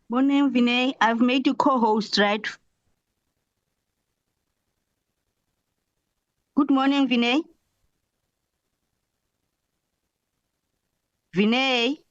Morning, Vinay. I've made you co-host, right? Good morning, Vinay. Vinay.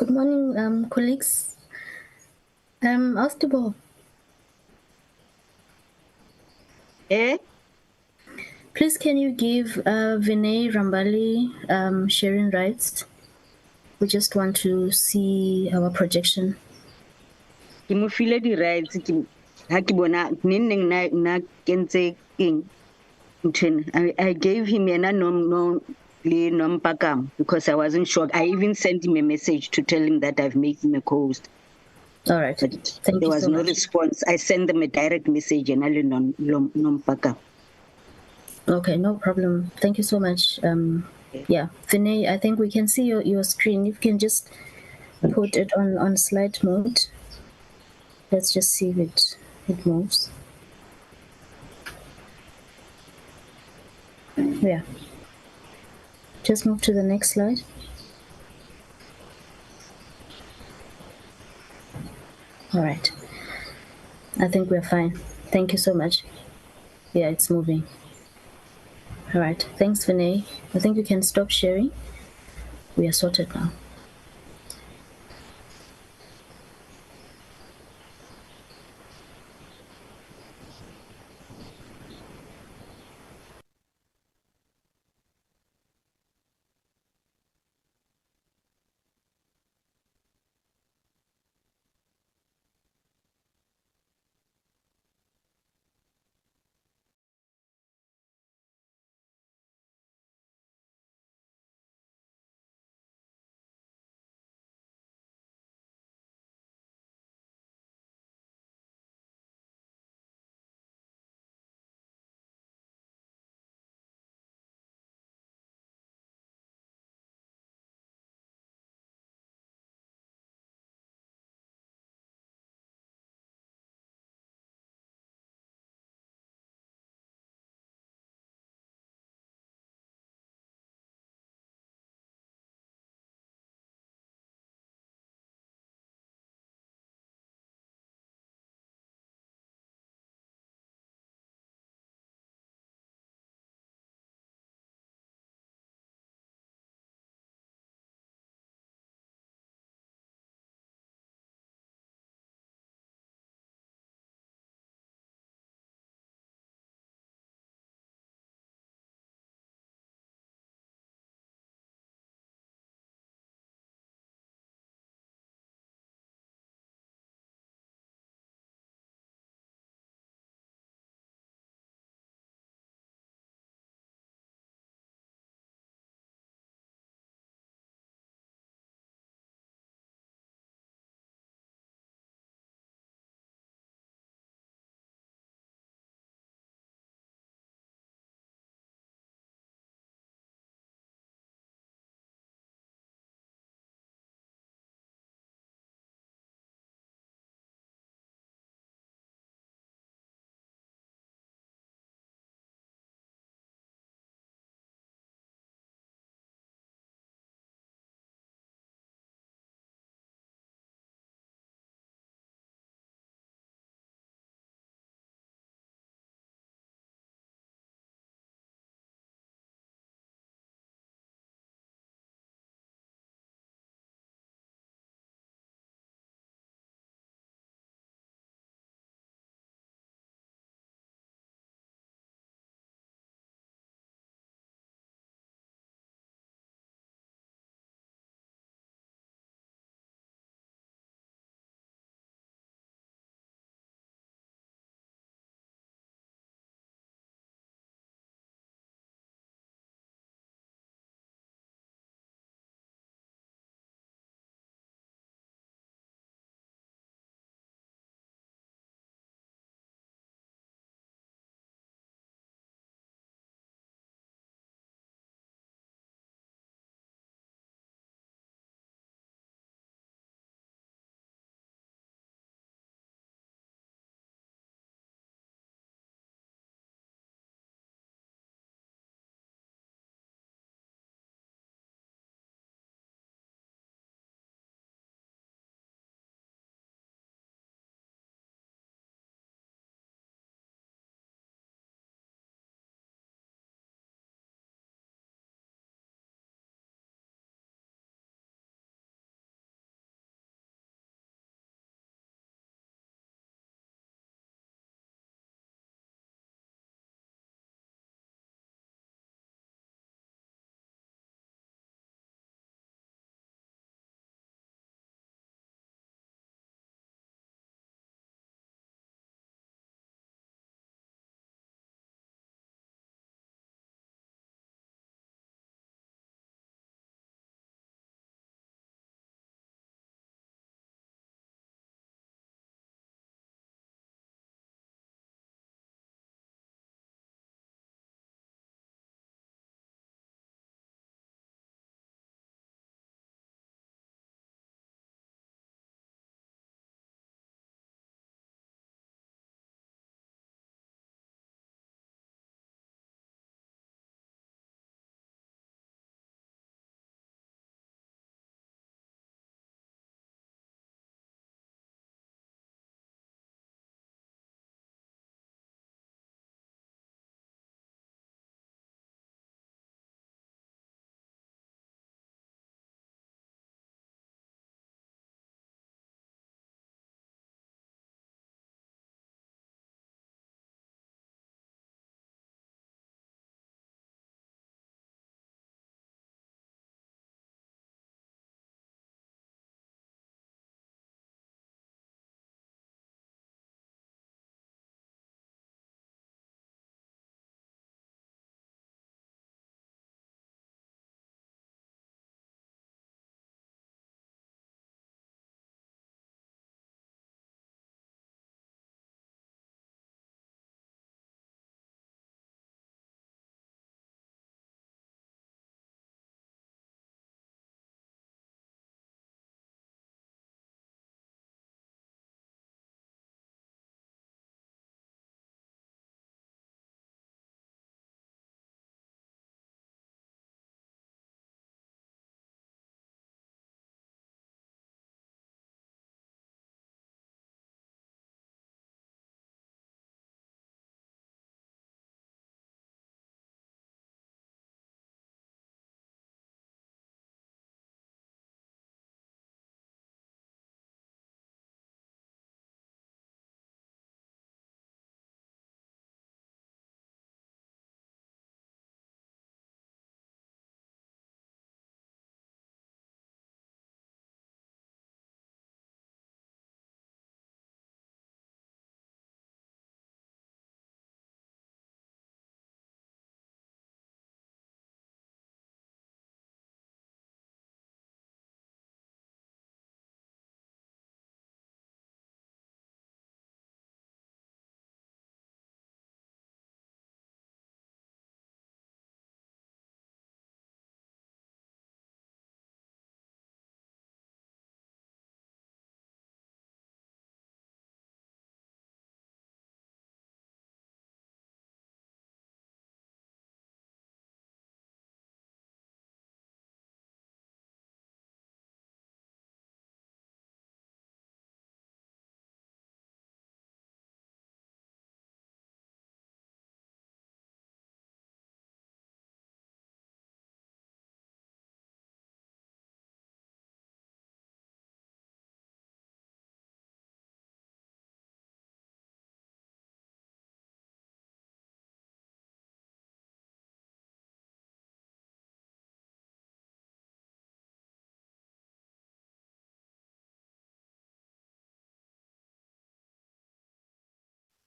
Good morning, colleagues. Audible. Eh? Please, can you give Vinay Rambali sharing rights? We just want to see our projection. Ke mo file di-rights ha ke bona neng nna kentse eng nthwena. I gave him yena le nompakam because I wasn't sure. I even sent him a message to tell him that I've made him a co-host. All right. But Thank there you was so no much. response. I sent them a direct message and I nompakam. Okay, no problem. Thank you so much. Yeah, Vinay, I think we can see your screen. You can just put it on slide mode. Let's just see if it moves. Yeah. Just move to the next slide. All right. I think we're fine. Thank you so much. Yeah, it's moving. All right. Thanks, Vinay. I think you can stop sharing. We are sorted now.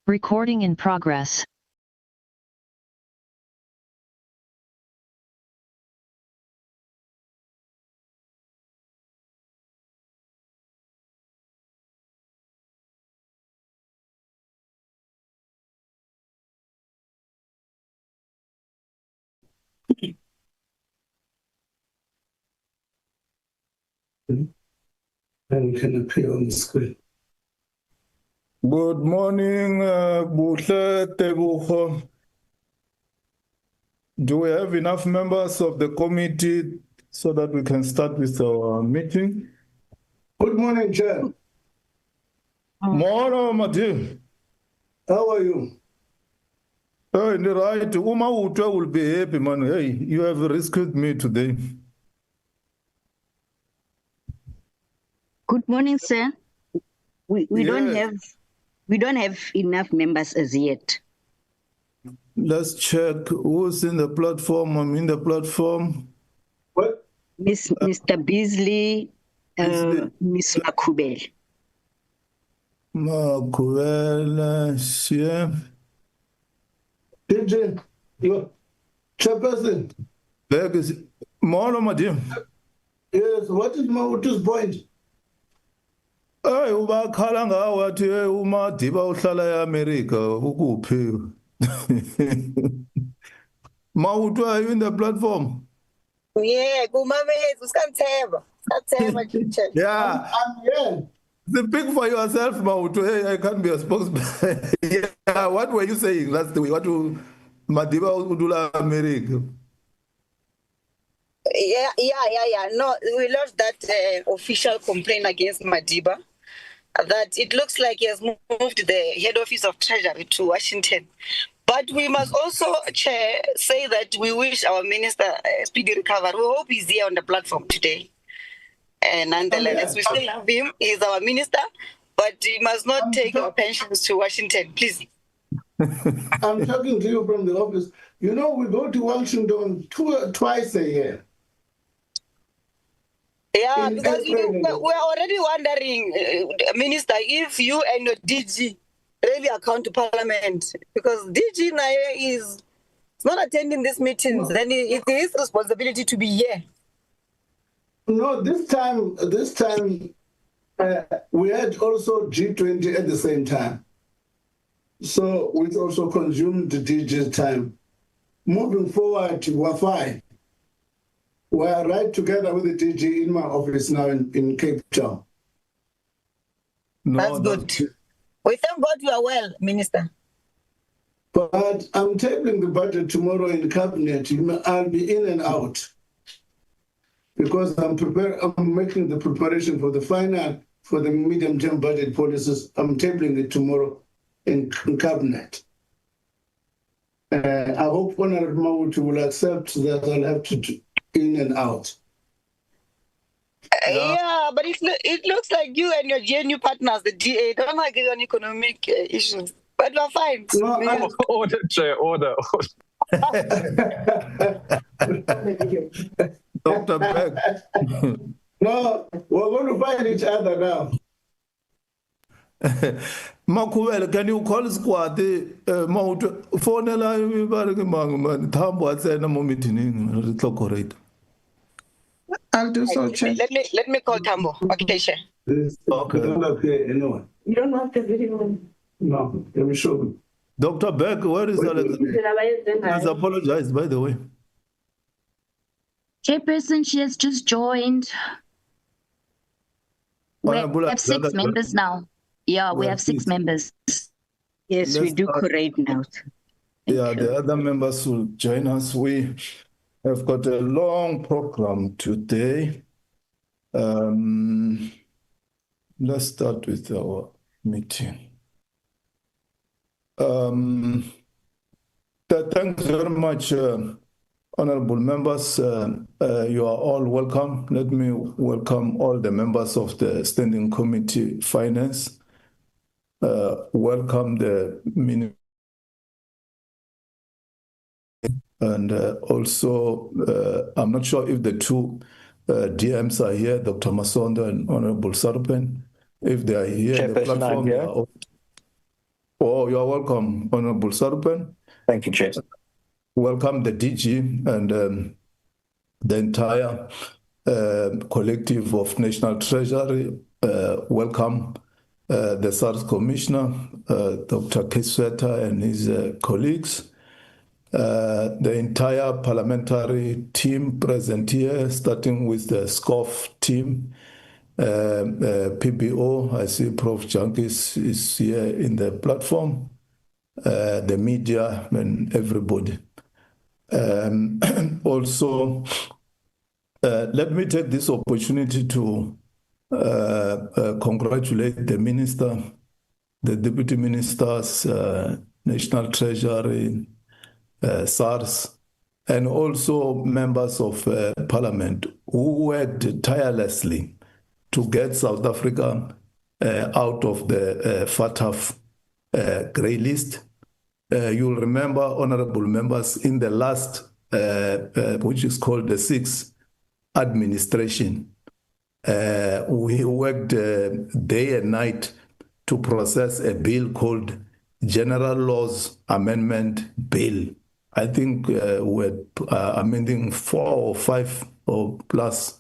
Recording in progress. And we can appear on the screen. Good morning, Buhle Tebogo. Do we have enough members of the committee so that we can start with our meeting? Good morning, Chair. Moro, Mati. How are you? Hey, right. Uma Utwa will be happy, man. Hey, you have rescued me today. Good morning, sir. We Yes. don't have enough members as yet. Let's check who's in the platform. I'm in the platform. What? Mr. Beasley, Beasley. Miss Makubel. Makuela, yeah. DJ, your chairperson. Back is Moro, Mati. Yes, what is Mautu's point? Hey, ubakhala ngawo wathi hey uMadiba uhlala eAmerica ukuphi? Mawutu, are you in the platform? Yeah, kumamezi usikantheba. Usikantheba teacher. Yeah. I'm here. Speak for yourself, Mawutu. Hey, I can't be a spokesman. Yeah, what were you saying last week? What to Madiba udula America? Yeah. No, we lodged that official complaint against Madiba that it looks like he has moved the head office of Treasury to Washington. But we must also, Chair, say that we wish our minister speedy recovery. We hope he's here on the platform today. And nonetheless, we still love him. He's our minister, but he must not take our pensions to Washington, please. I'm talking to you from the office. You know, we go to Washington twice a year. Yeah, In because April. we're already wondering, Minister, if you and your DG really account to Parliament, because DG Naye is not attending these meetings, then it's his responsibility to be here. No, this time we had also G20 at the same time. So we also consumed the DG time. Moving forward, we're fine. We're right together with the DG in my office now in Cape Town. No, That's good. We thank God you are well, Minister. But I'm tabling the budget tomorrow in cabinet. I'll be in and out because I'm making the preparation for the medium-term budget policies. I'm tabling it tomorrow in cabinet. I hope Honorable Mawutu will accept that I'll have to do in and out. Yeah, but it looks like you and your GNU partners, the DA, don't agree on economic issues. But we're fine. No, Order, Chair, order. Dr. Beck. No, we're going to find each other now. Makuwele, can you call squad? Mawutu, phone la man. Thambo atsena mo meeting ritlokorate. I'll do so, Chair. Let me call Tambo. Okay, Chair. Okay. Don't appear anyone. You don't want the video. No, let me show you. Dr. Beck, where is Alexander? Let's apologize, by the way. Chairperson, she has just joined. We have 6 members now. Yeah, we have 6 members. Yes, we do correct now. Yeah, the other members will join us. We have got a long program today. Let's start with our meeting. Thanks very much, honorable members. You are all welcome. Let me welcome all the members of the Standing Committee Finance. Welcome the Minister. And also, I'm not sure if the two DMs are here, Dr. Masondo and Honorable Sarpen. If they are here, the platform, Oh, you are welcome, Honorable Sarpen. Thank you, Chair. Welcome the DG and the entire collective of National Treasury. Welcome the SARS Commissioner, Dr. Kisweta and his colleagues. The entire parliamentary team present here, starting with the SCOF team, PBO, I see Prof. Jankis is here in the platform, the media and everybody. Also, let me take this opportunity to congratulate the Minister, the Deputy Ministers, National Treasury, SARS, and also members of Parliament who worked tirelessly to get South Africa out of the FATF grey list. You'll remember, honorable members, in the last, which is called the sixth administration, we worked day and night to process a bill called General Laws Amendment Bill. I think we're amending 4 or 5 or plus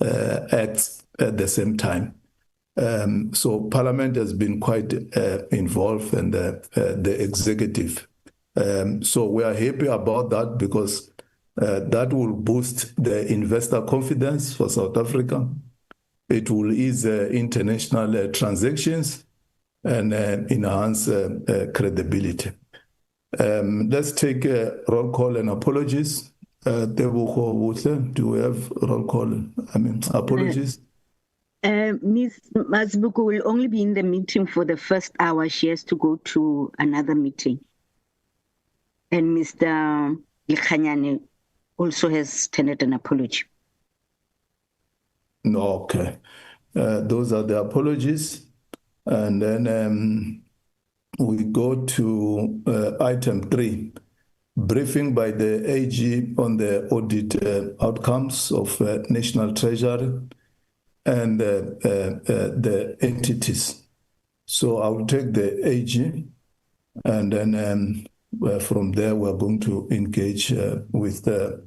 acts at the same time. So Parliament has been quite involved and the executive. So we are happy about that because that will boost the investor confidence for South Africa. It will ease international transactions and enhance credibility. Let's take a roll call and apologies. Do we have roll call? Apologies. Ms. Masbuko will only be in the meeting for the first hour. She has to go to another meeting. And Mr. Likhanyane also has tendered an apology. No, okay. Those are the apologies. And then we go to item 3, briefing by the AG on the audit outcomes of National Treasury and the entities. So I will take the AG, and then from there we're going to engage with the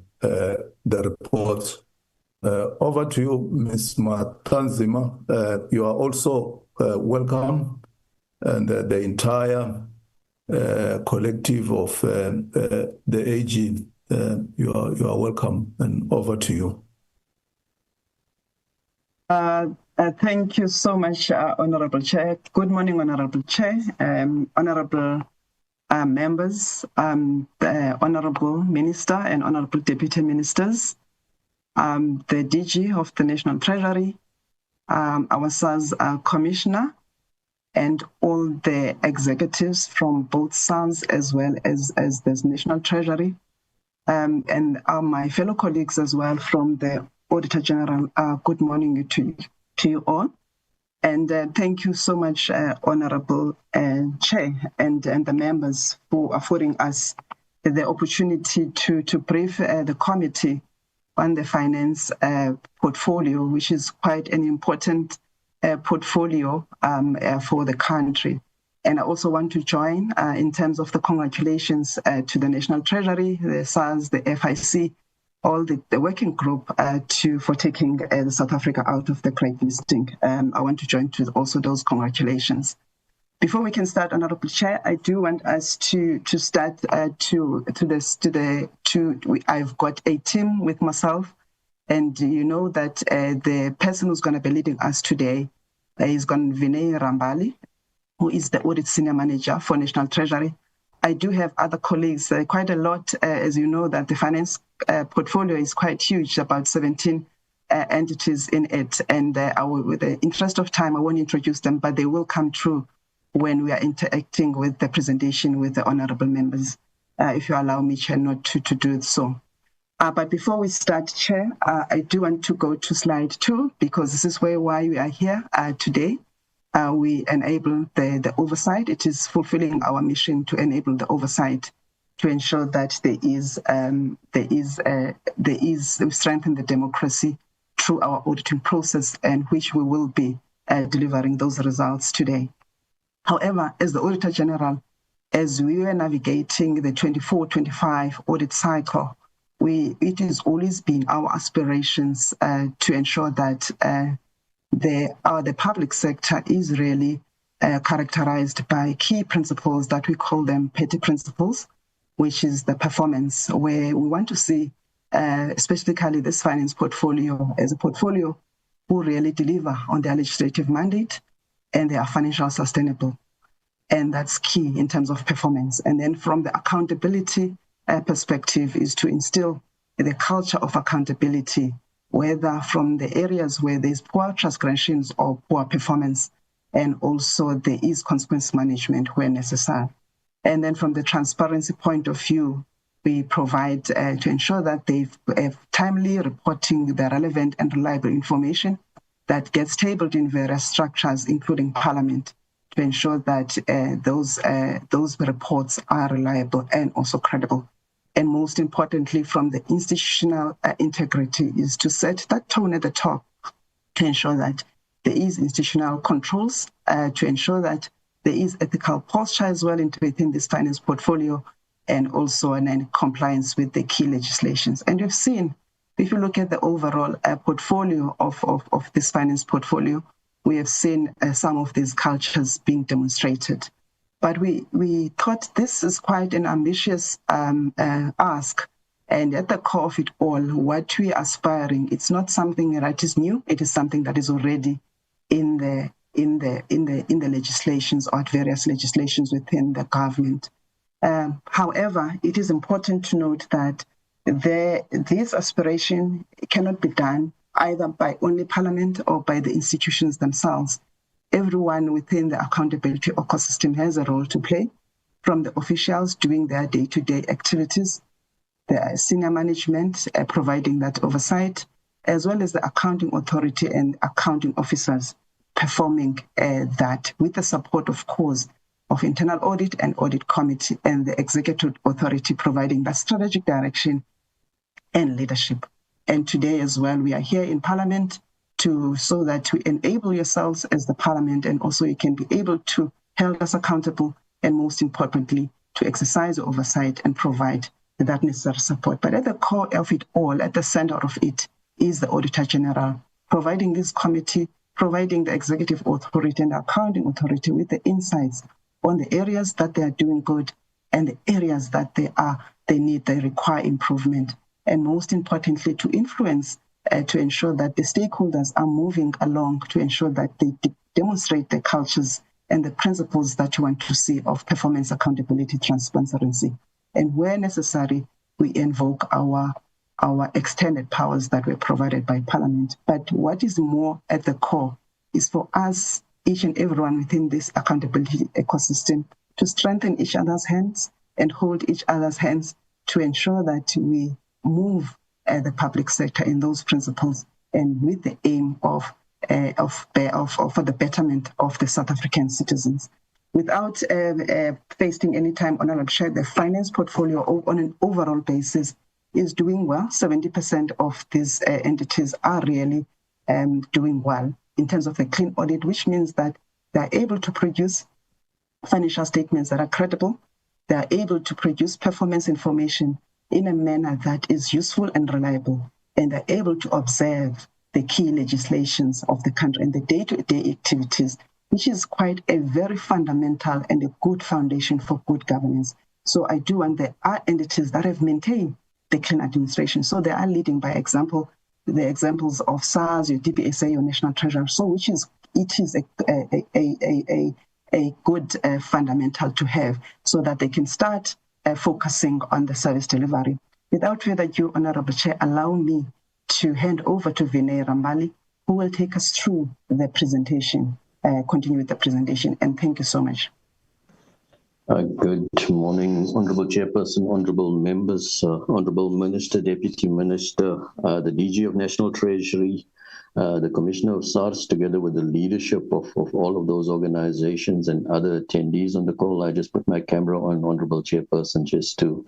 reports. Over to you, Ms. Matanzima. You are also welcome, and the entire collective of the AG, you are welcome, and over to you. Thank you so much, Honorable Chair. Good morning, Honorable Chair, Honorable members, the Honorable Minister and Honorable Deputy Ministers, the DG of the National Treasury, our SARS Commissioner, and all the executives from both SARS as well as the National Treasury, and my fellow colleagues as well from the Auditor General. Good morning to you all. And thank you so much, Honorable Chair and the members for affording us the opportunity to brief the committee on the finance portfolio, which is quite an important portfolio for the country. And I also want to join in terms of the congratulations to the National Treasury, the SARS, the FIC, all the working group for taking South Africa out of the grey listing. I want to join to also those congratulations. Before we can start, Honorable Chair, I do want us to start I've got a team with myself, and you know that the person who's going to be leading us today is Vinay Rambali, who is the Audit Senior Manager for National Treasury. I do have other colleagues, quite a lot, as you know, that the finance portfolio is quite huge, about 17 entities in it. And with the interest of time, I won't introduce them, but they will come through when we are interacting with the presentation with the honorable members, if you allow me, Chair, not to do so. But before we start, Chair, I do want to go to slide 2, because this is why we are here today. We enable the oversight. It is fulfilling our mission to enable the oversight to ensure that we strengthen the democracy through our auditing process, and which we will be delivering those results today. However, as the Auditor General, as we were navigating the 24-25 audit cycle, it has always been our aspirations to ensure that the public sector is really characterized by key principles that we call them petty principles, which is the performance, where we want to see specifically this finance portfolio as a portfolio who really deliver on their legislative mandate and they are financially sustainable. And that's key in terms of performance. And then from the accountability perspective is to instill the culture of accountability, whether from the areas where there's poor transgressions or poor performance, and also there is consequence management where necessary. And then from the transparency point of view, we provide to ensure that they have timely reporting the relevant and reliable information that gets tabled in various structures, including Parliament, to ensure that those reports are reliable and also credible. And most importantly, from the institutional integrity is to set that tone at the top to ensure that there is institutional controls, to ensure that there is ethical posture as well within this finance portfolio, and also in compliance with the key legislations. And we've seen, if you look at the overall portfolio of this finance portfolio, we have seen some of these cultures being demonstrated. But we thought this is quite an ambitious ask. And at the core of it all, what we are aspiring, it's not something that is new. It is something that is already in the legislations or at various legislations within the government. However, it is important to note that this aspiration cannot be done either by only Parliament or by the institutions themselves. Everyone within the accountability ecosystem has a role to play, from the officials doing their day-to-day activities, the senior management providing that oversight, as well as the accounting authority and accounting officers performing that with the support, of course, of internal audit and audit committee and the executive authority providing that strategic direction and leadership. And today as well, we are here in Parliament so that we enable yourselves as the Parliament, and also you can be able to hold us accountable, and most importantly, to exercise oversight and provide that necessary support. But at the core of it all, at the center of it, is the Auditor General, providing this committee, providing the executive authority and the accounting authority with the insights on the areas that they are doing good and the areas that they require improvement. And most importantly, to influence, to ensure that the stakeholders are moving along, to ensure that they demonstrate the cultures and the principles that you want to see of performance, accountability, transparency. And where necessary, we invoke our extended powers that were provided by Parliament. But what is more at the core is for us, each and everyone within this accountability ecosystem, to strengthen each other's hands and hold each other's hands to ensure that we move the public sector in those principles, and with the aim for the betterment of the South African citizens. Without wasting any time, Honourable Chair, the finance portfolio on an overall basis is doing well. 70% of these entities are really doing well in terms of the clean audit, which means that they're able to produce financial statements that are credible. They're able to produce performance information in a manner that is useful and reliable, and they're able to observe the key legislations of the country and the day-to-day activities, which is quite a very fundamental and a good foundation for good governance. So I do, and there are entities that have maintained the clean administration. So they are leading by example, the examples of SARS, your DBSA, your National Treasury, so it is a good fundamental to have, so that they can start focusing on the service delivery. Without further ado, Honourable Chair, allow me to hand over to Vinay Rambali, who will take us through the presentation, continue with the presentation, and thank you so much. Good morning, Honourable Chairperson, Honourable Members, Honourable Minister, Deputy Minister, the DG of National Treasury, the Commissioner of SARS, together with the leadership of all of those organizations and other attendees on the call. I just put my camera on, Honourable Chairperson, just to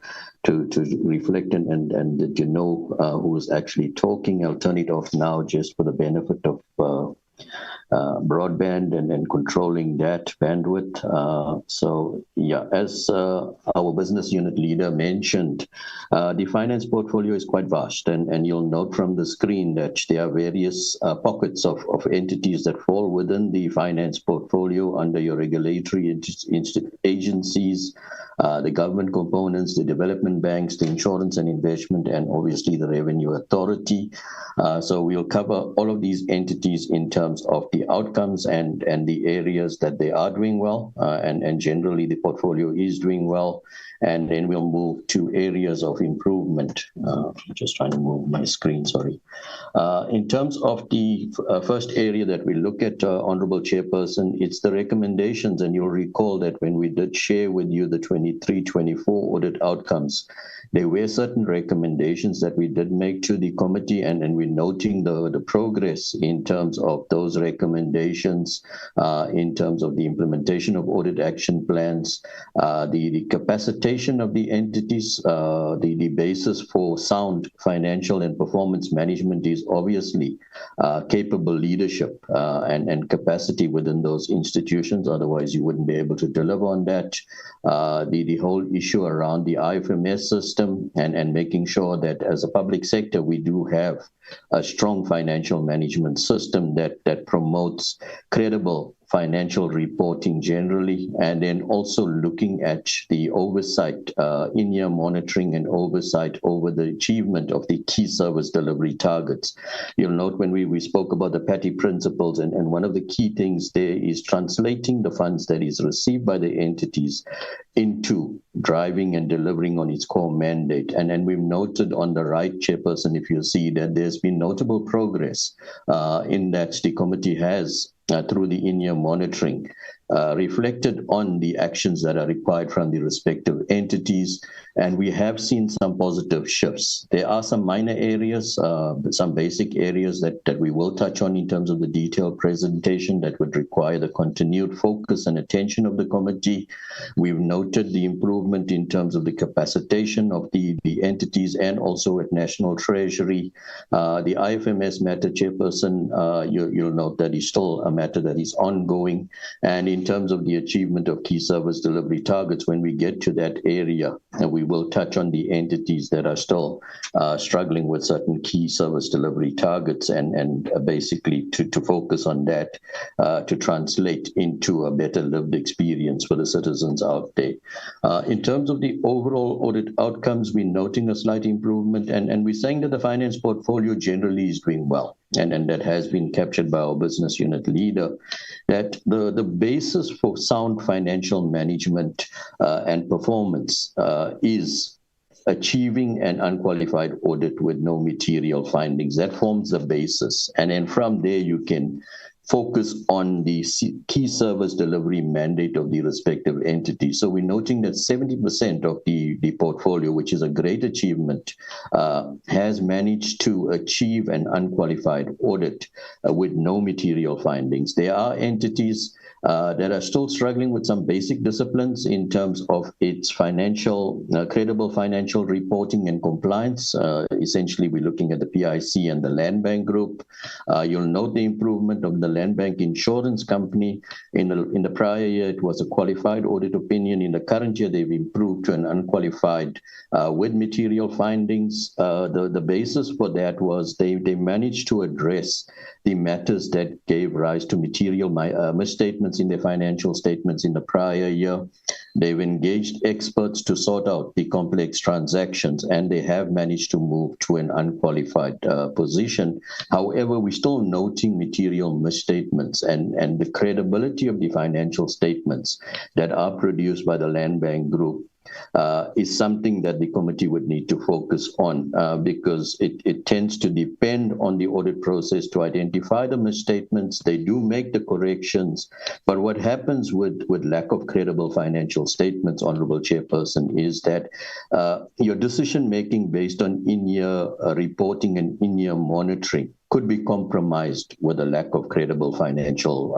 reflect and that you know who is actually talking. I'll turn it off now just for the benefit of broadband and controlling that bandwidth. So yeah, as our business unit leader mentioned, the finance portfolio is quite vast, and you'll note from the screen that there are various pockets of entities that fall within the finance portfolio under your regulatory agencies, the government components, the development banks, the insurance and investment, and obviously the revenue authority. So we'll cover all of these entities in terms of the outcomes and the areas that they are doing well, and generally the portfolio is doing well. And then we'll move to areas of improvement. I'm just trying to move my screen, sorry. In terms of the first area that we look at, Honorable Chairperson, it's the recommendations. And you'll recall that when we did share with you the 23-24 audit outcomes, there were certain recommendations that we did make to the committee, and we're noting the progress in terms of those recommendations, in terms of the implementation of audit action plans, the capacitation of the entities, the basis for sound financial and performance management is obviously capable leadership and capacity within those institutions. Otherwise, you wouldn't be able to deliver on that. The whole issue around the IFMS system and making sure that as a public sector, we do have a strong financial management system that promotes credible financial reporting generally, and then also looking at the oversight, in-year monitoring and oversight over the achievement of the key service delivery targets. You'll note when we spoke about the PATI principles, and one of the key things there is translating the funds that is received by the entities into driving and delivering on its core mandate. And then we've noted on the right, Chairperson, if you see that there's been notable progress in that the committee has through the in-year monitoring, reflected on the actions that are required from the respective entities, and we have seen some positive shifts. There are some minor areas, some basic areas that we will touch on in terms of the detailed presentation that would require the continued focus and attention of the committee. We've noted the improvement in terms of the capacitation of the entities and also at National Treasury. The IFMS matter, Chairperson, you'll note that is still a matter that is ongoing. And in terms of the achievement of key service delivery targets, when we get to that area, we will touch on the entities that are still struggling with certain key service delivery targets, and basically to focus on that to translate into a better lived experience for the citizens out there. In terms of the overall audit outcomes, we're noting a slight improvement, and we're saying that the finance portfolio generally is doing well. And that has been captured by our business unit leader, that the basis for sound financial management and performance is achieving an unqualified audit with no material findings. That forms the basis. And then from there, you can focus on the key service delivery mandate of the respective entity. So we're noting that 70% of the portfolio, which is a great achievement, has managed to achieve an unqualified audit with no material findings. There are entities that are still struggling with some basic disciplines in terms of its financial, credible financial reporting and compliance. Essentially, we're looking at the PIC and the Land Bank Group. You'll note the improvement of the Land Bank Insurance Company. In the prior year, it was a qualified audit opinion. In the current year, they've improved to an unqualified with material findings. The basis for that was they managed to address the matters that gave rise to material misstatements in their financial statements in the prior year. They've engaged experts to sort out the complex transactions, and they have managed to move to an unqualified position. However, we're still noting material misstatements, and the credibility of the financial statements that are produced by the Land Bank Group is something that the committee would need to focus on, because it tends to depend on the audit process to identify the misstatements. They do make the corrections, but what happens with lack of credible financial statements, Honorable Chairperson, is that your decision-making based on in-year reporting and in-year monitoring could be compromised with a lack of credible financial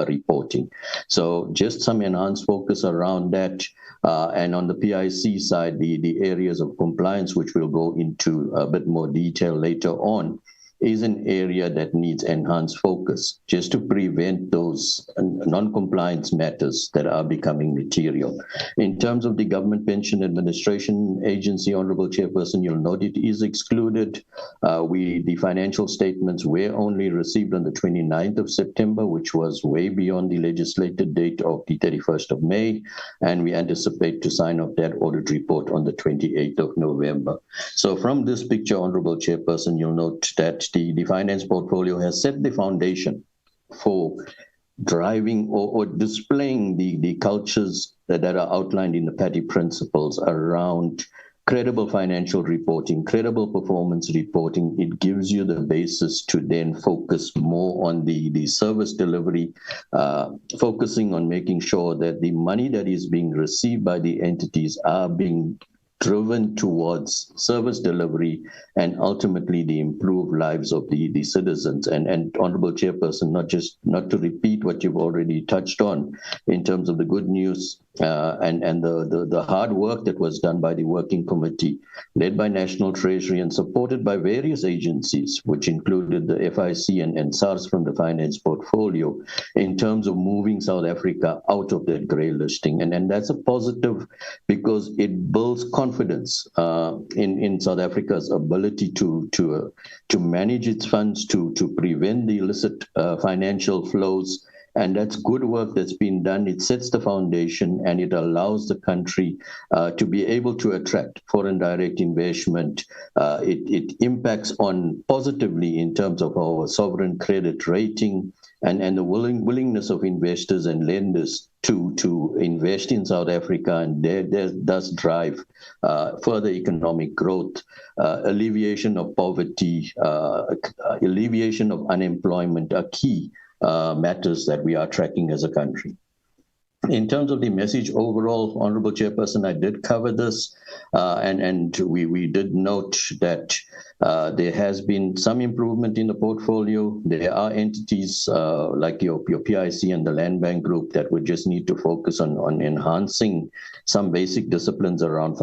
reporting. So just some enhanced focus around that. And on the PIC side, the areas of compliance, which we'll go into a bit more detail later on, is an area that needs enhanced focus just to prevent those non-compliance matters that are becoming material. In terms of the Government Pension Administration Agency, Honorable Chairperson, you'll note it is excluded. The financial statements were only received on the 29th of September, which was way beyond the legislated date of the 31st of May, and we anticipate to sign off that audit report on the 28th of November. So from this picture, Honorable Chairperson, you'll note that the finance portfolio has set the foundation for driving or displaying the cultures that are outlined in the PATI principles around credible financial reporting, credible performance reporting. It gives you the basis to then focus more on the service delivery, focusing on making sure that the money that is being received by the entities are being driven towards service delivery and ultimately the improved lives of the citizens. And Honorable Chairperson, not to repeat what you've already touched on in terms of the good news and the hard work that was done by the working committee led by National Treasury and supported by various agencies, which included the FIC and SARS from the finance portfolio, in terms of moving South Africa out of that grey listing. And that's a positive because it builds confidence in South Africa's ability to manage its funds, to prevent the illicit financial flows. And that's good work that's been done. It sets the foundation and it allows the country to be able to attract foreign direct investment. It impacts on positively in terms of our sovereign credit rating and the willingness of investors and lenders to invest in South Africa, and does drive further economic growth, alleviation of poverty, alleviation of unemployment are key matters that we are tracking as a country. In terms of the message overall, Honorable Chairperson, I did cover this, and we did note that there has been some improvement in the portfolio. There are entities like your PIC and the Land Bank Group that would just need to focus on enhancing some basic disciplines around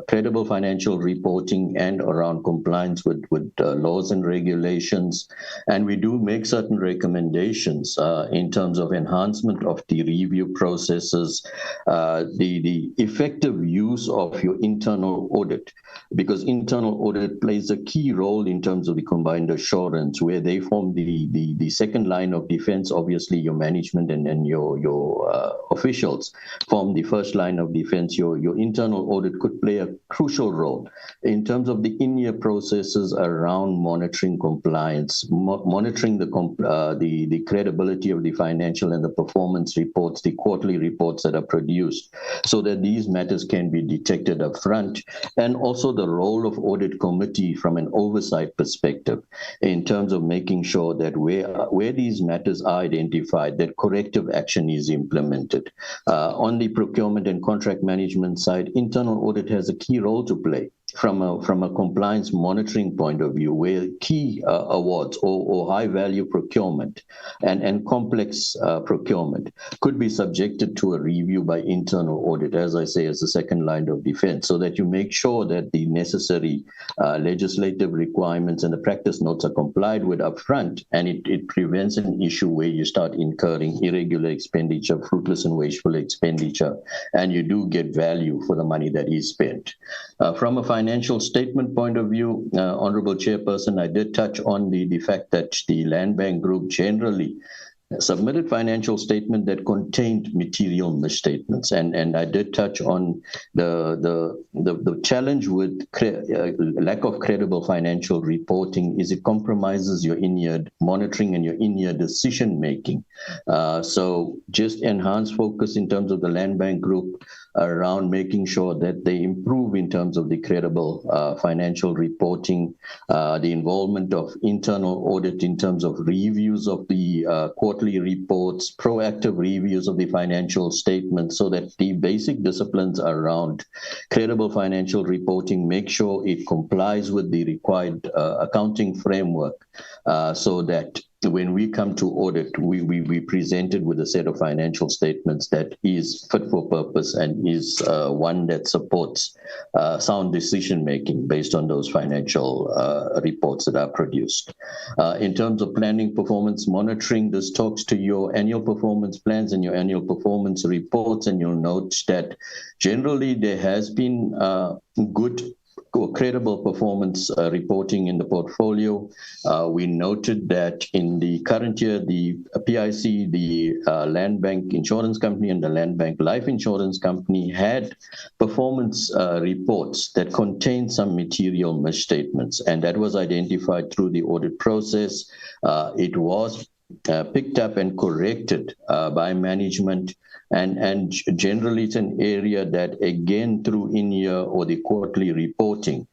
credible financial reporting and around compliance with laws and regulations. And we do make certain recommendations in terms of enhancement of the review processes, the effective use of your internal audit, because internal audit plays a key role in terms of the combined assurance, where they form the second line of defense. Obviously, your management and your officials form the first line of defense. Your internal audit could play a crucial role in terms of the in-year processes around monitoring compliance, monitoring the credibility of the financial and the performance reports, the quarterly reports that are produced, so that these matters can be detected up front, and also the role of audit committee from an oversight perspective in terms of making sure that where these matters are identified, that corrective action is implemented. On the procurement and contract management side, internal audit has a key role to play from a compliance monitoring point of view, where key awards or high value procurement and complex procurement could be subjected to a review by internal audit, as I say, as the second line of defense, so that you make sure that the necessary legislative requirements and the practice notes are complied with upfront, and it prevents an issue where you start incurring irregular expenditure, fruitless and wasteful expenditure, and you do get value for the money that is spent. From a financial statement point of view, Honorable Chairperson, I did touch on the fact that the Land Bank Group generally submitted financial statement that contained material misstatements, and I did touch on the challenge with lack of credible financial reporting is it compromises your in-year monitoring and your in-year decision making. So just enhanced focus in terms of the Land Bank Group around making sure that they improve in terms of the credible financial reporting, the involvement of internal audit in terms of reviews of the quarterly reports, proactive reviews of the financial statements, so that the basic disciplines around credible financial reporting make sure it complies with the required accounting framework, so that when we come to audit, we presented with a set of financial statements that is fit for purpose and is one that supports sound decision-making based on those financial reports that are produced. In terms of planning performance monitoring, this talks to your annual performance plans and your annual performance reports, and you'll note that generally there has been good or credible performance reporting in the portfolio. We noted that in the current year, the PIC, the Land Bank Insurance Company and the Land Bank Life Insurance Company had performance reports that contained some material misstatements, and that was identified through the audit process. It was picked up and corrected by management. And generally, it's an area that, again, through in-year or the quarterly reporting,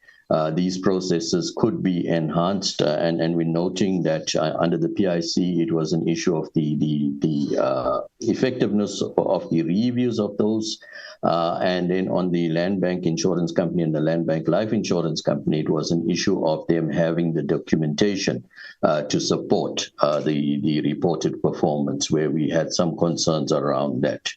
these processes could be enhanced. And we're noting that under the PIC, it was an issue of the effectiveness of the reviews of those. And then on the Land Bank Insurance Company and the Land Bank Life Insurance Company, it was an issue of them having the documentation to support the reported performance, where we had some concerns around that.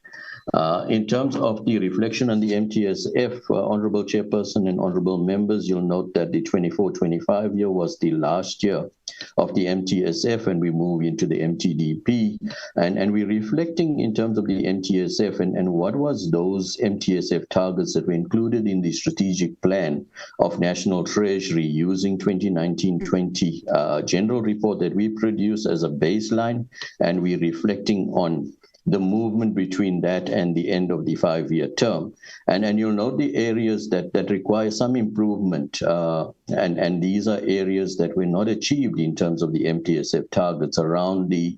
In terms of the reflection on the MTSF, Honorable Chairperson and Honorable Members, you'll note that the 24-25 year was the last year of the MTSF, and we move into the MTDP. And we're reflecting in terms of the MTSF and what was those MTSF targets that were included in the strategic plan of National Treasury using 2019-20 general report that we produced as a baseline, and we're reflecting on the movement between that and the end of the 5-year term. And you'll note the areas that require some improvement, and these are areas that were not achieved in terms of the MTSF targets around the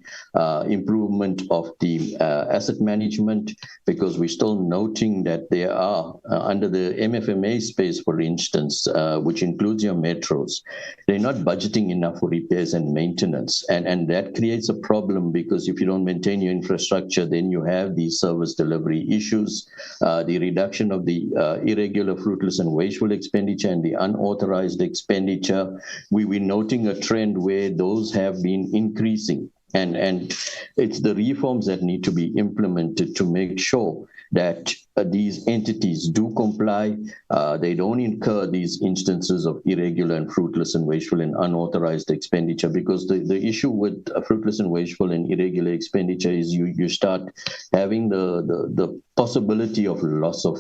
improvement of the asset management, because we're still noting that there are, under the MFMA space, for instance, which includes your metros, they're not budgeting enough for repairs and maintenance. And that creates a problem, because if you don't maintain your infrastructure, then you have these service delivery issues, the reduction of the irregular, fruitless, and wasteful expenditure and the unauthorized expenditure. We're noting a trend where those have been increasing. And it's the reforms that need to be implemented to make sure that these entities do comply, they don't incur these instances of irregular and fruitless and wasteful and unauthorized expenditure, because the issue with fruitless and wasteful and irregular expenditure is you start having the possibility of loss of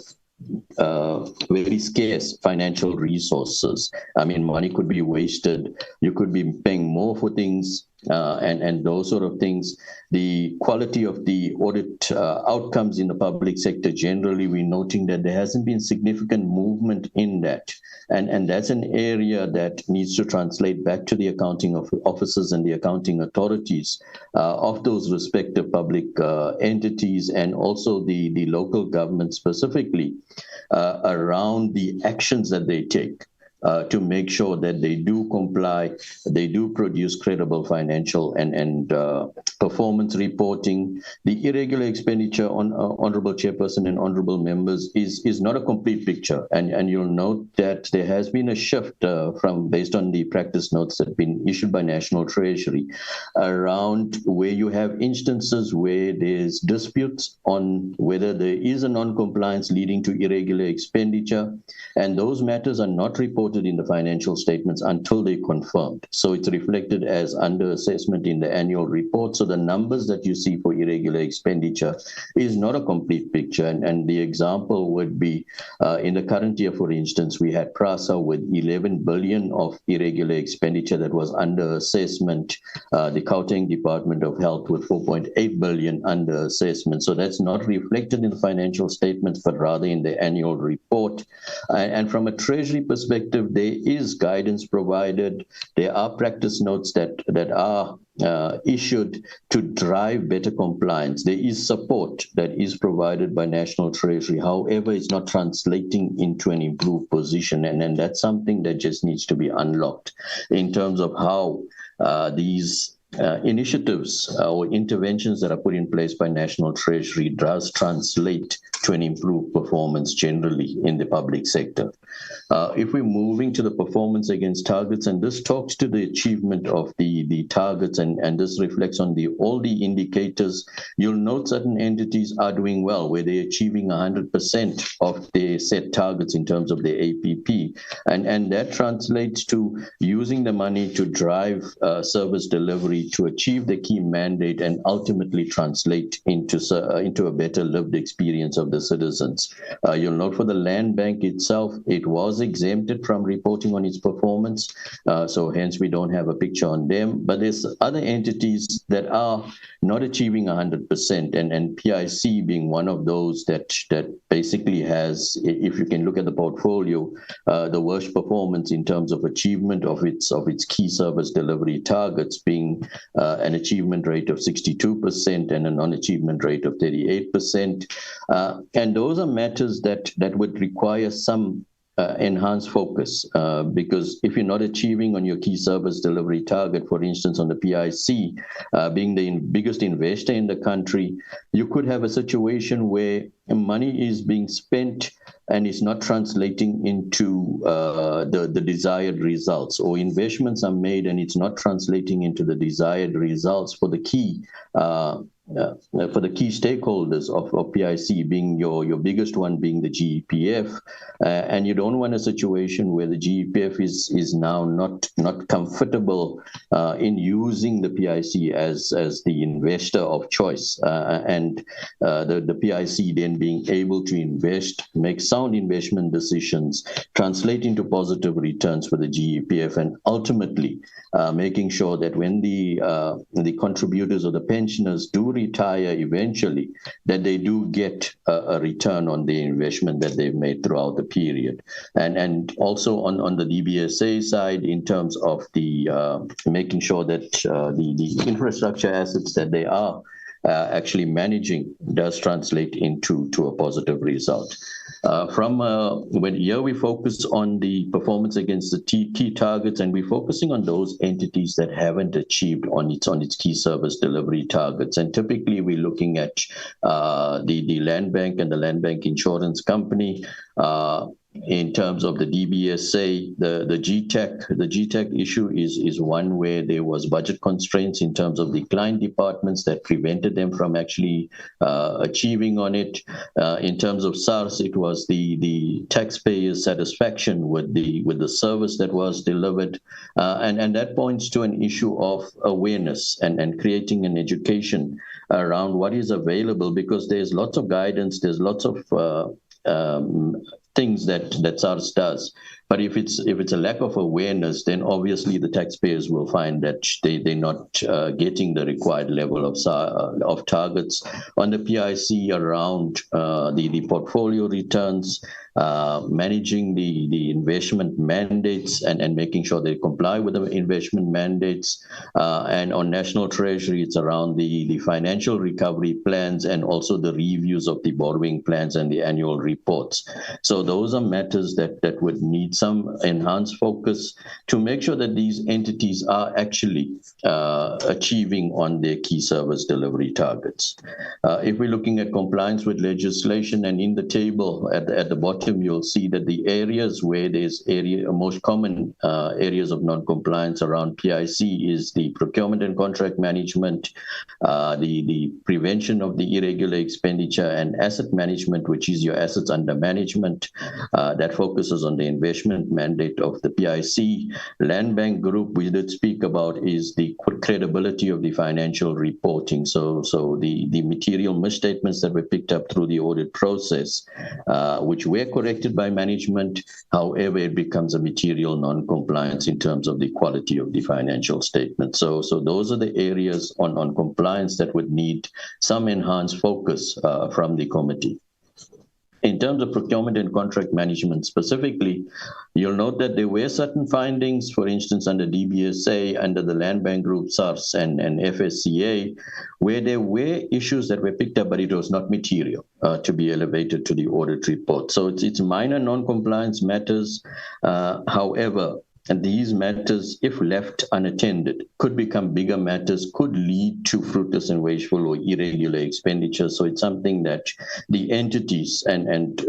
very scarce financial resources. I mean, money could be wasted, you could be paying more for things, and those sort of things. The quality of the audit outcomes in the public sector, generally, we're noting that there hasn't been significant movement in that. And that's an area that needs to translate back to the accounting officers and the accounting authorities of those respective public entities, and also the local government specifically, around the actions that they take to make sure that they do comply, they do produce credible financial and performance reporting. The irregular expenditure, on Honorable Chairperson and Honorable Members, is not a complete picture. And you'll note that there has been a shift based on the practice notes that have been issued by National Treasury, around where you have instances where there's disputes on whether there is a non-compliance leading to irregular expenditure, and those matters are not reported in the financial statements until they're confirmed. So it's reflected as under assessment in the annual report. So the numbers that you see for irregular expenditure is not a complete picture. And the example would be, in the current year, for instance, we had PRASA with 11 billion of irregular expenditure that was under assessment, the Gauteng Department of Health with 4.8 billion under assessment. So that's not reflected in the financial statements, but rather in the annual report. And from a Treasury perspective, there is guidance provided. There are practice notes that are issued to drive better compliance. There is support that is provided by National Treasury. However, it's not translating into an improved position. And that's something that just needs to be unlocked in terms of how these initiatives or interventions that are put in place by National Treasury does translate to an improved performance generally in the public sector. If we're moving to the performance against targets, and this talks to the achievement of the targets, and this reflects on all the indicators, you'll note certain entities are doing well, where they're achieving 100% of their set targets in terms of their APP. And that translates to using the money to drive service delivery to achieve the key mandate and ultimately translate into a better lived experience of the citizens. You'll note for the land bank itself, it was exempted from reporting on its performance, so hence we don't have a picture on them. But there's other entities that are not achieving 100%, and PIC being one of those that basically has, if you can look at the portfolio, the worst performance in terms of achievement of its key service delivery targets, being an achievement rate of 62% and a non-achievement rate of 38%. And those are matters that would require some enhanced focus, because if you're not achieving on your key service delivery target, for instance, on the PIC, being the biggest investor in the country, you could have a situation where money is being spent and it's not translating into the desired results, or investments are made and it's not translating into the desired results for the key stakeholders of PIC, being your biggest one being the GEPF, and you don't want a situation where the GEPF is now not comfortable in using the PIC as the investor of choice, and the PIC then being able to invest, make sound investment decisions, translate into positive returns for the GEPF, and ultimately making sure that when the contributors or the pensioners do retire eventually, that they do get a return on the investment that they've made throughout the period. And also on the DBSA side, in terms of the making sure that the infrastructure assets that they are actually managing does translate into a positive result. When here we focus on the performance against the key targets, and we're focusing on those entities that haven't achieved on its key service delivery targets. And typically we're looking at the land bank and the land bank insurance company. In terms of the DBSA, the GTAC issue is one where there was budget constraints in terms of the client departments that prevented them from actually achieving on it. In terms of SARS, it was the taxpayers' satisfaction with the service that was delivered, and that points to an issue of awareness and creating an education around what is available, because there's lots of guidance, there's lots of things that SARS does. But if it's a lack of awareness, then obviously the taxpayers will find that they're not getting the required level of targets. On the PIC around the portfolio returns, managing the investment mandates and making sure they comply with the investment mandates. And on National Treasury, it's around the financial recovery plans and also the reviews of the borrowing plans and the annual reports. So those are matters that would need some enhanced focus to make sure that these entities are actually achieving on their key service delivery targets. If we're looking at compliance with legislation, and in the table at the bottom, you'll see that the areas where there's most common areas of non-compliance around PIC is the procurement and contract management, the prevention of the irregular expenditure, and asset management, which is your assets under management, that focuses on the investment mandate of the PIC. Land bank group we did speak about is the credibility of the financial reporting. So the material misstatements that were picked up through the audit process, which were corrected by management, however, it becomes a material non-compliance in terms of the quality of the financial statement. So those are the areas on compliance that would need some enhanced focus from the committee. In terms of procurement and contract management specifically, you'll note that there were certain findings, for instance, under DBSA, under the Land Bank Group, SARS, and FSCA, where there were issues that were picked up, but it was not material to be elevated to the audit report. So it's minor non-compliance matters. However, and these matters, if left unattended, could become bigger matters, could lead to fruitless and wasteful or irregular expenditure. So it's something that the entities and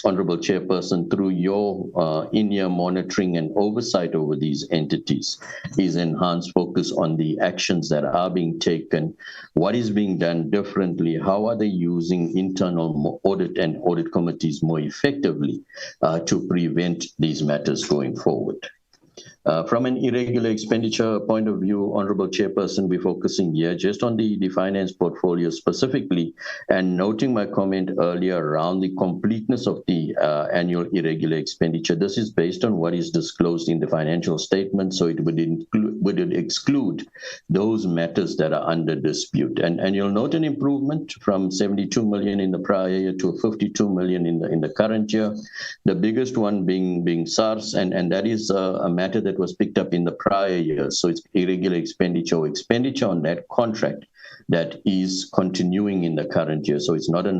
Honorable Chairperson, through your in-year monitoring and oversight over these entities, is enhanced focus on the actions that are being taken, what is being done differently, how are they using internal audit and audit committees more effectively to prevent these matters going forward. From an irregular expenditure point of view, Honorable Chairperson, we're focusing here just on the finance portfolio specifically, and noting my comment earlier around the completeness of the annual irregular expenditure. This is based on what is disclosed in the financial statement, so it would exclude those matters that are under dispute. And you'll note an improvement from 72 million in the prior year to 52 million in the current year. The biggest one being SARS, and that is a matter that was picked up in the prior year. So it's irregular expenditure or expenditure on that contract that is continuing in the current year. So it's not a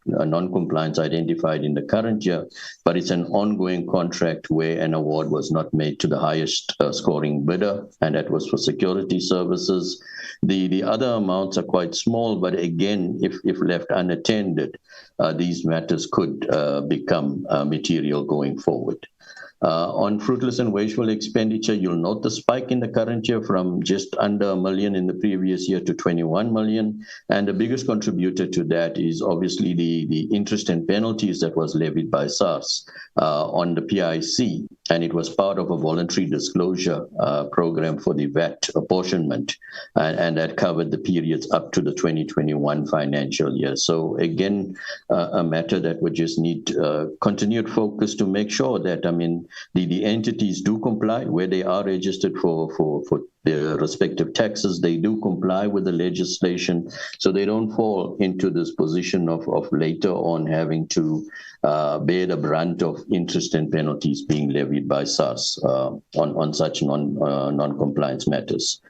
non-compliance identified in the current year, but it's an ongoing contract where an award was not made to the highest scoring bidder, and that was for security services. The other amounts are quite small, but again, if left unattended, these matters could become material going forward. On fruitless and wasteful expenditure, you'll note the spike in the current year from just under $1 million in the previous year to 21 million. And the biggest contributor to that is obviously the interest and penalties that was levied by SARS on the PIC. And it was part of a voluntary disclosure program for the VAT apportionment. And that covered the periods up to the 2021 financial year. So again, a matter that would just need continued focus to make sure that, the entities do comply where they are registered for their respective taxes. They do comply with the legislation, so they don't fall into this position of later on having to bear the brunt of interest and penalties being levied by SARS on such non-compliance matters.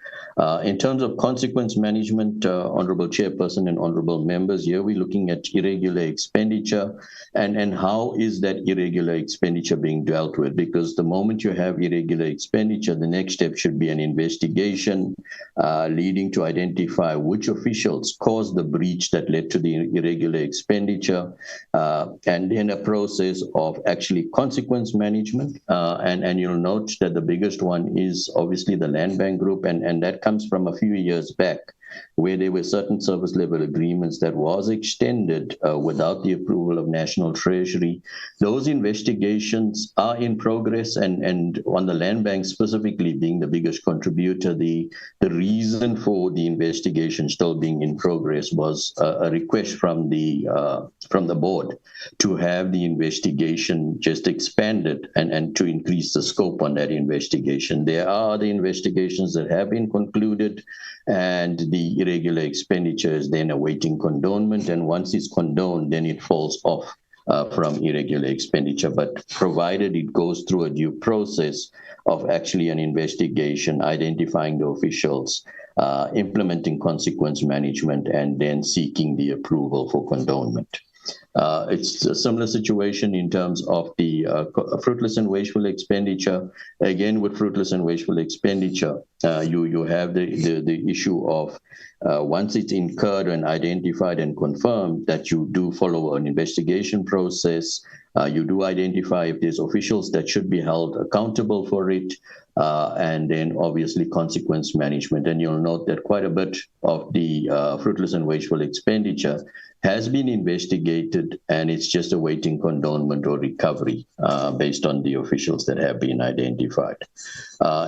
In terms of consequence management, Honorable Chairperson and Honorable Members, here we're looking at irregular expenditure and how is that irregular expenditure being dealt with? Because the moment you have irregular expenditure, the next step should be an investigation leading to identify which officials caused the breach that led to the irregular expenditure, and then a process of actually consequence management. And you'll note that the biggest one is obviously the Land Bank Group, and that comes from a few years back, where there were certain service level agreements that was extended without the approval of National Treasury. Those investigations are in progress, and on the Land Bank specifically being the biggest contributor, the reason for the investigation still being in progress was a request from the board to have the investigation just expanded and to increase the scope on that investigation. There are other investigations that have been concluded, and the irregular expenditure is then awaiting condonement, and once it's condoned, then it falls off from irregular expenditure. But provided it goes through a due process of actually an investigation, identifying the officials, implementing consequence management, and then seeking the approval for condonement. It's a similar situation in terms of the fruitless and wasteful expenditure. Again, with fruitless and wasteful expenditure, you have the issue of once it's incurred and identified and confirmed, that you do follow an investigation process. You do identify if there's officials that should be held accountable for it, and then obviously consequence management. And you'll note that quite a bit of the fruitless and wasteful expenditure has been investigated, and it's just awaiting condonement or recovery based on the officials that have been identified.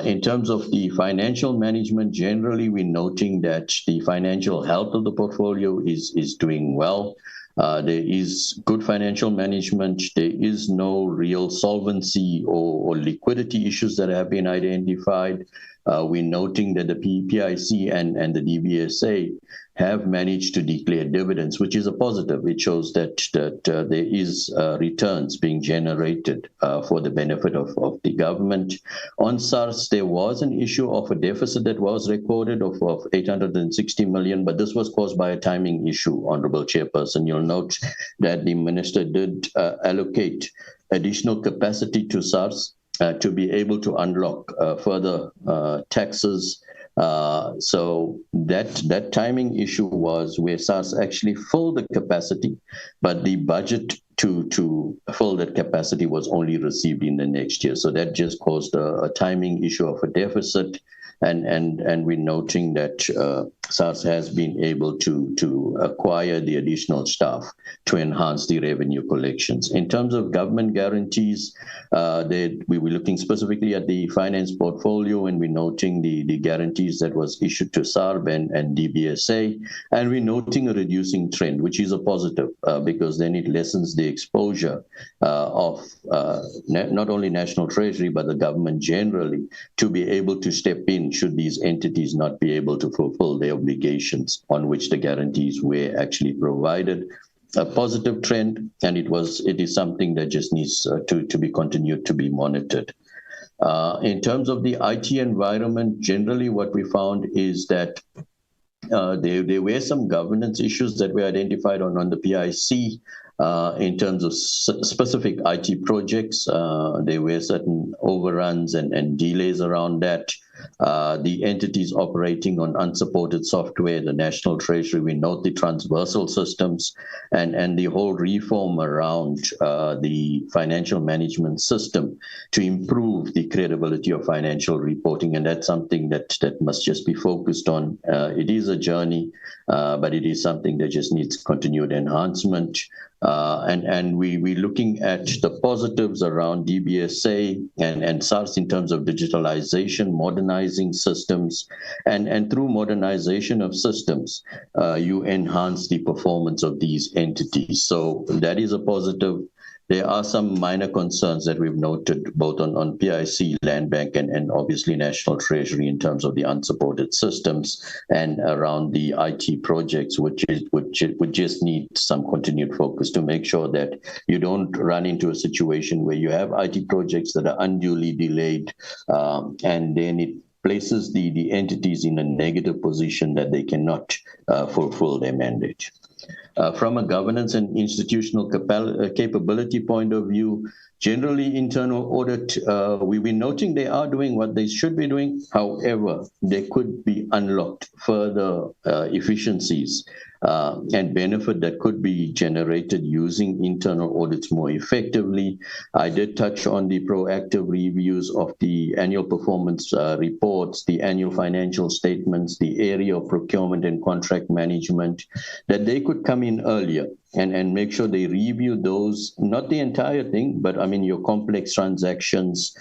In terms of the financial management, generally we're noting that the financial health of the portfolio is doing well. There is good financial management. There is no real solvency or liquidity issues that have been identified. We're noting that the PIC and the DBSA have managed to declare dividends, which is a positive. It shows that there is returns being generated for the benefit of the government. On SARS, there was an issue of a deficit that was recorded of 860 million, but this was caused by a timing issue, Honorable Chairperson. You'll note that the minister did allocate additional capacity to SARS to be able to unlock further taxes. So that timing issue was where SARS actually filled the capacity, but the budget to fill that capacity was only received in the next year. So that just caused a timing issue of a deficit. And we're noting that SARS has been able to acquire the additional staff to enhance the revenue collections. In terms of government guarantees, we were looking specifically at the finance portfolio, and we're noting the guarantees that was issued to SARB and DBSA, and we're noting a reducing trend, which is a positive because then it lessens the exposure of not only National Treasury, but the government generally to be able to step in should these entities not be able to fulfill their obligations on which the guarantees were actually provided. A positive trend, and it is something that just needs to be continued to be monitored. In terms of the IT environment, generally what we found is that there were some governance issues that were identified on the PIC. In terms of specific IT projects, there were certain overruns and delays around that. The entities operating on unsupported software, the National Treasury, we note the transversal systems and the whole reform around the financial management system to improve the credibility of financial reporting. And that's something that must just be focused on. It is a journey, but it is something that just needs continued enhancement. And we're looking at the positives around DBSA and SARS in terms of digitalization, modernizing systems, and through modernization of systems, you enhance the performance of these entities. So that is a positive. There are some minor concerns that we've noted both on PIC, Land Bank, and obviously National Treasury in terms of the unsupported systems and around the IT projects, which would just need some continued focus to make sure that you don't run into a situation where you have IT projects that are unduly delayed, and then it places the entities in a negative position that they cannot fulfill their mandate. From a governance and institutional capability point of view, generally internal audit, we're noting they are doing what they should be doing. However, there could be unlocked further efficiencies and benefit that could be generated using internal audits more effectively. I did touch on the proactive reviews of the annual performance reports, the annual financial statements, the area of procurement and contract management, that they could come in earlier and make sure they review those, not the entire thing, but I mean your complex transactions,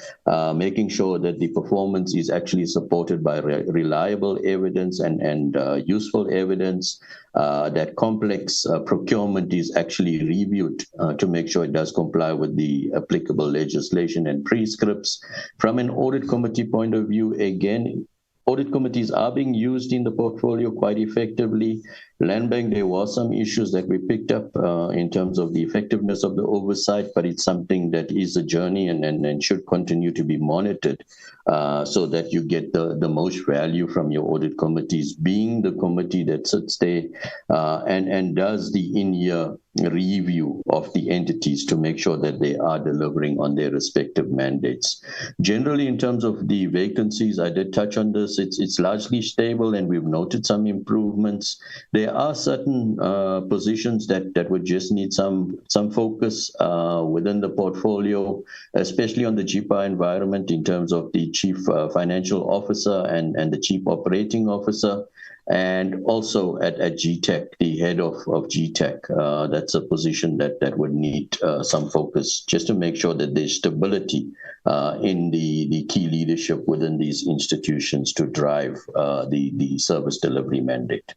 making sure that the performance is actually supported by reliable evidence and useful evidence, that complex procurement is actually reviewed to make sure it does comply with the applicable legislation and prescripts. From an audit committee point of view, again, audit committees are being used in the portfolio quite effectively. Land Bank, there were some issues that we picked up in terms of the effectiveness of the oversight, but it's something that is a journey and should continue to be monitored so that you get the most value from your audit committees, being the committee that sits there and does the in-year review of the entities to make sure that they are delivering on their respective mandates. Generally, in terms of the vacancies, I did touch on this, it's largely stable and we've noted some improvements. There are certain positions that would just need some focus within the portfolio, especially on the GPA environment in terms of the Chief Financial Officer and the Chief Operating Officer. And also at GTech, the head of GTech, that's a position that would need some focus just to make sure that there's stability in the key leadership within these institutions to drive the service delivery mandate.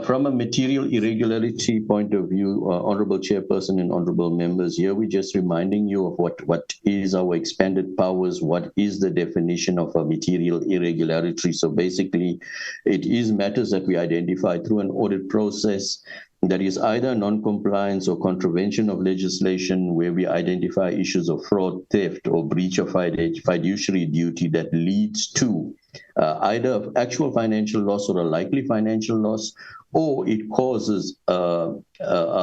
From a material irregularity point of view, Honorable Chairperson and Honorable Members, here we're just reminding you of what is our expanded powers, what is the definition of a material irregularity. So basically, it is matters that we identify through an audit process that is either non-compliance or contravention of legislation, where we identify issues of fraud, theft, or breach of fiduciary duty that leads to either actual financial loss or a likely financial loss, or it causes a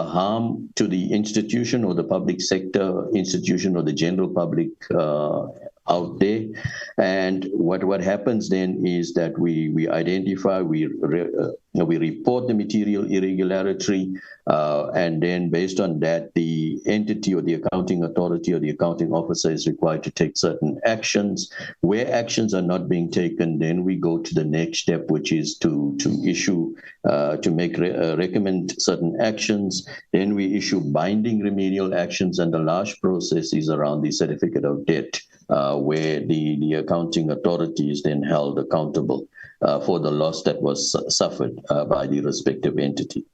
harm to the institution or the public sector institution or the general public out there. And what happens then is that we identify, we report the material irregularity, and then based on that, the entity or the accounting authority or the accounting officer is required to take certain actions. Where actions are not being taken, then we go to the next step, which is to issue, to recommend certain actions. Then we issue binding remedial actions, and the last process is around the certificate of debt, where the accounting authority is then held accountable for the loss that was suffered by the respective entity.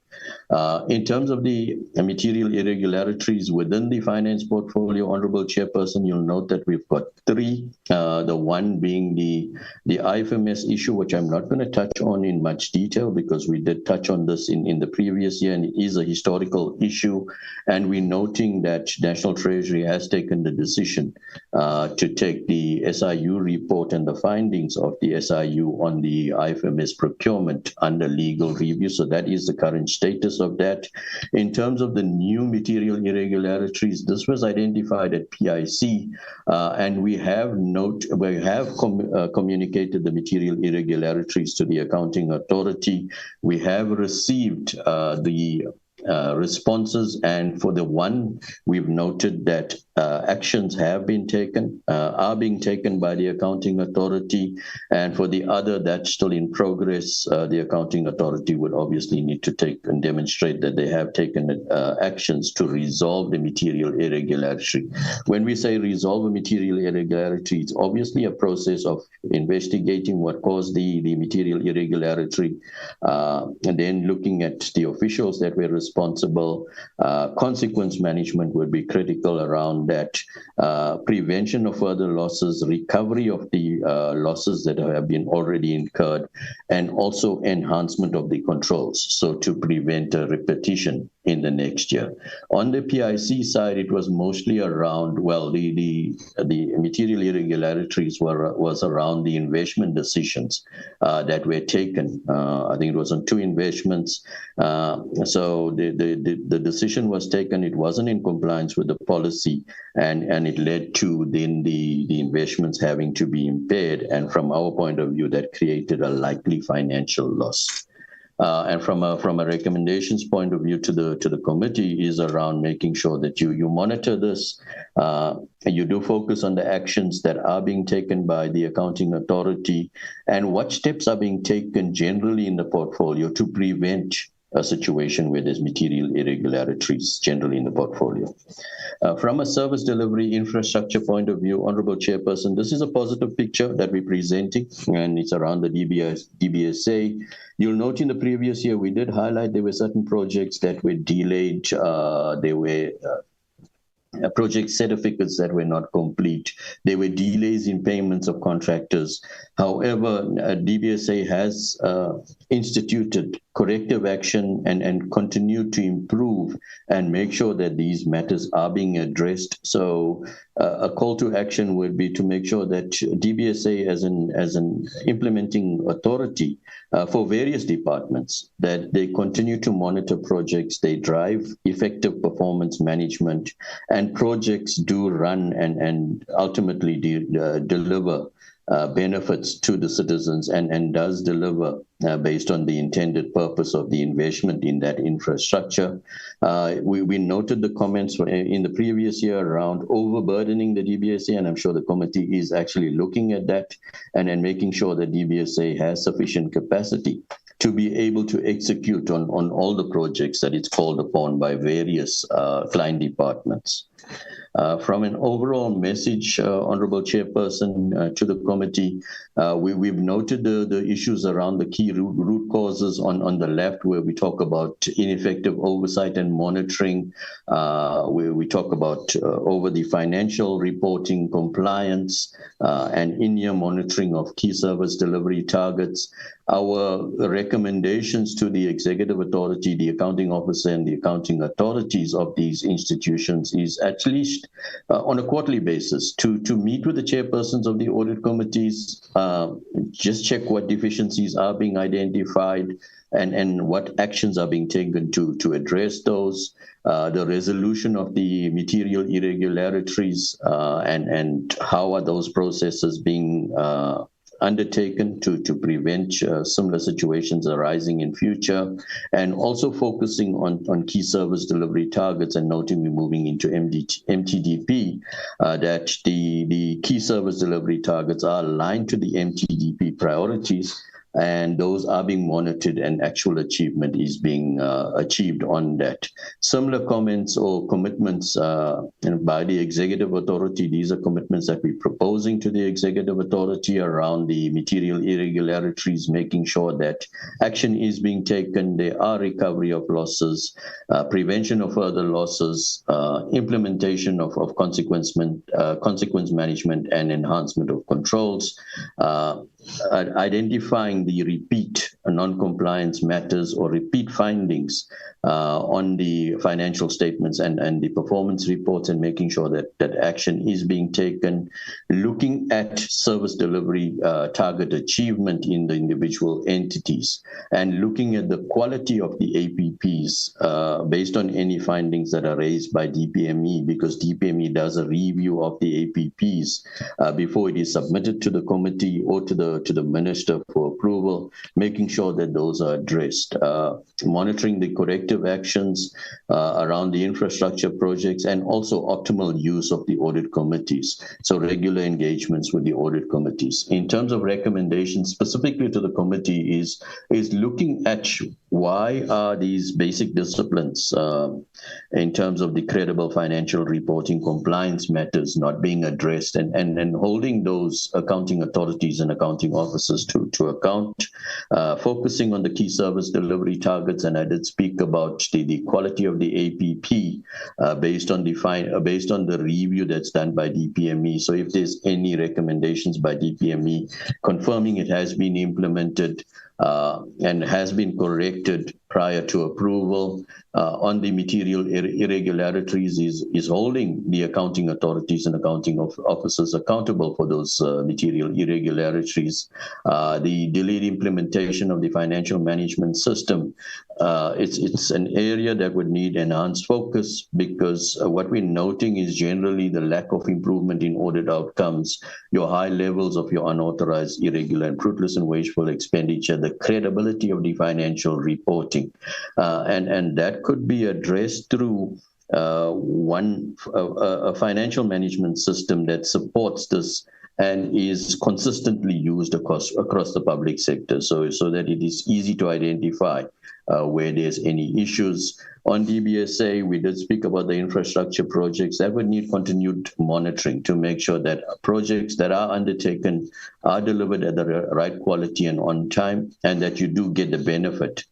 In terms of the material irregularities within the finance portfolio, Honorable Chairperson, you'll note that we've got three. The one being the IFMS issue, which I'm not going to touch on in much detail because we did touch on this in the previous year, and it is a historical issue. And we're noting that National Treasury has taken the decision to take the SIU report and the findings of the SIU on the IFMS procurement under legal review. So that is the current status of that. In terms of the new material irregularities, this was identified at PIC, and we have communicated the material irregularities to the accounting authority. We have received the responses, and for the one, we've noted that actions have been taken, are being taken by the accounting authority, and for the other, that's still in progress. The accounting authority would obviously need to take and demonstrate that they have taken actions to resolve the material irregularity. When we say resolve a material irregularity, it's obviously a process of investigating what caused the material irregularity, and then looking at the officials that were responsible. Consequence management would be critical around that. Prevention of further losses, recovery of the losses that have been already incurred, and also enhancement of the controls, so to prevent a repetition in the next year. On the PIC side, it was mostly around, well, the material irregularities was around the investment decisions that were taken. I think it was on 2 investments. So the decision was taken, it wasn't in compliance with the policy, and it led to then the investments having to be impaired. And from our point of view, that created a likely financial loss. And from a recommendations point of view to the committee is around making sure that you monitor this, you do focus on the actions that are being taken by the accounting authority, and what steps are being taken generally in the portfolio to prevent a situation where there's material irregularities generally in the portfolio. From a service delivery infrastructure point of view, Honorable Chairperson, this is a positive picture that we're presenting, and it's around the DBSA. You'll note in the previous year, we did highlight there were certain projects that were delayed. There were project certificates that were not complete. There were delays in payments of contractors. However, DBSA has instituted corrective action and continued to improve and make sure that these matters are being addressed. So a call to action would be to make sure that DBSA as an implementing authority for various departments, that they continue to monitor projects, they drive effective performance management, and projects do run and ultimately deliver benefits to the citizens and does deliver based on the intended purpose of the investment in that infrastructure. We noted the comments in the previous year around overburdening the DBSA, and I'm sure the committee is actually looking at that and making sure that DBSA has sufficient capacity to be able to execute on all the projects that it's called upon by various client departments. From an overall message, Honorable Chairperson, to the committee, we've noted the issues around the key root causes on the left, where we talk about ineffective oversight and monitoring. We talk about over the financial reporting compliance and in-year monitoring of key service delivery targets. Our recommendations to the executive authority, the accounting officer, and the accounting authorities of these institutions is at least on a quarterly basis to meet with the chairpersons of the audit committees, just check what deficiencies are being identified, and what actions are being taken to address those, the resolution of the material irregularities, and how are those processes being undertaken to prevent similar situations arising in future, and also focusing on key service delivery targets, and noting we're moving into MTDP, that the key service delivery targets are aligned to the MTDP priorities, and those are being monitored, and actual achievement is being achieved on that. Similar comments or commitments by the executive authority. These are commitments that we're proposing to the executive authority around the material irregularities, making sure that action is being taken, there are recovery of losses, prevention of further losses, implementation of consequence management and enhancement of controls, identifying the repeat non-compliance matters or repeat findings on the financial statements and the performance reports, and making sure that action is being taken, looking at service delivery target achievement in the individual entities, and looking at the quality of the APPs based on any findings that are raised by DPME, because DPME does a review of the APPs before it is submitted to the committee or to the minister for approval, making sure that those are addressed, monitoring the corrective actions around the infrastructure projects, and also optimal use of the audit committees. So regular engagements with the audit committees. In terms of recommendations specifically to the committee is looking at why are these basic disciplines in terms of the credible financial reporting compliance matters not being addressed, and holding those accounting authorities and accounting officers to account, focusing on the key service delivery targets. And I did speak about the quality of the APP based on the review that's done by DPME. So if there's any recommendations by DPME confirming it has been implemented and has been corrected prior to approval on the material irregularities, is holding the accounting authorities and accounting officers accountable for those material irregularities. The delayed implementation of the financial management system, it's an area that would need enhanced focus, because what we're noting is generally the lack of improvement in audit outcomes, your high levels of your unauthorized, irregular, and fruitless and wasteful expenditure, the credibility of the financial reporting. And that could be addressed through a financial management system that supports this and is consistently used across the public sector, so that it is easy to identify where there's any issues. On DBSA, we did speak about the infrastructure projects that would need continued monitoring to make sure that projects that are undertaken are delivered at the right quality and on time, and that you do get the benefit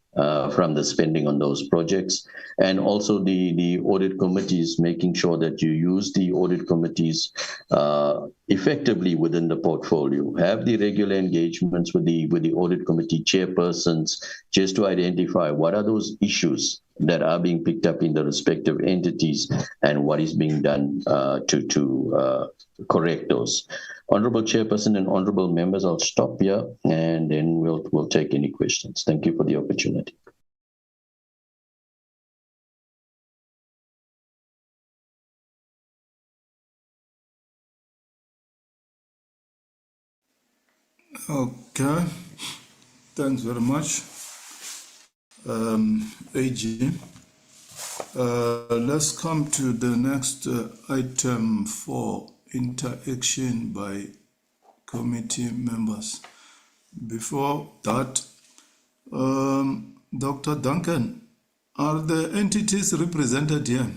from the spending on those projects. And also the audit committees, making sure that you use the audit committees effectively within the portfolio. Have the regular engagements with the audit committee chairpersons, just to identify what are those issues that are being picked up in the respective entities and what is being done to correct those. Honorable Chairperson and honorable members, I'll stop here and then we'll take any questions. Thank you for the opportunity. Okay, thanks very much, AG. Let's come to the next item 4, interaction by committee members. Before that, Dr. Duncan, are the entities represented here?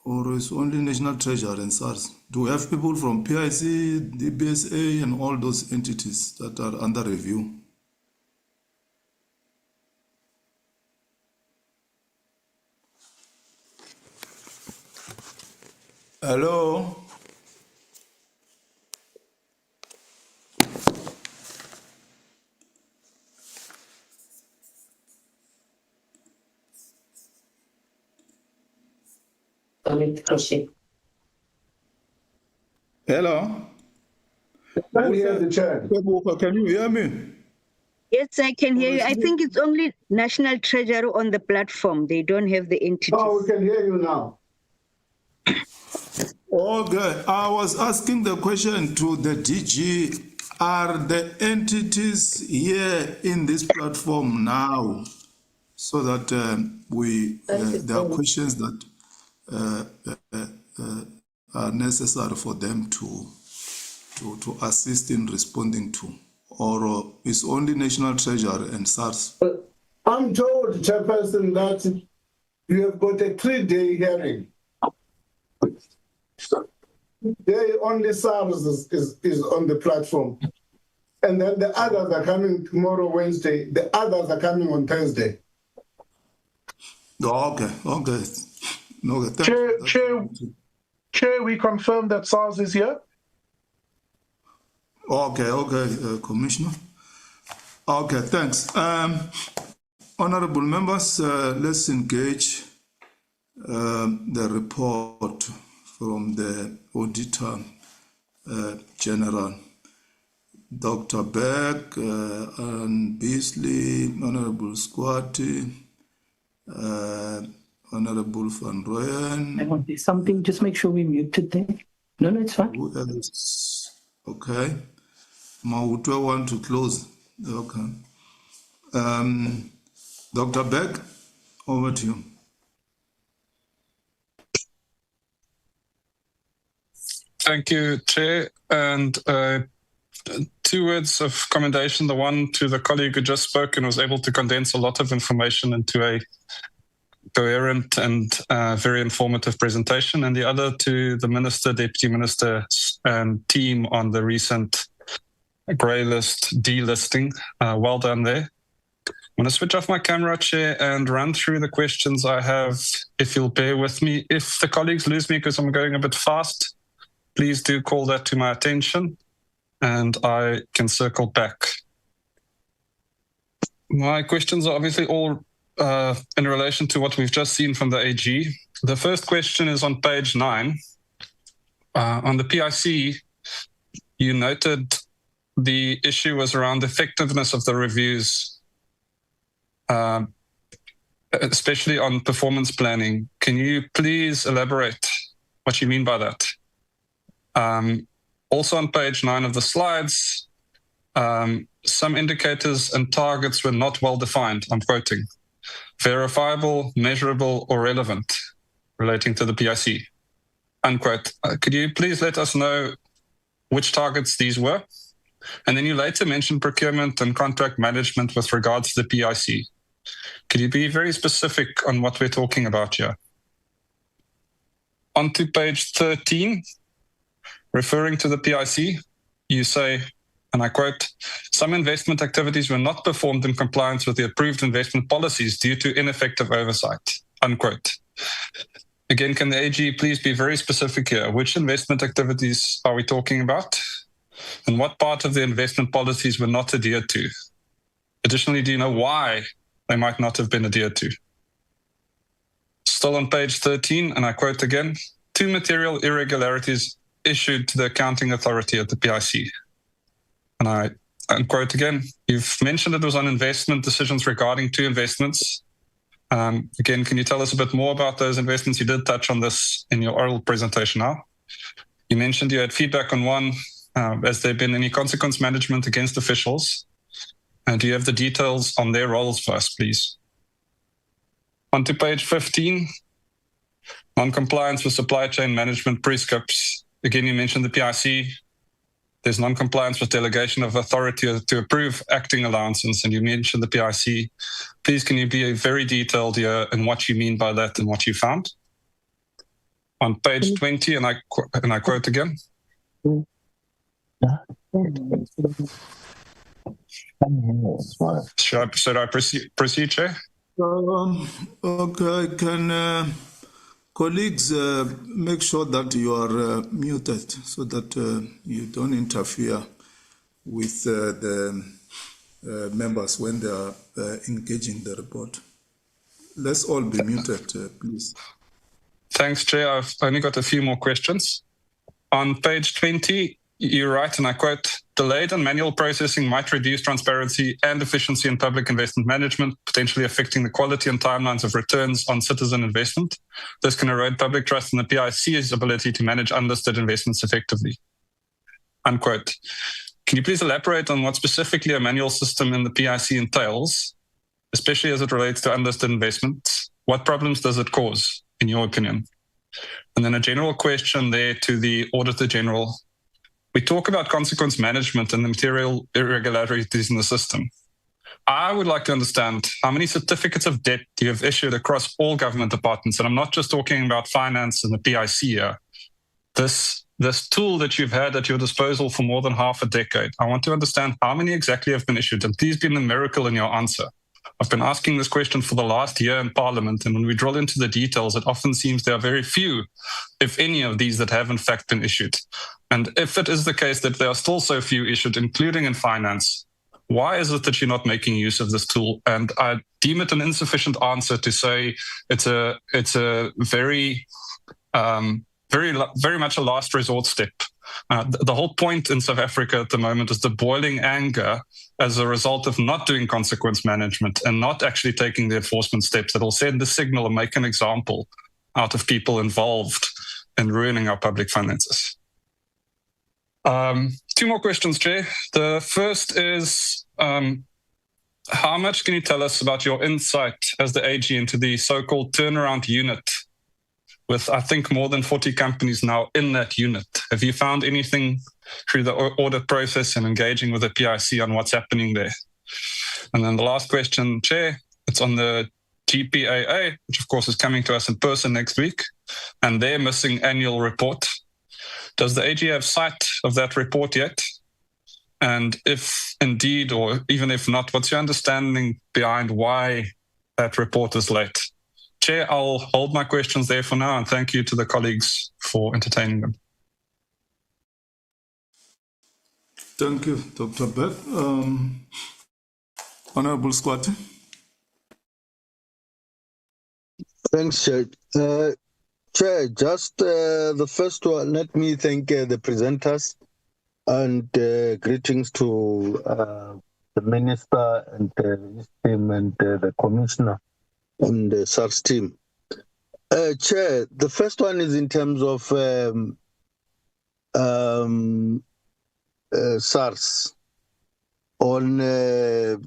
Or is only National Treasury and SARS? Do we have people from PIC, DBSA, and all those entities that are under review? Hello? Hello? Can you hear the chair? Can you hear me? Yes, I can hear you. I think it's only National Treasury on the platform. They don't have the entities. Oh, we can hear you now. Okay, I was asking the question to the DG. Are the entities here in this platform now? So that there are questions that are necessary for them to assist in responding to, or is only National Treasury and SARS? I'm told, Chairperson, that you have got a 3-day hearing. They only SARS is on the platform. And then the others are coming tomorrow, Wednesday. The others are coming on Thursday. Oh, okay. No, Chair, we confirm that SARS is here. Okay, Commissioner. Okay, thanks. Honorable members, let's engage the report from the Auditor General, Dr. Beck, and Beasley, Honorable Squatty, Honorable Van Rooyen. I want to say something, just make sure we muted there. No, it's fine. Who else? Okay. Mautwe want to close. Okay. Dr. Beck, over to you. Thank you, Chair. And 2 words of commendation. The one to the colleague who just spoke and was able to condense a lot of information into a coherent and very informative presentation. And the other to the Minister, Deputy Minister, and team on the recent grey list delisting. Well done there. I'm going to switch off my camera, Chair, and run through the questions I have, if you'll bear with me. If the colleagues lose me because I'm going a bit fast, please do call that to my attention, and I can circle back. My questions are obviously all in relation to what we've just seen from the AG. The first question is on page 9. On the PIC, you noted the issue was around the effectiveness of the reviews, especially on performance planning. Can you please elaborate what you mean by that? Also on page 9 of the slides, some indicators and targets were not well defined, I'm quoting. Verifiable, measurable, or relevant relating to the PIC, unquote. Could you please let us know which targets these were? And then you later mentioned procurement and contract management with regards to the PIC. Could you be very specific on what we're talking about here? On to page 13, referring to the PIC, you say, and I quote, some investment activities were not performed in compliance with the approved investment policies due to ineffective oversight, unquote. Again, can the AG please be very specific here? Which investment activities are we talking about? And what part of the investment policies were not adhered to? Additionally, do you know why they might not have been adhered to? Still on page 13, and I quote again, 2 material irregularities issued to the accounting authority at the PIC. And I quote again, you've mentioned it was on investment decisions regarding 2 investments. Again, can you tell us a bit more about those investments? You did touch on this in your oral presentation now. You mentioned you had feedback on one. Has there been any consequence management against officials? And do you have the details on their roles for us, please? On to page 15, non-compliance with supply chain management prescripts. Again, you mentioned the PIC. There's non-compliance with delegation of authority to approve acting allowances, and you mentioned the PIC. Please, can you be very detailed here in what you mean by that and what you found? On page 20, and I quote again. Should I proceed, Chair? Okay, can colleagues make sure that you are muted so that you don't interfere with the members when they are engaging the report. Let's all be muted, please. Thanks, Chair. I've only got a few more questions. On page 20, you write, and I quote, delayed and manual processing might reduce transparency and efficiency in public investment management, potentially affecting the quality and timelines of returns on citizen investment. This can erode public trust in the PIC's ability to manage unlisted investments effectively. Unquote. Can you please elaborate on what specifically a manual system in the PIC entails, especially as it relates to unlisted investments? What problems does it cause, in your opinion? And then a general question there to the Auditor General. We talk about consequence management and the material irregularities in the system. I would like to understand how many certificates of debt you have issued across all government departments. And I'm not just talking about finance and the PIC here. This tool that you've had at your disposal for more than half a decade, I want to understand how many exactly have been issued. And please be numerical in your answer. I've been asking this question for the last year in Parliament, and when we drill into the details, it often seems there are very few, if any, of these that have in fact been issued. And if it is the case that there are still so few issued, including in finance, why is it that you're not making use of this tool? And I deem it an insufficient answer to say it's a very much a last resort step. The whole point in South Africa at the moment is the boiling anger as a result of not doing consequence management and not actually taking the enforcement steps that will send the signal and make an example out of people involved in ruining our public finances. Two more questions, Chair. The first is, how much can you tell us about your insight as the AG into the so-called turnaround unit with, I think, more than 40 companies now in that unit? Have you found anything through the audit process and engaging with the PIC on what's happening there? And then the last question, Chair, it's on the GPAA, which of course is coming to us in person next week, and their missing annual report. Does the AG have sight of that report yet? And if indeed, or even if not, what's your understanding behind why that report is late? Chair, I'll hold my questions there for now, and thank you to the colleagues for entertaining them. Thank you, Dr. Beck. Honorable Squatte. Thanks, Chair. Chair, just the first one, let me thank the presenters and greetings to the Minister and his team and the Commissioner and the SARS team. Chair, the first one is in terms of SARS on the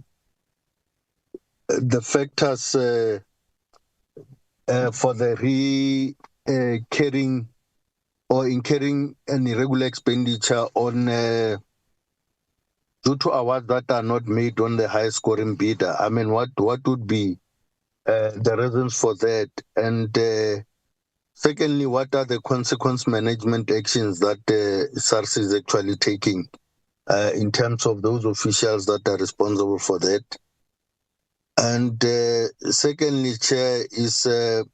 factors for the recurring or incurring an irregular expenditure on due to awards that are not made on the high scoring bidder. I mean, what would be the reasons for that? And secondly, what are the consequence management actions that SARS is actually taking in terms of those officials that are responsible for that? And secondly, Chair, is the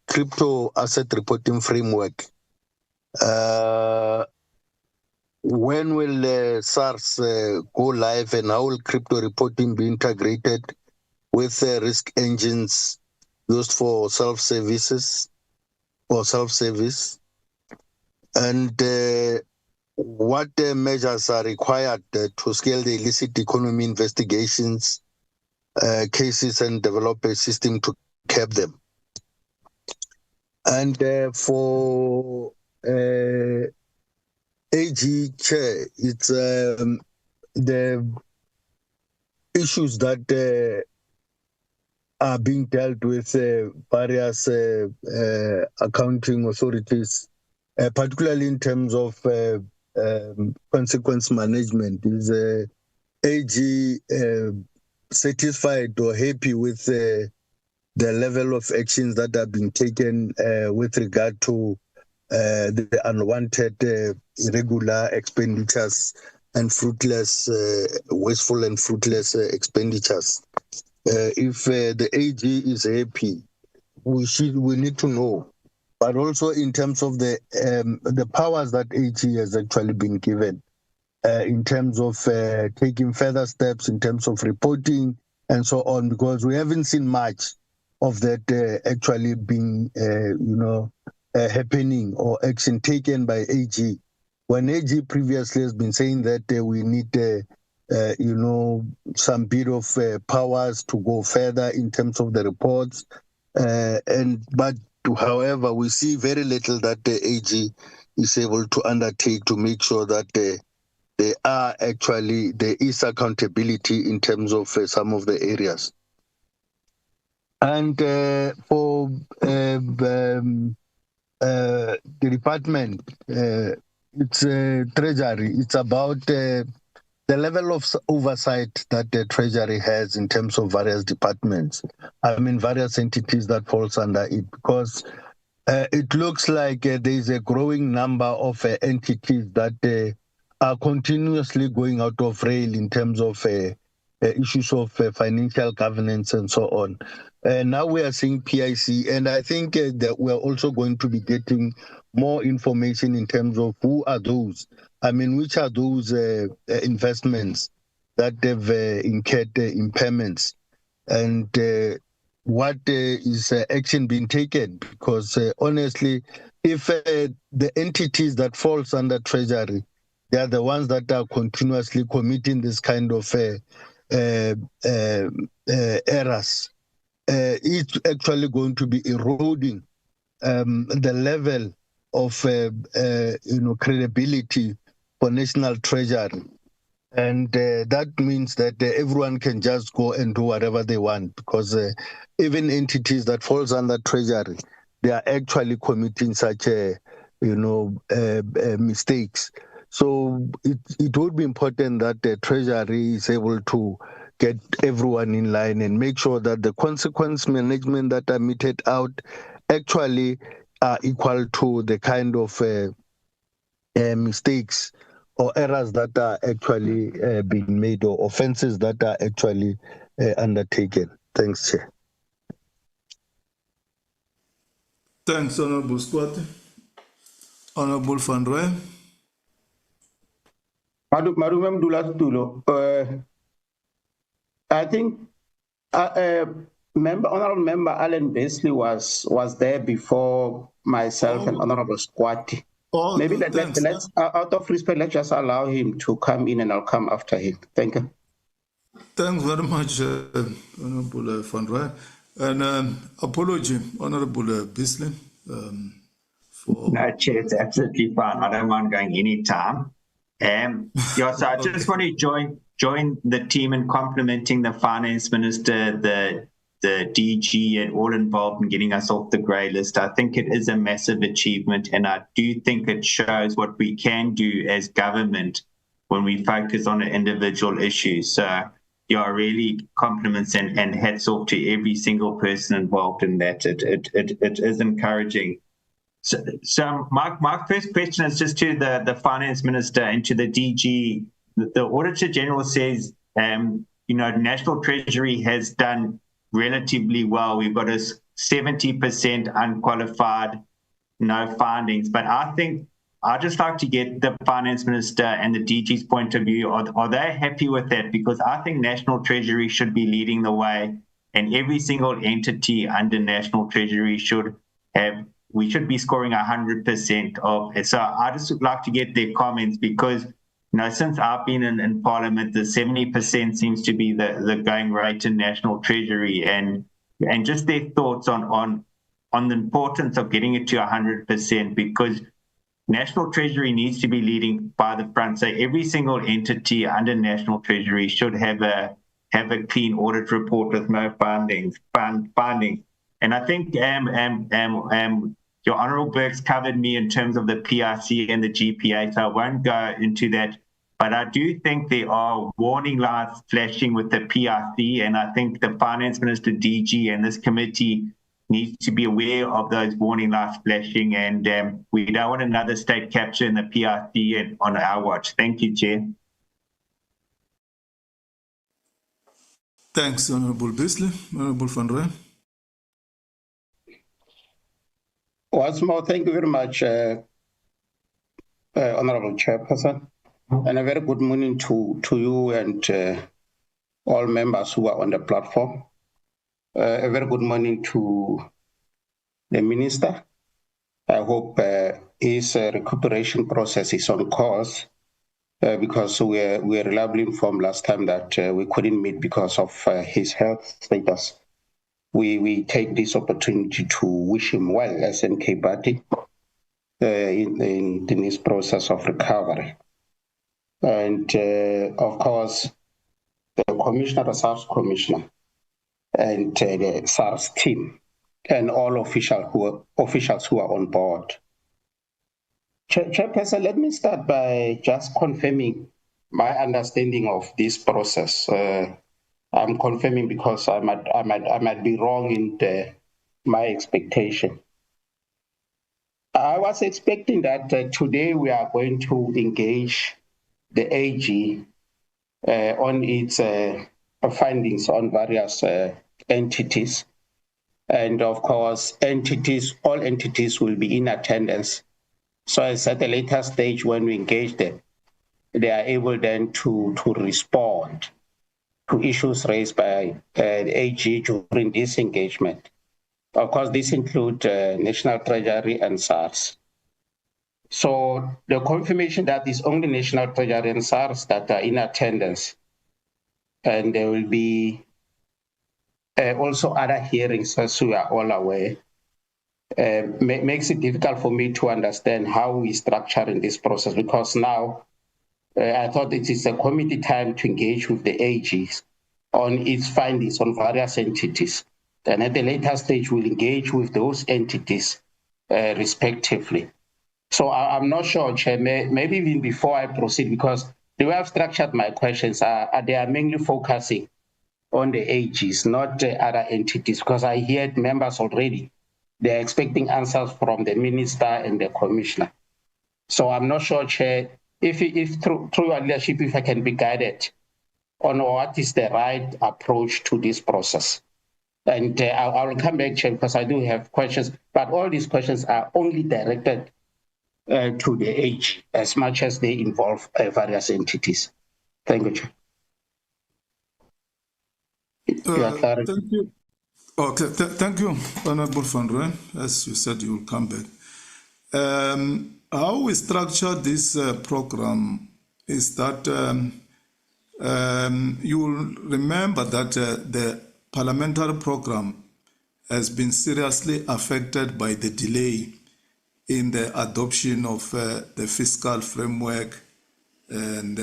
crypto asset reporting framework. When will SARS go live, and how will crypto reporting be integrated with risk engines used for self-services or self-service? And what measures are required to scale the illicit economy investigations cases and develop a system to cap them? And for AG Chair, it's the issues that are being dealt with various accounting authorities, particularly in terms of consequence management. Is AG satisfied or happy with the level of actions that are being taken with regard to the unwanted irregular expenditures and fruitless, wasteful and fruitless expenditures? If the AG is happy, we need to know. But also in terms of the powers that AG has actually been given, in terms of taking further steps, in terms of reporting and so on, because we haven't seen much of that actually being, happening or action taken by AG when AG previously has been saying that we need, some bit of powers to go further in terms of the reports, but however, we see very little that the AG is able to undertake to make sure that there is accountability in terms of some of the areas. And for the department, it's Treasury. It's about the level of oversight that the Treasury has in terms of various departments. I mean, various entities that falls under it, because it looks like there is a growing number of entities that are continuously going out of rail in terms of issues of financial governance and so on. Now we are seeing PIC, and I think that we're also going to be getting more information in terms of who are those. I mean, which are those investments that have incurred impairments, and what is action being taken? Because honestly, if the entities that falls under Treasury, they are the ones that are continuously committing this kind of errors, it's actually going to be eroding the level of credibility for National Treasury. And that means that everyone can just go and do whatever they want, because even entities that falls under Treasury, they are actually committing such mistakes. So it would be important that the Treasury is able to get everyone in line and make sure that the consequence management that are meted out actually are equal to the kind of mistakes or errors that are actually being made, or offenses that are actually undertaken. Thanks, Chair. Thanks, Honorable Squat. Honorable Van Rooyen. Madam Dula, I think Honorable Member Alan Beasley was there before myself and Honorable Squat. Maybe let's out of respect, let's just allow him to come in and I'll come after him. Thank you. Thanks very much, Honorable Van Rooyen. And apology, Honorable Beasley. No, Chair, it's absolutely fine. I don't mind going anytime. So I just want to join the team in complimenting the Finance Minister, the DG, and all involved in getting us off the grey list. I think it is a massive achievement, and I do think it shows what we can do as government when we focus on an individual issue. So, yeah, really compliments and hats off to every single person involved in that. It is encouraging. So my first question is just to the Finance Minister and to the DG. The Auditor General says, National Treasury has done relatively well. We've got a 70% unqualified, no findings. But I think I'd just like to get the Finance Minister and the DG's point of view. Are they happy with that? Because I think National Treasury should be leading the way, and every single entity under National Treasury we should be scoring 100% of it. So I just would like to get their comments, because since I've been in Parliament, the 70% seems to be the going rate in National Treasury, and just their thoughts on the importance of getting it to 100%, because National Treasury needs to be leading by the front. So every single entity under National Treasury should have a clean audit report with no findings. And I think your Honourable Burke's covered me in terms of the PRC and the GPA, so I won't go into that. But I do think there are warning lights flashing with the PRC, and I think the Finance Minister, DG, and this committee needs to be aware of those warning lights flashing, and we don't want another state capture in the PRC on our watch. Thank you, Chair. Thanks, Honourable Beasley. Honourable Van Rooyen. Once more, thank you very much, Honourable Chairperson, and a very good morning to you and all members who are on the platform. A very good morning to the Minister, I hope his recuperation process is on course because we were reliably informed last time that we couldn't meet because of his health status. We take this opportunity to wish him well, SNK Party, in his process of recovery. And of course, the commissioner, the SARS commissioner, and the SARS team, and all officials who are on board. Chairperson, let me start by just confirming my understanding of this process. I'm confirming because I might be wrong in my expectation. I was expecting that today we are going to engage the AG on its findings on various entities. And of course, all entities will be in attendance. So it's at a later stage when we engage them, they are able then to respond to issues raised by the AG during this engagement. Of course, this includes National Treasury and SARS. So the confirmation that it's only National Treasury and SARS that are in attendance, and there will be also other hearings, as we are all aware, makes it difficult for me to understand how we structure in this process, because now I thought it is a committee time to engage with the AGs on its findings on various entities. And at the later stage, we'll engage with those entities respectively. So I'm not sure, Chair, maybe even before I proceed, because the way I've structured my questions they are mainly focusing on the AGs, not other entities, because I heard members already, they're expecting answers from the minister and the commissioner. So I'm not sure, Chair, if through your leadership, if I can be guided on what is the right approach to this process. And I will come back, Chair, because I do have questions, but all these questions are only directed to the AG as much as they involve various entities. Thank you, Chair. Thank you. Okay, thank you, Honorable Van Rooyen. As you said, you will come back. How we structure this program is that you will remember that the parliamentary program has been seriously affected by the delay in the adoption of the fiscal framework and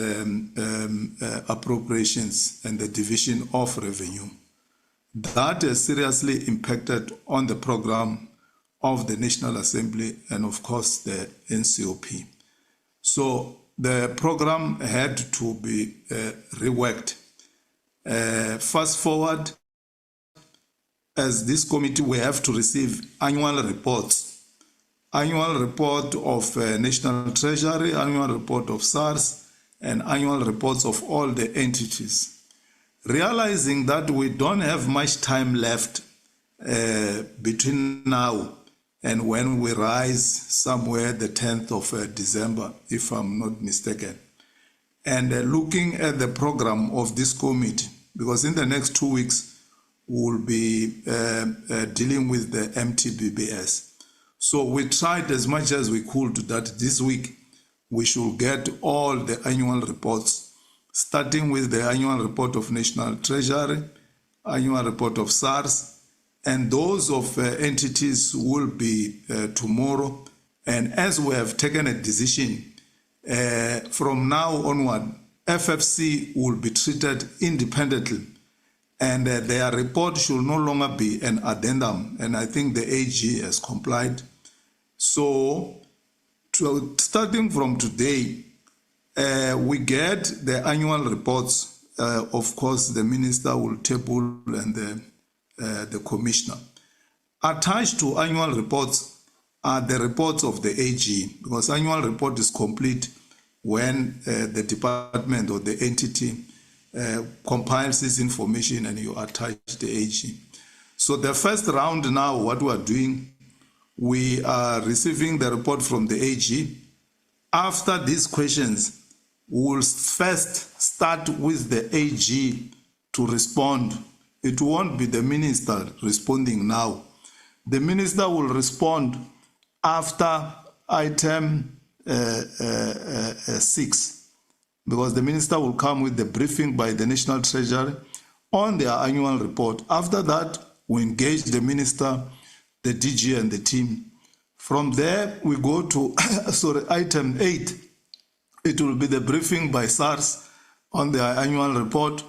appropriations and the division of revenue. That has seriously impacted on the program of the National Assembly and, of course, the NCOP. So the program had to be reworked. Fast forward, as this committee, we have to receive annual reports. Annual report of National Treasury, annual report of SARS, and annual reports of all the entities. Realizing that we don't have much time left between now and when we rise somewhere the 10th of December, if I'm not mistaken. And looking at the program of this committee, because in the next 2 weeks, we'll be dealing with the MTBBS. So we tried as much as we could that this week we should get all the annual reports, starting with the annual report of National Treasury, annual report of SARS, and those of entities will be tomorrow. And as we have taken a decision, from now onward, FFC will be treated independently, and their report should no longer be an addendum, and I think the AG has complied. So, starting from today, we get the annual reports. Of course, the minister will table and the commissioner. Attached to annual reports are the reports of the AG, because annual report is complete when the department or the entity compiles this information and you attach the AG. So the first round now, what we are doing, we are receiving the report from the AG. After these questions, we will first start with the AG to respond. It won't be the minister responding now. The minister will respond after item 6, because the minister will come with the briefing by the National Treasury on their annual report. After that, we engage the minister, the DG and the team. From there, we go to item 8. It will be the briefing by SARS on their annual report.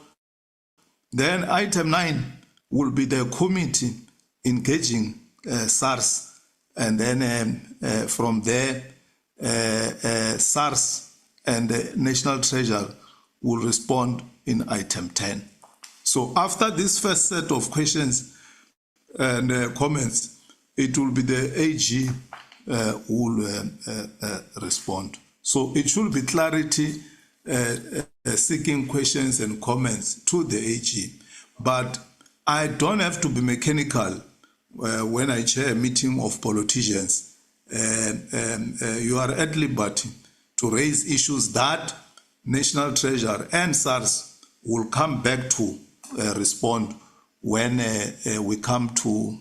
Then item 9 will be the committee engaging SARS. And then from there, SARS and the National Treasury will respond in item 10. So after this first set of questions and comments, it will be the AG who will respond. So it should be clarity seeking questions and comments to the AG. But I don't have to be mechanical when I chair a meeting of politicians. You are at liberty to raise issues that National Treasury and SARS will come back to respond when they come to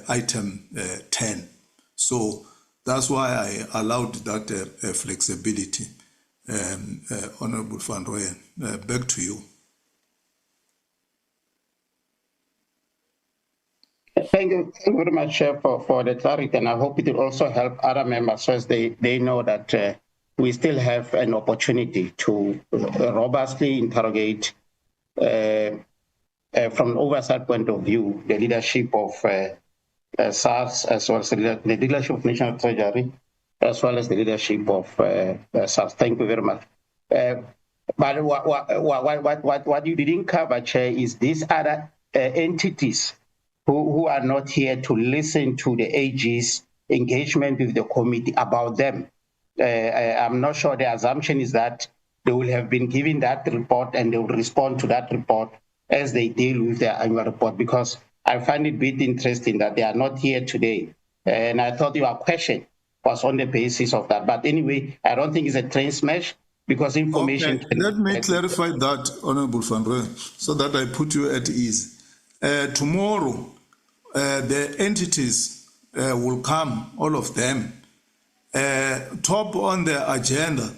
item 10. So that's why I allowed that flexibility. Honorable Van Rooyen, back to you. Thank you very much, Chair, for the clarity, and I hope it will also help other members so as they know that we still have an opportunity to robustly interrogate from an oversight point of view the leadership of SARS, as well as the leadership of National Treasury, as well as the leadership of SARS. Thank you very much. But what you didn't cover, Chair, is these other entities who are not here to listen to the AG's engagement with the committee about them. I'm not sure. The assumption is that they will have been given that report and they will respond to that report as they deal with their annual report, because I find it a bit interesting that they are not here today. And I thought your question was on the basis of that. But anyway, I don't think it's a train smash, because information... Okay. Let me clarify that, Honorable Van Rooyen, so that I put you at ease. Tomorrow, the entities will come, all of them. Top on the agenda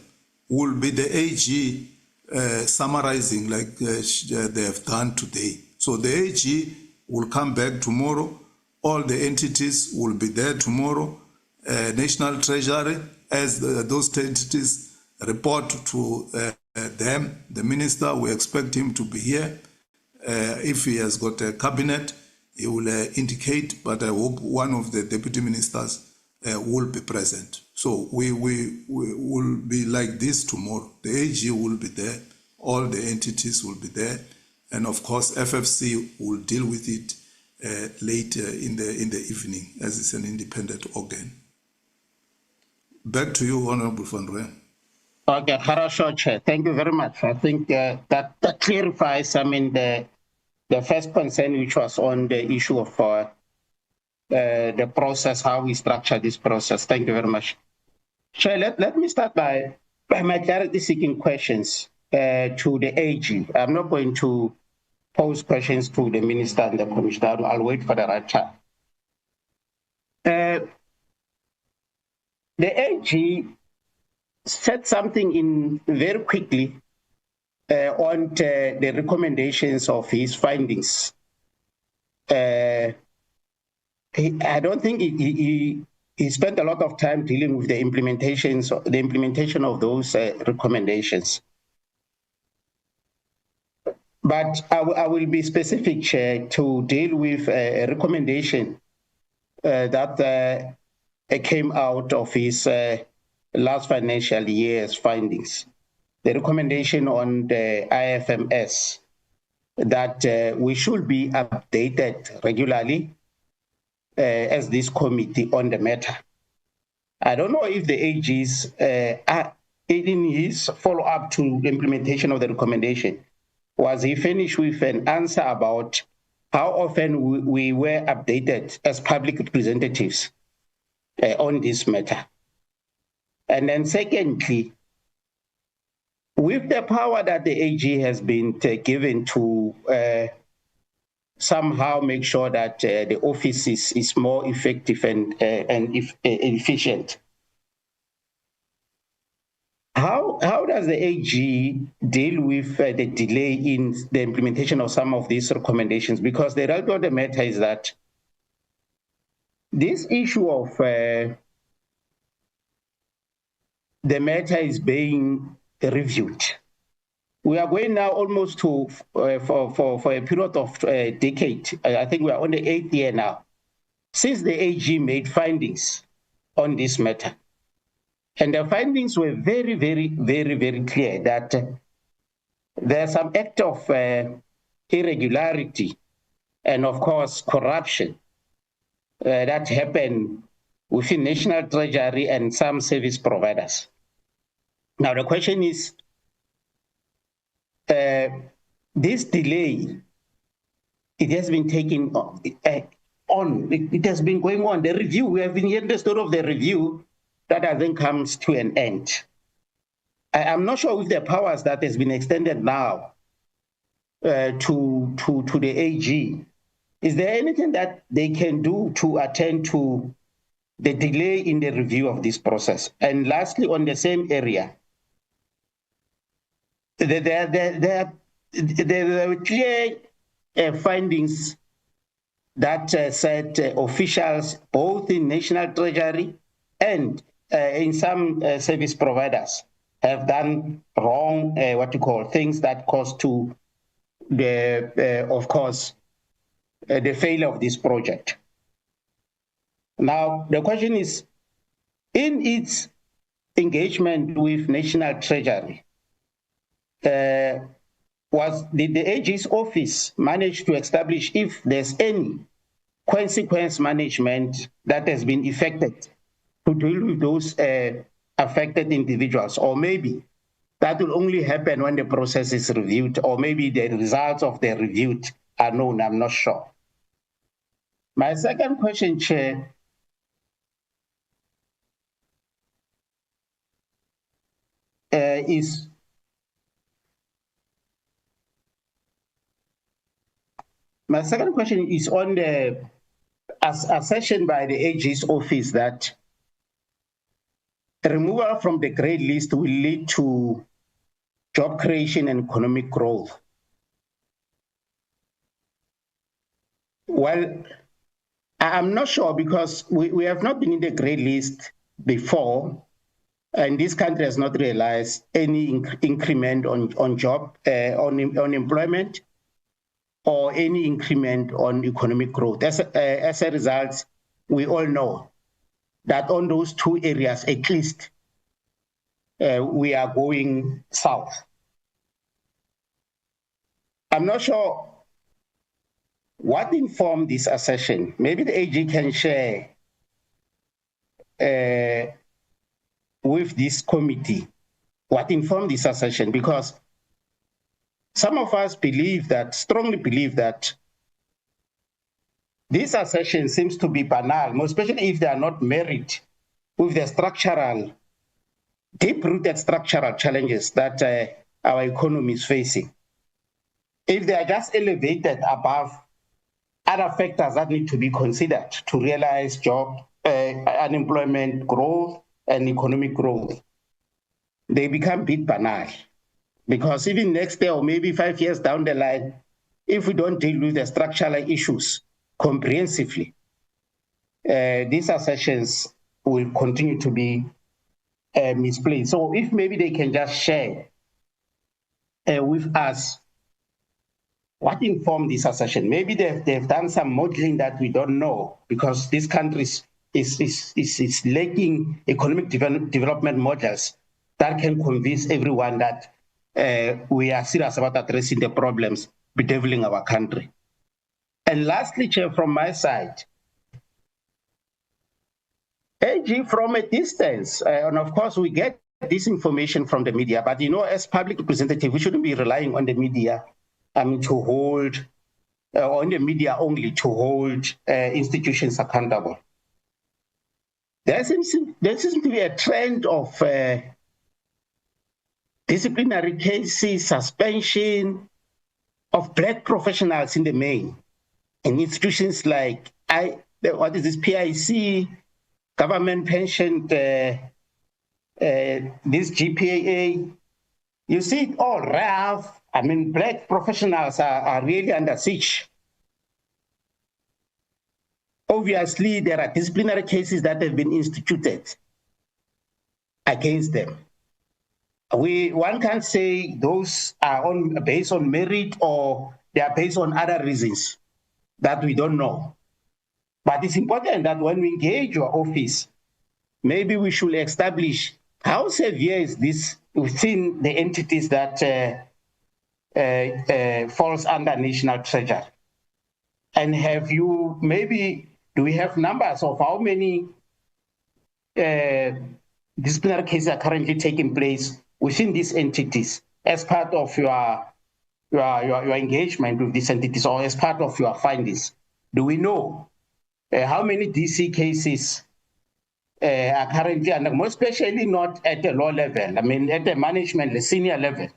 will be the AG summarizing like they have done today. So the AG will come back tomorrow. All the entities will be there tomorrow. National Treasury, as those entities report to them, the minister, we expect him to be here. If he has got a cabinet, he will indicate, but I hope one of the deputy ministers will be present. So we will be like this tomorrow. The AG will be there, all the entities will be there, and of course FFC will deal with it later in the evening, as it's an independent organ. Back to you, Honorable Van Rooyen. Okay, Harasho, Chair. Thank you very much. I think that clarifies, the first concern, which was on the issue of the process, how we structure this process. Thank you very much. Chair, let me start by my clarity-seeking questions to the AG. I'm not going to pose questions to the Minister and the Commissioner. I'll wait for the right time. The AG said something in very quickly on the recommendations of his findings. I don't think he spent a lot of time dealing with the implementation of those recommendations. But I will be specific, Chair, to deal with a recommendation that came out of his last financial year's findings. The recommendation on the IFMS that we should be updated regularly as this committee on the matter. I don't know if the AGs, in his follow-up to the implementation of the recommendation, was he finished with an answer about how often we were updated as public representatives on this matter. And then secondly, with the power that the AG has been given to somehow make sure that the office is more effective and efficient. How does the AG deal with the delay in the implementation of some of these recommendations? Because the reality of the matter is that this issue of the matter is being reviewed. We are going now almost to for a period of a decade. I think we are on the 8th year now since the AG made findings on this matter. And the findings were very, very, very, very clear that there's some act of irregularity and, of course, corruption that happened within National Treasury and some service providers. Now, the question is, this delay, it has been taken on, it has been going on. The review, we have been hearing the story of the review that I think comes to an end. I'm not sure if the powers that has been extended now to the AG, is there anything that they can do to attend to the delay in the review of this process? And lastly, on the same area, there were clear findings that said officials, both in National Treasury and in some service providers, have done wrong, things that caused to the, of course, the failure of this project. Now, the question is, in its engagement with National Treasury, did the AG's office manage to establish if there's any consequence management that has been effected to deal with those affected individuals? Or maybe that will only happen when the process is reviewed, or maybe the results of the review are known, I'm not sure. My second question, Chair, is on the assertion by the AG's office that removal from the grade list will lead to job creation and economic growth. Well, I'm not sure, because we have not been in the grade list before, and this country has not realized any increment on job, on employment, or any increment on economic growth. As a result, we all know that on those two areas, at least, we are going south. I'm not sure what informed this assertion. Maybe the AG can share with this committee what informed this assertion, because some of us strongly believe that this assertion seems to be banal, especially if they are not married with the deep-rooted structural challenges that our economy is facing. If they are just elevated above other factors that need to be considered to realize job, unemployment growth, and economic growth, they become a bit banal. Because even next year, or maybe 5 years down the line, if we don't deal with the structural issues comprehensively, these assertions will continue to be misplaced. So if maybe they can just share with us what informed this assertion. Maybe they've done some modeling that we don't know, because this country is lacking economic development models that can convince everyone that we are serious about addressing the problems bedeviling our country. And lastly, Chair, from my side, AG, from a distance, and of course we get this information from the media, but as public representative, we shouldn't be relying on the media to hold, on the media only to hold institutions accountable. There seems to be a trend of disciplinary cases, suspension of black professionals in the main. in institutions like what is this PIC, government pension, this GPAA, you see it all rough. I mean, black professionals are really under siege. Obviously, there are disciplinary cases that have been instituted against them. One can say those are based on merit or they are based on other reasons that we don't know. But it's important that when we engage your office, maybe we should establish how severe is this within the entities that falls under National Treasury. And have you, maybe, do we have numbers of how many disciplinary cases are currently taking place within these entities as part of your engagement with these entities or as part of your findings? Do we know how many DC cases are currently under, more especially not at the low level, I mean at the management, the senior level?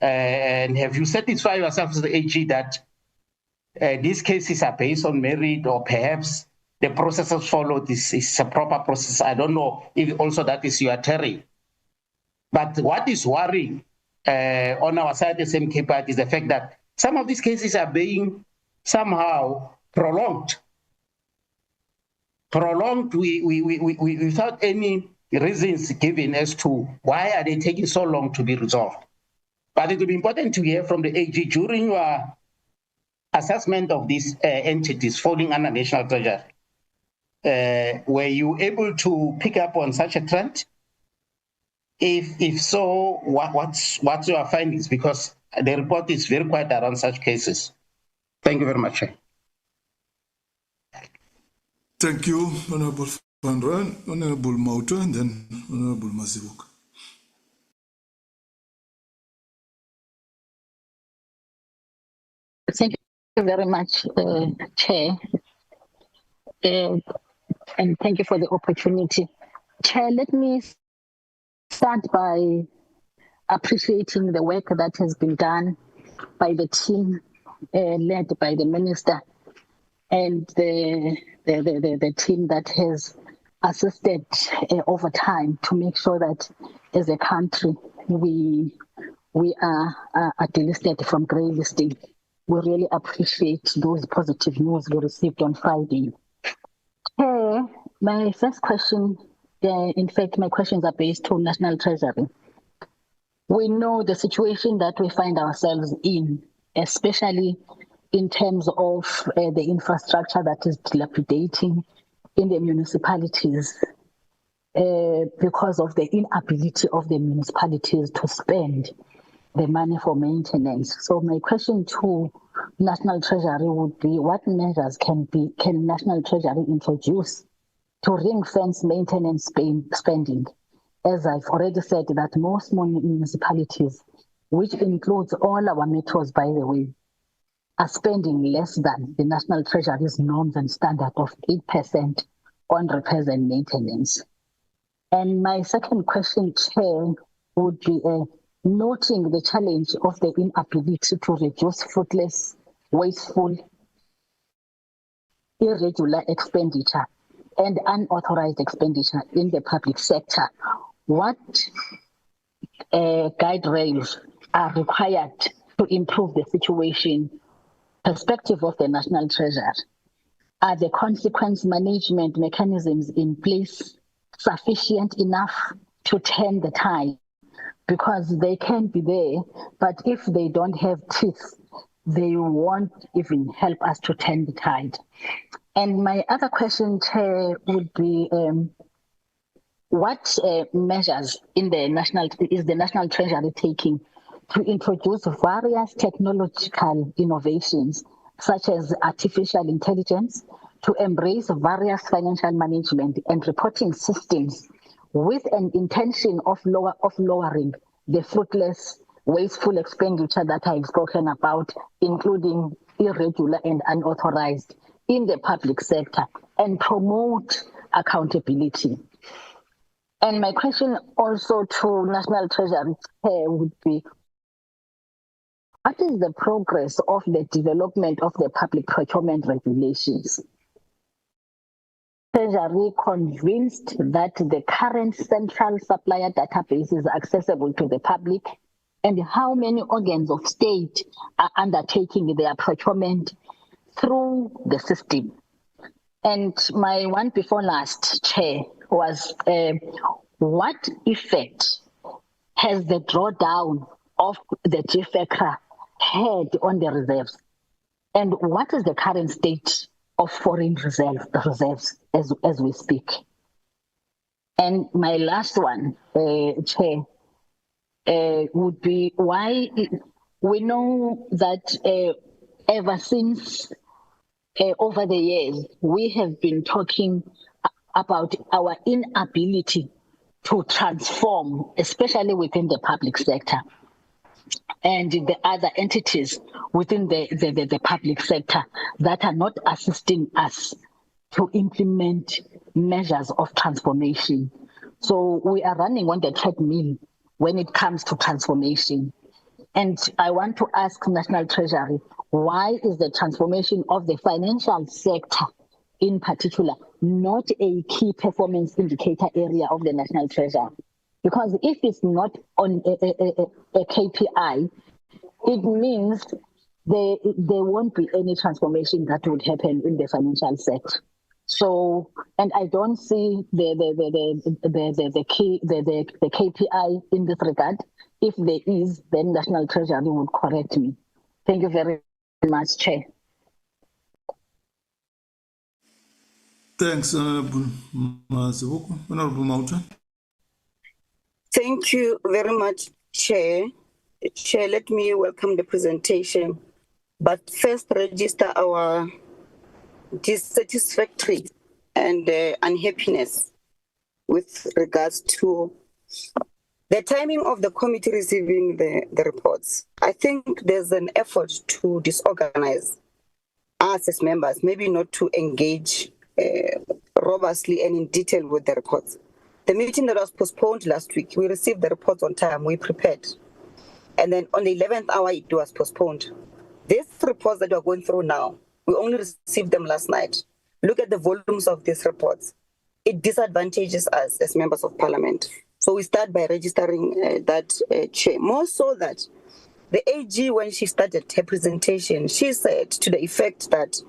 And have you satisfied yourself as the AG that these cases are based on merit, or perhaps the processes followed is a proper process? I don't know if also that is your theory. But what is worrying on our side, the SMK part, is the fact that some of these cases are being somehow prolonged without any reasons given as to why are they taking so long to be resolved. But it will be important to hear from the AG during your assessment of these entities falling under National Treasury. Were you able to pick up on such a trend? If so, what's your findings? Because the report is very quiet around such cases. Thank you very much. Thank you, Honorable Van Rijn, Honorable Mauta, and then Honorable Mazibuk. Thank you very much, Chair. And thank you for the opportunity. Chair, let me start by appreciating the work that has been done by the team led by the Minister and the team that has assisted over time to make sure that as a country we are delisted from grey listing. We really appreciate those positive news we received on Friday. My first question, in fact, my questions are based on National Treasury. We know the situation that we find ourselves in, especially in terms of the infrastructure that is dilapidating in the municipalities because of the inability of the municipalities to spend the money for maintenance. So my question to National Treasury would be, what measures can National Treasury introduce to ring-fence maintenance spending? As I've already said, that most municipalities, which includes all our metros, by the way, are spending less than the National Treasury's norms and standard of 8% on repairs and maintenance. And my second question, Chair, would be noting the challenge of the inability to reduce fruitless, wasteful, irregular expenditure and unauthorized expenditure in the public sector. What guide rails are required to improve the situation? Perspective of the National Treasury. Are the consequence management mechanisms in place sufficient enough to turn the tide? Because they can be there, but if they don't have teeth, they won't even help us to turn the tide. And my other question, Chair, would be what measures is the National Treasury taking to introduce various technological innovations, such as artificial intelligence, to embrace various financial management and reporting systems with an intention of lowering the fruitless, wasteful expenditure that I've spoken about, including irregular and unauthorized in the public sector, and promote accountability? And my question also to National Treasury would be, What is the progress of the development of the public procurement regulations? Treasury convinced that the current central supplier database is accessible to the public, and how many organs of state are undertaking their procurement through the system. And my one before last, Chair, was what effect has the drawdown of the GFECRA had on the reserves? And what is the current state of foreign reserves as we speak? And my last one, Chair, would be why we know that ever since over the years, we have been talking about our inability to transform, especially within the public sector and the other entities within the public sector that are not assisting us to implement measures of transformation. So we are running on the treadmill when it comes to transformation. And I want to ask National Treasury, why is the transformation of the financial sector in particular not a key performance indicator area of the National Treasury? Because if it's not on a KPI, it means there won't be any transformation that would happen in the financial sector. So, and I don't see the KPI in this regard. If there is, then National Treasury would correct me. Thank you very much, Chair. Thanks, Honorable Mazibuko. Honorable Mauta. Thank you very much, Chair. Chair, let me welcome the presentation. But first, register our dissatisfactory and unhappiness with regards to the timing of the committee receiving the reports. I think there's an effort to disorganize us as members, maybe not to engage robustly and in detail with the reports. The meeting that was postponed last week, we received the reports on time, we prepared. And then on the 11th hour, it was postponed. These reports that we're going through now, we only received them last night. Look at the volumes of these reports. It disadvantages us as members of parliament. So we start by registering that, Chair. More so that the AG, when she started her presentation, she said to the effect that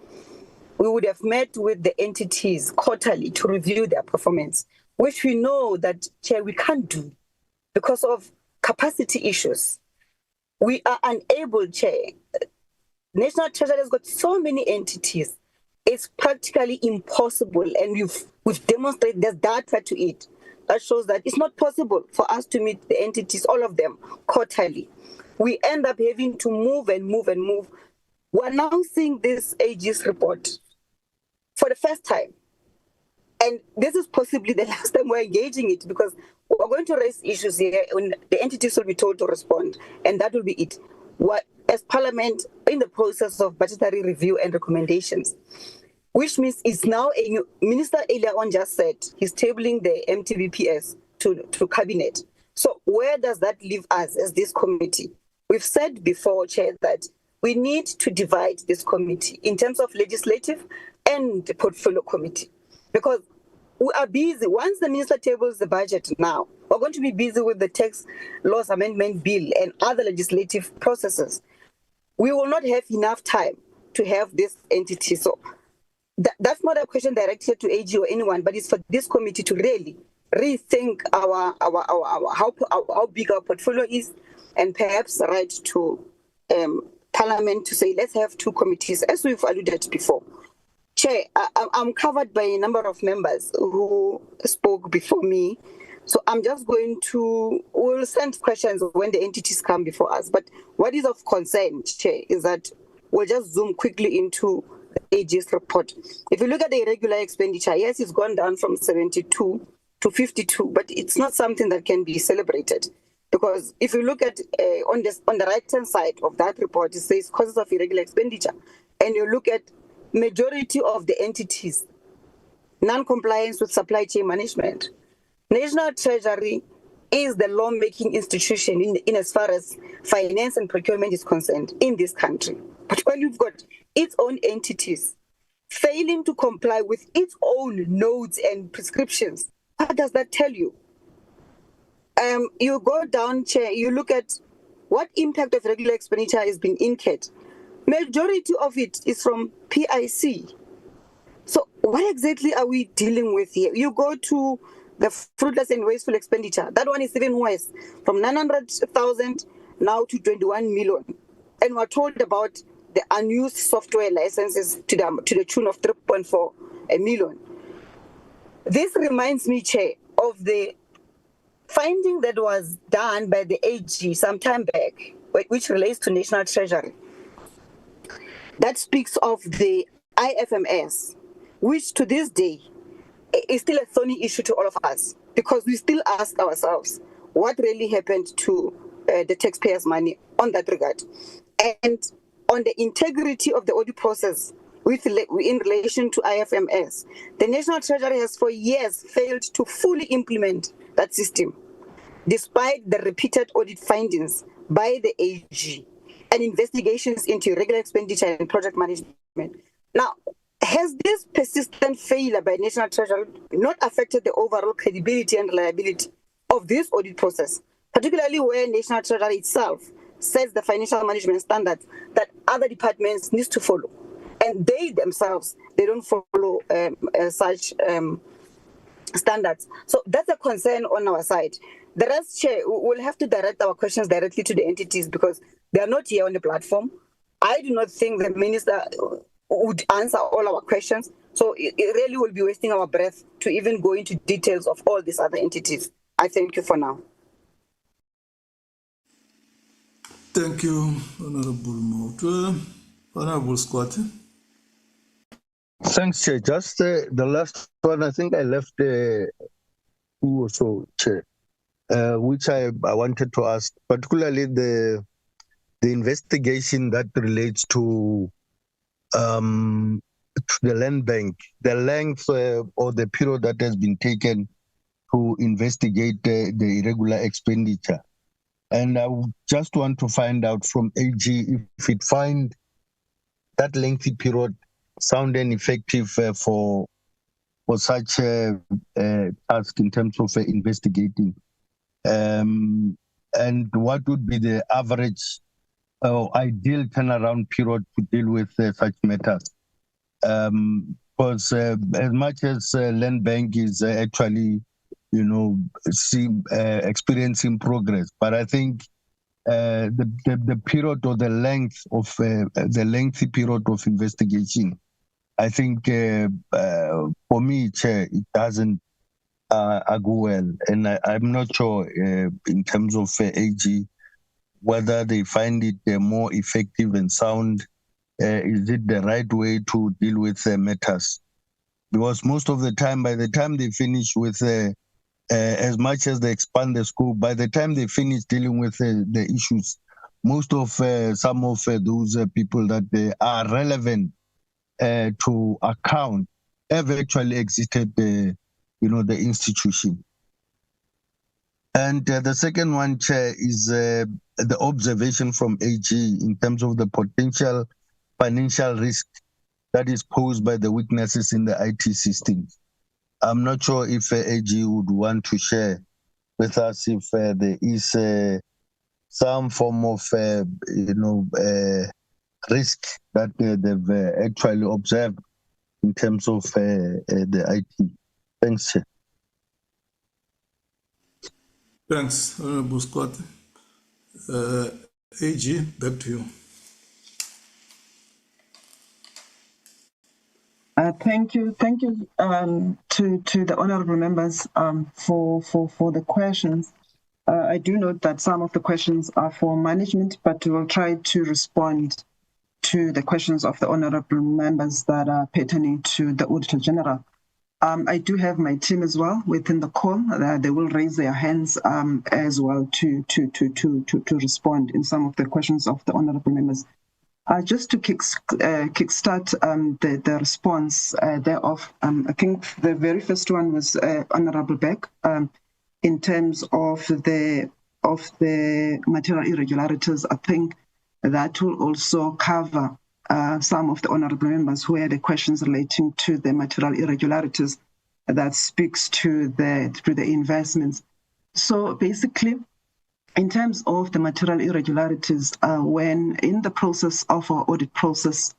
we would have met with the entities quarterly to review their performance, which we know that, Chair, we can't do because of capacity issues. We are unable, Chair. National Treasury has got so many entities. It's practically impossible, and we've demonstrated there's data to it that shows that it's not possible for us to meet the entities, all of them, quarterly. We end up having to move and move and move. We're now seeing this AG's report for the first time. And this is possibly the last time we're engaging it, because we're going to raise issues here when the entities will be told to respond, and that will be it. We're, as Parliament, in the process of budgetary review and recommendations, which means it's now a new minister earlier on just said he's tabling the MTBPS to cabinet. So where does that leave us as this committee? We've said before, Chair, that we need to divide this committee in terms of legislative and the portfolio committee, because we are busy. Once the minister tables the budget now, we're going to be busy with the tax laws amendment bill and other legislative processes. We will not have enough time to have this entity. So that's not a question directed to AG or anyone, but it's for this committee to really rethink how big our portfolio is, and perhaps write to Parliament to say, let's have two committees, as we've alluded before. Chair, I'm covered by a number of members who spoke before me. So I'm just going to, we'll send questions when the entities come before us. But what is of concern, Chair, is that we'll just zoom quickly into the AG's report. If you look at the irregular expenditure, yes, it's gone down from 72 to 52, but it's not something that can be celebrated. Because if you look at on the right-hand side of that report, it says causes of irregular expenditure. And you look at majority of the entities, non-compliance with supply chain management. National Treasury is the lawmaking institution in as far as finance and procurement is concerned in this country. But when you've got its own entities failing to comply with its own nodes and prescriptions, what does that tell you? You go down, Chair, you look at what impact of regular expenditure is being incurred. Majority of it is from PIC. So what exactly are we dealing with here? You go to the fruitless and wasteful expenditure. That one is even worse, from 900,000 now to 21 million. And we're told about the unused software licenses to the tune of 3.4 million. This reminds me, Chair, of the finding that was done by the AG some time back, which relates to National Treasury. That speaks of the IFMS, which to this day is still a thorny issue to all of us, because we still ask ourselves what really happened to the taxpayers' money on that regard. And on the integrity of the audit process in relation to IFMS, the National Treasury has for years failed to fully implement that system, despite the repeated audit findings by the AG and investigations into irregular expenditure and project management. Now, has this persistent failure by National Treasury not affected the overall credibility and reliability of this audit process, particularly where National Treasury itself sets the financial management standards that other departments need to follow, and they themselves, they don't follow such standards? So that's a concern on our side. The rest, Chair, we'll have to direct our questions directly to the entities because they are not here on the platform. I do not think the minister would answer all our questions. So it really will be wasting our breath to even go into details of all these other entities. I thank you for now. Thank you, Honorable Mauta. Honorable Squatter. Thanks, Chair. Just the last one, I think I left two or so, Chair, which I wanted to ask, particularly the investigation that relates to the land bank, the length or the period that has been taken to investigate the irregular expenditure. And I just want to find out from AG if it find that lengthy period sound and effective for such a task in terms of investigating. And what would be the average ideal turnaround period to deal with such matters? Because as much as land bank is actually, experiencing progress, but I think the period or the length of the lengthy period of investigation, I think for me, Chair, it doesn't go well, and I'm not sure in terms of AG whether they find it more effective and sound. Is it the right way to deal with matters? Because most of the time, by the time they finish with as much as they expand the scope, by the time they finish dealing with the issues, most of some of those people that they are relevant to account have actually exited the institution. And the second one, Chair, is the observation from AG in terms of the potential financial risk that is posed by the weaknesses in the IT system. I'm not sure if AG would want to share with us if there is some form of, risk that they've actually observed in terms of the IT. Thanks, Chair. Thanks, Honorable Scott. AG, back to you. Thank you to the honourable members for the questions. I do note that some of the questions are for management, but we will try to respond to the questions of the honourable members that are pertaining to the Auditor General. I do have my team as well within the call. They will raise their hands as well to respond in some of the questions of the honourable members. Just to kickstart the response thereof, I think the very first one was Honourable Beck. in terms of the material irregularities, I think that will also cover some of the honourable members who had the questions relating to the material irregularities that speaks to the investments. So basically, in terms of the material irregularities, when in the process of our audit process,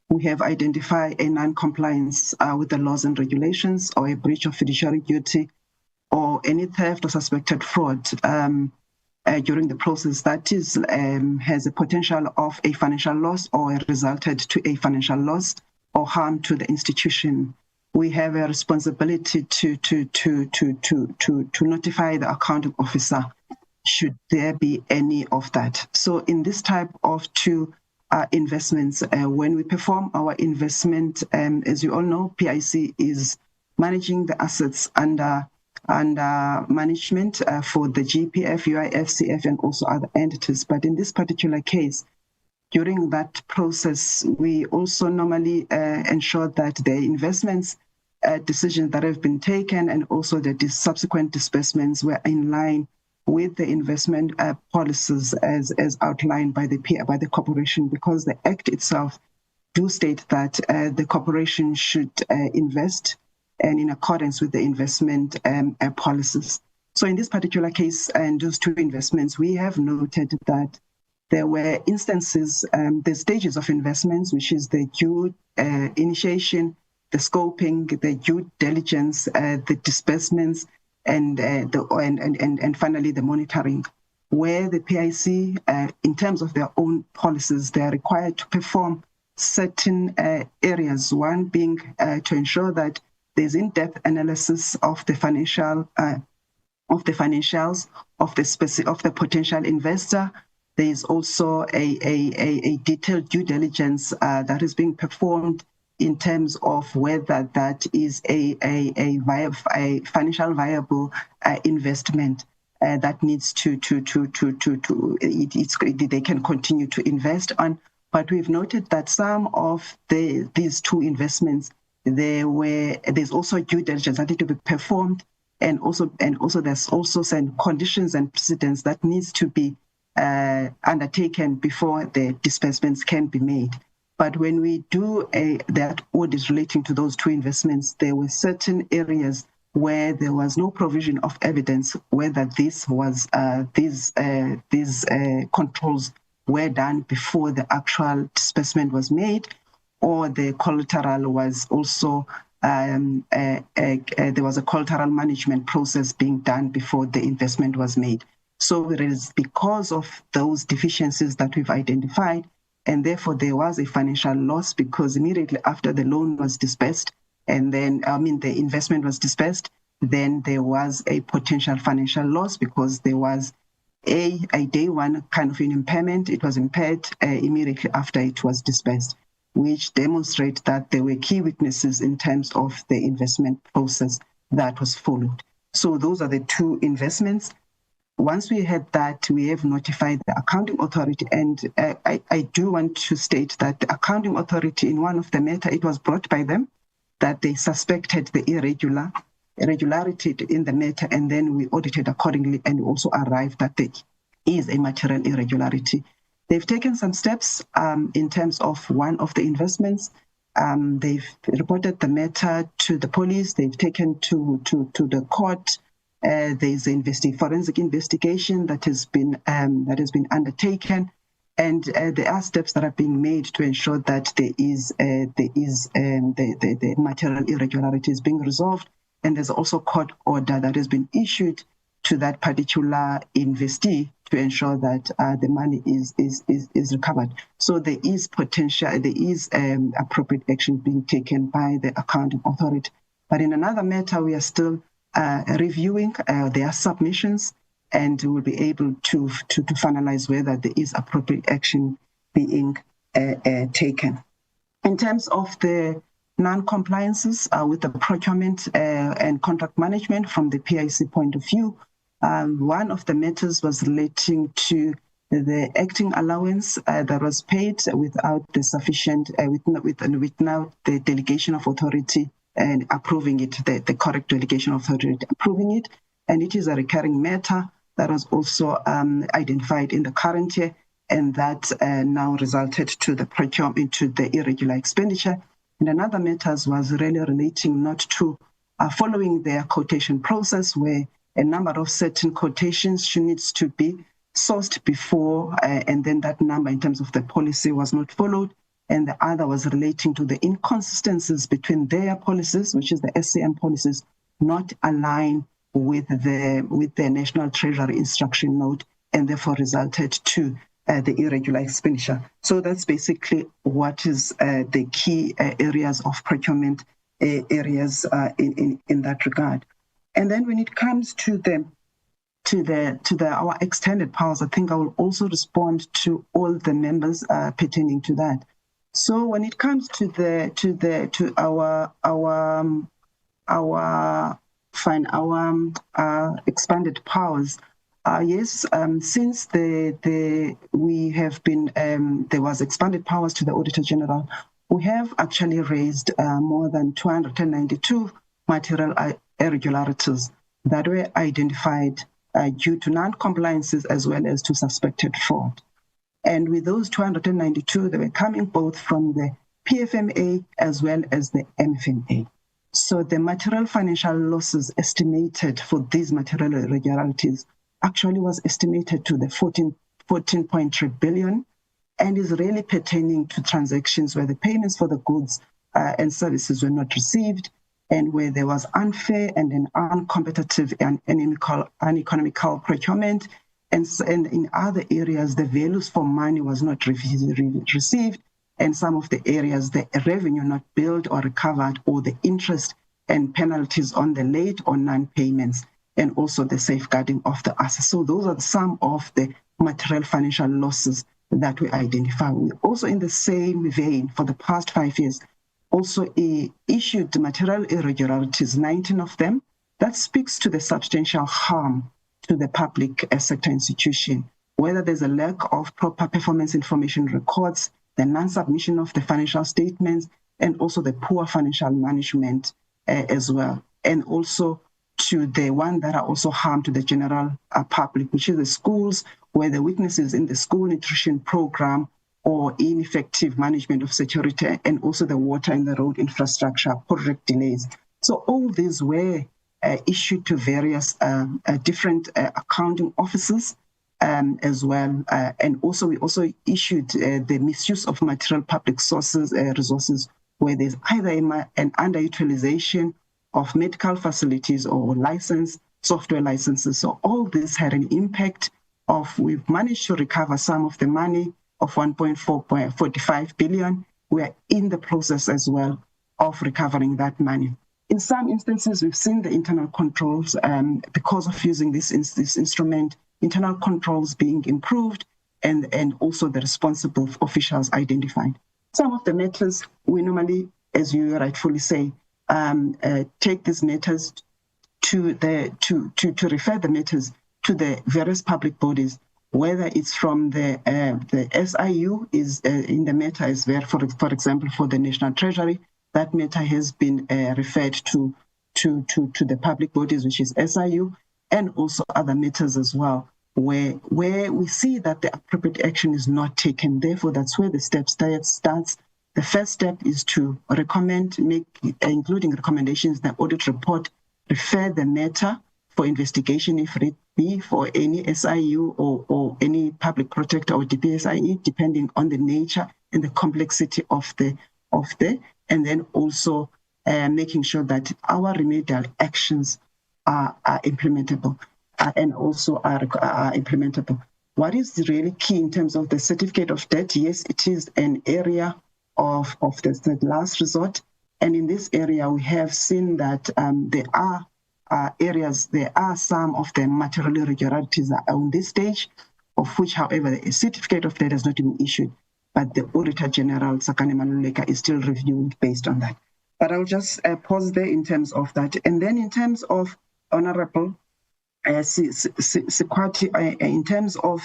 we have identified a non-compliance with the laws and regulations or a breach of fiduciary duty or any theft or suspected fraud during the process that is has a potential of a financial loss or resulted to a financial loss or harm to the institution, we have a responsibility to notify the accounting officer should there be any of that. So in this type of two investments, when we perform our investment, as you all know, PIC is managing the assets under management for the GPF, UIF, CF, and also other entities. But in this particular case, during that process, we also normally ensure that the investments decisions that have been taken and also the subsequent disbursements were in line with the investment policies as outlined by the corporation, because the Act itself do state that the corporation should invest and in accordance with the investment policies. So in this particular case, and those two investments, we have noted that there were instances, the stages of investments, which is the due initiation, the scoping, the due diligence, the disbursements, and finally the monitoring, where the PIC, in terms of their own policies, they are required to perform certain areas. One being to ensure that there's in-depth analysis of the financials of the potential investor. There is also a detailed due diligence that is being performed in terms of whether that is a financial viable investment that needs they can continue to invest on. But we've noted that some of these two investments, there's also due diligence that need to be performed, and also there's also some conditions and precedents that needs to be undertaken before the disbursements can be made. But when we do that audit relating to those two investments, there were certain areas where there was no provision of evidence whether these controls were done before the actual disbursement was made, or the collateral was also there was a collateral management process being done before the investment was made. So it is because of those deficiencies that we've identified, and therefore there was a financial loss, because immediately after the loan was disbursed, and then the investment was disbursed, then there was a potential financial loss, because there was a day one kind of an impairment. It was impaired immediately after it was disbursed, which demonstrate that there were key weaknesses in terms of the investment process that was followed. So those are the two investments. Once we had that, we have notified the accounting authority, and I do want to state that the accounting authority, in one of the matter, it was brought by them that they suspected the irregularity in the matter, and then we audited accordingly and also arrived that there is a material irregularity. They've taken some steps in terms of one of the investments. They've reported the matter to the police. They've taken to the court. There's a forensic investigation that has been undertaken, and there are steps that are being made to ensure that the material irregularities being resolved. And there's also a court order that has been issued to that particular investee to ensure that the money is recovered. So there is appropriate action being taken by the accounting authority. But in another matter, we are still reviewing their submissions, and we will be able to finalize whether there is appropriate action being taken. In terms of the non-compliances with the procurement and contract management from the PIC point of view, one of the matters was relating to the acting allowance that was paid without the sufficient, without the delegation of authority and approving it, the correct delegation of authority approving it. and it is a recurring matter that was also identified in the current year, and that now resulted to the procurement, to the irregular expenditure. And another matters was really relating not to following their quotation process, where a number of certain quotations needs to be sourced before, and then that number in terms of the policy was not followed. And the other was relating to the inconsistencies between their policies, which is the SCM policies, not align with the National Treasury instruction note, and therefore resulted to the irregular expenditure. So that's basically what is the key areas of procurement areas in that regard. And then when it comes to our extended powers, I think I will also respond to all the members pertaining to that. So when it comes to our expanded powers, yes, since we have been there was expanded powers to the Auditor General, we have actually raised more than 292 material irregularities that were identified due to non-compliances as well as to suspected fraud. And with those 292, they were coming both from the PFMA as well as the MFMA. So the material financial losses estimated for these material irregularities actually was estimated to the 14.3 billion, and is really pertaining to transactions where the payments for the goods and services were not received, and where there was unfair and an uncompetitive and uneconomical procurement, and in other areas the values for money was not received, and some of the areas the revenue not billed or recovered, or the interest and penalties on the late or non-payments, and also the safeguarding of the assets. So those are some of the material financial losses that we identify. We also, in the same vein, for the past 5 years, also issued material irregularities, 19 of them, that speaks to the substantial harm to the public sector institution, whether there's a lack of proper performance information records, the non-submission of the financial statements, and also the poor financial management as well. And also to the one that are also harm to the general public, which is the schools, where the weaknesses in the school nutrition program or ineffective management of security, and also the water and the road infrastructure project delays. So all these were issued to various different accounting offices as well. And also we also issued the misuse of material public sources, resources, where there's either an underutilization of medical facilities or software licenses. So all this had an impact of, we've managed to recover some of the money of 1.45 billion. We're in the process as well of recovering that money. In some instances, we've seen the internal controls, because of using this instrument, internal controls being improved, and also the responsible officials identified. Some of the matters we normally, as you rightfully say, take these matters to refer the matters to the various public bodies, whether it's from the SIU is in the matter is there, for example, for the National Treasury, that matter has been referred to the public bodies, which is SIU, and also other matters as well, where we see that the appropriate action is not taken. Therefore, that's where the step starts. The first step is to recommend, including recommendations, the audit report, refer the matter for investigation if it be for any SIU or any public protector or DPSIE, depending on the nature and the complexity of and then also making sure that our remedial actions are implementable and also are implementable. What is really key in terms of the certificate of debt? Yes, it is an area of the last resort. And in this area, we have seen that there are some of the material irregularities on this stage, of which, however, a certificate of debt has not been issued, but the Auditor General, Sakane Maluleka, is still reviewing based on that. But I'll just pause there in terms of that. And then in terms of Honorable Sikwati, in terms of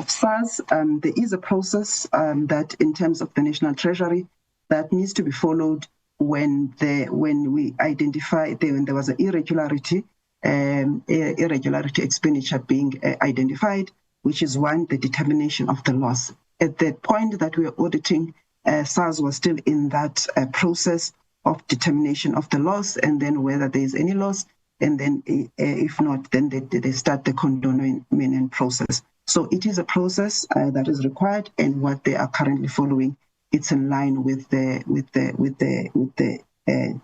SARS, there is a process that, in terms of the National Treasury, that needs to be followed when we identify when there was an irregularity. irregularity expenditure being identified, which is one, the determination of the loss. At the point that we were auditing, SARS was still in that process of determination of the loss, and then whether there is any loss, and then if not, then they start the condonement process. So it is a process that is required, and what they are currently following, it's in line with the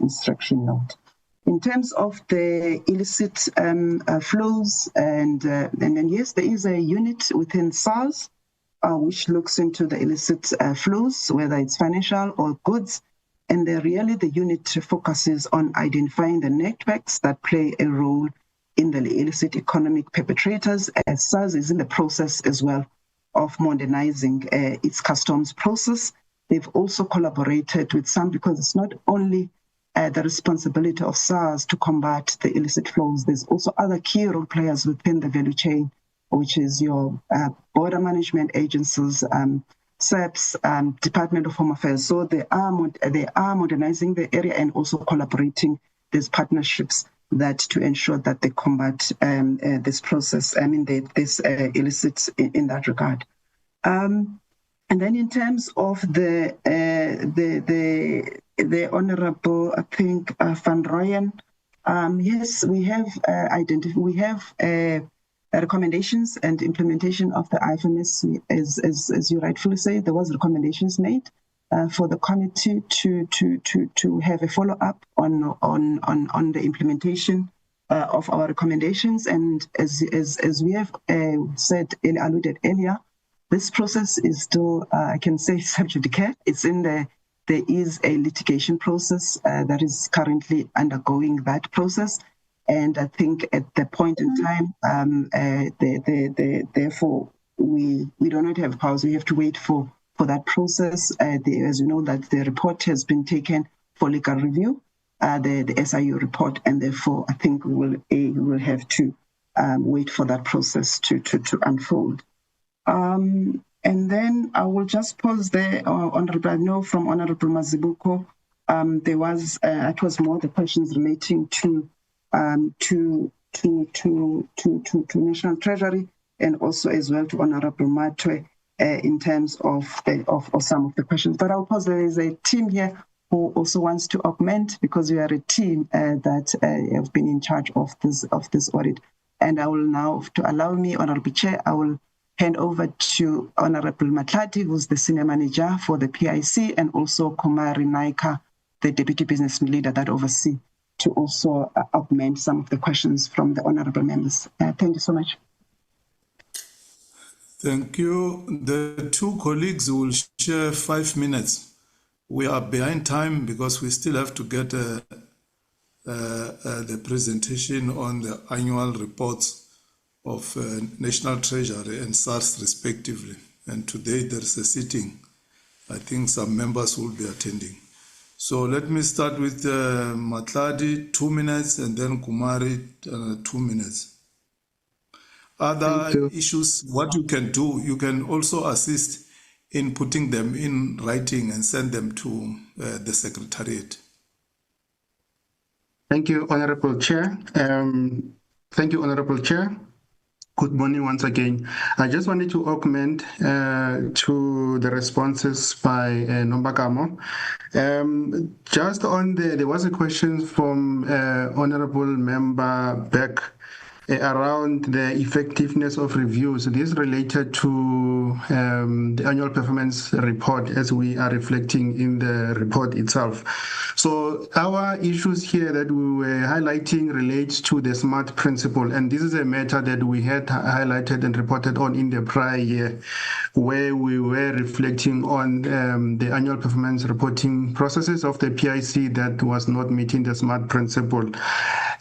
instruction note. In terms of the illicit flows, and then yes, there is a unit within SARS which looks into the illicit flows, whether it's financial or goods. And really the unit focuses on identifying the networks that play a role in the illicit economic perpetrators, as SARS is in the process as well of modernizing its customs process. They've also collaborated with some, because it's not only the responsibility of SARS to combat the illicit flows, there's also other key role players within the value chain, which is your border management agencies, SEPs, Department of Home Affairs. So they are modernizing the area and also collaborating. There's partnerships that to ensure that they combat this process, this illicit in that regard. And then in terms of the Honourable, I think, Van Rooyen, yes, we have recommendations and implementation of the IFMS, as you rightfully say. There was recommendations made for the committee to have a follow-up on the implementation of our recommendations. And as we have alluded earlier, this process is still, I can say, subject to care. It's in there is a litigation process that is currently undergoing that process. And I think at the point in time, therefore, we do not have powers. We have to wait for that process. As you know, that the report has been taken for legal review, the SIU report, and therefore I think we will have to wait for that process to unfold. And then I will just pause there, Honourable. I know from Honourable Mazibuko, there was it was more the questions relating to National Treasury, and also as well to Honourable Matwe in terms of some of the questions. But I'll pause. There is a team here who also wants to augment, because we are a team that have been in charge of this audit. And I will now, to allow me, Honourable Chair, I will hand over to Honourable Matlati, who's the Senior Manager for the PIC, and also Kumari Naika, the Deputy Business Leader that oversees, to also augment some of the questions from the honourable members. Thank you so much. Thank you. The two colleagues will share 5 minutes. We are behind time because we still have to get the presentation on the annual reports of National Treasury and SARS respectively. And today there's a sitting. I think some members will be attending. So let me start with Matladi, 2 minutes, and then Kumari, 2 minutes. Other issues, what you can do, you can also assist in putting them in writing and send them to the Secretariat. Thank you, Honourable Chair. Thank you, Honourable Chair. Good morning once again. I just wanted to augment to the responses by Nombakamo. Just on there was a question from Honourable Member Beck around the effectiveness of reviews. This is related to the annual performance report, as we are reflecting in the report itself. So our issues here that we were highlighting relates to the SMART principle, and this is a matter that we had highlighted and reported on in the prior year, where we were reflecting on the annual performance reporting processes of the PIC that was not meeting the SMART principle.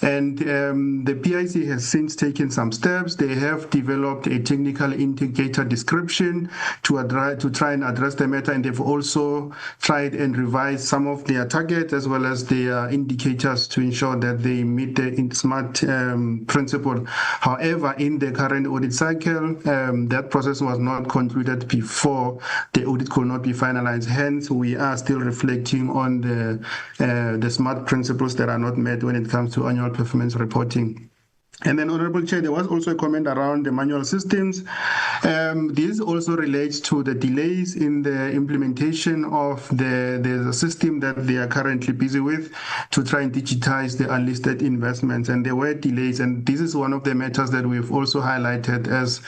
And the PIC has since taken some steps. They have developed a technical indicator description to try and address the matter, and they've also tried and revised some of their targets as well as their indicators to ensure that they meet the SMART principle. However, in the current audit cycle, that process was not concluded before the audit could not be finalized. Hence, we are still reflecting on the SMART principles that are not met when it comes to annual performance reporting. And then, Honorable Chair, there was also a comment around the manual systems. This also relates to the delays in the implementation of the system that they are currently busy with to try and digitize the unlisted investments. And there were delays, and this is one of the matters that we've also highlighted as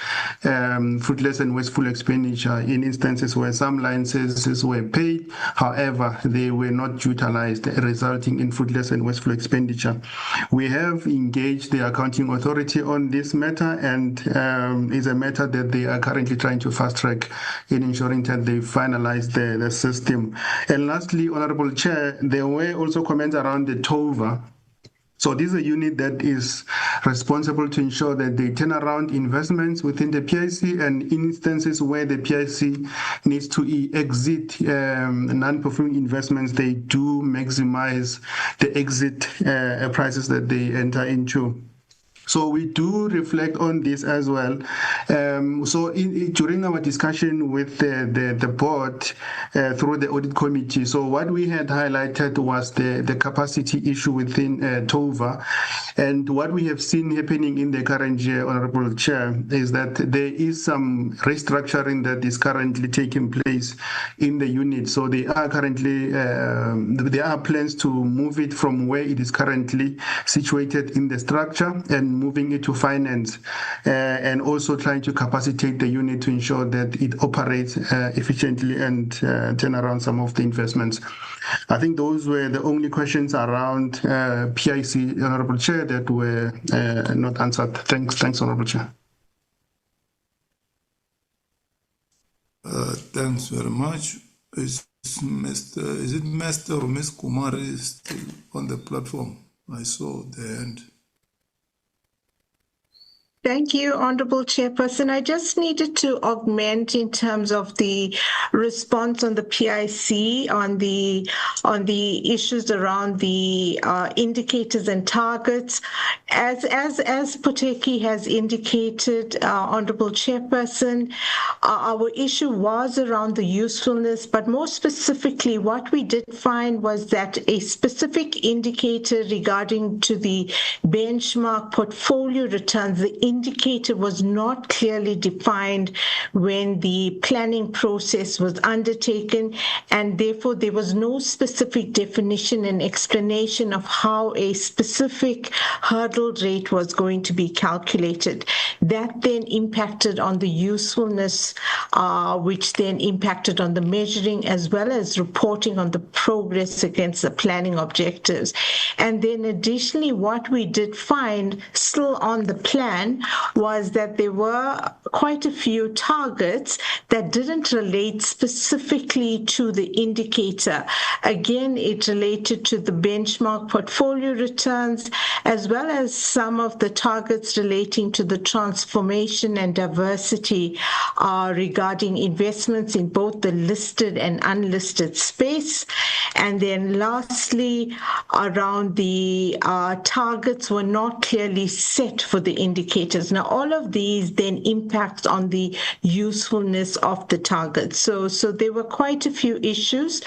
fruitless and wasteful expenditure in instances where some licenses were paid, however, they were not utilized, resulting in fruitless and wasteful expenditure. We have engaged the Accounting Authority on this matter, and is a matter that they are currently trying to fast track in ensuring that they finalize the system. And lastly, Honorable Chair, there were also comments around the TOVA. So this is a unit that is responsible to ensure that they turn around investments within the PIC, and in instances where the PIC needs to exit non-performing investments, they do maximize the exit prices that they enter into. So we do reflect on this as well. During our discussion with the board through the audit committee, so what we had highlighted was the capacity issue within TOVA. And what we have seen happening in the current year, Honorable Chair, is that there is some restructuring that is currently taking place in the unit. So they are currently, there are plans to move it from where it is currently situated in the structure and moving it to finance, and also trying to capacitate the unit to ensure that it operates efficiently and turn around some of the investments. I think those were the only questions around PIC, Honorable Chair, that were not answered. Thanks, Honorable Chair. Thanks very much. Is it Master or Ms. Kumar is still on the platform? I saw the hand. Thank you, Honorable Chairperson. I just needed to augment in terms of the response on the PIC, on the issues around the indicators and targets. As Poteki has indicated, Honorable Chairperson, our issue was around the usefulness, but more specifically, what we did find was that a specific indicator regarding to the benchmark portfolio returns, the indicator was not clearly defined when the planning process was undertaken, and therefore there was no specific definition and explanation of how a specific hurdle rate was going to be calculated. That then impacted on the usefulness, which then impacted on the measuring as well as reporting on the progress against the planning objectives. And then additionally, what we did find still on the plan was that there were quite a few targets that didn't relate specifically to the indicator. Again, it related to the benchmark portfolio returns, as well as some of the targets relating to the transformation and diversity regarding investments in both the listed and unlisted space. And then lastly, around the targets were not clearly set for the indicators. Now, all of these then impact on the usefulness of the targets. So there were quite a few issues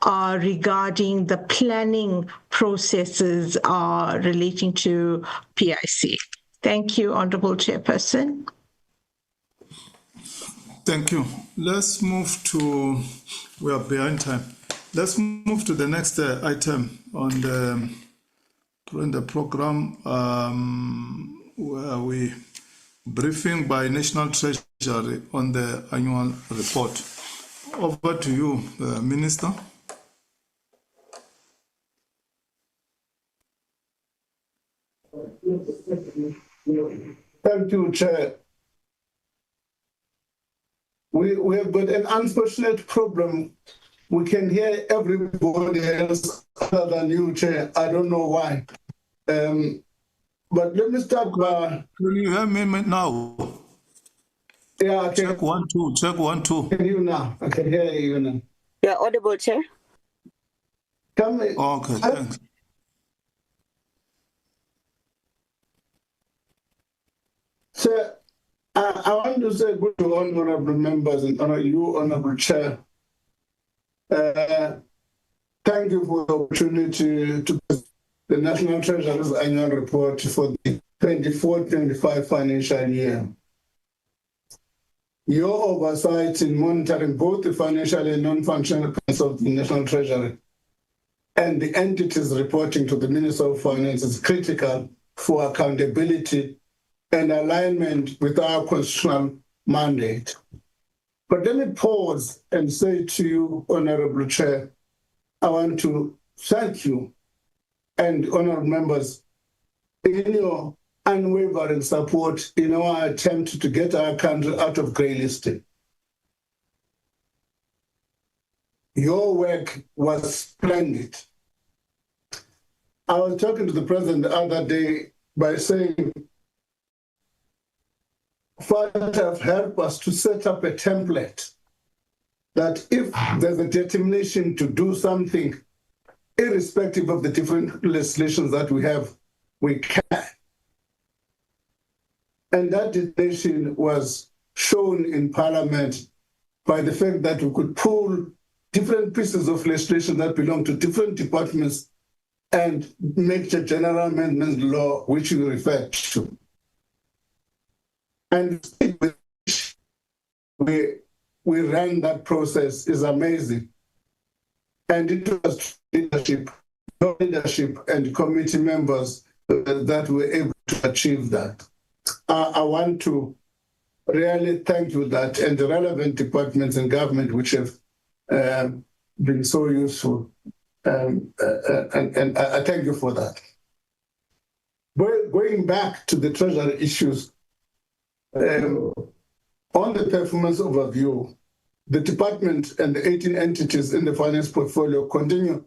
regarding the planning processes relating to PIC. Thank you, Honorable Chairperson. Thank you. Let's move to, we are behind time. Let's move to the next item on the program, where we briefing by National Treasury on the annual report. Over to you, Minister. Thank you, Chair. We have got an unfortunate problem. We can hear everybody else other than you, Chair. I don't know why. But let me start by... Can you hear me now? Yeah, okay. Check 1, 2, check 1, 2. Can you now? I can hear you now. You're audible, Chair. Come in. Okay, thanks. Sir, I want to say good to honorable members and you, honorable Chair. Thank you for the opportunity to present the National Treasury's annual report for the 24-25 financial year. Your oversight in monitoring both the financial and non-functional accounts of the National Treasury and the entities reporting to the Minister of Finance is critical for accountability and alignment with our constitutional mandate. But let me pause and say to you, Honorable Chair, I want to thank you and honorable members in your unwavering support in our attempt to get our country out of grey listing. Your work was splendid. I was talking to the president the other day by saying, Father, have helped us to set up a template that if there's a determination to do something, irrespective of the different legislations that we have, we can. And that determination was shown in Parliament by the fact that we could pull different pieces of legislation that belong to different departments and make the general amendment law which you referred to. And we ran that process is amazing. And it was leadership and committee members that were able to achieve that. I want to really thank you that and the relevant departments in government which have been so useful. And I thank you for that. Going back to the Treasury issues, on the performance overview, the department and the 18 entities in the finance portfolio continue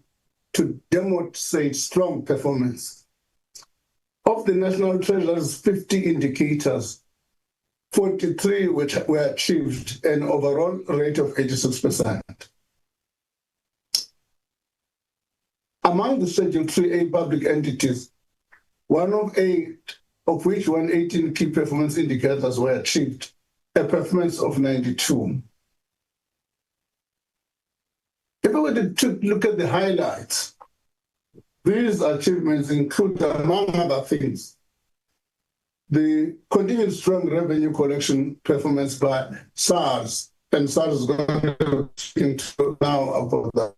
to demonstrate strong performance. Of the National Treasury's 50 indicators, 43 which were achieved an overall rate of 86%. Among the Schedule 3A public entities, 108 of which 118 key performance indicators were achieved, a performance of 92. If I were to look at the highlights, these achievements include, among other things, the continued strong revenue collection performance by SARS, and SARS is going to speak now about that.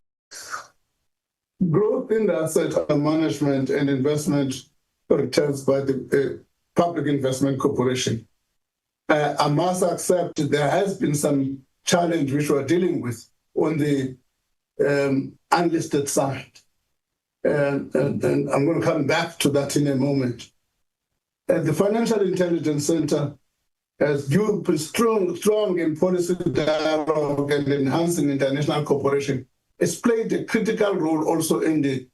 Growth in the asset management and investment returns by the Public Investment Corporation. I must accept there has been some challenge which we're dealing with on the unlisted side. And I'm going to come back to that in a moment. The Financial Intelligence Center has been strong in policy dialogue and enhancing international cooperation. It's played a critical role also in the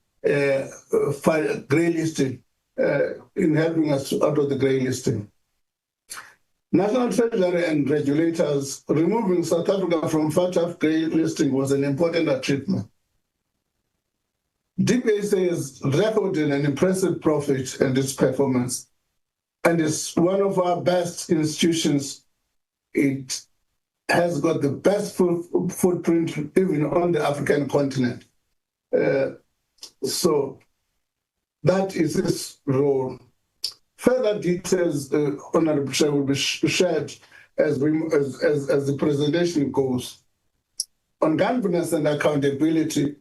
grey listing, in helping us out of the grey listing. National Treasury and regulators removing South Africa from FATF grey listing was an important achievement. DPSA has recorded an impressive profit and its performance, and is one of our best institutions. It has got the best footprint even on the African continent. So that is its role. Further details, Honorable Chair, will be shared as the presentation goes. On governance and accountability,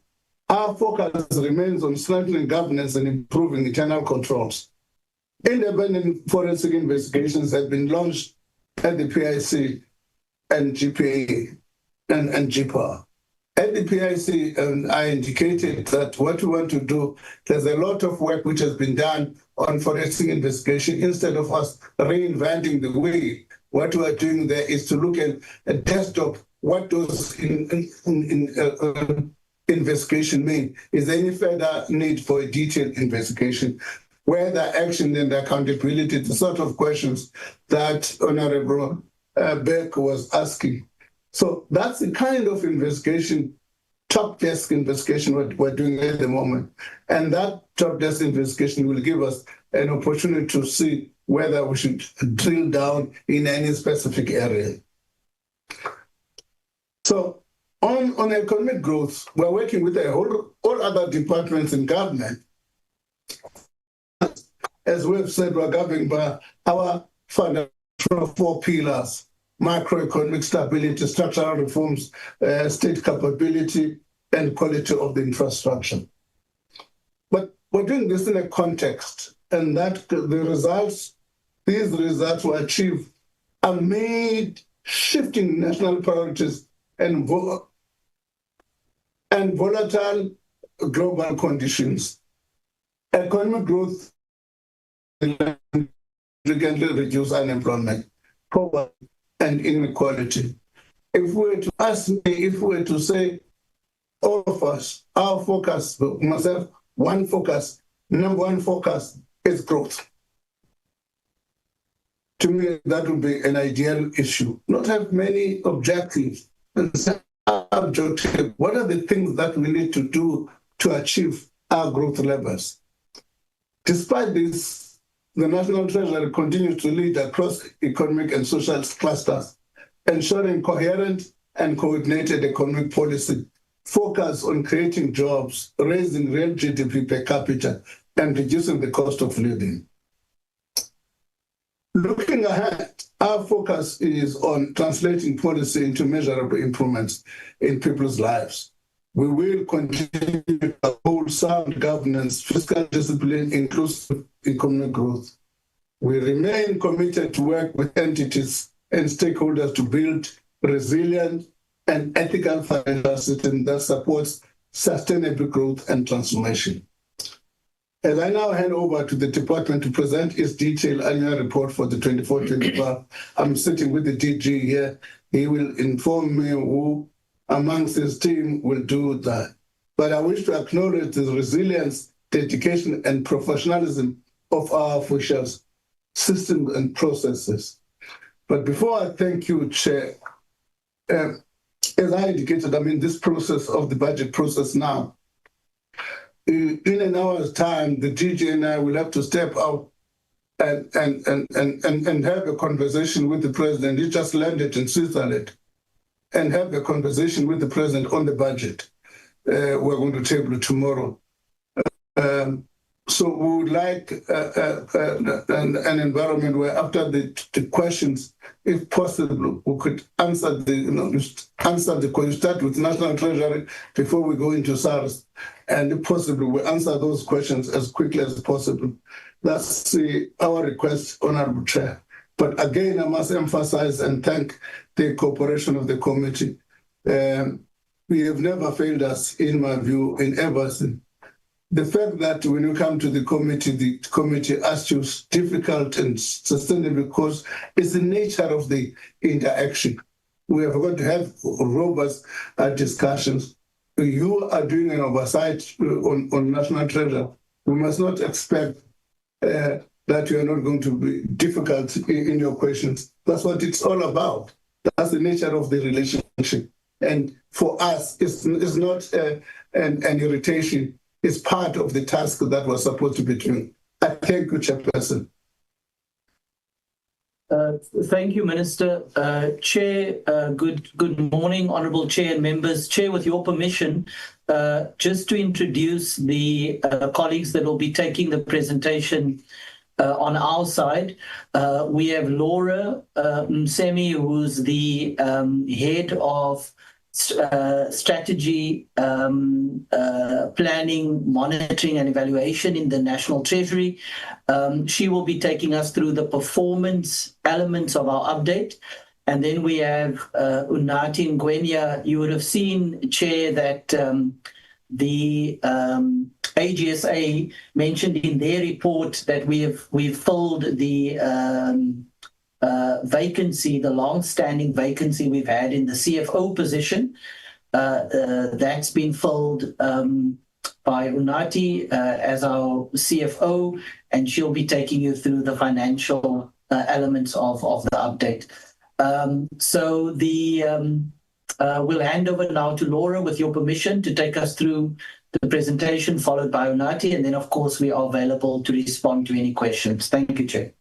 our focus remains on strengthening governance and improving internal controls. Independent forensic investigations have been launched at the PIC and GPA and GPA. At the PIC, I indicated that what we want to do, there's a lot of work which has been done on forensic investigation. Instead of us reinventing the wheel, what we are doing there is to look at a desktop, what those investigation mean. Is there any further need for a detailed investigation? Where the action and the accountability, the sort of questions that Honorable Beck was asking. So that's the kind of investigation, top desk investigation we're doing at the moment. And that top desk investigation will give us an opportunity to see whether we should drill down in any specific area. So on economic growth, we're working with all other departments in government as we've said, we're governed by our fundamental 4 pillars: macroeconomic stability, structural reforms, state capability, and quality of the infrastructure. But we're doing this in a context, and that these results were achieved amid shifting national priorities and volatile global conditions. Economic growth significantly reduce unemployment, poverty, and inequality. If we were to ask me, if we were to say, all of us, our focus, myself, number one focus is growth. To me, that would be an ideal issue. Not have many objectives, and say, objective, what are the things that we need to do to achieve our growth levels? Despite this, the National Treasury continues to lead across economic and social clusters, ensuring coherent and coordinated economic policy, focus on creating jobs, raising real GDP per capita, and reducing the cost of living. Looking ahead, our focus is on translating policy into measurable improvements in people's lives. We will continue to uphold sound governance, fiscal discipline, inclusive economic growth. We remain committed to work with entities and stakeholders to build resilient and ethical financial system that supports sustainable growth and transformation. As I now hand over to the department to present its detailed annual report for the 24-25, I'm sitting with the DG here. He will inform me who amongst his team will do that. But I wish to acknowledge the resilience, dedication, and professionalism of our officials, systems, and processes. But before I thank you, Chair, as I indicated, I'm in this process of the budget process now. In an hour's time, the DG and I will have to step out and have a conversation with the president. He just landed in Switzerland, and have a conversation with the president on the budget. We're going to table it tomorrow. So we would like an environment where after the questions, if possible, we could answer the question, start with National Treasury before we go into SARS. And if possible, we answer those questions as quickly as possible. That's our request, Honorable Chair. But again, I must emphasize and thank the cooperation of the committee. We have never failed us, in my view, in everything. The fact that when you come to the committee asks you difficult and sustainable course is the nature of the interaction. We are going to have robust discussions. You are doing an oversight on National Treasury. We must not expect that you are not going to be difficult in your questions. That's what it's all about. That's the nature of the relationship. And for us, it's not an irritation. It's part of the task that was supposed to be doing. I thank you, Chairperson. Thank you, Minister. Chair, good morning, Honourable Chair and members. Chair, with your permission, just to introduce the colleagues that will be taking the presentation on our side. We have Laura Msemi, who's the head of strategy, planning, monitoring and evaluation in the National Treasury. She will be taking us through the performance elements of our update. And then we have Unati Ngwenya. You would have seen, Chair, that the AGSA mentioned in their report that we've filled the vacancy, the long-standing vacancy we've had in the CFO position. That's been filled by Unati as our CFO, and she'll be taking you through the financial elements of the update. We'll hand over now to Laura, with your permission, to take us through the presentation, followed by Unati, and then, of course, we are available to respond to any questions. Thank you, Chair.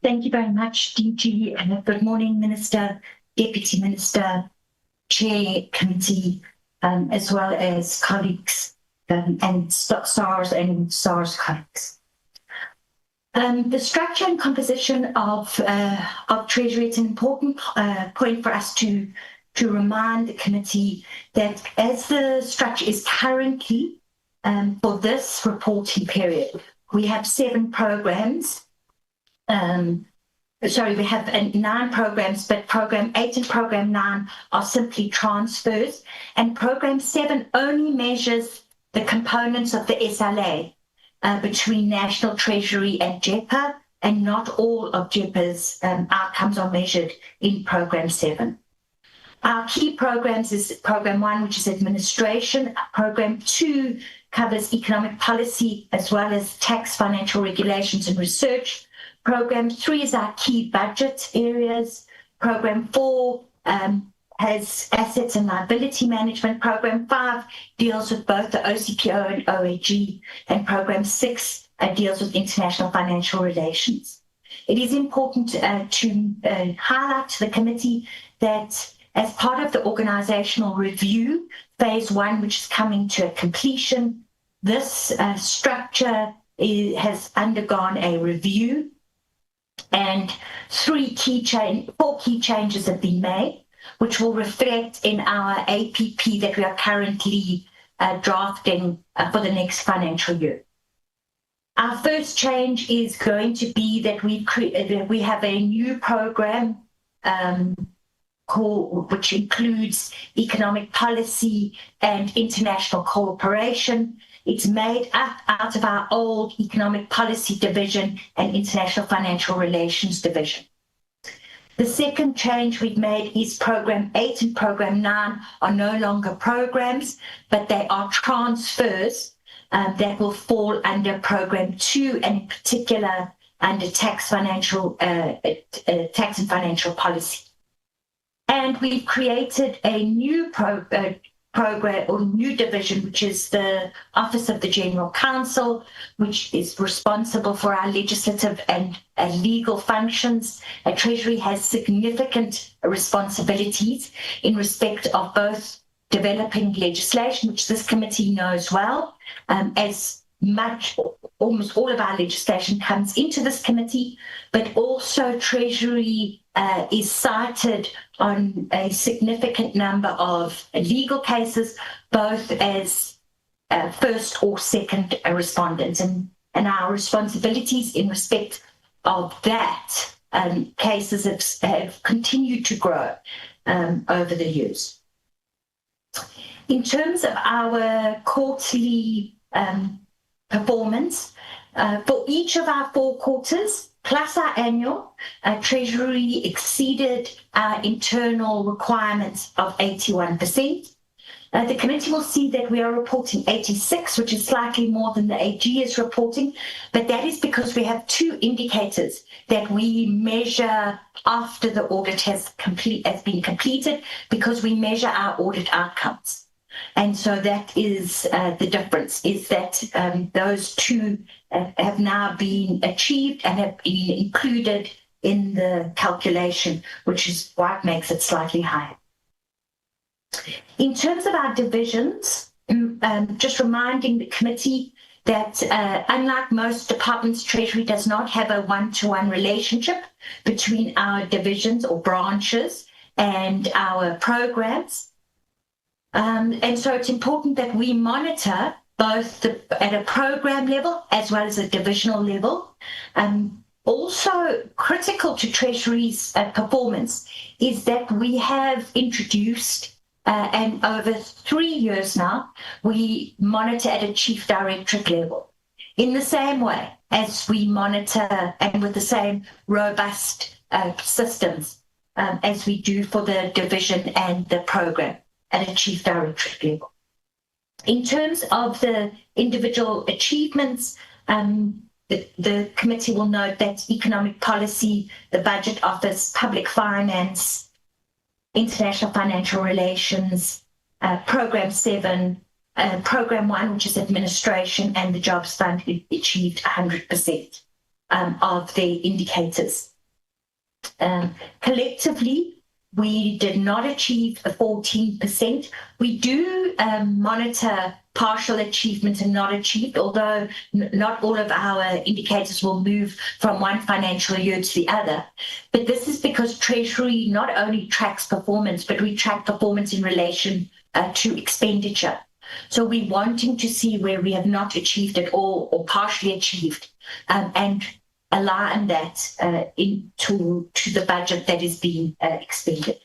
Thank you very much, DG. Good morning, Minister, Deputy Minister, Chair, Committee, as well as colleagues and SARS and SARS colleagues. The structure and composition of Treasury, it's an important point for us to remind the committee that as the structure is currently for this reporting period, we have 7 programs. We have 9 programs, but Program 8 and Program 9 are simply transfers, and Program 7 only measures the components of the SLA between National Treasury and JEPA, and not all of JEPA's outcomes are measured in Program 7. Our key programs is Program 1, which is administration. Program 2 covers economic policy as well as tax, financial regulations and research. Program 3 is our key budget areas. Program 4 has assets and liability management. Program 5 deals with both the OCPO and OAG, and Program 6 deals with international financial relations. It is important to highlight to the committee that as part of the organizational review, phase 1, which is coming to a completion, this structure has undergone a review, and 4 key changes have been made, which will reflect in our APP that we are currently drafting for the next financial year. Our first change is going to be that we have a new program which includes economic policy and international cooperation. It's made up out of our old economic policy division and international financial relations division. The second change we've made is Program 8 and Program 9 are no longer programs, but they are transfers that will fall under Program 2, and in particular under tax and financial policy. And we've created a new program or new division, which is the Office of the General Counsel, which is responsible for our legislative and legal functions. Treasury has significant responsibilities in respect of both developing legislation, which this committee knows well, almost all of our legislation comes into this committee, but also Treasury is cited on a significant number of legal cases, both as first or second respondents. And our responsibilities in respect of that cases have continued to grow over the years. In terms of our quarterly performance, for each of our 4 quarters, plus our annual, Treasury exceeded our internal requirements of 81%. The committee will see that we are reporting 86, which is slightly more than the AG is reporting, but that is because we have 2 indicators that we measure after the audit has been completed, because we measure our audit outcomes. And so that is the difference, is that those 2 have now been achieved and have been included in the calculation, which is why it makes it slightly higher. In terms of our divisions, just reminding the committee that unlike most departments, Treasury does not have a one-to-one relationship between our divisions or branches and our programs. And so it's important that we monitor both at a program level as well as a divisional level. Also critical to Treasury's performance is that we have introduced, and over 3 years now, we monitor at a chief directorate level in the same way as we monitor and with the same robust systems as we do for the division and the program at a chief directorate level. In terms of the individual achievements, the committee will note that economic policy, the budget office, public finance, international financial relations, Program 7, Program 1, which is administration, and the jobs fund achieved 100% of the indicators. Collectively, we did not achieve a 14%. We do monitor partial achievement and not achieved, although not all of our indicators will move from one financial year to the other. But this is because Treasury not only tracks performance, but we track performance in relation to expenditure. So we're wanting to see where we have not achieved it all or partially achieved, and align that into the budget that is being expended.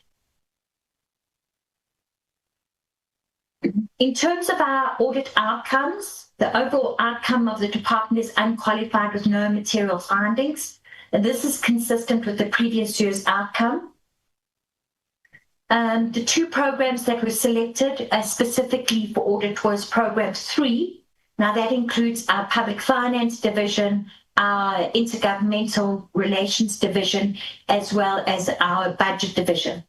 In terms of our audit outcomes, the overall outcome of the department is unqualified with no material findings. And this is consistent with the previous year's outcome. The two programs that were selected specifically for audit was Program 3. Now that includes our Public Finance Division, our Intergovernmental Relations Division, as well as our Budget Division.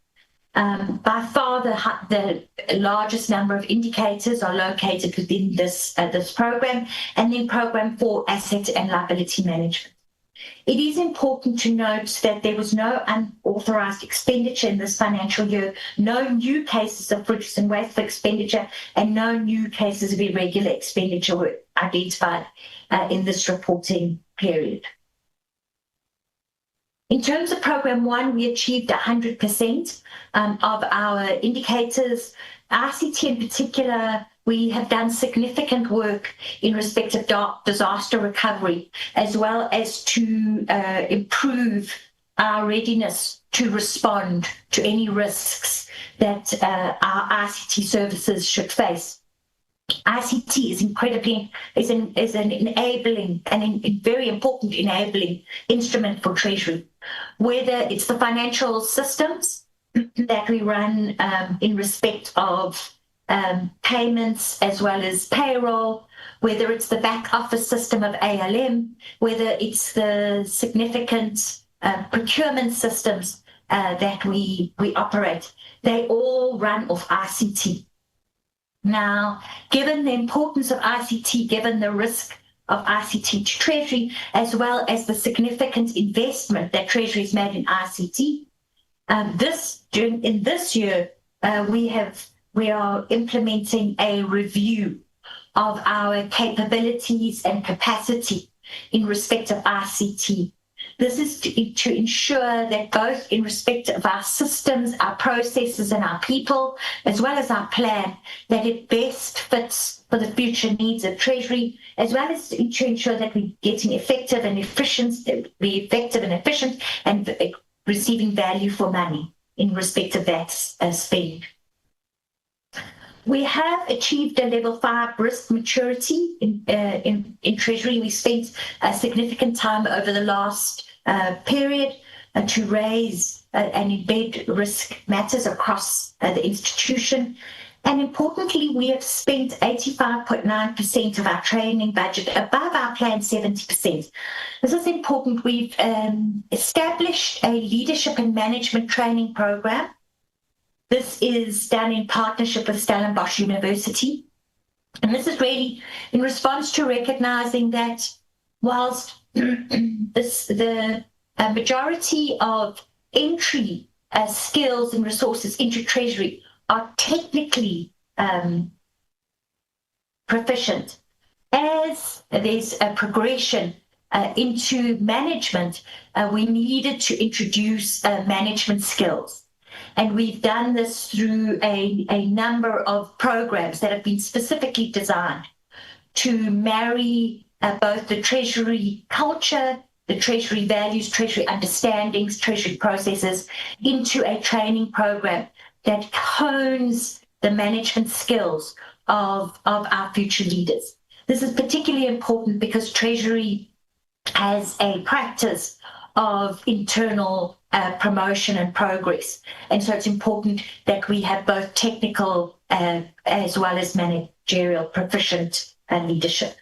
By far, the largest number of indicators are located within this program, and then Program 4, Asset and Liability Management. It is important to note that there was no unauthorized expenditure in this financial year, no new cases of frivolous and wasteful expenditure, and no new cases of irregular expenditure were identified in this reporting period. In terms of Program 1, we achieved 100% of our indicators. ICT in particular, we have done significant work in respect of disaster recovery, as well as to improve our readiness to respond to any risks that our ICT services should face. ICT is an enabling and a very important enabling instrument for Treasury, whether it's the financial systems that we run in respect of payments as well as payroll, whether it's the back office system of ALM, whether it's the significant procurement systems that we operate. They all run off ICT. Now, given the importance of ICT, given the risk of ICT to Treasury, as well as the significant investment that Treasury has made in ICT, in this year, we are implementing a review of our capabilities and capacity in respect of ICT. This is to ensure that both in respect of our systems, our processes, and our people, as well as our plan, that it best fits for the future needs of Treasury, as well as to ensure that we're getting effective and efficient, and receiving value for money in respect of that spend. We have achieved a level 5 risk maturity in Treasury. We spent a significant time over the last period to raise and embed risk matters across the institution. And importantly, we have spent 85.9% of our training budget above our planned 70%. This is important. We've established a leadership and management training program. This is done in partnership with Stellenbosch University. And this is really in response to recognizing that whilst the majority of entry skills and resources into Treasury are technically proficient, as there's a progression into management, we needed to introduce management skills. And we've done this through a number of programs that have been specifically designed to marry both the Treasury culture, the Treasury values, Treasury understandings, Treasury processes into a training program that hones the management skills of our future leaders. This is particularly important because Treasury has a practice of internal promotion and progress. And so it's important that we have both technical as well as managerial proficient leadership.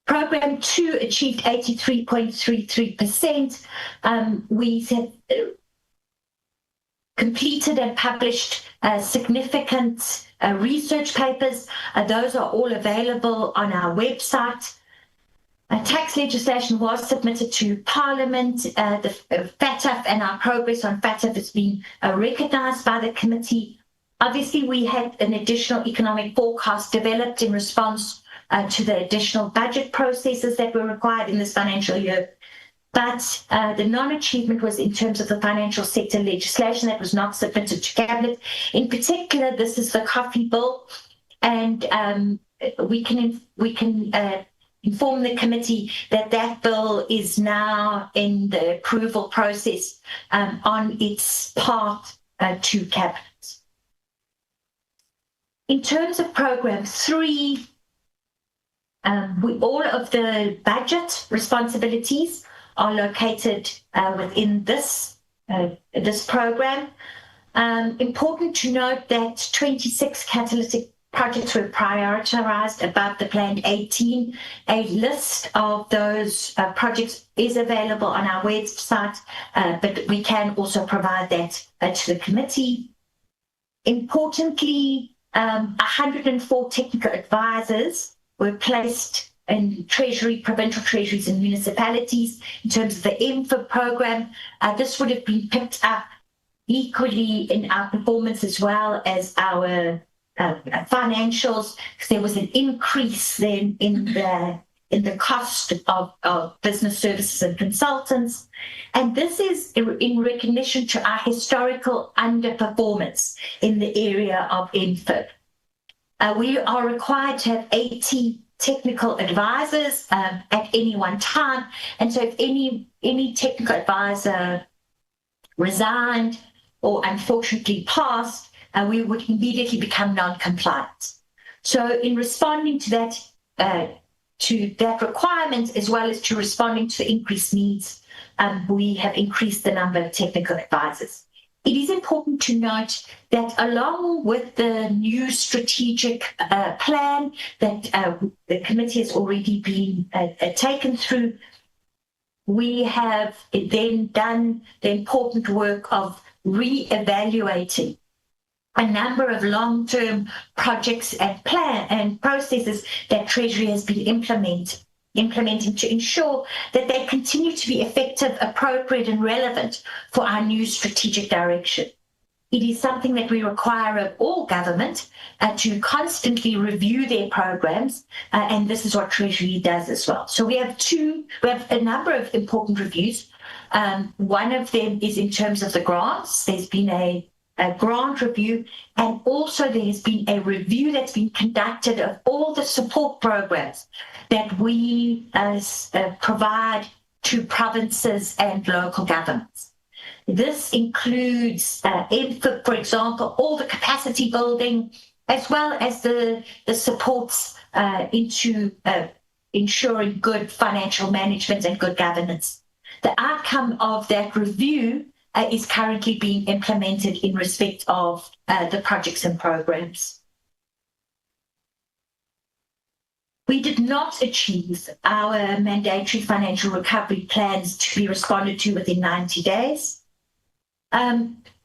Program 2 achieved 83.33%. We have completed and published significant research papers. Those are all available on our website. Tax tax legislation was submitted to Parliament. The FATF and our progress on FATF has been recognised by the committee. Obviously, we had an additional economic forecast developed in response to the additional budget processes that were required in this financial year. But the non-achievement was in terms of the financial sector legislation that was not submitted to Cabinet. In particular, this is the coffee bill, and we can inform the committee that that bill is now in the approval process on its path to Cabinet. In terms of Programme 3, all of the budget responsibilities are located within this programme. Important to note that 26 catalytic projects were prioritised above the planned 18. A list of those projects is available on our website, but we can also provide that to the committee. Importantly, 104 technical advisors were placed in Treasury, provincial treasuries and municipalities in terms of the MFIB program. This would have been picked up equally in our performance as well as our financials, because there was an increase then in the cost of business services and consultants. And this is in recognition to our historical underperformance in the area of MFIB. We are required to have 80 technical advisors at any one time. And so if any technical advisor resigned or unfortunately passed, we would immediately become non-compliant. So in responding to that requirement, as well as to responding to the increased needs, we have increased the number of technical advisors. It is important to note that along with the new strategic plan that the committee has already been taken through, we have then done the important work of re-evaluating a number of long-term projects and processes that Treasury has been implementing to ensure that they continue to be effective, appropriate and relevant for our new strategic direction. It is something that we require of all government to constantly review their programs, and this is what Treasury does as well. So we have a number of important reviews. One of them is in terms of the grants. There's been a grant review, and also there's been a review that's been conducted of all the support programs that we provide to provinces and local governments. This includes, for example, all the capacity building, as well as the supports into ensuring good financial management and good governance. The outcome of that review is currently being implemented in respect of the projects and programs. We did not achieve our mandatory financial recovery plans to be responded to within 90 days.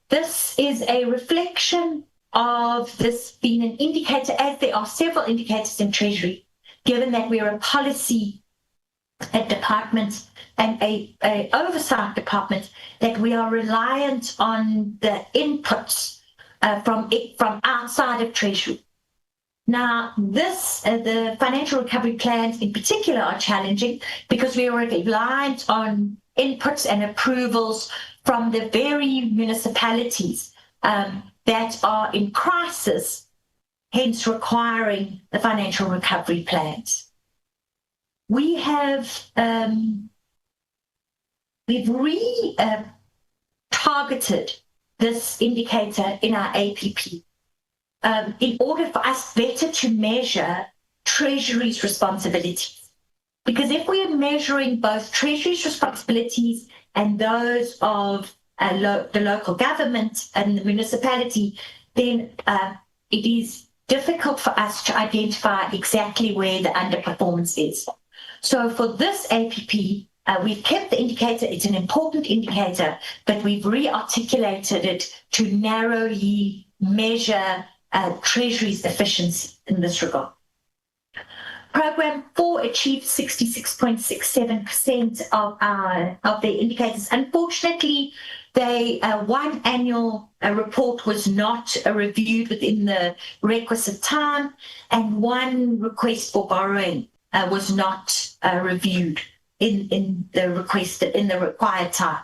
This is a reflection of this being an indicator, as there are several indicators in Treasury, given that we are a policy department and a oversight department, that we are reliant on the inputs from outside of Treasury. Now, the financial recovery plans in particular are challenging because we are reliant on inputs and approvals from the very municipalities that are in crisis, hence requiring the financial recovery plans. We have we've targeted this indicator in our APP in order for us better to measure Treasury's responsibilities. Because if we are measuring both Treasury's responsibilities and those of the local government and the municipality, then it is difficult for us to identify exactly where the underperformance is. So for this APP, we've kept the indicator. It's an important indicator, but we've re-articulated it to narrowly measure Treasury's efficiency in this regard. Program 4 achieved 66.67% of their indicators. Unfortunately, one annual report was not reviewed within the requisite time, and one request for borrowing was not reviewed in the required time.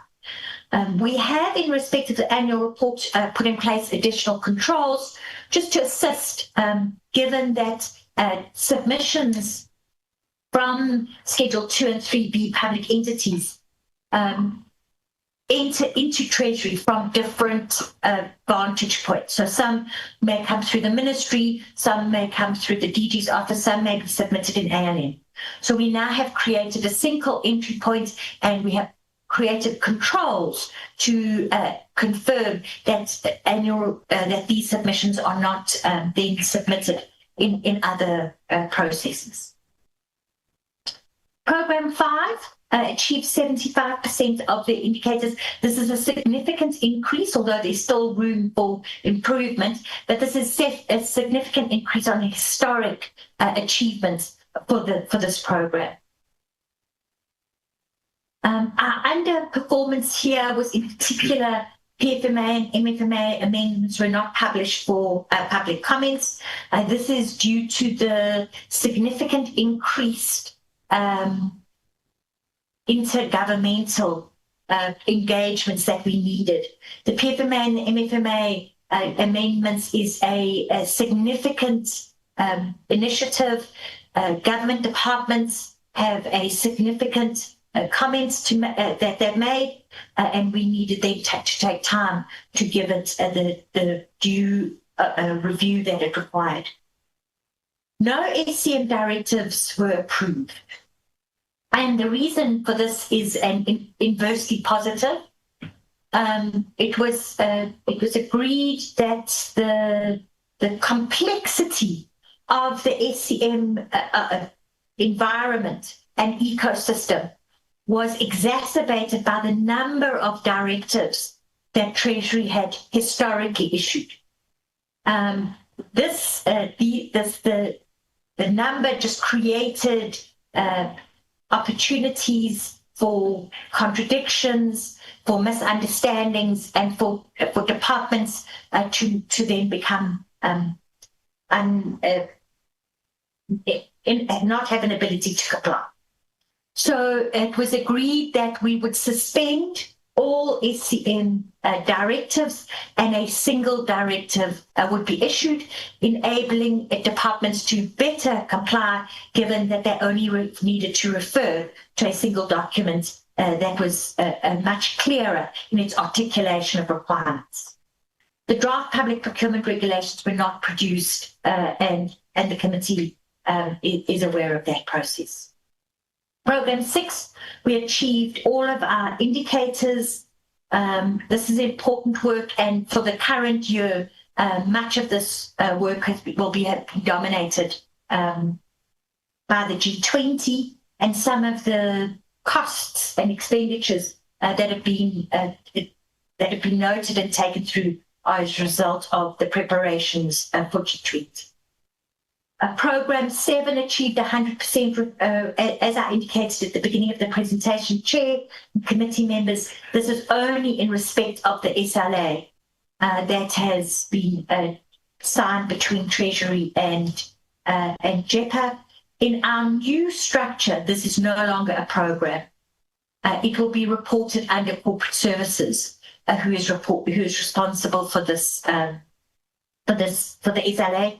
We have, in respect of the annual report, put in place additional controls just to assist, given that submissions from Schedule 2 and 3B public entities enter into Treasury from different vantage points. So some may come through the ministry, some may come through the DG's office, some may be submitted in ALM. So we now have created a single entry point, and we have created controls to confirm that that these submissions are not being submitted in other processes. Program 5 achieved 75% of the indicators. This is a significant increase, although there's still room for improvement, but this is a significant increase on historic achievements for this program. Our underperformance here was, in particular, PFMA and MFMA amendments were not published for public comments. This is due to the significant increased intergovernmental engagements that we needed. The PFMA and the MFMA amendments is a significant initiative. Government departments have a significant comments that they've made, and we needed them to take time to give it the due review that it required. No SCM directives were approved. And the reason for this is inversely positive. It was agreed that the complexity of the SCM environment and ecosystem was exacerbated by the number of directives that Treasury had historically issued. The number just created opportunities for contradictions, for misunderstandings, and for departments to then become not have an ability to comply. So it was agreed that we would suspend all SCM directives, and a single directive would be issued, enabling departments to better comply, given that they only needed to refer to a single document that was much clearer in its articulation of requirements. The draft public procurement regulations were not produced, and the committee is aware of that process. Program 6, we achieved all of our indicators. This is important work, and for the current year, much of this work will be dominated by the G20, and some of the costs and expenditures that have been noted and taken through are as a result of the preparations for G20. Program 7 achieved 100%, as I indicated at the beginning of the presentation. Chair and committee members, this is only in respect of the SLA that has been signed between Treasury and JEPA. In our new structure, this is no longer a program. It will be reported under corporate services, who is responsible for this for the SLA.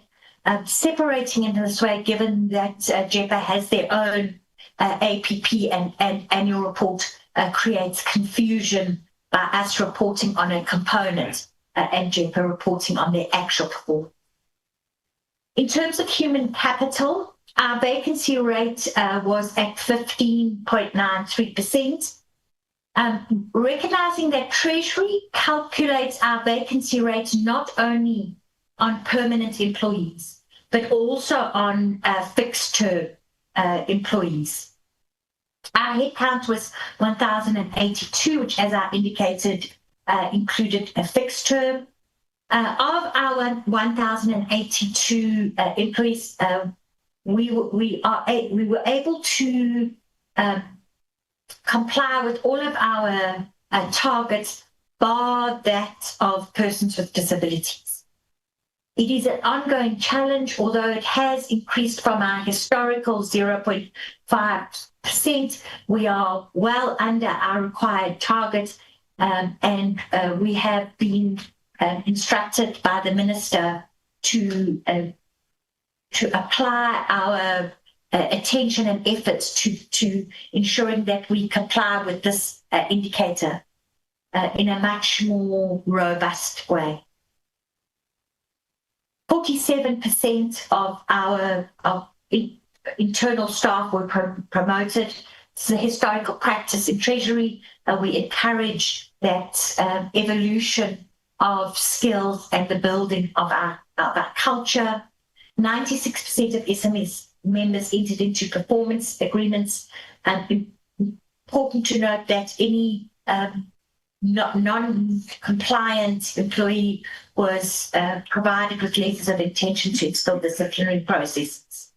Separating in this way, given that JEPA has their own APP and annual report, creates confusion by us reporting on a component and JEPA reporting on their actual performance. In terms of human capital, our vacancy rate was at 15.93%. Recognizing that Treasury calculates our vacancy rate not only on permanent employees, but also on fixed-term employees. Our headcount was 1,082, which, as I indicated, included a fixed term. Of our 1,082 employees, we were able to comply with all of our targets, bar that of persons with disabilities. It is an ongoing challenge, although it has increased from our historical 0.5%. We are well under our required target, and we have been instructed by the Minister to apply our attention and efforts to ensuring that we comply with this indicator in a much more robust way. 47% of our internal staff were promoted. It's a historical practice in Treasury. We encourage that evolution of skills and the building of our culture. 96% of SMS members entered into performance agreements. Important to note that any non-compliant employee was provided with letters of intention to explore disciplinary processes.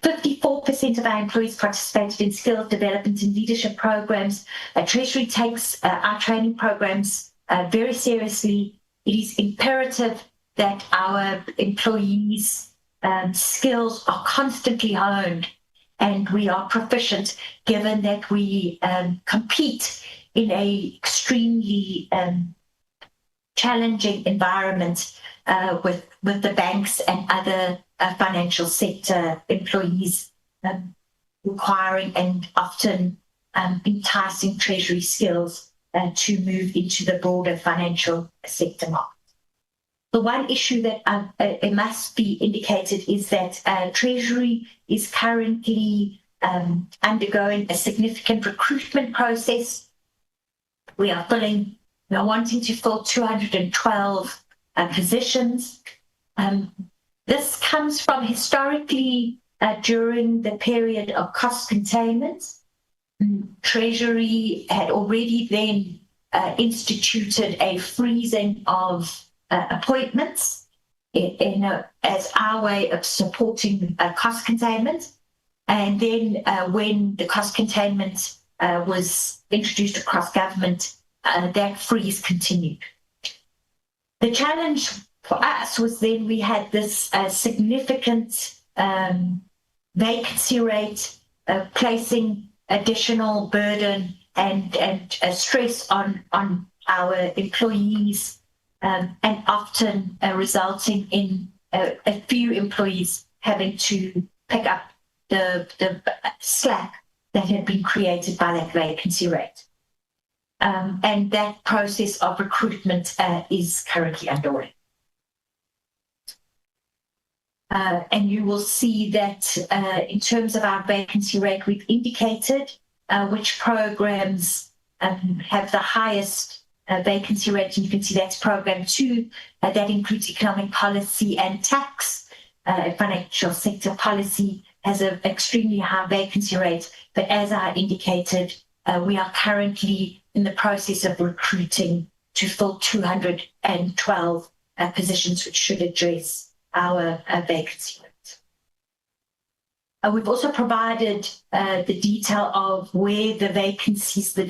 54% of our employees participated in skills development and leadership programs. Treasury takes our training programs very seriously. It is imperative that our employees' skills are constantly honed and we are proficient, given that we compete in an extremely challenging environment with the banks and other financial sector employees requiring and often enticing Treasury skills to move into the broader financial sector market. The one issue that it must be indicated is that Treasury is currently undergoing a significant recruitment process. We are wanting to fill 212 positions. This comes from historically during the period of cost containment. Treasury had already then instituted a freezing of appointments as our way of supporting cost containment. And then when the cost containment was introduced across government, that freeze continued. The challenge for us was then we had this significant vacancy rate, placing additional burden and stress on our employees, and often resulting in a few employees having to pick up the slack that had been created by that vacancy rate. And that process of recruitment is currently underway. And you will see that in terms of our vacancy rate, we've indicated which programs have the highest vacancy rate. And you can see that's program 2, that includes economic policy and tax. Financial sector policy has an extremely high vacancy rate, but as I indicated, we are currently in the process of recruiting to fill 212 positions, which should address our vacancy rate. We've also provided the detail of where the vacancies, the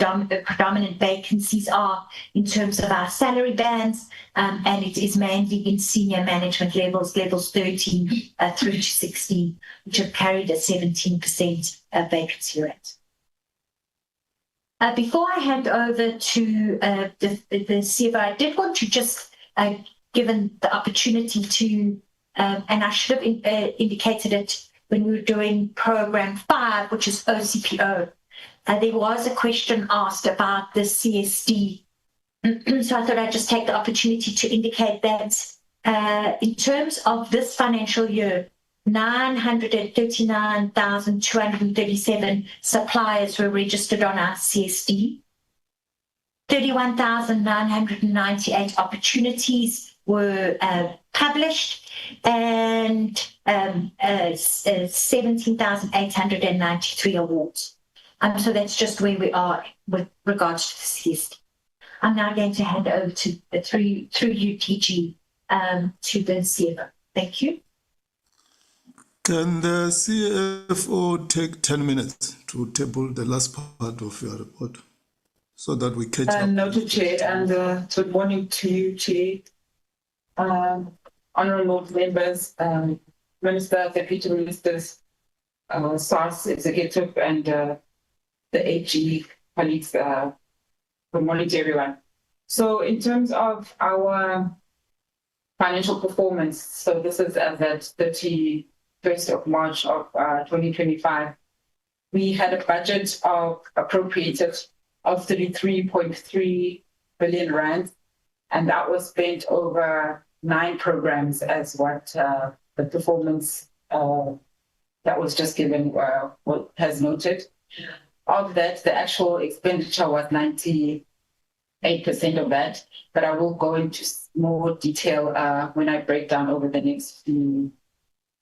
predominant vacancies are in terms of our salary bands, and it is mainly in senior management levels 13 through to 16, which have carried a 17% vacancy rate. Before I hand over to the CFO, I did want to just, given the opportunity to, and I should have indicated it when we were doing program 5, which is OCPO, there was a question asked about the CSD. So I thought I'd just take the opportunity to indicate that in terms of this financial year, 939,237 suppliers were registered on our CSD. 31,998 opportunities were published, and 17,893 awards. So that's just where we are with regards to the CSD. I'm now going to hand over to through you, PG, to the CFO. Thank you. Can the CFO take 10 minutes to table the last part of your report so that we catch up? Noted, Chair, and good morning to you, Chair, honourable members, Minister, Deputy Ministers, SARS Executive, and the AG colleagues. Good morning to everyone. So in terms of our financial performance, so this is as at 31st of March of 2025, we had a budget of appropriated of 33.3 billion rand, and that was spent over 9 programs as what the performance that was just given has noted. Of that, the actual expenditure was 98% of that, but I will go into more detail when I break down over the next few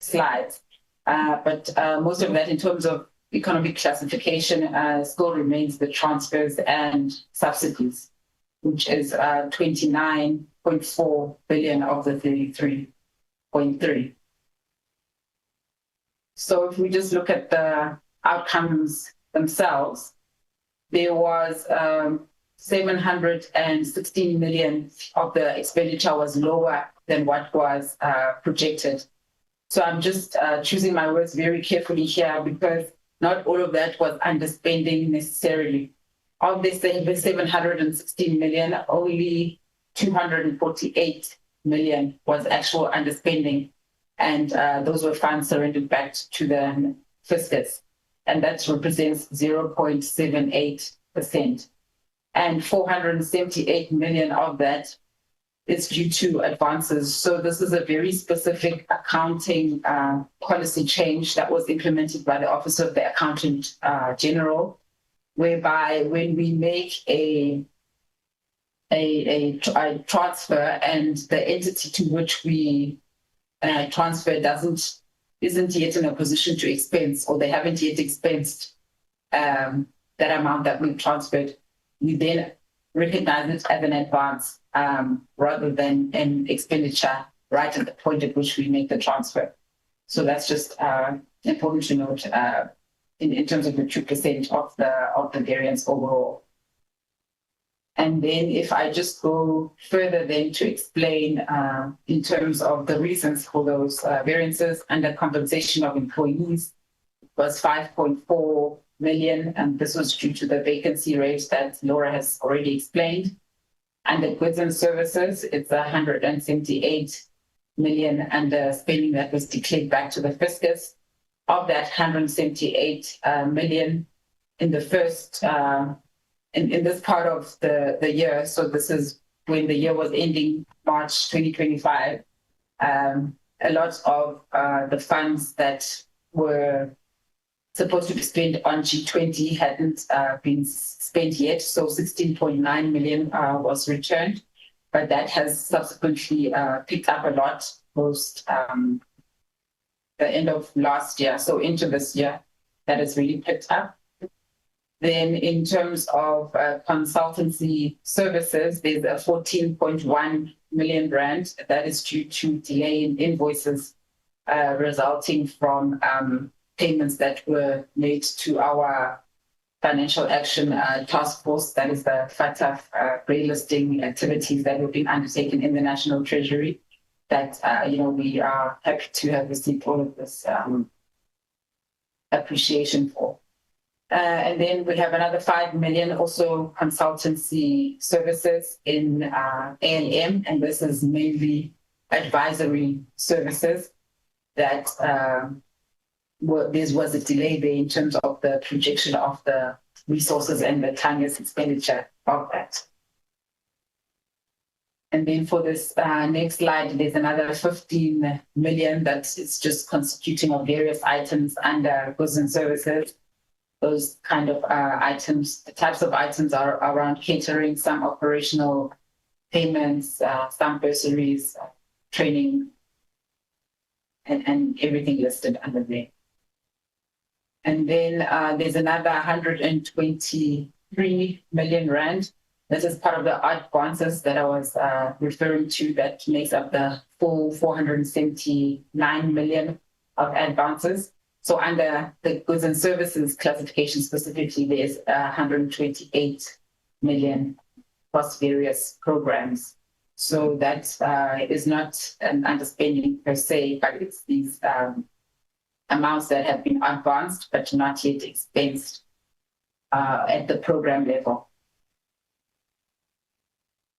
slides. But most of that in terms of economic classification still remains the transfers and subsidies, which is 29.4 billion of the 33.3. So if we just look at the outcomes themselves, there was 716 million of the expenditure was lower than what was projected. So I'm just choosing my words very carefully here because not all of that was underspending necessarily. Of the 716 million, only 248 million was actual underspending, and those were funds surrendered back to the fiscus, and that represents 0.78%. And 478 million of that is due to advances. So this is a very specific accounting policy change that was implemented by the Office of the Accountant General, whereby when we make a transfer and the entity to which we transfer isn't yet in a position to expense, or they haven't yet expensed that amount that we've transferred, we then recognize it as an advance rather than an expenditure right at the point at which we make the transfer. So that's just important to note in terms of the 2% of the variance overall. And then if I just go further then to explain in terms of the reasons for those variances, under compensation of employees was 5.4 million, and this was due to the vacancy rate that Laura has already explained. And the goods and services, it's 178 million under spending that was declared back to the fiscus. Of that 178 million in the first, in this part of the year, so this is when the year was ending March 2025, a lot of the funds that were supposed to be spent on G20 hadn't been spent yet, so 16.9 million was returned, but that has subsequently picked up a lot post the end of last year, so into this year, that has really picked up. Then in terms of consultancy services, there's a 14.1 million rand that is due to delay in invoices resulting from payments that were made to our financial action task force, that is the FATF grey listing activities that have been undertaken in the National Treasury, that we are happy to have received all of this appreciation for. And then we have another 5 million also consultancy services in A&M, and this is mainly advisory services that there was a delay there in terms of the projection of the resources and the timeless expenditure of that. And then for this next slide, there's another 15 million that is just constituting of various items under goods and services. Those kind of items, the types of items are around catering, some operational payments, some bursaries, training, and everything listed under there. And then there's another 123 million rand. This is part of the advances that I was referring to that makes up the full 479 million of advances. So under the goods and services classification specifically, there's 128 million across various programs. So that is not an underspending per se, but it's these amounts that have been advanced but not yet expensed at the program level.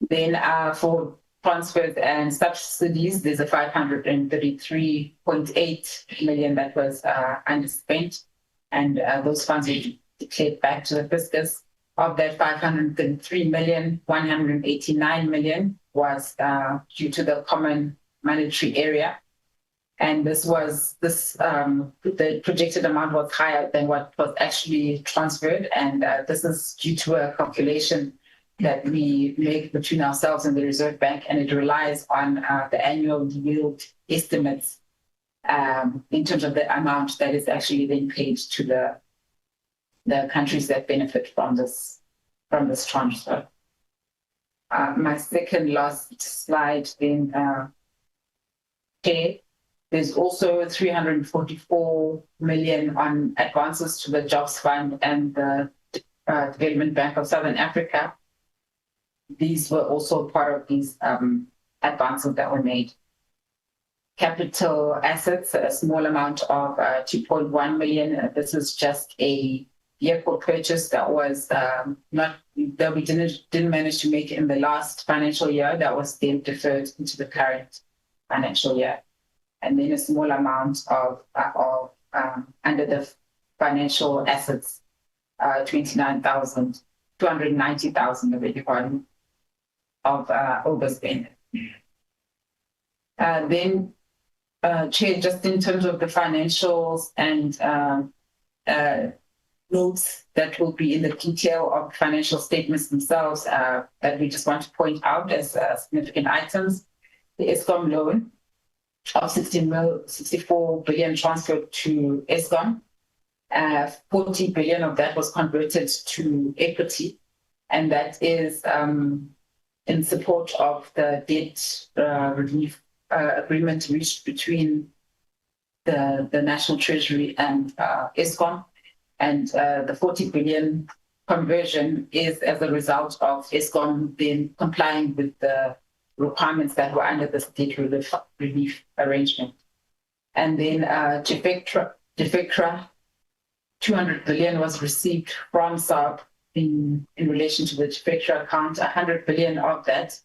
Then for transfers and subsidies, there's a 533.8 million that was underspent, and those funds were declared back to the fiscus. Of that 533 million, 189 million was due to the common monetary area. And the projected amount was higher than what was actually transferred. And this is due to a calculation that we make between ourselves and the Reserve Bank, and it relies on the annual yield estimates in terms of the amount that is actually then paid to the countries that benefit from this transfer. My second last slide then, there's also 344 million on advances to the Jobs Fund and the Development Bank of Southern Africa. These were also part of these advances that were made. Capital assets, a small amount of 2.1 million. This is just a vehicle purchase that was that we didn't manage to make in the last financial year. That was then deferred into the current financial year. And then a small amount of under the financial assets, 290,000 of it, of overspend. Then, Chair, just in terms of the financials and notes that will be in the detail of financial statements themselves that we just want to point out as significant items. The Eskom loan of 64 billion transferred to Eskom. 40 billion of that was converted to equity, and that is in support of the debt relief agreement reached between the National Treasury and Eskom. And the 40 billion conversion is as a result of Eskom then complying with the requirements that were under the state relief arrangement. And then Defectra, 200 billion was received from SARB in relation to the Defectra account. 100 billion of that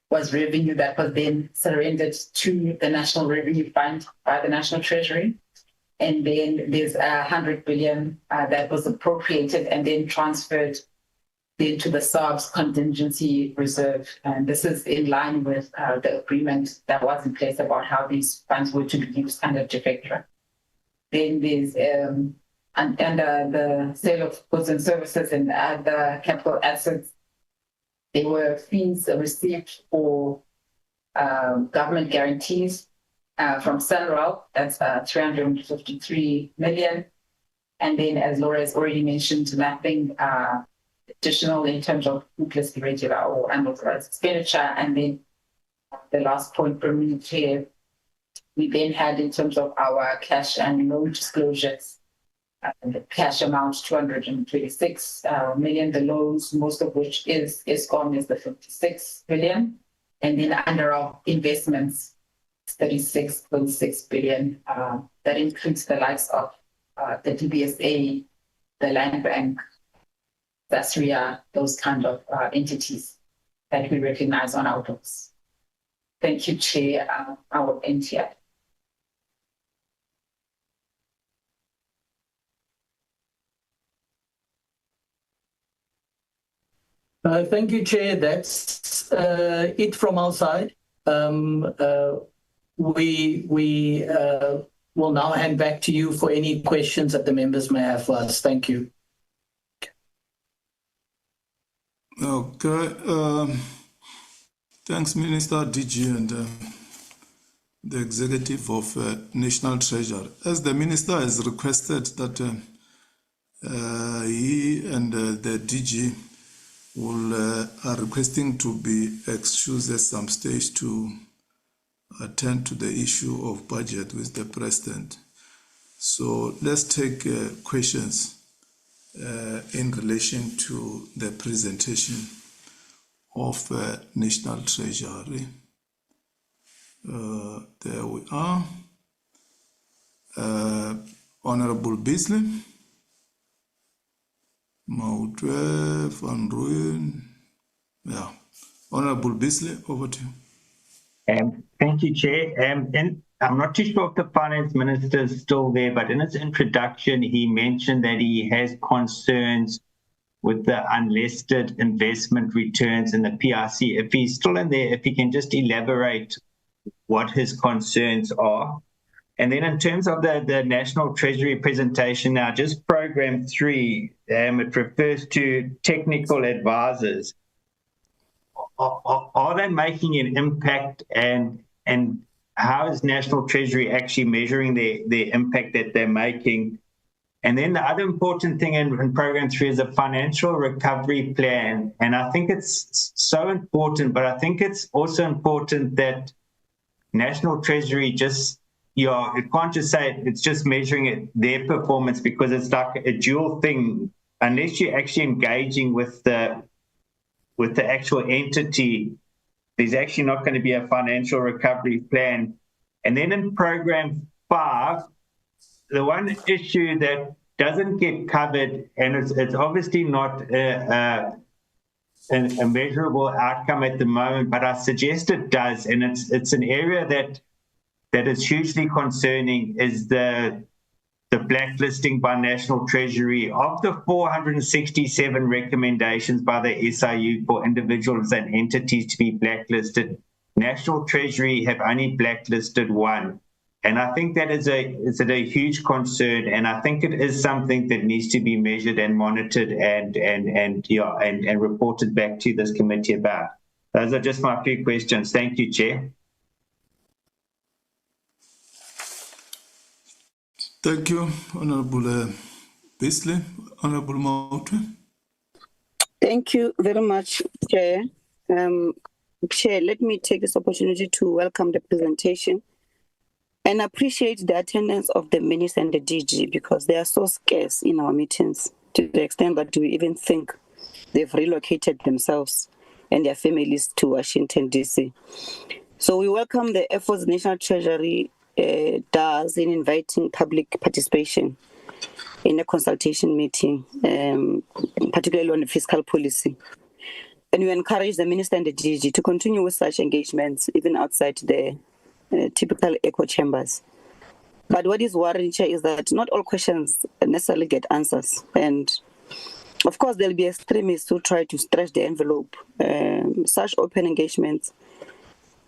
was revenue that was then surrendered to the National Revenue Fund by the National Treasury. And then there's 100 billion that was appropriated and then transferred into the SARB's contingency reserve. And this is in line with the agreement that was in place about how these funds were to be used under Defectra. Then there's under the sale of goods and services and other capital assets, there were fees received for government guarantees from Sunral, that's 353 million. And then, as Laura has already mentioned, nothing additional in terms of fruitless, irregular or unauthorized expenditure. And then the last point for me here, we then had in terms of our cash and loan disclosures, the cash amount 226 million, the loans, most of which is Eskom, is the 56 billion. And then under our investments, 36.6 billion. That includes the likes of the DBSA, the Land Bank, Zasria, those kind of entities that we recognize on our books. Thank you, Chair. I will end here. Thank you, Chair. That's it from our side. We will now hand back to you for any questions that the members may have for us. Thank you. Okay. Thanks, Minister, DG, and the Executive of National Treasury. As the Minister has requested that he and the DG are requesting to be excused at some stage to attend to the issue of budget with the President. So let's take questions in relation to the presentation of National Treasury. There we are. Honorable Beasley, Mautwe, Van Rooyen. Yeah. Honorable Beasley, over to you. Thank you, Chair. And I'm not too sure if the Finance Minister is still there, but in his introduction, he mentioned that he has concerns with the unlisted investment returns in the PRC. If he's still in there, if he can just elaborate what his concerns are. And then in terms of the National Treasury presentation now, just program 3, it refers to technical advisors. Are they making an impact, and how is National Treasury actually measuring the impact that they're making? And then the other important thing in program 3 is a financial recovery plan. And I think it's so important, but I think it's also important that National Treasury just, you can't just say it's just measuring their performance, because it's like a dual thing. Unless you're actually engaging with the actual entity, there's actually not going to be a financial recovery plan. And then in program 5, the one issue that doesn't get covered, and it's obviously not a measurable outcome at the moment, but I suggest it does, and it's an area that is hugely concerning, is the blacklisting by National Treasury. Of the 467 recommendations by the SIU for individuals and entities to be blacklisted, National Treasury have only blacklisted 1. And I think that is a huge concern, and I think it is something that needs to be measured and monitored and reported back to this committee about. Those are just my few questions. Thank you, Chair. Thank you, Honorable Beasley. Honorable Mautwe. Thank you very much, Chair. Chair, let me take this opportunity to welcome the presentation and appreciate the attendance of the Minister and the DG, because they are so scarce in our meetings, to the extent that we even think they've relocated themselves and their families to Washington, D.C. So we welcome the efforts the National Treasury does in inviting public participation in a consultation meeting, particularly on the fiscal policy. And we encourage the Minister and the DG to continue with such engagements, even outside the typical echo chambers. But what is worrying, Chair, is that not all questions necessarily get answers. And of course, there'll be extremists who try to stretch the envelope. Such open engagements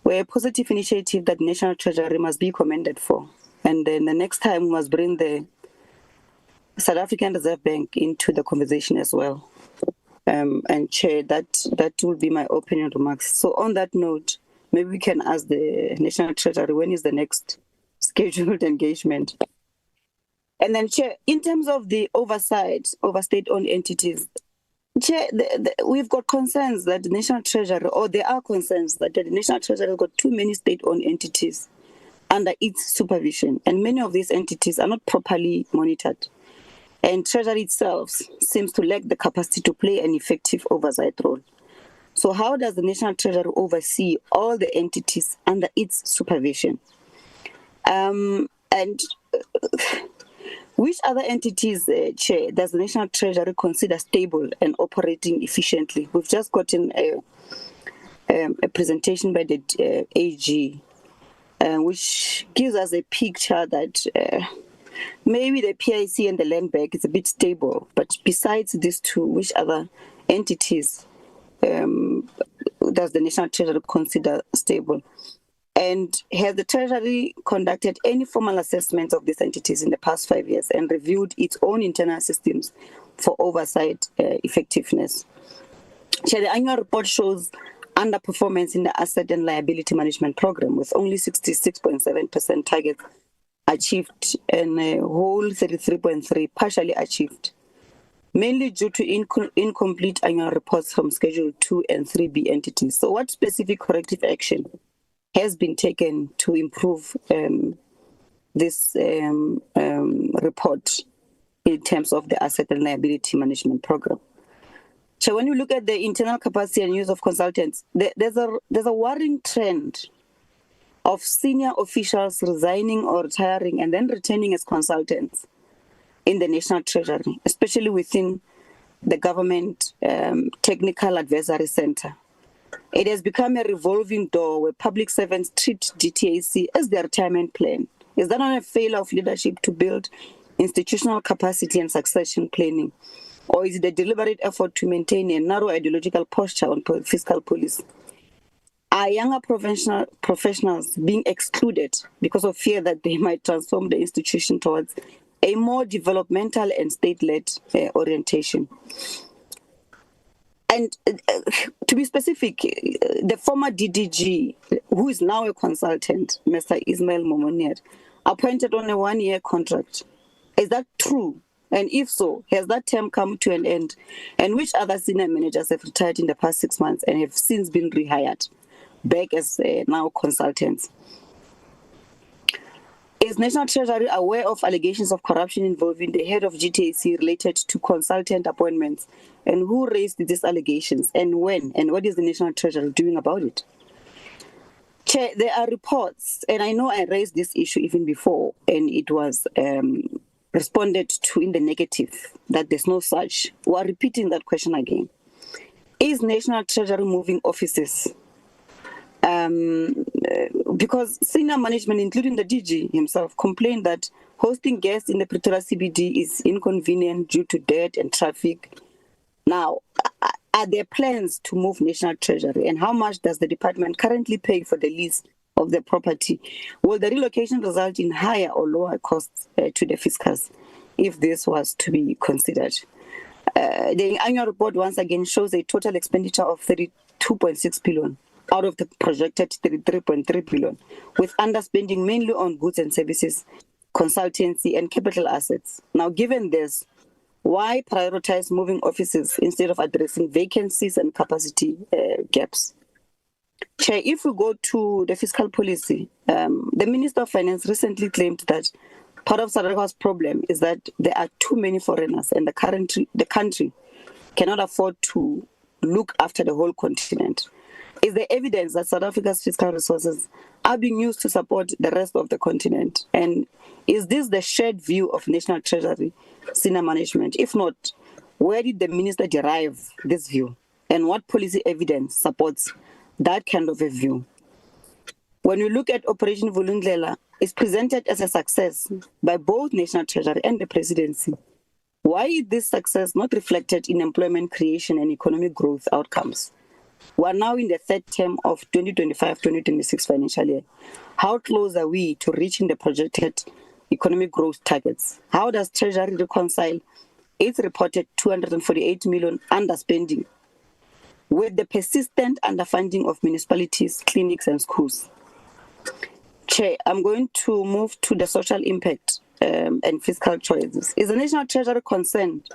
were a positive initiative that National Treasury must be commended for. And then the next time we must bring the South African Reserve Bank into the conversation as well. And Chair, that will be my opening remarks. So on that note, maybe we can ask the National Treasury, when is the next scheduled engagement? And then, Chair, in terms of the oversight over state-owned entities, Chair, we've got concerns that the National Treasury, or there are concerns that the National Treasury has got too many state-owned entities under its supervision, and many of these entities are not properly monitored. And Treasury itself seems to lack the capacity to play an effective oversight role. So how does the National Treasury oversee all the entities under its supervision? And which other entities, Chair, does the National Treasury consider stable and operating efficiently? We've just gotten a presentation by the AG, which gives us a picture that maybe the PIC and the Land Bank is a bit stable, but besides these two, which other entities does the National Treasury consider stable? And has the Treasury conducted any formal assessment of these entities in the past 5 years and reviewed its own internal systems for oversight effectiveness? Chair, the annual report shows underperformance in the asset and liability management program, with only 66.7% target achieved and a whole 33.3% partially achieved, mainly due to incomplete annual reports from Schedule 2 and 3B entities. So what specific corrective action has been taken to improve this report in terms of the asset and liability management program. So when you look at the internal capacity and use of consultants, there's a worrying trend of senior officials resigning or retiring and then returning as consultants in the National Treasury, especially within the Government Technical Advisory Center. It has become a revolving door where public servants treat DTAC as their retirement plan. Is that not a failure of leadership to build institutional capacity and succession planning? Or is it a deliberate effort to maintain a narrow ideological posture on fiscal policy? Are younger professionals being excluded because of fear that they might transform the institution towards a more developmental and state-led orientation? And to be specific, the former DDG, who is now a consultant, Mr. Ismail Momonier, appointed on a one-year contract. Is that true? And if so, has that term come to an end? And which other senior managers have retired in the past 6 months and have since been rehired back as now consultants? Is National Treasury aware of allegations of corruption involving the head of GTAC related to consultant appointments? And who raised these allegations and when? And what is the National Treasury doing about it? Chair, there are reports, and I know I raised this issue even before, and it was responded to in the negative, that there's no such. We are repeating that question again. Is National Treasury moving offices? Because senior management, including the DG himself, complained that hosting guests in the Pretoria CBD is inconvenient due to dirt and traffic. Now, are there plans to move National Treasury, and how much does the department currently pay for the lease of the property? Will the relocation result in higher or lower costs to the fiscals if this was to be considered? The annual report once again shows a total expenditure of 32.6 billion out of the projected 33.3 billion, with underspending mainly on goods and services, consultancy, and capital assets. Now, given this, why prioritize moving offices instead of addressing vacancies and capacity gaps? Chair, if we go to the fiscal policy, the Minister of Finance recently claimed that part of South Africa's problem is that there are too many foreigners and the country cannot afford to look after the whole continent. Is there evidence that South Africa's fiscal resources are being used to support the rest of the continent? And is this the shared view of National Treasury senior management? If not, where did the minister derive this view? And what policy evidence supports that kind of a view? When we look at Operation Vulindlela, it's presented as a success by both National Treasury and the presidency. Why is this success not reflected in employment creation and economic growth outcomes? We are now in the third term of 2025-2026 financial year. How close are we to reaching the projected economic growth targets? How does Treasury reconcile its reported 248 million underspending with the persistent underfunding of municipalities, clinics, and schools? Chair, I'm going to move to the social impact and fiscal choices. Is the National Treasury concerned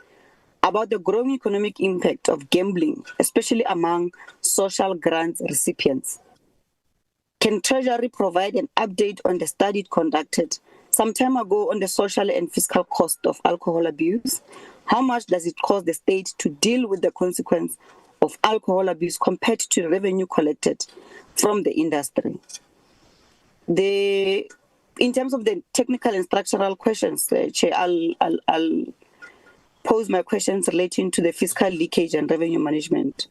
about the growing economic impact of gambling, especially among social grants recipients? Can Treasury provide an update on the study conducted some time ago on the social and fiscal cost of alcohol abuse? How much does it cost the state to deal with the consequence of alcohol abuse compared to the revenue collected from the industry? In terms of the technical and structural questions, Chair, I'll pose my questions relating to the fiscal leakage and revenue management.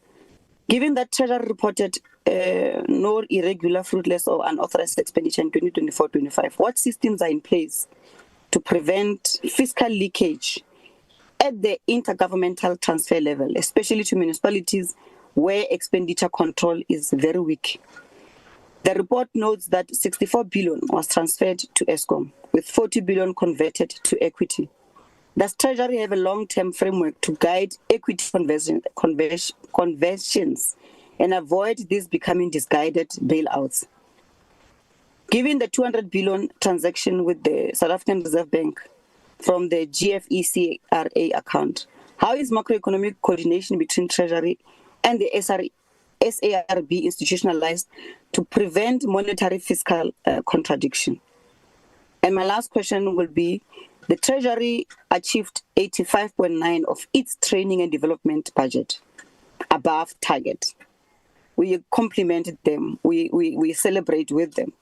Given that Treasury reported no irregular, fruitless, or unauthorized expenditure in 2024-25, what systems are in place to prevent fiscal leakage at the intergovernmental transfer level, especially to municipalities where expenditure control is very weak? The report notes that 64 billion was transferred to ESCOM, with 40 billion converted to equity. Does Treasury have a long-term framework to guide equity conversions and avoid this becoming misguided bailouts? Given the 200 billion transaction with the South African Reserve Bank from the GFECRA account, how is macroeconomic coordination between Treasury and the SARB institutionalized to prevent monetary fiscal contradiction? And my last question will be, the Treasury achieved 85.9% of its training and development budget, above target. We complimented them, we celebrate with them.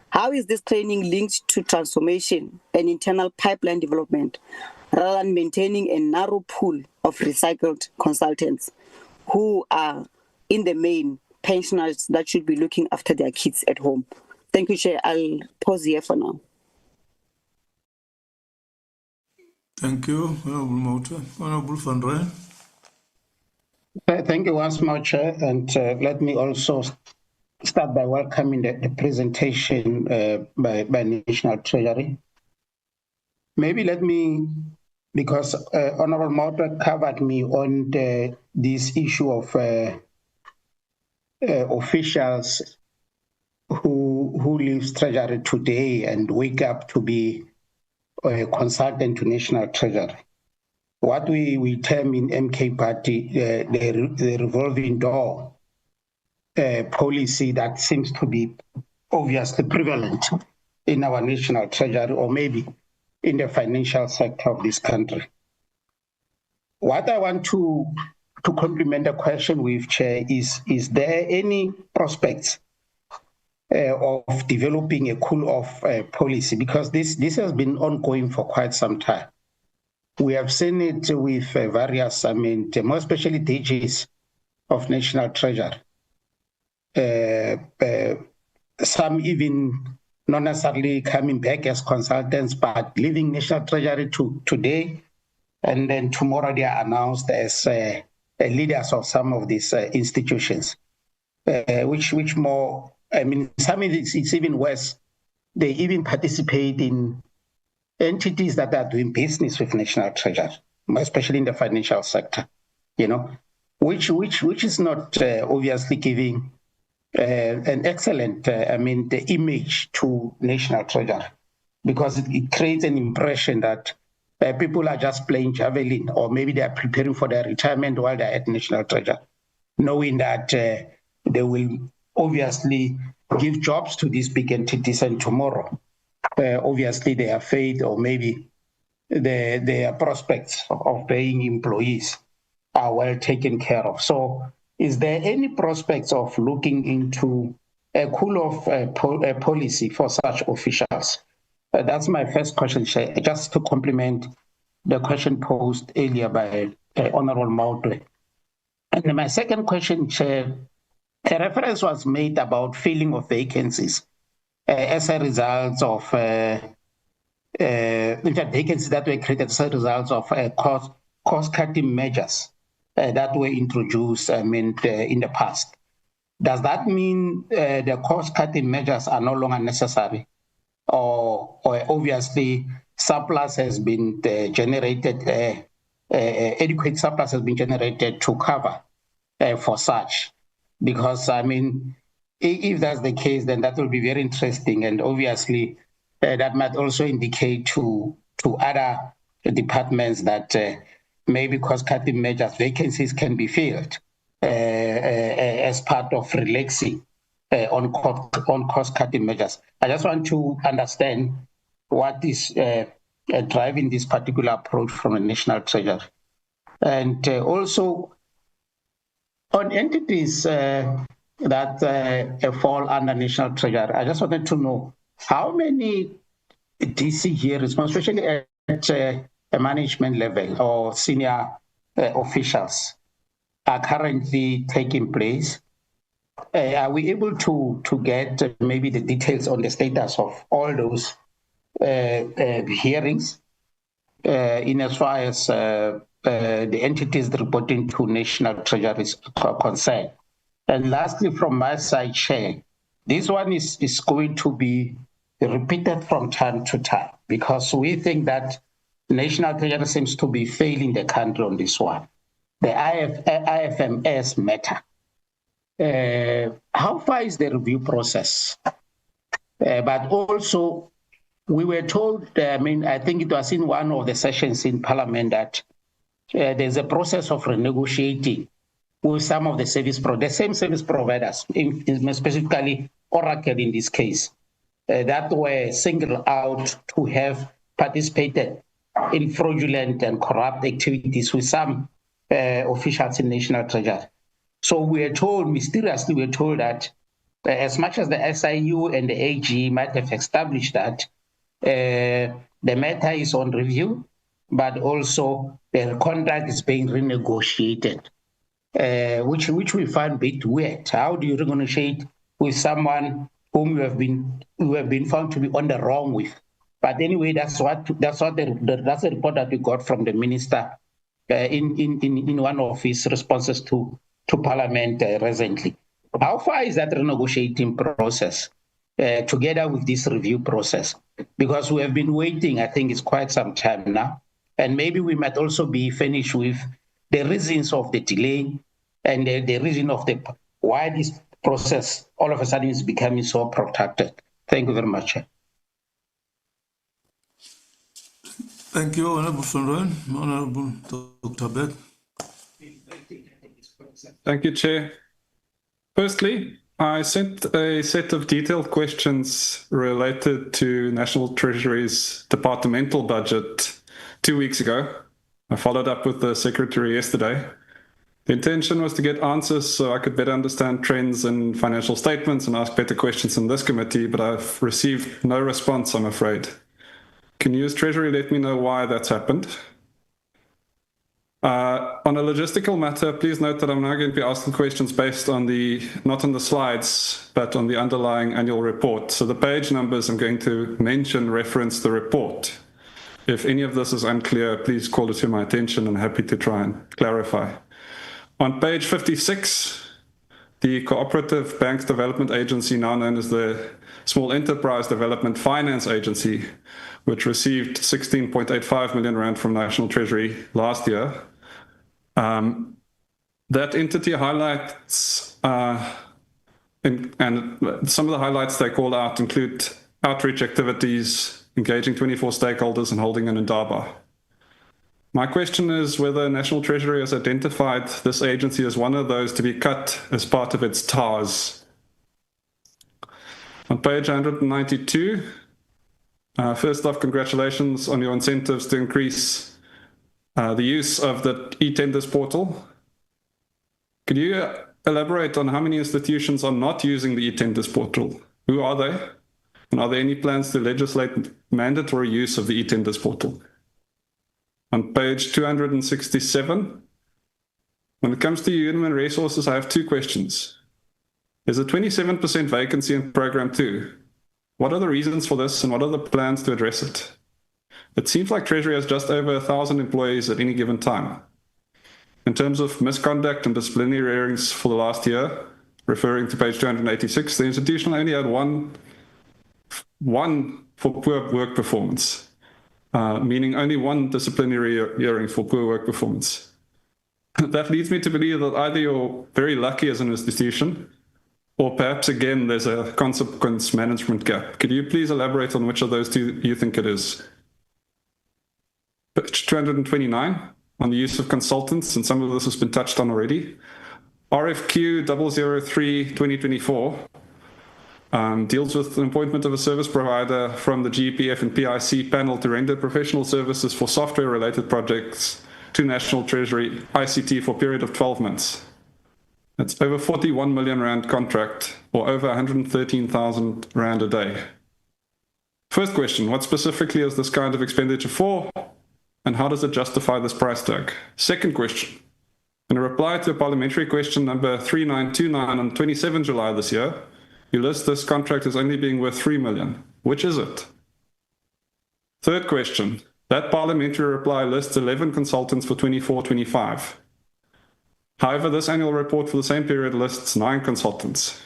How is this training linked to transformation and internal pipeline development, rather than maintaining a narrow pool of recycled consultants who are, in the main, pensioners that should be looking after their kids at home? Thank you, Chair. I'll pause here for now. Thank you, Honorable Mota. Honorable Van Rijn. Thank you once more, Chair. And let me also start by welcoming the presentation by National Treasury. Maybe let me, because Honorable Mota covered me on this issue of officials who leaves Treasury today and wake up to be a consultant to National Treasury. What we term in MK Party the revolving door policy that seems to be obviously prevalent in our National Treasury, or maybe in the financial sector of this country. What I want to complement the question with, Chair, is there any prospects of developing a cool-off policy? Because this has been ongoing for quite some time. We have seen it with various, more especially DGs of National Treasury. Some even not necessarily coming back as consultants, but leaving National Treasury today, and then tomorrow they are announced as leaders of some of these institutions. Which more, some of it's even worse. They even participate in entities that are doing business with National Treasury, especially in the financial sector, which is not obviously giving an excellent, the image to National Treasury, because it creates an impression that people are just playing javelin, or maybe they are preparing for their retirement while they're at National Treasury, knowing that they will obviously give jobs to these big entities, and tomorrow, obviously, their faith or maybe their prospects of paying employees are well taken care of. So is there any prospects of looking into a cool-off policy for such officials? That's my first question, Chair, just to complement the question posed earlier by Honorable Mautwe. And my second question, Chair, a reference was made about filling of vacancies as a result of vacancies that were created as a result of cost-cutting measures that were introduced in the past. Does that mean the cost-cutting measures are no longer necessary? Or obviously surplus has been generated, adequate surplus has been generated to cover for such? Because, if that's the case, then that will be very interesting. And obviously, that might also indicate to other departments that maybe cost-cutting measures, vacancies can be filled as part of relaxing on cost-cutting measures. I just want to understand what is driving this particular approach from the National Treasury. And also, on entities that fall under National Treasury, I just wanted to know how many DC hearings, especially at a management level or senior officials, are currently taking place. Are we able to get maybe the details on the status of all those hearings in as far as the entities reporting to National Treasury is concerned? And lastly, from my side, Chair, this one is going to be repeated from time to time, because we think that National Treasury seems to be failing the country on this one. The IFMS matter. How far is the review process? But also, we were told, I think it was in one of the sessions in Parliament, that there's a process of renegotiating with some of the same service providers, specifically Oracle in this case, that were singled out to have participated in fraudulent and corrupt activities with some officials in National Treasury. So we are told, mysteriously, we're told that as much as the SIU and the AG might have established that the matter is on review, but also the contract is being renegotiated, which we find a bit weird. How do you renegotiate with someone whom you have been found to be on the wrong with? But anyway, that's the report that we got from the minister in one of his responses to Parliament recently. How far is that renegotiating process together with this review process? Because we have been waiting, I think it's quite some time now, and maybe we might also be finished with the reasons of the delay and the reason of why this process all of a sudden is becoming so protracted. Thank you very much. Thank you, Honorable Funron. Honorable Dr. Beck. Thank you, Chair. Firstly, I sent a set of detailed questions related to National Treasury's departmental budget 2 weeks ago. I followed up with the Secretary yesterday. The intention was to get answers so I could better understand trends in financial statements and ask better questions in this committee, but I've received no response, I'm afraid. Can you as Treasury let me know why that's happened? On a logistical matter, please note that I'm now going to be asking questions based on not on the slides, but on the underlying annual report. So the page numbers I'm going to mention reference the report. If any of this is unclear, please call it to my attention. I'm happy to try and clarify. On page 56, the Cooperative Banks Development Agency, now known as the Small Enterprise Development Finance Agency, which received 16.85 million rand from National Treasury last year. That entity highlights, and some of the highlights they call out include outreach activities, engaging 24 stakeholders and holding an Indaba. My question is whether National Treasury has identified this agency as one of those to be cut as part of its TARS. On page 192, first off, congratulations on your incentives to increase the use of the e-tenders portal. Could you elaborate on how many institutions are not using the e-tenders portal? Who are they? And are there any plans to legislate mandatory use of the e-tenders portal? On page 267, when it comes to human resources, I have two questions. There's a 27% vacancy in Program 2. What are the reasons for this and what are the plans to address it? It seems like Treasury has just over 1,000 employees at any given time. In terms of misconduct and disciplinary hearings for the last year, referring to page 286, the institution only had one for poor work performance, meaning only one disciplinary hearing for poor work performance. That leads me to believe that either you're very lucky as an institution, or perhaps again there's a consequence management gap. Could you please elaborate on which of those two you think it is? Page 229, on the use of consultants, and some of this has been touched on already. RFQ 003-2024 deals with the appointment of a service provider from the GPF and PIC panel to render professional services for software-related projects to National Treasury ICT for a period of 12 months. That's over 41 million rand contract, or over 113,000 rand a day. First question, what specifically is this kind of expenditure for? And how does it justify this price tag? Second question, in a reply to a parliamentary question number 3929 on 27 July this year, you list this contract as only being worth 3 million. Which is it? Third question, that parliamentary reply lists 11 consultants for 24-25. However, this annual report for the same period lists 9 consultants.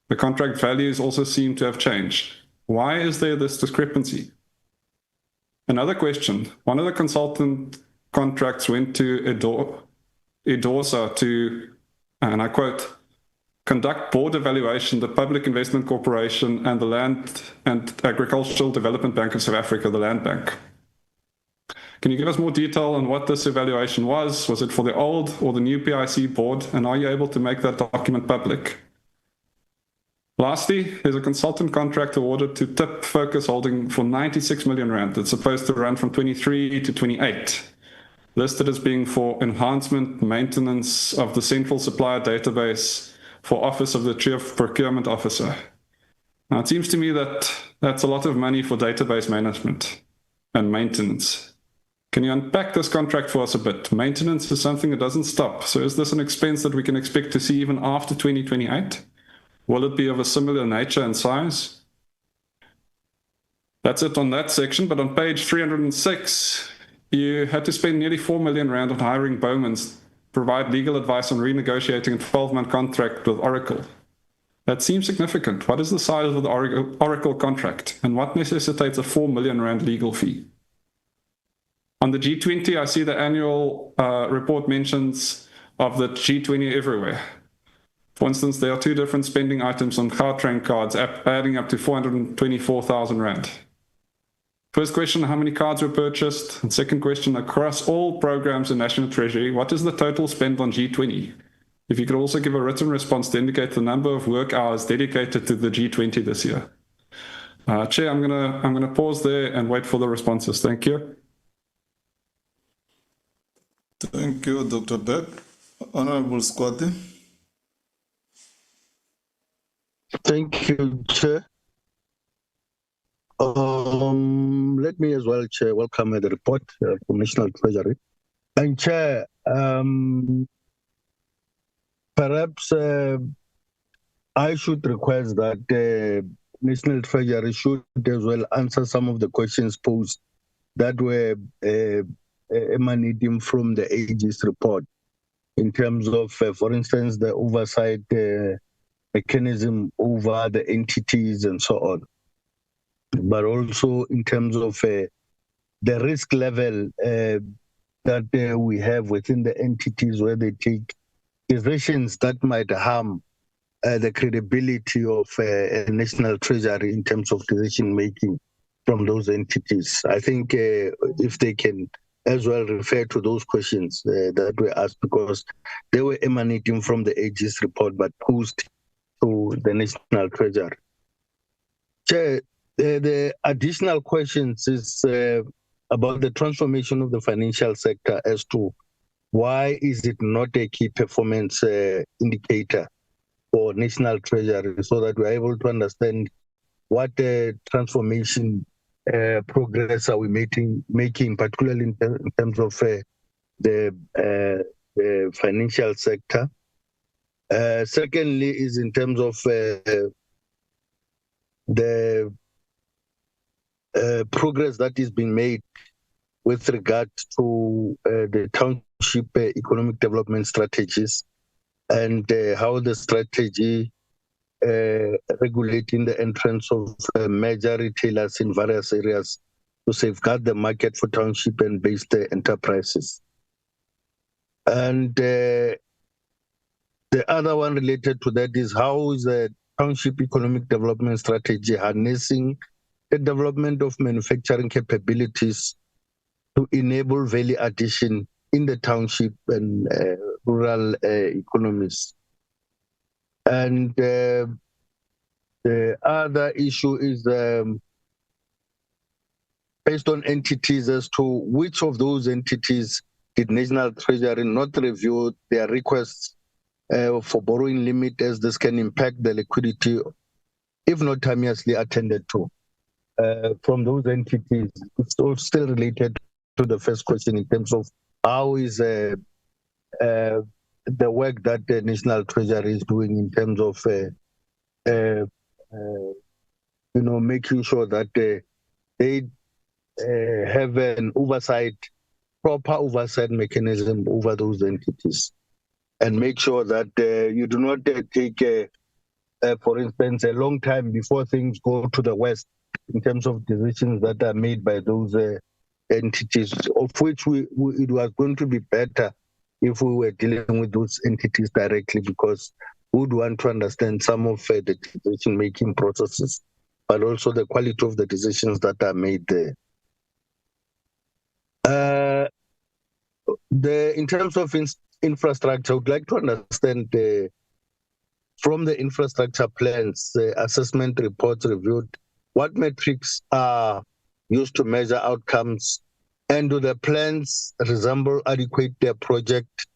The contract values also seem to have changed. Why is there this discrepancy? Another question, one of the consultant contracts went to Edorsa to, and I quote, conduct board evaluation, the Public Investment Corporation and the Land and Agricultural Development Bank of South Africa, the Land Bank. Can you give us more detail on what this evaluation was? Was it for the old or the new PIC board? And are you able to make that document public? Lastly, there's a consultant contract awarded to TIP Focus Holding for 96 million rand. It's supposed to run from 23 to 28. Listed as being for enhancement, maintenance of the central supplier database for Office of the Chief Procurement Officer. Now, it seems to me that that's a lot of money for database management and maintenance. Can you unpack this contract for us a bit? Maintenance is something that doesn't stop. So is this an expense that we can expect to see even after 2028? Will it be of a similar nature and size? That's it on that section. But on page 306, you had to spend nearly 4 million rand on hiring Bowmans, provide legal advice on renegotiating a 12-month contract with Oracle. That seems significant. What is the size of the Oracle contract, and what necessitates a 4 million rand legal fee? On the G20, I see the annual report mentions of the G20 everywhere. For instance, there are 2 different spending items on Gautrain cards adding up to 424,000 rand. First question, how many cards were purchased? And second question, across all programs in National Treasury, what is the total spend on G20? If you could also give a written response to indicate the number of work hours dedicated to the G20 this year. Chair, I'm gonna pause there and wait for the responses. Thank you. Thank you, Dr. Beck. Honorable Squati. Thank you, Chair. Let me as well, Chair, welcome the report from National Treasury. And Chair, perhaps I should request that National Treasury should as well answer some of the questions posed that were emanating from the AG's report in terms of, for instance, the oversight mechanism over the entities and so on, but also in terms of the risk level that we have within the entities where they take decisions that might harm the credibility of a National Treasury in terms of decision making from those entities. I think if they can as well refer to those questions that were asked, because they were emanating from the AG's report but posed to the National Treasury. Chair, the additional questions is about the transformation of the financial sector as to why is it not a key performance indicator for National Treasury, so that we're able to understand what transformation progress are we making, particularly in terms of the financial sector. Secondly is in terms of the progress that is being made with regard to the township economic development strategies and how the strategy regulating the entrance of major retailers in various areas to safeguard the market for township and based enterprises. And the other one related to that is how is the township economic development strategy harnessing the development of manufacturing capabilities to enable value addition in the township and rural economies. And the other issue is based on entities as to which of those entities did National Treasury not review their requests for borrowing limit, as this can impact the liquidity if not timeously attended to from those entities. It's all still related to the first question in terms of how is the work that the National Treasury is doing in terms of making sure that they have an proper oversight mechanism over those entities, and make sure that you do not take, for instance, a long time before things go to the West in terms of decisions that are made by those entities, of which it was going to be better if we were dealing with those entities directly, because we would want to understand some of the decision-making processes, but also the quality of the decisions that are made there. In terms of infrastructure, I would like to understand from the infrastructure plans, assessment reports reviewed, what metrics are used to measure outcomes, and do the plans resemble adequate project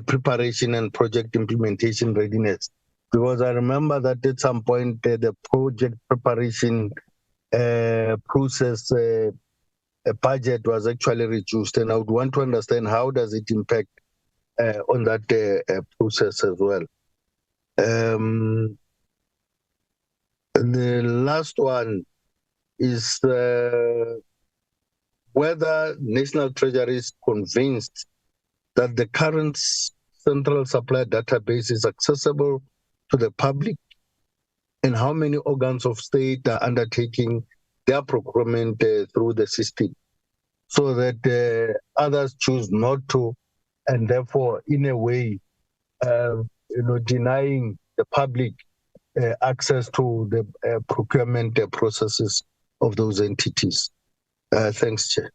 preparation and project implementation readiness? Because I remember that at some point the project preparation process budget was actually reduced, and I would want to understand how does it impact on that process as well. The last one is whether National Treasury is convinced that the current central supply database is accessible to the public, and how many organs of state are undertaking their procurement through the system, so that others choose not to, and therefore, in a way, denying the public access to the procurement processes of those entities. Thanks, Chair.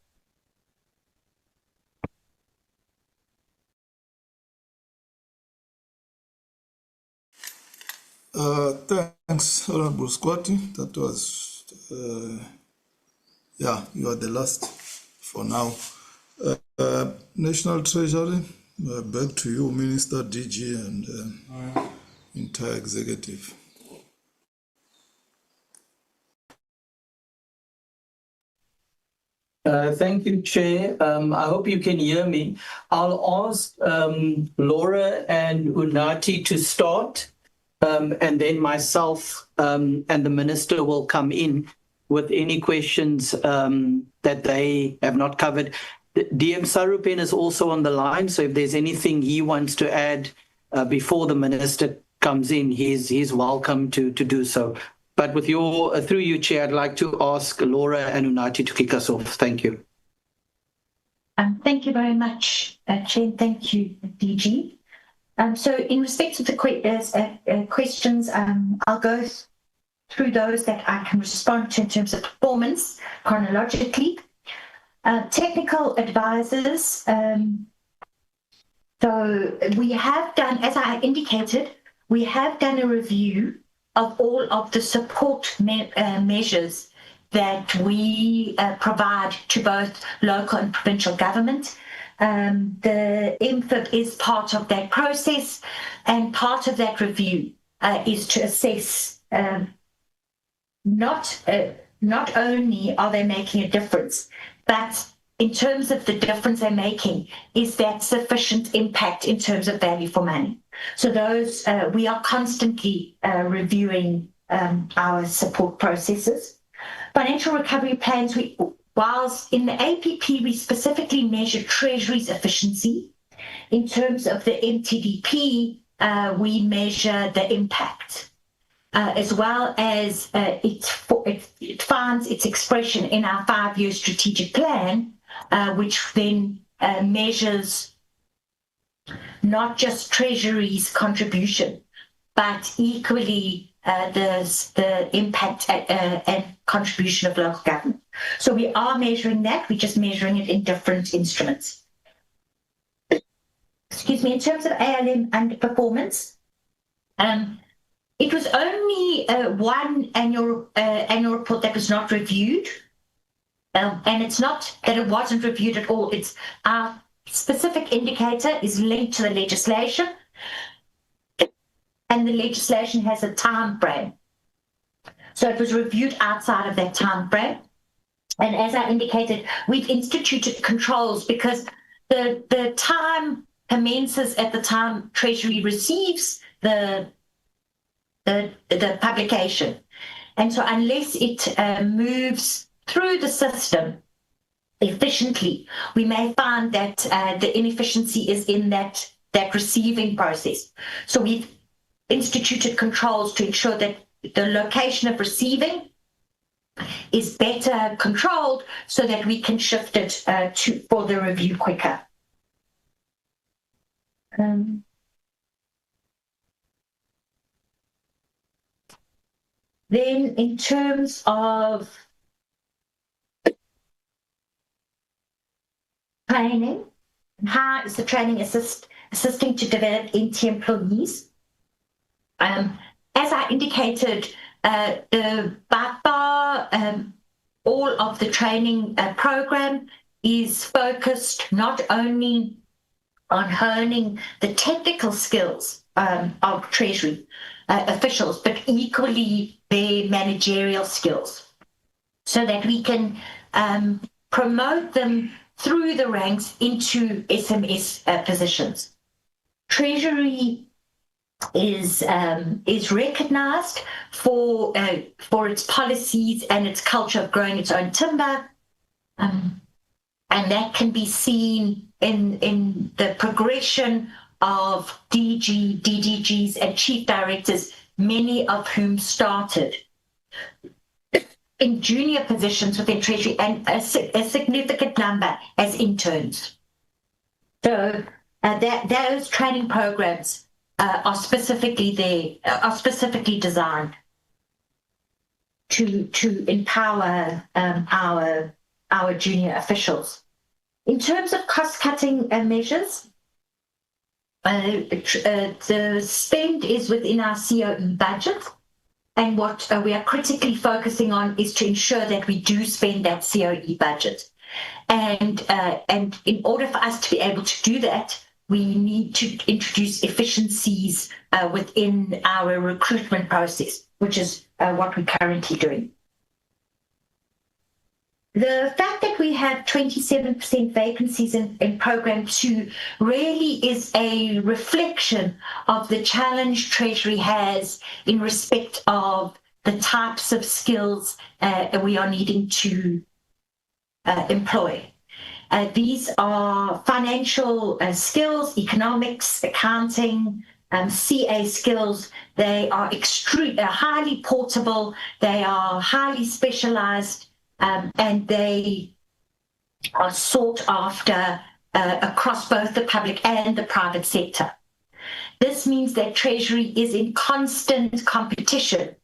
Thanks, Honorable Squatty. That was, yeah, you are the last for now. National Treasury, back to you, Minister, DG, and entire executive. Thank you, Chair. I hope you can hear me. I'll ask Laura and Unati to start, and then myself and the Minister will come in with any questions that they have not covered. DM Sarupen is also on the line, so if there's anything he wants to add before the Minister comes in, he's welcome to do so. But with your, through you, Chair, I'd like to ask Laura and Unati to kick us off. Thank you. Thank you very much, Chair. Thank you, DG. So in respect of the questions, I'll go through those that I can respond to in terms of performance chronologically. Technical advisors, so we have done, as I indicated, we have done a review of all of the support measures that we provide to both local and provincial government. The MFIP is part of that process, and part of that review is to assess not only are they making a difference, but in terms of the difference they're making, is that sufficient impact in terms of value for money? So those, we are constantly reviewing our support processes. Financial recovery plans, whilst in the APP, we specifically measure Treasury's efficiency. In terms of the MTDP, we measure the impact, as well as it finds its expression in our 5-year strategic plan, which then measures not just Treasury's contribution, but equally the impact and contribution of local government. So we are measuring that, we're just measuring it in different instruments. Excuse me, in terms of ALM underperformance, it was only one annual report that was not reviewed. And it's not that it wasn't reviewed at all, it's our specific indicator is linked to the legislation, and the legislation has a time frame. So it was reviewed outside of that time frame. And as I indicated, we've instituted controls because the time commences at the time Treasury receives the publication. And so unless it moves through the system efficiently, we may find that the inefficiency is in that receiving process. So we've instituted controls to ensure that the location of receiving is better controlled so that we can shift it for the review quicker. Then in terms of training, how is the training assisting to develop NT employees? As I indicated, by far, all of the training program is focused not only on honing the technical skills of Treasury officials, but equally their managerial skills, so that we can promote them through the ranks into SMS positions. Treasury is recognized for its policies and its culture of growing its own timber, and that can be seen in the progression of DDGs and chief directors, many of whom started in junior positions within Treasury, and a significant number as interns. So those training programs are specifically designed to empower our junior officials. In terms of cost-cutting measures, the spend is within our COE budget, and what we are critically focusing on is to ensure that we do spend that COE budget. And in order for us to be able to do that, we need to introduce efficiencies within our recruitment process, which is what we're currently doing. The fact that we have 27% vacancies in Programme 2 really is a reflection of the challenge Treasury has in respect of the types of skills we are needing to employ. These are financial skills, economics, accounting, CA skills. They are highly portable, they are highly specialized, and they are sought after across both the public and the private sector. This means that Treasury is in constant competition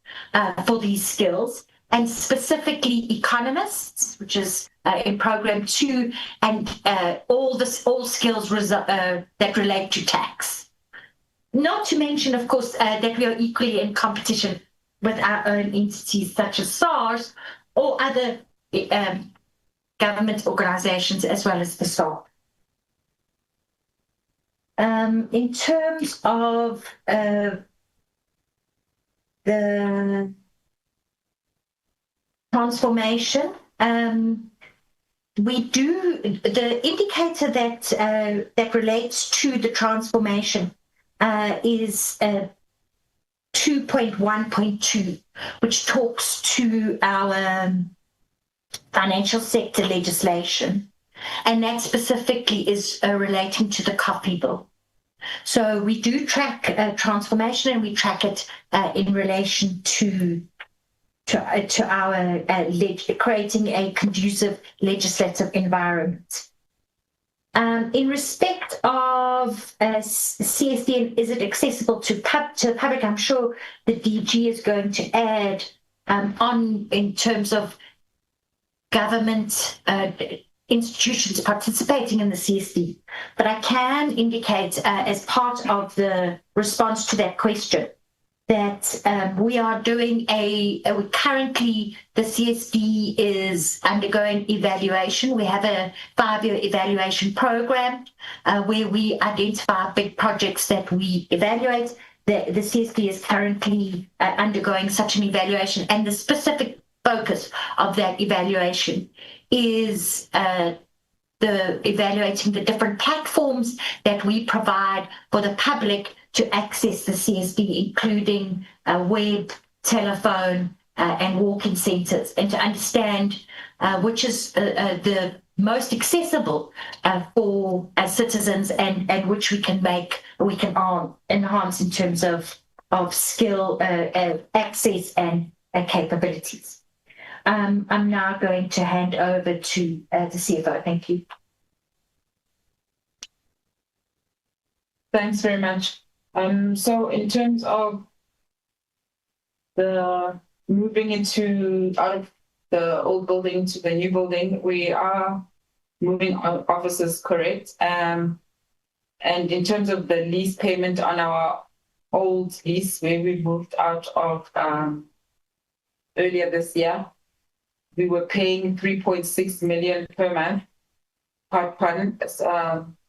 for these skills, and specifically economists, which is in Programme 2, and all skills that relate to tax. Not to mention, of course, that we are equally in competition with our own entities such as SARS or other government organizations, as well as the staff. In terms of the transformation, we do the indicator that relates to the transformation is 2.1.2, which talks to our financial sector legislation, and that specifically is relating to the coffee bill. So we do track transformation, and we track it in relation to our creating a conducive legislative environment. In respect of CSD and is it accessible to the public, I'm sure the DG is going to add on in terms of government institutions participating in the CSD. But I can indicate as part of the response to that question that we are doing currently the CSD is undergoing evaluation. We have a 5-year evaluation program where we identify big projects that we evaluate. The CSD is currently undergoing such an evaluation, and the specific focus of that evaluation is evaluating the different platforms that we provide for the public to access the CSD, including web, telephone, and walk-in centres, and to understand which is the most accessible for citizens, and which we can enhance in terms of skill, access, and capabilities. I'm now going to hand over to the CFO. Thank you. Thanks very much. So in terms of the moving out of the old building to the new building, we are moving offices, correct? And in terms of the lease payment on our old lease where we moved out of earlier this year. We were paying 3.6 million per month. Pardon,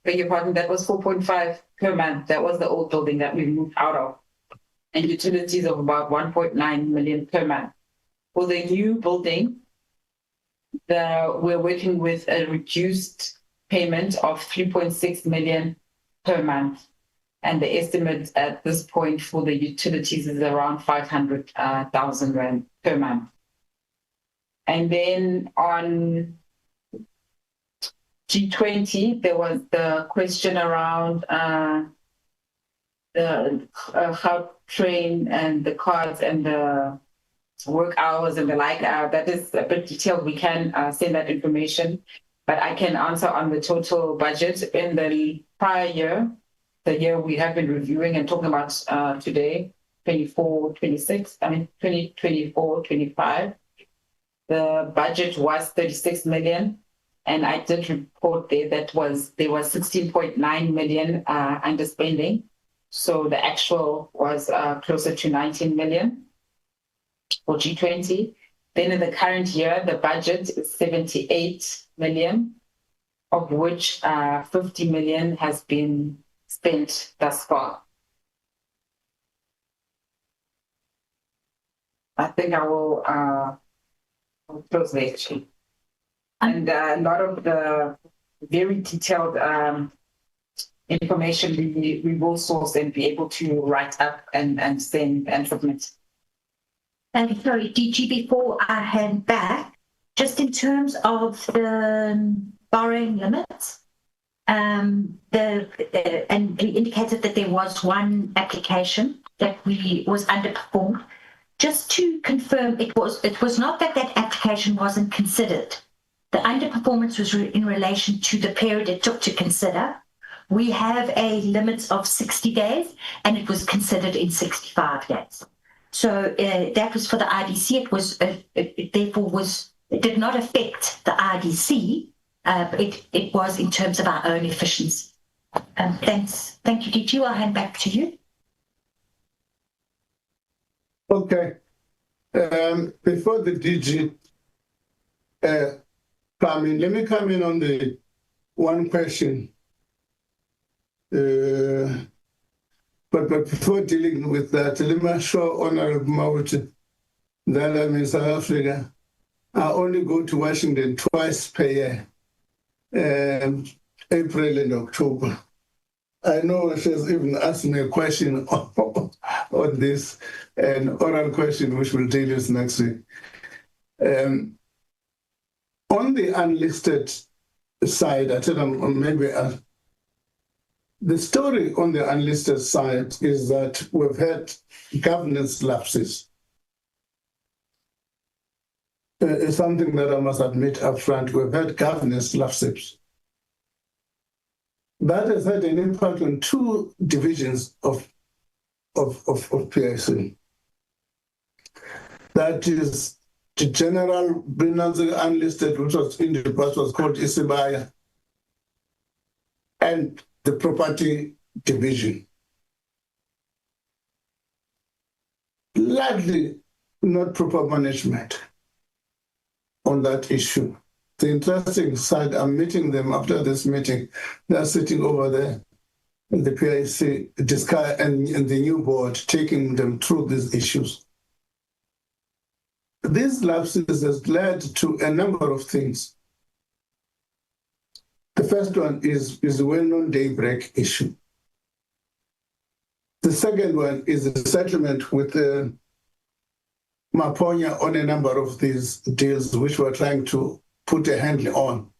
beg your pardon, that was 4.5 per month. That was the old building that we moved out of. And utilities of about 1.9 million per month. For the new building, we're working with a reduced payment of 3.6 million per month. And the estimate at this point for the utilities is around 500,000 rand per month. And then on G20, there was the question around the how train and the cards and the work hours and the like. That is a bit detailed. We can send that information, but I can answer on the total budget. In the prior year, the year we have been reviewing and talking about today, 2024-25, the budget was 36 million. And I did report there that there was 16.9 million underspending. So the actual was closer to 19 million for G20. Then in the current year, the budget is 78 million, of which 50 million has been spent thus far. I think I will close there, actually. And a lot of the very detailed information we will source and be able to write up and send and submit. And sorry, DG, before I hand back, just in terms of the borrowing limits, and we indicated that there was one application that was underperformed. Just to confirm, it was not that application wasn't considered. The underperformance was in relation to the period it took to consider. We have a limit of 60 days, and it was considered in 65 days. So that was for the IDC. It did not affect the IDC. It was in terms of our own efficiency. Thanks. Thank you, DG. I'll hand back to you. Okay. Before the DG come in, let me come in on the one question. But before dealing with that, let me show Honorable Mawuti that I'm in South Africa. I only go to Washington twice per year, April and October. I know she has even asked me a question on this, an oral question which we'll deal with next week. On the unlisted side, I tell them maybe the story on the unlisted side is that we've had governance lapses. It's something that I must admit up front. We've had governance lapses. That has had an impact on two divisions of PIC. That is the general unlisted, which was in the past was called Isibaya, and the property division. Largely not proper management on that issue. The interesting side, I'm meeting them after this meeting. They're sitting over there in the PIC and the new board, taking them through these issues. These lapses has led to a number of things. The first one is the well-known daybreak issue. The second one is the settlement with Maponya on a number of these deals which we're trying to put a handle on.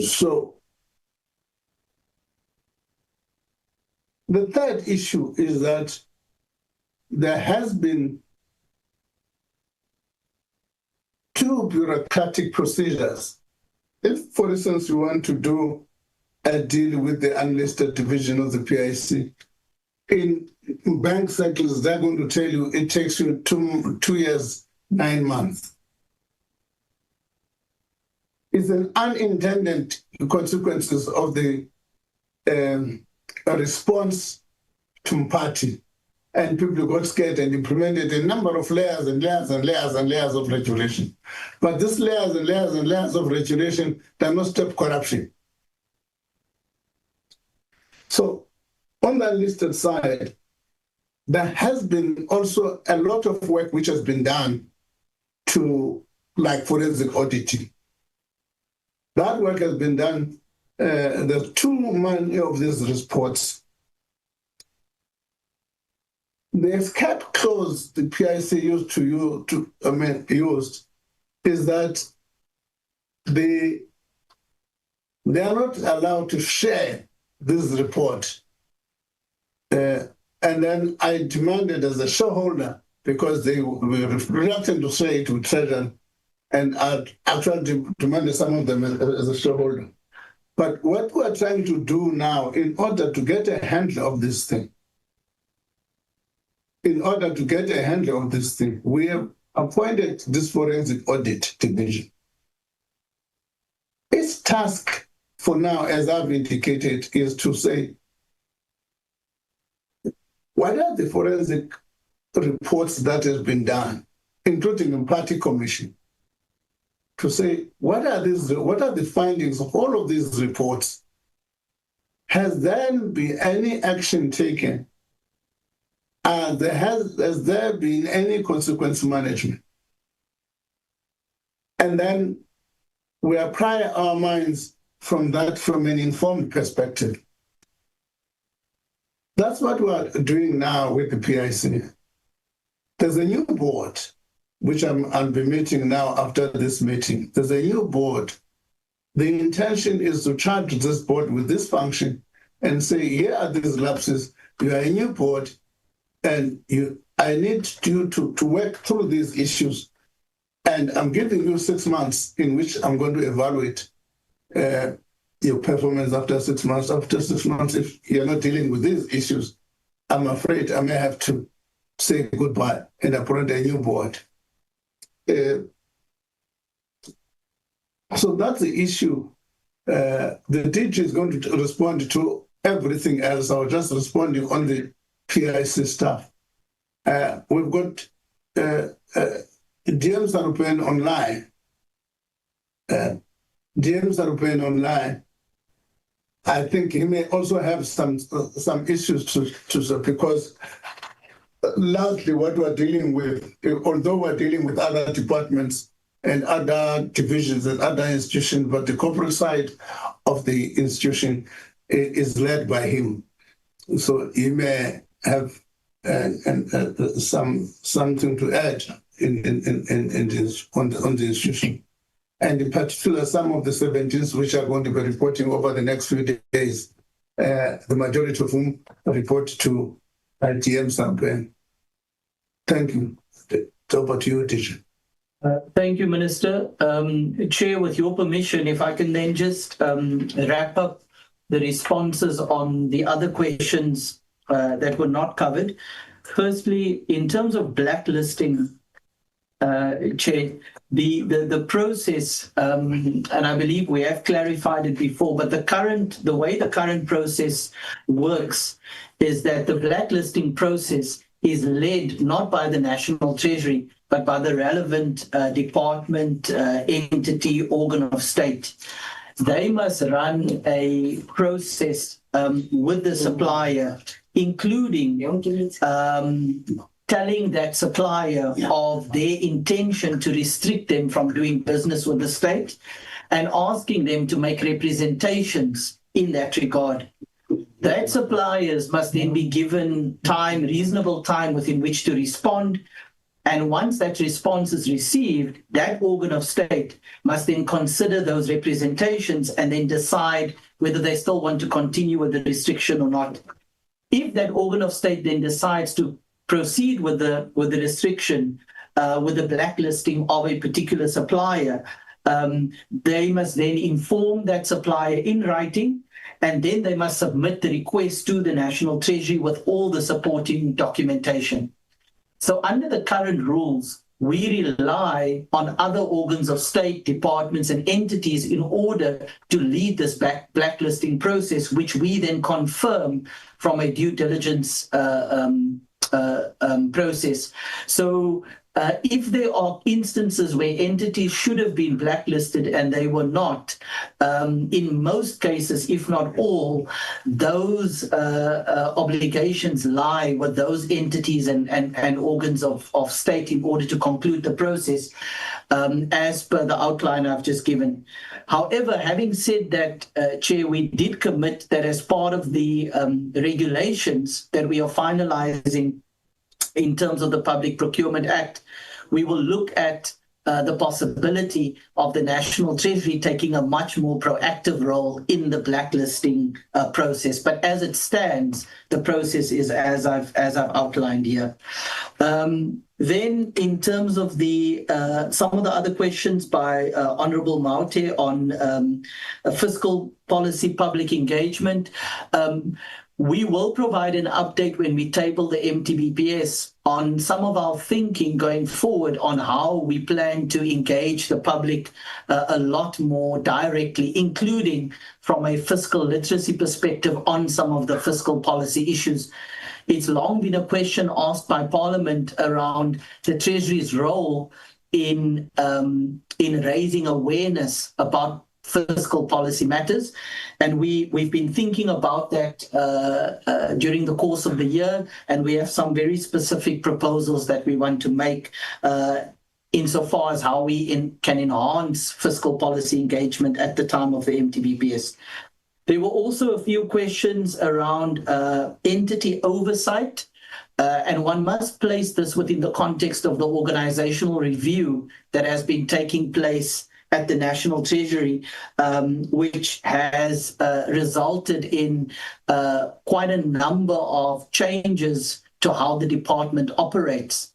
So the third issue is that there has been two bureaucratic procedures. If, for instance, you want to do a deal with the unlisted division of the PIC, in bank cycles, they're going to tell you it takes you 2 years, 9 months. It's an unintended consequences of the a response to Mpati, and people got scared and implemented a number of layers and layers and layers and layers of regulation. But these layers and layers and layers of regulation do not stop corruption. So on the listed side, there has been also a lot of work which has been done to, like forensic auditing. That work has been done. There's too many of these reports. The escape clause the PIC used used is that they are not allowed to share this report. And then I demanded as a shareholder, because they were reluctant to say it with Treasury, and I actually demanded some of them as a shareholder. But what we're trying to do now, in order to get a handle of this thing, we have appointed this forensic audit division. Its task for now, as I've indicated, is to say, what are the forensic reports that has been done, including in party commission, to say, what are the findings of all of these reports? Has there been any action taken? Has there been any consequence management? And then we apply our minds from that, from an informed perspective. That's what we're doing now with the PIC. There's a new board, which I'll be meeting now after this meeting. There's a new board. The intention is to charge this board with this function and say, here are these lapses. You are a new board, and I need you to work through these issues. And I'm giving you 6 months in which I'm going to evaluate your performance after 6 months. After 6 months, if you're not dealing with these issues, I'm afraid I may have to say goodbye and appoint a new board. So that's the issue. The DG is going to respond to everything else. I was just responding on the PIC stuff. We've got James Arupen online. James Arupen online. I think he may also have some issues to because largely what we're dealing with, although we're dealing with other departments and other divisions and other institutions, but the corporate side of the institution is led by him. So he may have something to add on the institution. And in particular, some of the 17s which are going to be reporting over the next few days, the majority of whom report to GM Sampen. Thank you. Over to you, teacher. Thank you, Minister. Chair, with your permission, if I can then just wrap up the responses on the other questions that were not covered. Firstly, in terms of blacklisting, Chair, the process, and I believe we have clarified it before, but the way the current process works is that the blacklisting process is led not by the National Treasury, but by the relevant department, entity, organ of state. They must run a process with the supplier, including telling that supplier of their intention to restrict them from doing business with the state and asking them to make representations in that regard. That suppliers must then be given time, reasonable time within which to respond. And once that response is received, that organ of state must then consider those representations and then decide whether they still want to continue with the restriction or not. If that organ of state then decides to proceed with the restriction, with the blacklisting of a particular supplier, they must then inform that supplier in writing, and then they must submit the request to the National Treasury with all the supporting documentation. So under the current rules, we rely on other organs of state, departments and entities in order to lead this blacklisting process, which we then confirm from a due diligence process. So if there are instances where entities should have been blacklisted and they were not, in most cases, if not all, those obligations lie with those entities and organs of state in order to conclude the process, as per the outline I've just given. However, having said that, Chair, we did commit that as part of the regulations that we are finalizing in terms of the Public Procurement Act, we will look at the possibility of the National Treasury taking a much more proactive role in the blacklisting process. But as it stands, the process is as I've outlined here. Then, in terms of the some of the other questions by Honourable Maute on fiscal policy public engagement, we will provide an update when we table the MTBPS on some of our thinking going forward on how we plan to engage the public a lot more directly, including from a fiscal literacy perspective on some of the fiscal policy issues. It's long been a question asked by Parliament around the Treasury's role in raising awareness about fiscal policy matters, and we've been thinking about that during the course of the year, and we have some very specific proposals that we want to make insofar as how we can enhance fiscal policy engagement at the time of the MTBPS. There were also a few questions around entity oversight, and one must place this within the context of the organizational review that has been taking place at the National Treasury, which has resulted in quite a number of changes to how the department operates.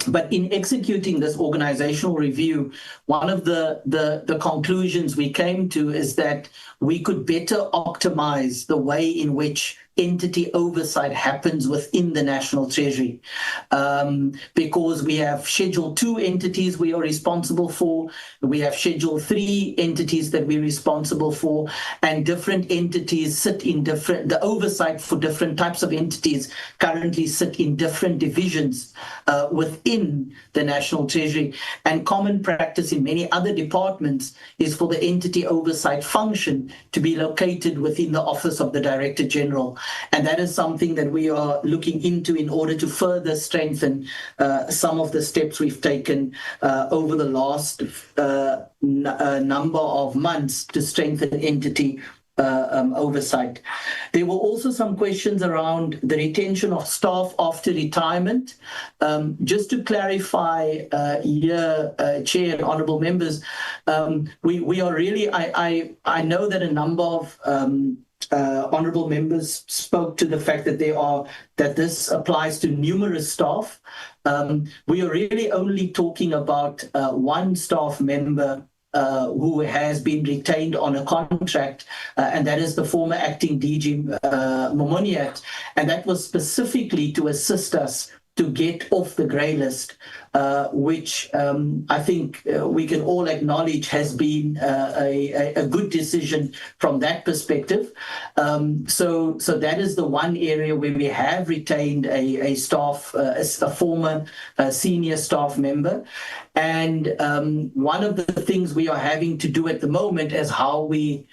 But in executing this organizational review, one of the conclusions we came to is that we could better optimize the way in which entity oversight happens within the National Treasury, because we have Schedule 2 entities we are responsible for, we have Schedule 3 entities that we're responsible for, and different entities sit in different, the oversight for different types of entities currently sit in different divisions within the National Treasury. And common practice in many other departments is for the entity oversight function to be located within the Office of the Director General. And that is something that we are looking into in order to further strengthen some of the steps we've taken over the last number of months to strengthen entity oversight. There were also some questions around the retention of staff after retirement. Just to clarify here, Chair and Honourable Members, we are really, I know that a number of honourable members spoke to the fact that that this applies to numerous staff. We are really only talking about one staff member who has been retained on a contract, and that is the former acting DG Momoniat, and that was specifically to assist us to get off the grey list, which I think we can all acknowledge has been a good decision from that perspective. So that is the one area where we have retained a staff, a former senior staff member. And one of the things we are having to do at the moment is how we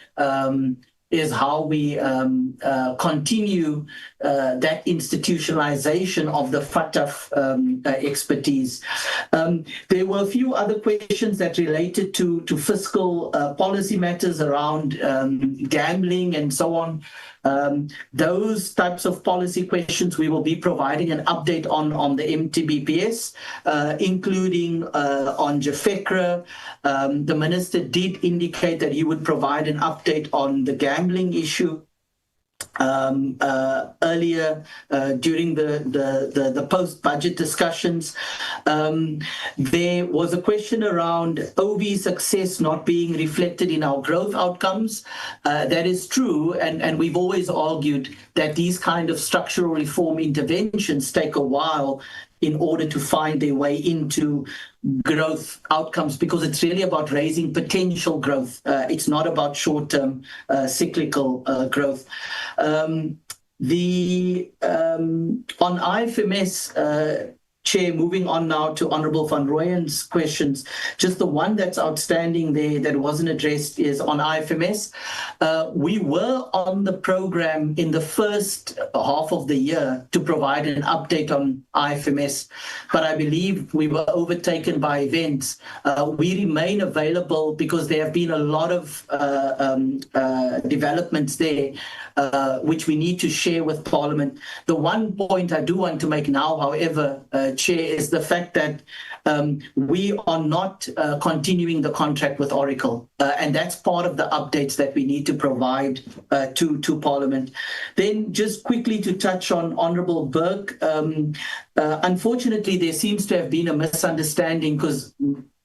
continue that institutionalization of the FATF expertise. There were a few other questions that related to fiscal policy matters around gambling and so on. Those types of policy questions we will be providing an update on the MTBPS, including on JFECRA. The Minister did indicate that he would provide an update on the gambling issue earlier during the post-budget discussions. There was a question around OV success not being reflected in our growth outcomes. That is true, and we've always argued that these kind of structural reform interventions take a while in order to find their way into growth outcomes, because it's really about raising potential growth. It's not about short-term cyclical growth. On IFMS, Chair, moving on now to Honourable Van Rooyen's questions. Just the one that's outstanding there that wasn't addressed is on IFMS. We were on the program in the first half of the year to provide an update on IFMS, but I believe we were overtaken by events. We remain available because there have been a lot of developments there, which we need to share with Parliament. The one point I do want to make now, however, Chair, is the fact that we are not continuing the contract with Oracle, and that's part of the updates that we need to provide to Parliament. Then just quickly to touch on Honourable Burke, unfortunately there seems to have been a misunderstanding, because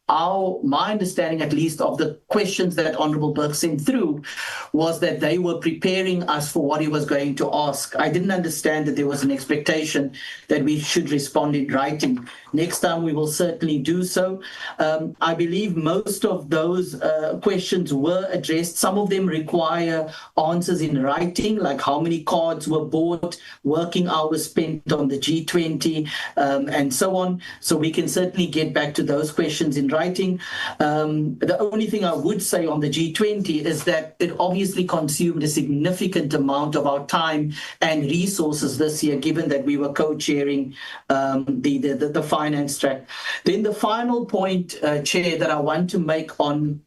my understanding, at least, of the questions that Honourable Burke sent through was that they were preparing us for what he was going to ask. I didn't understand that there was an expectation that we should respond in writing. Next time we will certainly do so. I believe most of those questions were addressed. Some of them require answers in writing, like how many cards were bought, working hours spent on the G20, and so on. So we can certainly get back to those questions in writing. The only thing I would say on the G20 is that it obviously consumed a significant amount of our time and resources this year, given that we were co-chairing the finance track. Then the final point, Chair, that I want to make on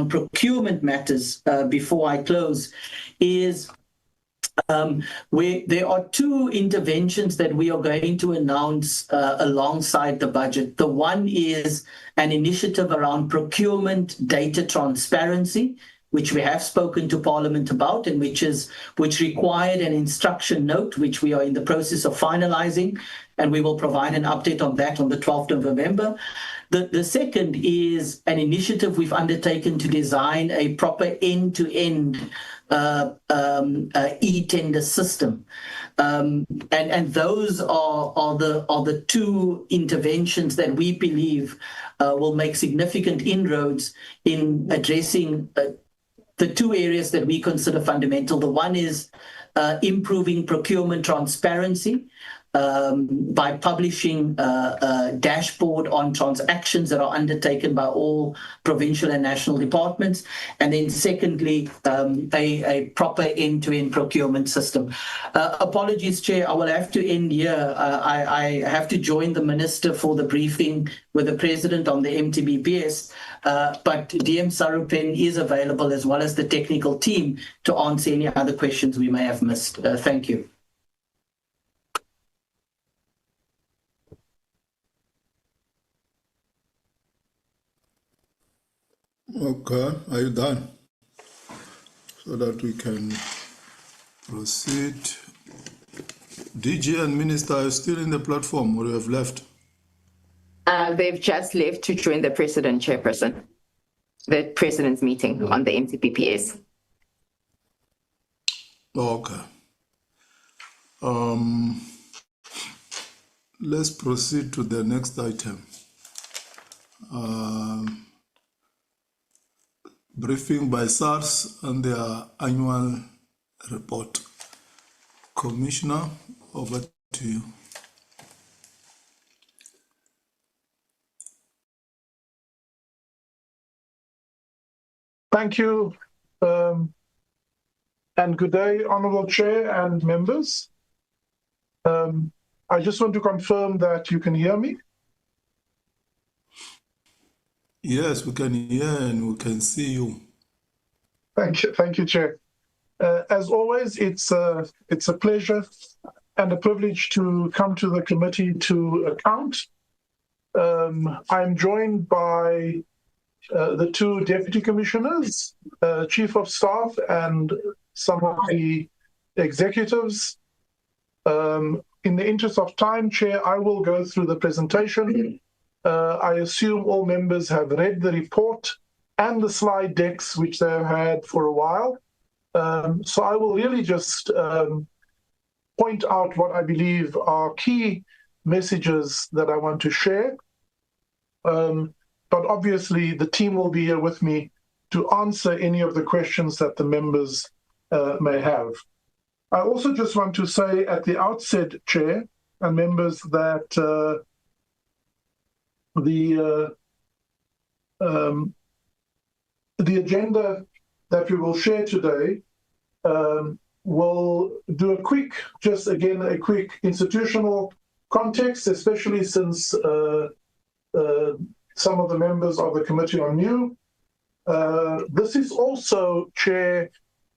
procurement matters before I close is where there are two interventions that we are going to announce alongside the budget. The one is an initiative around procurement data transparency, which we have spoken to Parliament about, and which required an instruction note, which we are in the process of finalising, and we will provide an update on that on the 12th of November. The second is an initiative we've undertaken to design a proper end-to-end e-tender system. And those are the two interventions that we believe will make significant inroads in addressing the two areas that we consider fundamental. The one is improving procurement transparency by publishing a dashboard on transactions that are undertaken by all provincial and national departments. And then secondly, a proper end-to-end procurement system. Apologies, Chair, I will have to end here. I have to join the Minister for the briefing with the President on the MTBPS, but DM Sarupen is available, as well as the technical team, to answer any other questions we may have missed. Thank you. Okay, are you done? So that we can proceed. DG and Minister, are you still in the platform, or you have left? They've just left to join the President, Chairperson, the President's meeting on the MTBPS. Okay. Let's proceed to the next item. Briefing by SARS on their annual report. Commissioner, over to you. Thank you, and good day, Honourable Chair and members. I just want to confirm that you can hear me. Yes, we can hear and we can see you. Thank you, Chair. As always, it's a pleasure and a privilege to come to the committee to account. I'm joined by the two deputy commissioners, chief of staff, and some of the executives. In the interest of time, Chair, I will go through the presentation. I assume all members have read the report and the slide decks, which they've had for a while. So I will really just point out what I believe are key messages that I want to share. But obviously, the team will be here with me to answer any of the questions that the members may have. I also just want to say at the outset, Chair and members, that the agenda that we will share today will do a quick institutional context, especially since some of the members of the committee are new. This is also, Chair,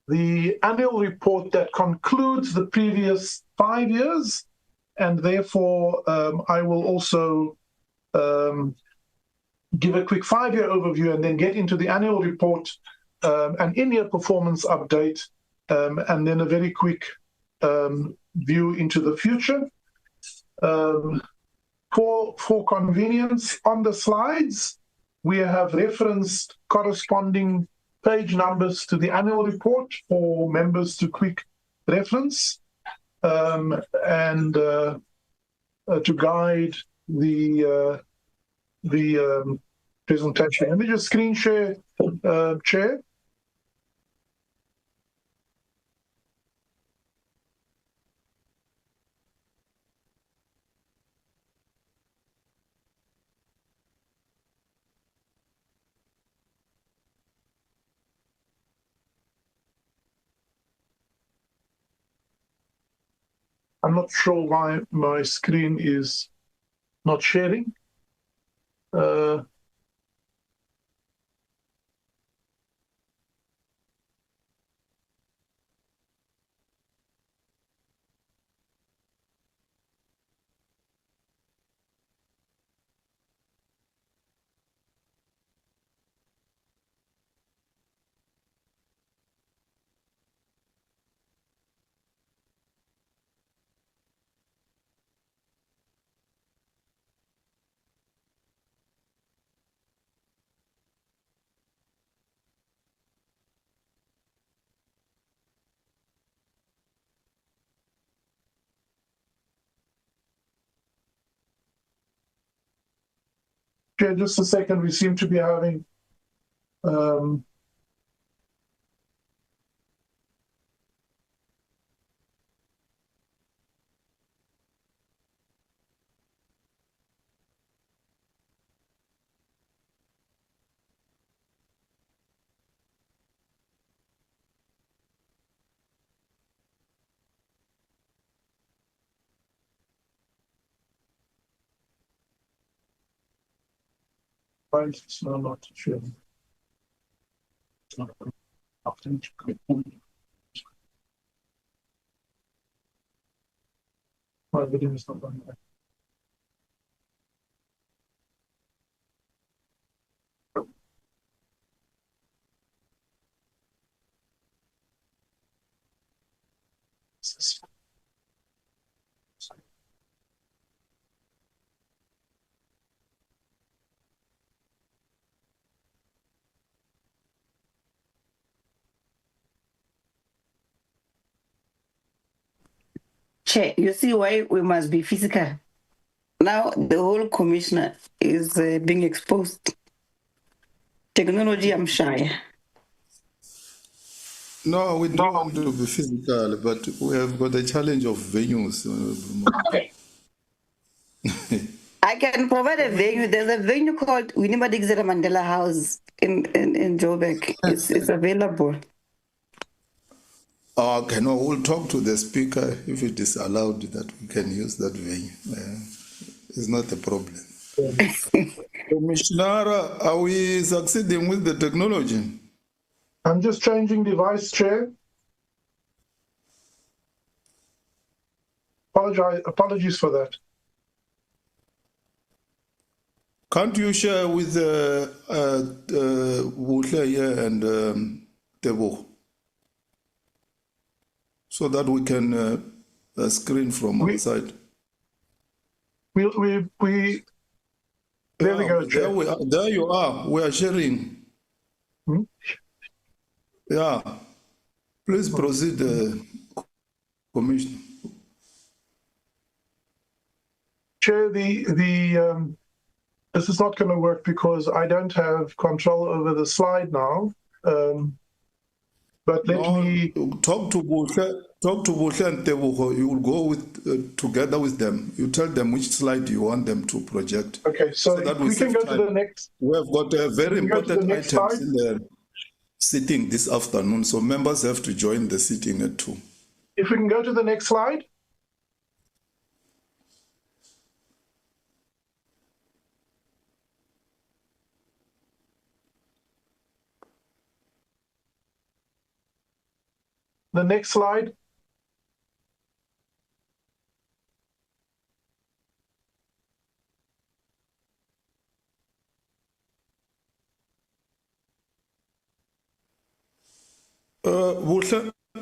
the annual report that concludes the previous 5 years, and therefore I will also give a quick 5-year overview and then get into the annual report and in-year performance update, and then a very quick view into the future. For convenience, on the slides, we have referenced corresponding page numbers to the annual report for members to quick reference and to guide the presentation. Let me just screen share, Chair. I'm not sure why my screen is not sharing. Okay, just a second. We seem to be having it's not sharing. My video is not running. Chair, you see why we must be physical. Now the whole commissioner is being exposed. Technology, I'm shy. No, we don't want to be physical, but we have got a challenge of venues. Okay. I can provide a venue. There's a venue called Winnie-Madikizela Mandela House in Joburg. It's available. Okay, no, we'll talk to the speaker if it is allowed that we can use that venue. It's not a problem. Commissioner, are we succeeding with the technology? I'm just changing device, Chair. Apologies for that. Can't you share with Wuhle and Tebo so that we can screen from our side? There we go, Chair. There you are. We are sharing. Yeah. Please proceed, Commissioner. Chair, this is not going to work because I don't have control over the slide now. But let me talk to Buhle and Tebogo. You will go with together with them. You tell them which slide you want them to project. Okay, so that we can go to the next. We have got very important items in the sitting this afternoon, so members have to join the sitting at 2. If we can go to the next slide. The next slide.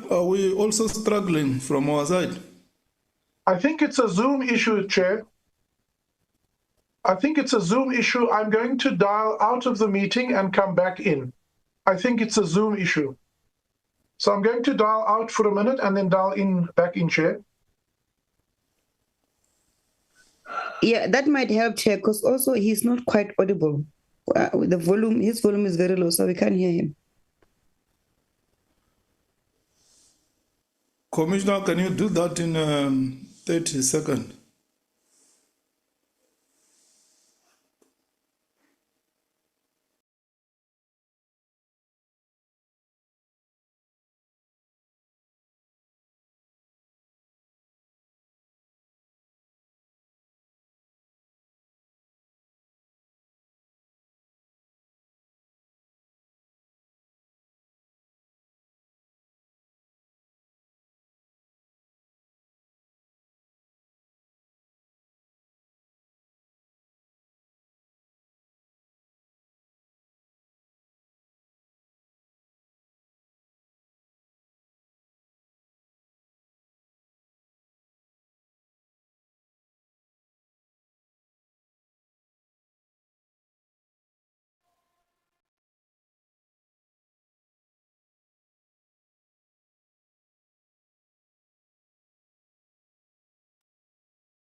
Are we also struggling from our side? I think it's a Zoom issue, Chair. I think it's a Zoom issue. I'm going to dial out of the meeting and come back in. I think it's a Zoom issue. So I'm going to dial out for a minute and then dial back in, Chair. Yeah, that might help, Chair, because also he's not quite audible. His volume is very low, so we can't hear him. Commissioner, can you do that in 30 seconds?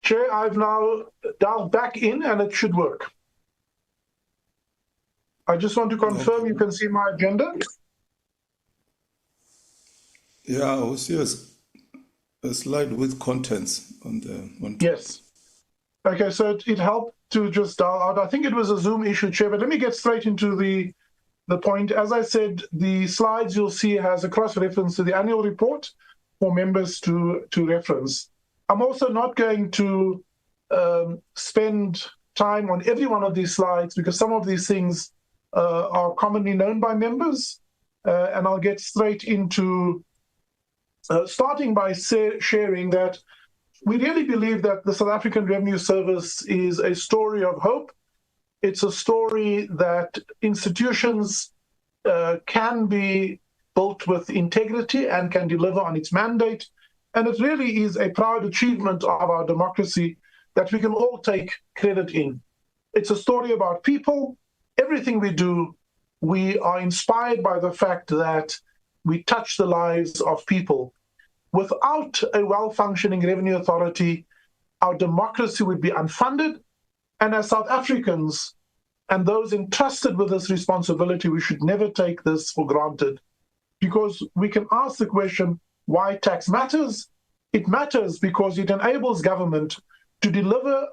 Chair, I've now dialed back in and it should work. I just want to confirm you can see my agenda. Yeah, I will see a slide with contents on the. Yes. Okay, so it helped to just dial out. I think it was a Zoom issue, Chair, but let me get straight into the point. As I said, the slides you'll see has a cross-reference to the annual report for members to reference. I'm also not going to spend time on every one of these slides because some of these things are commonly known by members, and I'll get straight into starting by sharing that we really believe that the South African Revenue Service is a story of hope. It's a story that institutions can be built with integrity and can deliver on its mandate. And it really is a proud achievement of our democracy that we can all take credit in. It's a story about people. Everything we do, we are inspired by the fact that we touch the lives of people. Without a well-functioning revenue authority, our democracy would be unfunded. And as South Africans and those entrusted with this responsibility, we should never take this for granted. Because we can ask the question, why tax matters? It matters because it enables government to deliver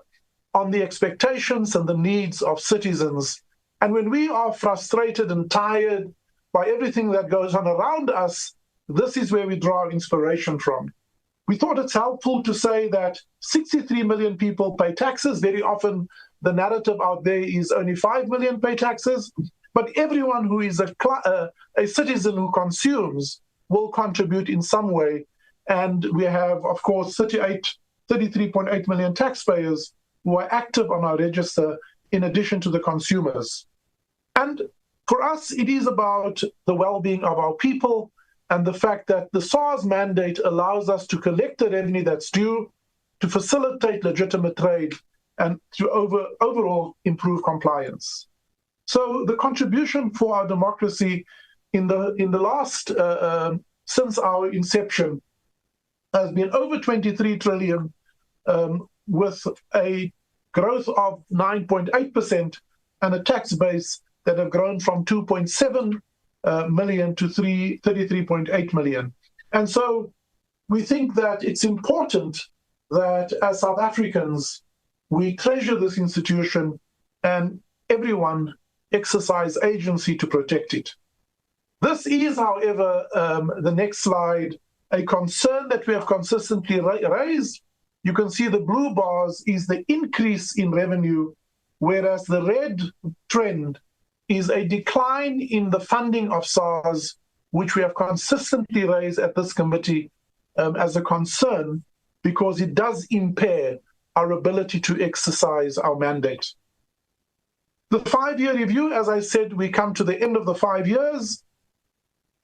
on the expectations and the needs of citizens. And when we are frustrated and tired by everything that goes on around us, this is where we draw inspiration from. We thought it's helpful to say that 63 million people pay taxes. Very often the narrative out there is only 5 million pay taxes, but everyone who is a citizen who consumes will contribute in some way. And we have, of course, 33.8 million taxpayers who are active on our register in addition to the consumers. And for us, it is about the well-being of our people and the fact that the SARS mandate allows us to collect the revenue that's due, to facilitate legitimate trade, and to overall improve compliance. So the contribution for our democracy in the last, since our inception, has been over 23 trillion with a growth of 9.8% and a tax base that have grown from 2.7 million to 33.8 million. And so we think that it's important that as South Africans, we treasure this institution and everyone exercise agency to protect it. This is, however, the next slide, a concern that we have consistently raised. You can see the blue bars is the increase in revenue, whereas the red trend is a decline in the funding of SARS, which we have consistently raised at this committee as a concern, because it does impair our ability to exercise our mandate. The 5-year review, as I said, we come to the end of the 5 years.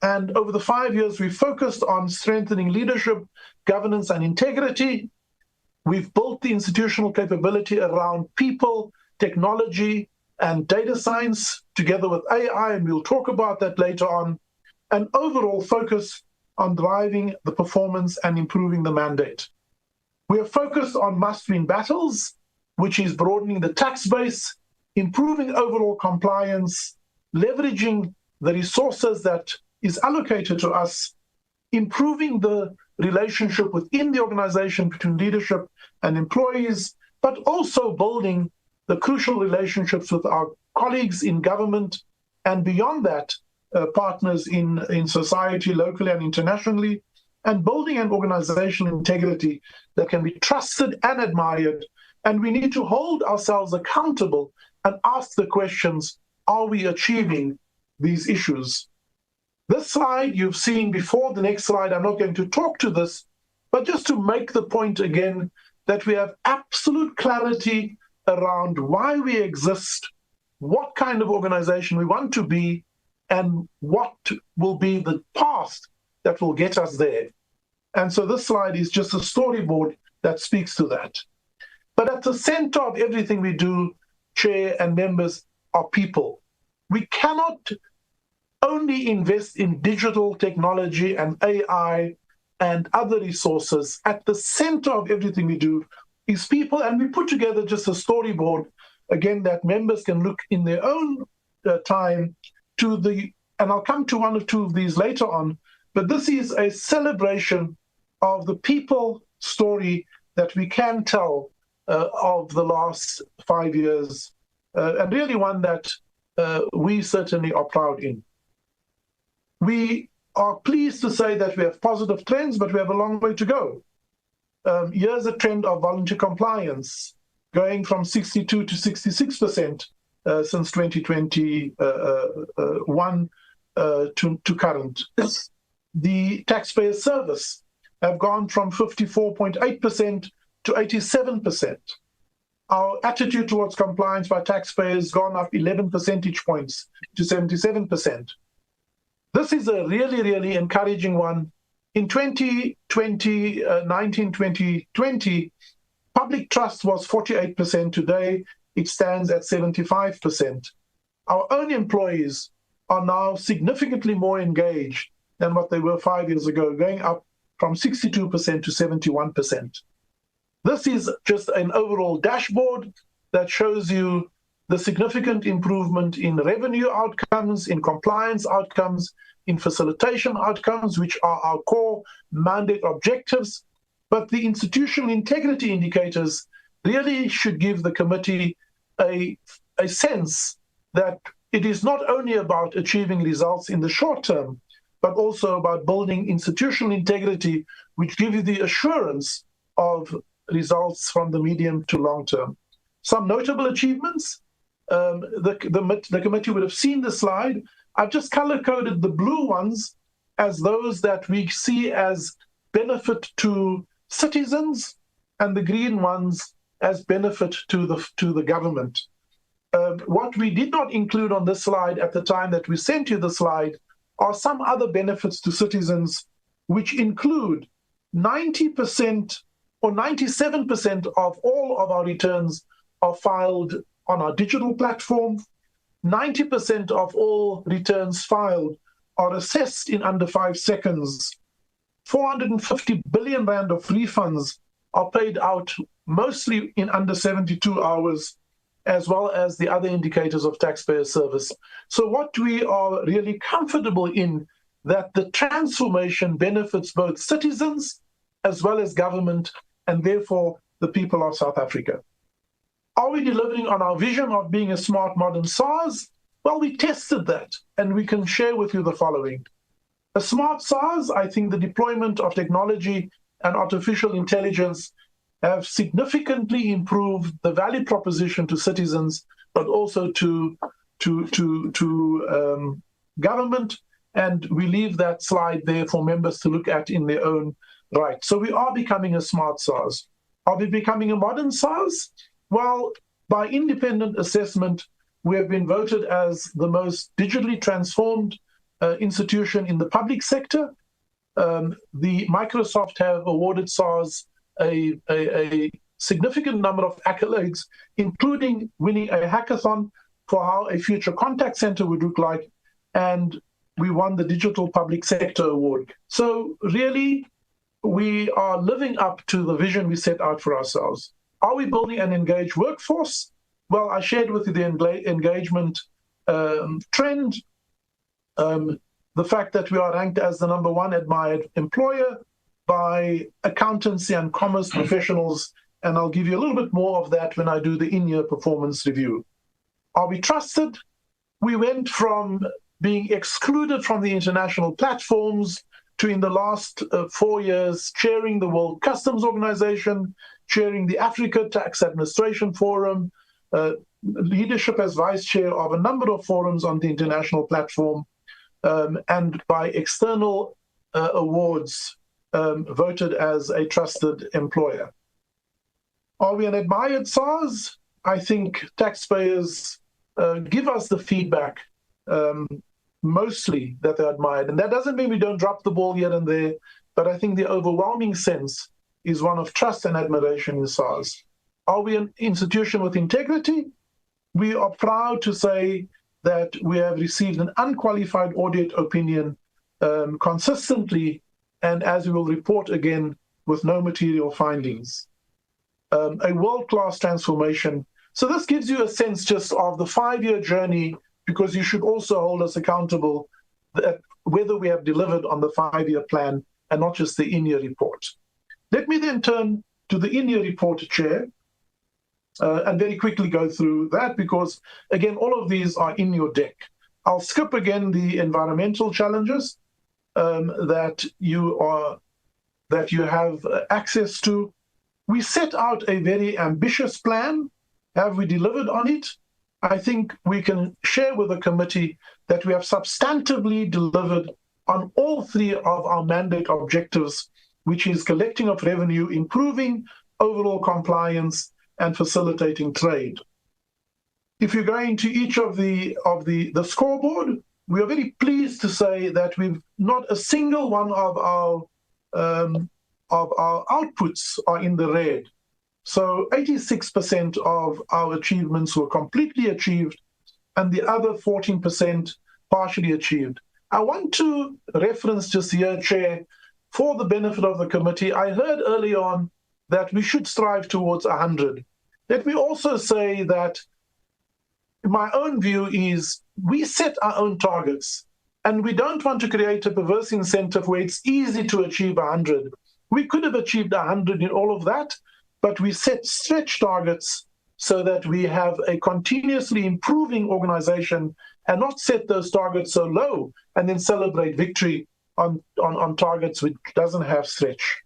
And over the 5 years, we focused on strengthening leadership, governance, and integrity. We've built the institutional capability around people, technology, and data science, together with AI, and we'll talk about that later on. An overall focus on driving the performance and improving the mandate. We are focused on must-win battles, which is broadening the tax base, improving overall compliance, leveraging the resources that is allocated to us, improving the relationship within the organization between leadership and employees, but also building the crucial relationships with our colleagues in government and beyond that, partners in society, locally and internationally, and building an organizational integrity that can be trusted and admired. And we need to hold ourselves accountable and ask the questions, are we achieving these issues? This slide you've seen before. The next slide, I'm not going to talk to this, but just to make the point again that we have absolute clarity around why we exist, what kind of organization we want to be, and what will be the path that will get us there. And so this slide is just a storyboard that speaks to that. But at the center of everything we do, Chair and members, are people. We cannot only invest in digital technology and AI and other resources. At the center of everything we do is people, and we put together just a storyboard, again, that members can look in their own time to the, and I'll come to one or two of these later on, but this is a celebration of the people story that we can tell of the last 5 years, and really one that we certainly are proud in. We are pleased to say that we have positive trends, but we have a long way to go. Here's a trend of voluntary compliance, going from 62 to 66% since 2021 to current. The taxpayer service have gone from 54.8% to 87%. Our attitude towards compliance by taxpayers gone up 11 percentage points to 77%. This is a really, really encouraging one. In 2020, public trust was 48%. Today, it stands at 75%. Our own employees are now significantly more engaged than what they were 5 years ago, going up from 62% to 71%. This is just an overall dashboard that shows you the significant improvement in revenue outcomes, in compliance outcomes, in facilitation outcomes, which are our core mandate objectives. But the institutional integrity indicators really should give the committee a sense that it is not only about achieving results in the short term, but also about building institutional integrity, which gives you the assurance of results from the medium to long term. Some notable achievements. The committee would have seen the slide. I've just color-coded the blue ones as those that we see as benefit to citizens, and the green ones as benefit to the government. What we did not include on this slide at the time that we sent you the slide are some other benefits to citizens, which include 90% or 97% of all of our returns are filed on our digital platform. 90% of all returns filed are assessed in under 5 seconds. 450 billion rand of refunds are paid out mostly in under 72 hours, as well as the other indicators of taxpayer service. So what we are really comfortable in, that the transformation benefits both citizens as well as government, and therefore the people of South Africa. Are we delivering on our vision of being a smart, modern SARS? Well, we tested that, and we can share with you the following. A smart SARS, I think the deployment of technology and artificial intelligence have significantly improved the value proposition to citizens, but also to government. And we leave that slide there for members to look at in their own right. So we are becoming a smart SARS. Are we becoming a modern SARS? Well, by independent assessment, we have been voted as the most digitally transformed institution in the public sector. The Microsoft have awarded SARS a significant number of accolades, including winning a hackathon for how a future contact center would look like, and we won the Digital Public Sector Award. So really, we are living up to the vision we set out for ourselves. Are we building an engaged workforce? Well, I shared with you the engagement trend, the fact that we are ranked as the #1 admired employer by accountancy and commerce professionals, and I'll give you a little bit more of that when I do the in-year performance review. Are we trusted? We went from being excluded from the international platforms to, in the last 4 years, chairing the World Customs Organization, chairing the Africa Tax Administration Forum, leadership as vice chair of a number of forums on the international platform, and by external awards, voted as a trusted employer. Are we an admired SARS? I think taxpayers give us the feedback mostly that they're admired. And that doesn't mean we don't drop the ball here and there, but I think the overwhelming sense is one of trust and admiration in SARS. Are we an institution with integrity? We are proud to say that we have received an unqualified audit opinion consistently, and as we will report again, with no material findings. A world-class transformation. So this gives you a sense just of the 5-year journey, because you should also hold us accountable that whether we have delivered on the 5-year plan and not just the in-year report. Let me then turn to the in-year report, Chair, and very quickly go through that, because, again, all of these are in your deck. I'll skip again the environmental challenges that you have access to. We set out a very ambitious plan. Have we delivered on it? I think we can share with the committee that we have substantively delivered on all 3 of our mandate objectives, which is collecting of revenue, improving overall compliance, and facilitating trade. If you go into each of the scoreboard, we are very pleased to say that we've not a single one of our outputs are in the red. So 86% of our achievements were completely achieved, and the other 14% partially achieved. I want to reference just here, Chair, for the benefit of the committee, I heard early on that we should strive towards 100. Let me also say that my own view is we set our own targets, and we don't want to create a perverse incentive where it's easy to achieve 100. We could have achieved 100 in all of that, but we set stretch targets so that we have a continuously improving organization and not set those targets so low and then celebrate victory on targets which doesn't have stretch.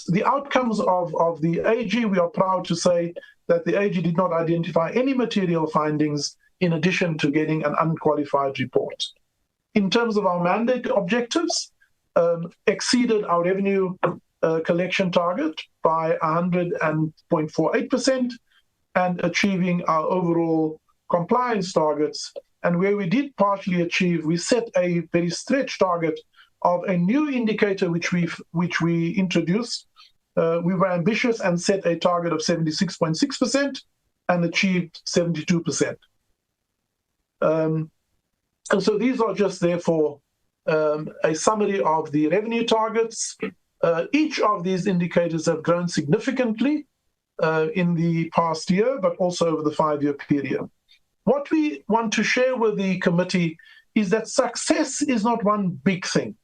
The outcomes of the AG, we are proud to say that the AG did not identify any material findings in addition to getting an unqualified report. In terms of our mandate objectives, exceeded our revenue collection target by 100.48% and achieving our overall compliance targets. And where we did partially achieve, we set a very stretched target of a new indicator which we introduced. We were ambitious and set a target of 76.6% and achieved 72%. And so these are just therefore a summary of the revenue targets. Each of these indicators have grown significantly. in the past year, but also over the 5-year period. What we want to share with the committee is that success is not one big thing.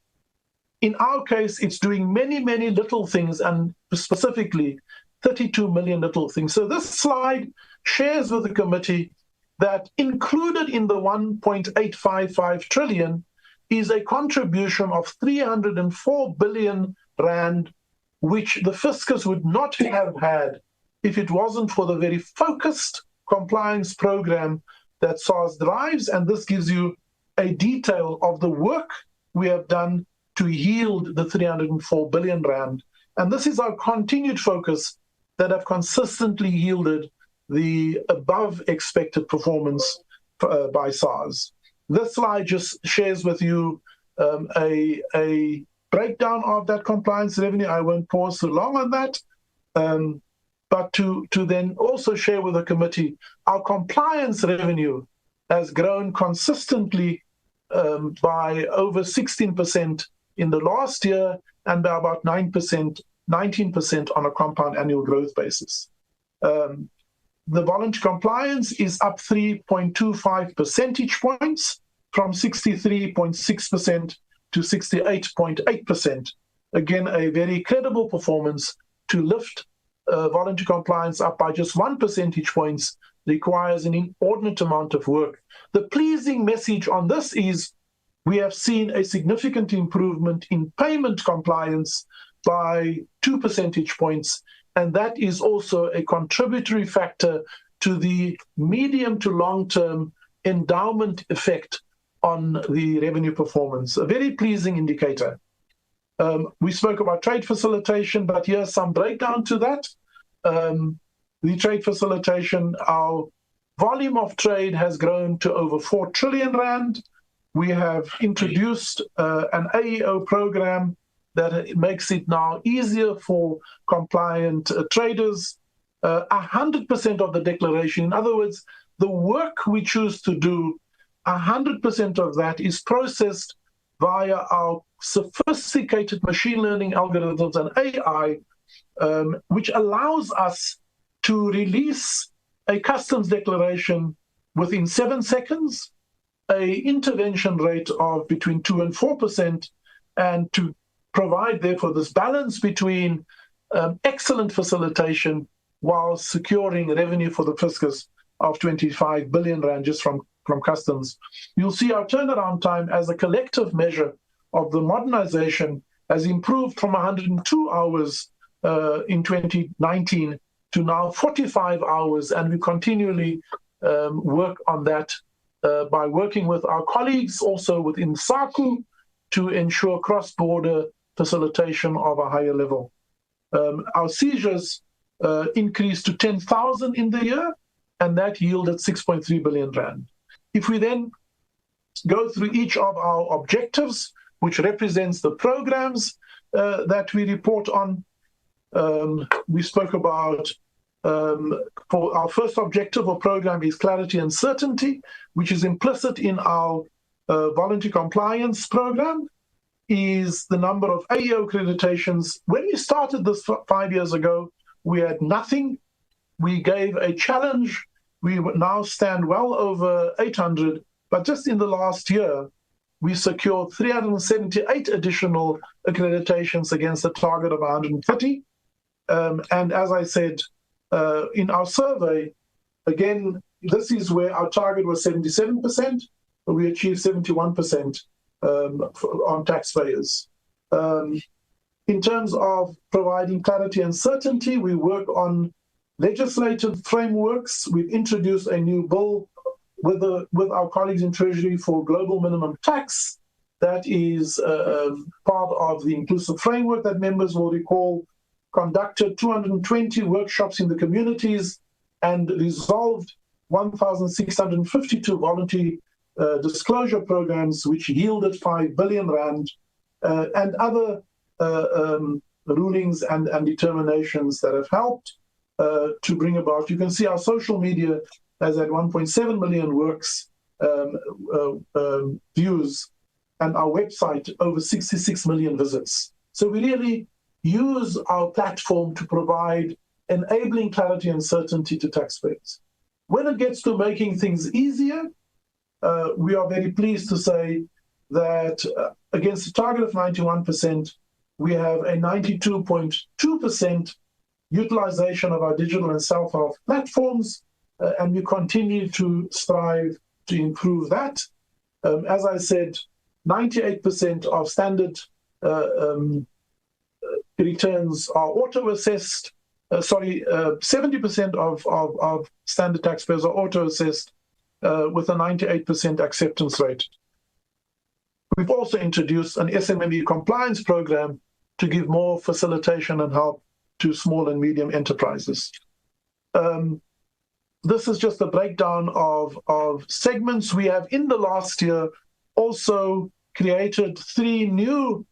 In our case, it's doing many, many little things, and specifically 32 million little things. So this slide shares with the committee that included in the 1.855 trillion is a contribution of 304 billion rand, which the fiscus would not have had if it wasn't for the very focused compliance program that SARS drives. And this gives you a detail of the work we have done to yield the 304 billion rand. And this is our continued focus that have consistently yielded the above expected performance by SARS. This slide just shares with you a breakdown of that compliance revenue. I won't pause too long on that, but to then also share with the committee, our compliance revenue has grown consistently by over 16% in the last year and by about 19% on a compound annual growth basis. The voluntary compliance is up 3.25 percentage points from 63.6% to 68.8%. Again, a very credible performance. To lift voluntary compliance up by just 1 percentage points requires an inordinate amount of work. The pleasing message on this is we have seen a significant improvement in payment compliance by 2 percentage points, and that is also a contributory factor to the medium to long-term endowment effect on the revenue performance. A very pleasing indicator. We spoke about trade facilitation, but here's some breakdown to that. The trade facilitation, our volume of trade has grown to over 4 trillion rand. We have introduced an AEO program that makes it now easier for compliant traders. 100% of the declaration, in other words, the work we choose to do, 100% of that is processed via our sophisticated machine learning algorithms and AI, which allows us to release a customs declaration within 7 seconds, a intervention rate of between 2 and 4%, and to provide, therefore, this balance between excellent facilitation while securing revenue for the fiscus of 25 billion rand just from customs. You'll see our turnaround time as a collective measure of the modernization has improved from 102 hours in 2019 to now 45 hours, and we continually work on that by working with our colleagues also within SACU to ensure cross-border facilitation of a higher level. Our seizures increased to 10,000 in the year, and that yielded 6.3 billion rand. If we then go through each of our objectives, which represents the programs that we report on, we spoke about for our first objective or program is clarity and certainty, which is implicit in our voluntary compliance program, is the number of AEO accreditations. When we started this 5 years ago, we had nothing. We gave a challenge. We now stand well over 800, but just in the last year, we secured 378 additional accreditations against a target of 130. And as I said, in our survey, again, this is where our target was 77%, but we achieved 71% on taxpayers. In terms of providing clarity and certainty, we work on legislative frameworks. We've introduced a new bill with our colleagues in Treasury for global minimum tax. That is part of the inclusive framework that members will recall, conducted 220 workshops in the communities and resolved 1,652 voluntary disclosure programs, which yielded 5 billion rand, and other rulings and determinations that have helped to bring about. You can see our social media has had 1.7 million works views, and our website over 66 million visits. So we really use our platform to provide enabling clarity and certainty to taxpayers. When it gets to making things easier, we are very pleased to say that against a target of 91%, we have a 92.2% utilization of our digital and self-help platforms, and we continue to strive to improve that. As I said, 98% of standard returns are auto-assessed. 70% of standard taxpayers are auto-assessed with a 98% acceptance rate. We've also introduced an SMME compliance program to give more facilitation and help to small and medium enterprises. This is just a breakdown of segments. We have, in the last year, also created 3 new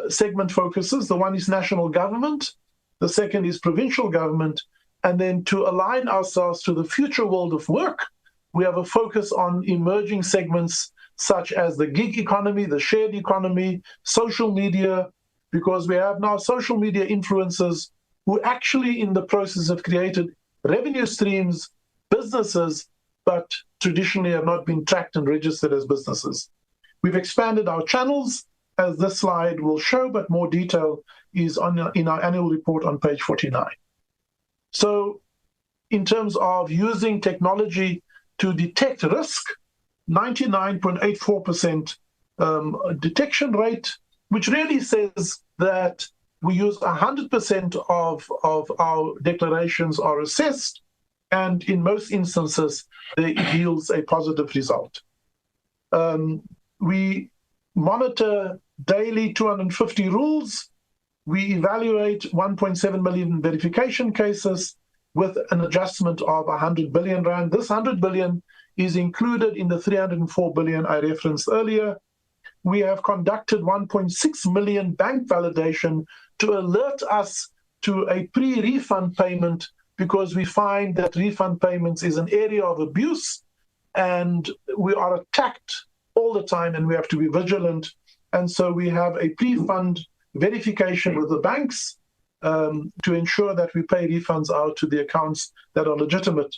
segment focuses. The one is national government, the second is provincial government, and then to align ourselves to the future world of work, we have a focus on emerging segments such as the gig economy, the shared economy, social media, because we have now social media influencers who actually in the process have created revenue streams, businesses, but traditionally have not been tracked and registered as businesses. We've expanded our channels, as this slide will show, but more detail is in our annual report on page 49. So in terms of using technology to detect risk, 99.84% detection rate, which really says that we use 100% of our declarations are assessed, and in most instances, it yields a positive result. We monitor daily 250 rules. We evaluate 1.7 million verification cases with an adjustment of 100 billion rand. This 100 billion is included in the 304 billion I referenced earlier. We have conducted 1.6 million bank validation to alert us to a pre-refund payment, because we find that refund payments is an area of abuse and we are attacked all the time and we have to be vigilant. And so we have a pre-fund verification with the banks to ensure that we pay refunds out to the accounts that are legitimate,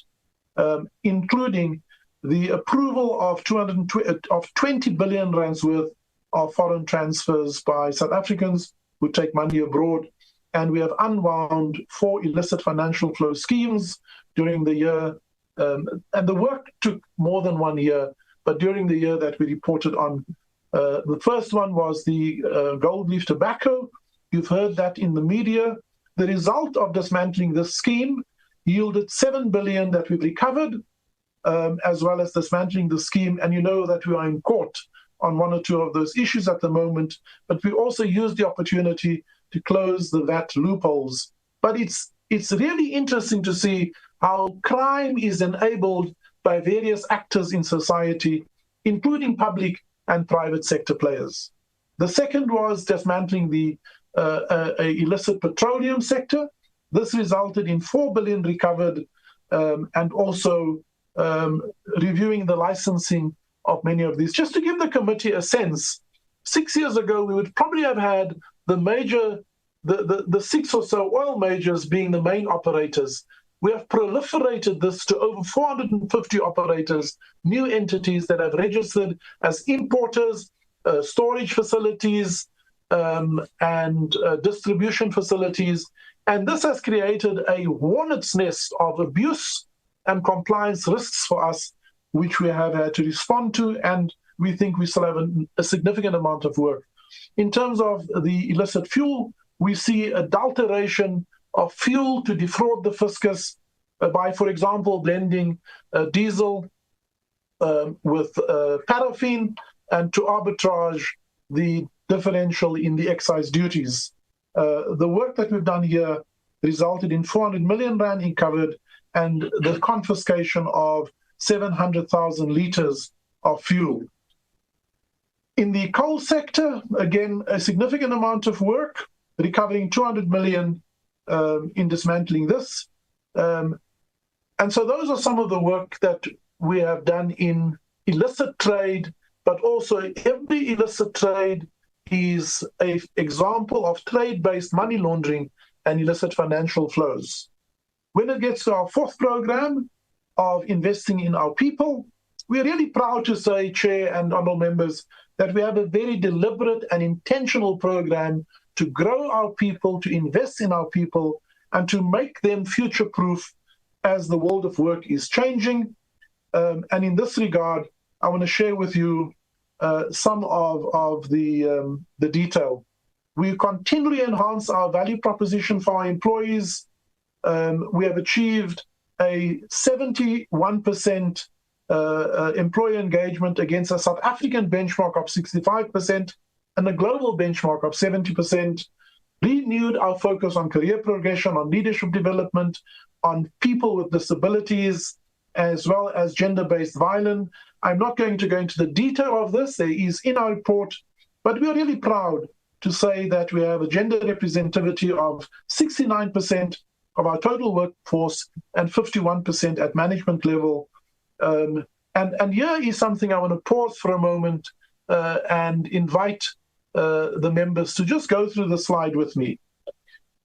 including the approval of 20 billion rands worth of foreign transfers by South Africans who take money abroad. And we have unwound 4 illicit financial flow schemes during the year. And the work took more than 1 year, but during the year that we reported on, the first one was the gold leaf tobacco. You've heard that in the media. The result of dismantling this scheme yielded 7 billion that we've recovered, as well as dismantling the scheme. And you know that we are in court on 1 or 2 of those issues at the moment, but we also used the opportunity to close the VAT loopholes. But it's really interesting to see how crime is enabled by various actors in society, including public and private sector players. The second was dismantling the illicit petroleum sector. This resulted in 4 billion recovered, and also reviewing the licensing of many of these. Just to give the committee a sense, 6 years ago, we would probably have had the 6 or so oil majors being the main operators. We have proliferated this to over 450 operators, new entities that have registered as importers, storage facilities, and distribution facilities. And this has created a hornet's nest of abuse and compliance risks for us, which we have had to respond to, and we think we still have a significant amount of work. In terms of the illicit fuel, we see adulteration of fuel to defraud the fiscus by, for example, blending diesel with paraffin, and to arbitrage the differential in the excise duties. The work that we've done here resulted in 400 million rand recovered and the confiscation of 700,000 litres of fuel. In the coal sector, again, a significant amount of work, recovering 200 million in dismantling this. And so those are some of the work that we have done in illicit trade, but also every illicit trade is an example of trade-based money laundering and illicit financial flows. When it gets to our fourth program of investing in our people, we're really proud to say, Chair and honourable members, that we have a very deliberate and intentional program to grow our people, to invest in our people, and to make them future-proof as the world of work is changing. And in this regard, I want to share with you some of the detail. We continually enhance our value proposition for our employees. We have achieved a 71% employee engagement against a South African benchmark of 65% and a global benchmark of 70%. Renewed our focus on career progression, on leadership development, on people with disabilities, as well as gender-based violence. I'm not going to go into the detail of this. There is in our report, but we're really proud to say that we have a gender representativity of 69% of our total workforce and 51% at management level. And here is something I want to pause for a moment and invite the members to just go through the slide with me.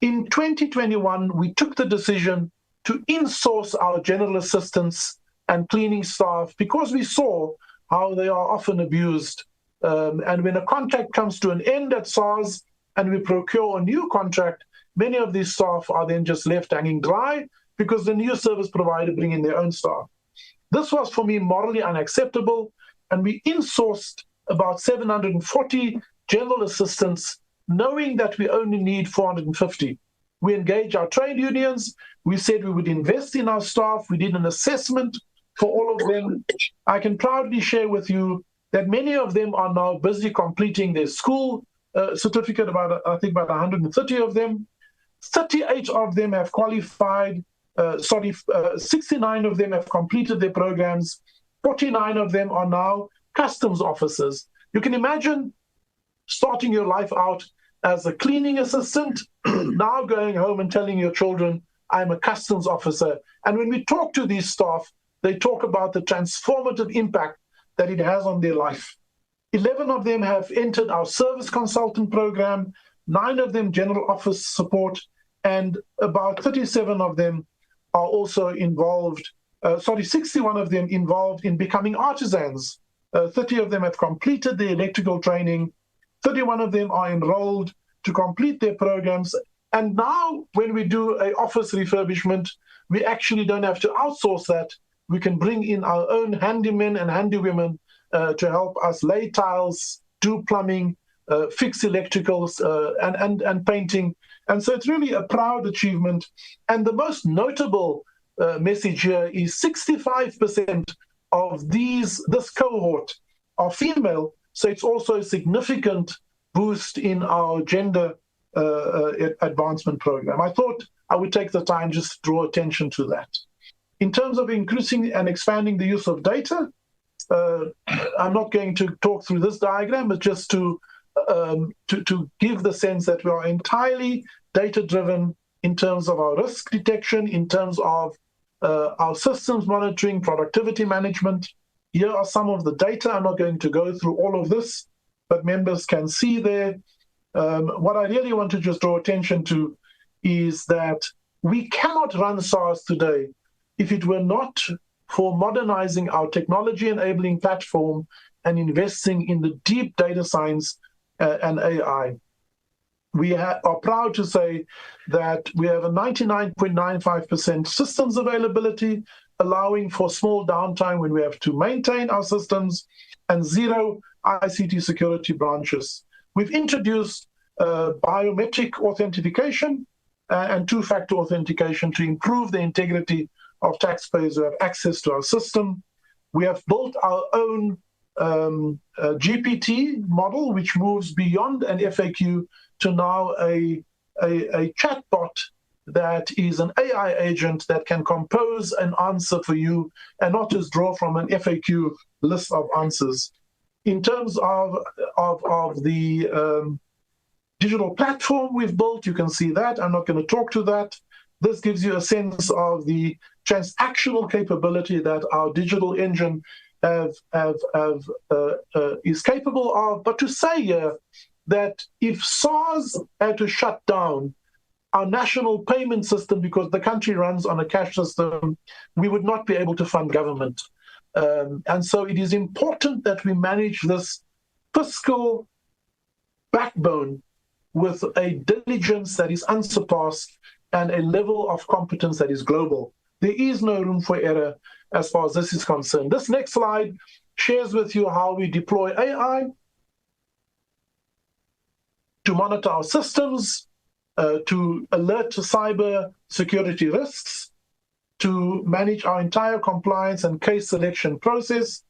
In 2021, we took the decision to insource our general assistants and cleaning staff because we saw how they are often abused. And when a contract comes to an end at SARS and we procure a new contract, many of these staff are then just left hanging dry because the new service provider bring in their own staff. This was, for me, morally unacceptable, and we insourced about 740 general assistants, knowing that we only need 450. We engaged our trade unions. We said we would invest in our staff. We did an assessment for all of them. I can proudly share with you that many of them are now busy completing their school certificate, I think about 130 of them. 38 of them have qualified. 69 of them have completed their programs. 49 of them are now customs officers. You can imagine starting your life out as a cleaning assistant, now going home and telling your children, I'm a customs officer. And when we talk to these staff, they talk about the transformative impact that it has on their life. 11 of them have entered our service consultant program, 9 of them general office support, and about 37 of them are also involved, 61 of them involved in becoming artisans. 30 of them have completed the electrical training. 31 of them are enrolled to complete their programs. And now when we do an office refurbishment, we actually don't have to outsource that. We can bring in our own handymen and handywomen to help us lay tiles, do plumbing, fix electricals, and painting. And so it's really a proud achievement. And the most notable message here is 65% of this cohort are female. So it's also a significant boost in our gender advancement program. I thought I would take the time just to draw attention to that. In terms of increasing and expanding the use of data, I'm not going to talk through this diagram, but just to give the sense that we are entirely data-driven in terms of our risk detection, in terms of our systems monitoring, productivity management. Here are some of the data. I'm not going to go through all of this, but members can see there. What I really want to just draw attention to is that we cannot run SARS today if it were not for modernizing our technology-enabling platform and investing in the deep data science and AI. We are proud to say that we have a 99.95% systems availability, allowing for small downtime when we have to maintain our systems, and 0 ICT security branches. We've introduced biometric authentication and two-factor authentication to improve the integrity of taxpayers who have access to our system. We have built our own GPT model, which moves beyond an FAQ to now a chatbot that is an AI agent that can compose an answer for you and not just draw from an FAQ list of answers. In terms of the digital platform we've built, you can see that. I'm not going to talk to that. This gives you a sense of the transactional capability that our digital engine is capable of. But to say here that if SARS had to shut down, our national payment system, because the country runs on a cash system, we would not be able to fund government. And so it is important that we manage this fiscal backbone with a diligence that is unsurpassed and a level of competence that is global. There is no room for error as far as this is concerned. This next slide shares with you how we deploy AI to monitor our systems, to alert to cyber security risks, to manage our entire compliance and case selection process,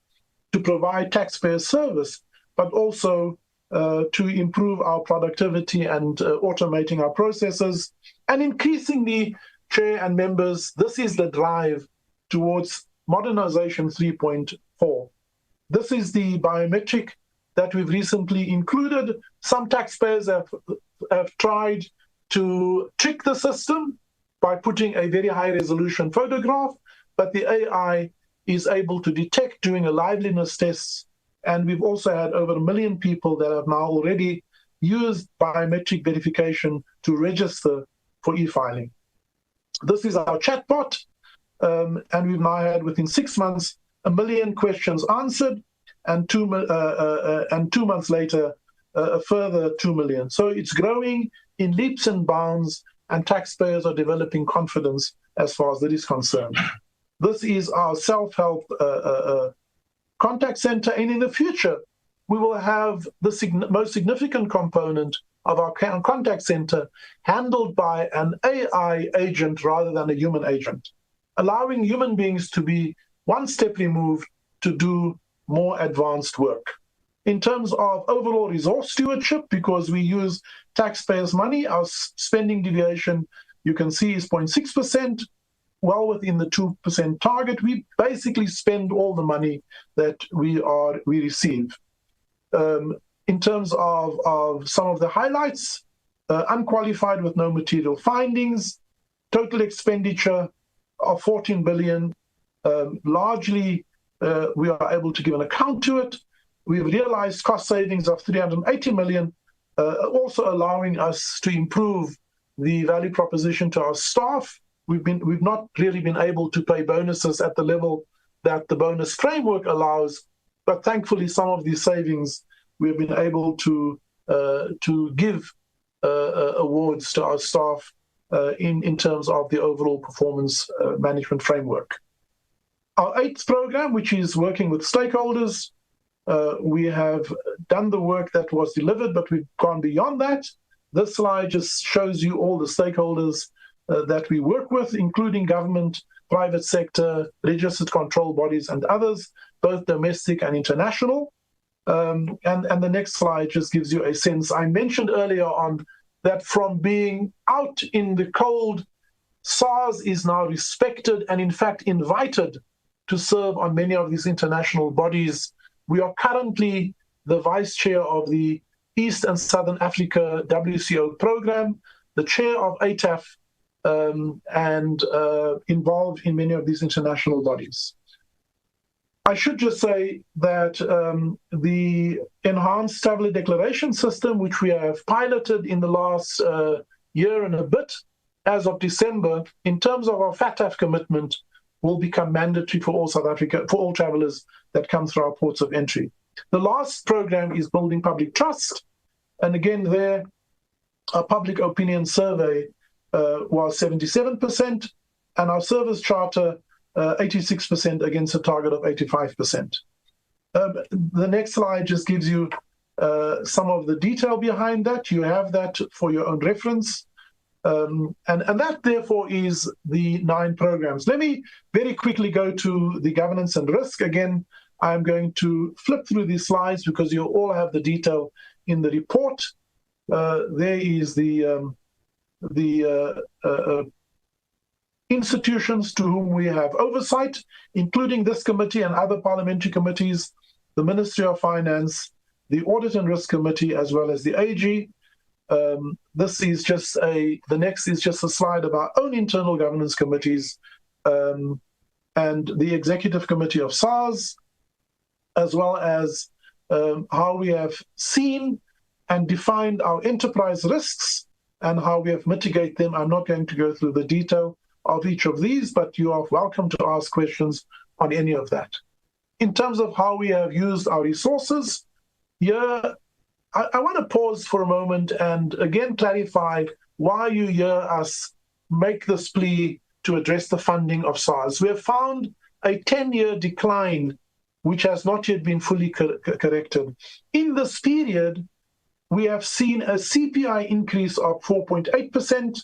to provide taxpayer service, but also to improve our productivity and automating our processes. And increasingly, Chair and members, this is the drive towards modernization 3.4. This is the biometric that we've recently included. Some taxpayers have tried to trick the system by putting a very high resolution photograph, but the AI is able to detect doing a liveliness test. And we've also had over 1 million people that have now already used biometric verification to register for e-filing. This is our chatbot, and we've now had within 6 months 1 million questions answered, and 2 months later a further 2 million. So it's growing in leaps and bounds, and taxpayers are developing confidence as far as that is concerned. This is our self-help contact center, and in the future we will have the most significant component of our contact center handled by an AI agent rather than a human agent, allowing human beings to be one step removed to do more advanced work. In terms of overall resource stewardship, because we use taxpayers' money, our spending deviation, you can see, is 0.6%, well within the 2% target. We basically spend all the money that we receive. In terms of some of the highlights, unqualified with no material findings, total expenditure of 14 billion, largely we are able to give an account to it. We've realized cost savings of 380 million, also allowing us to improve the value proposition to our staff. We've not really been able to pay bonuses at the level that the bonus framework allows, but thankfully some of these savings we've been able to give awards to our staff in terms of the overall performance management framework. Our 8th program, which is working with stakeholders, we have done the work that was delivered, but we've gone beyond that. This slide just shows you all the stakeholders that we work with, including government, private sector, registered control bodies, and others, both domestic and international. And the next slide just gives you a sense. I mentioned earlier on that from being out in the cold, SARS is now respected and in fact invited to serve on many of these international bodies. We are currently the vice chair of the East and Southern Africa WCO program, the chair of ATAF, and involved in many of these international bodies. I should just say that the enhanced traveller declaration system, which we have piloted in the last year and a bit, as of December, in terms of our FATF commitment, will become mandatory for all South Africa, for all travellers that come through our ports of entry. The last program is building public trust, and again there, our public opinion survey was 77%, and our service charter 86% against a target of 85%. The next slide just gives you some of the detail behind that. You have that for your own reference. And that, therefore, is the 9 programs. Let me very quickly go to the governance and risk. Again, I'm going to flip through these slides because you all have the detail in the report. There is the institutions to whom we have oversight, including this committee and other parliamentary committees, the Ministry of Finance, the Audit and Risk Committee, as well as the AG. This is just the next is just a slide of our own internal governance committees and the Executive Committee of SARS, as well as how we have seen and defined our enterprise risks and how we have mitigated them. I'm not going to go through the detail of each of these, but you are welcome to ask questions on any of that. In terms of how we have used our resources, here I want to pause for a moment and again clarify why you hear us make this plea to address the funding of SARS. We have found a 10-year decline which has not yet been fully corrected. In this period, we have seen a CPI increase of 4.8%,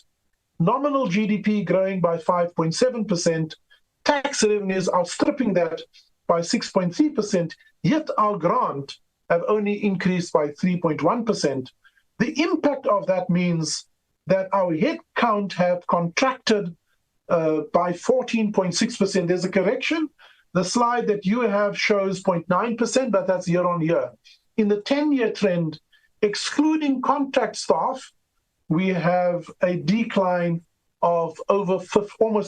nominal GDP growing by 5.7%, tax revenues outstripping that by 6.3%, yet our grant have only increased by 3.1%. The impact of that means that our head count have contracted by 14.6%. There's a correction. The slide that you have shows 0.9%, but that's year on year. In the 10-year trend, excluding contract staff, we have a decline of almost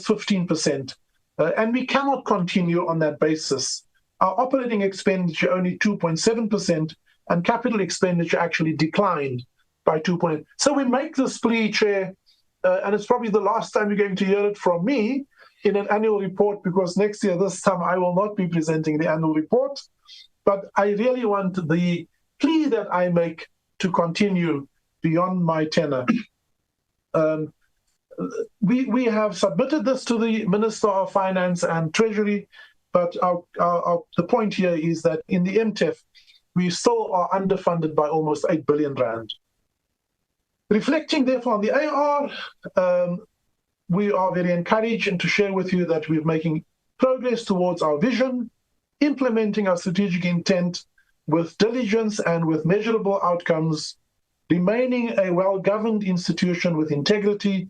15%. And we cannot continue on that basis. Our operating expenditure only 2.7%, and capital expenditure actually declined by 2%. So we make this plea, Chair, and it's probably the last time you're going to hear it from me in an annual report, because next year, this time, I will not be presenting the annual report. But I really want the plea that I make to continue beyond my tenure. We have submitted this to the Minister of Finance and Treasury, but the point here is that in the MTEF, we still are underfunded by almost 8 billion rand. Reflecting therefore on the AR, we are very encouraged and to share with you that we're making progress towards our vision, implementing our strategic intent with diligence and with measurable outcomes, remaining a well-governed institution with integrity,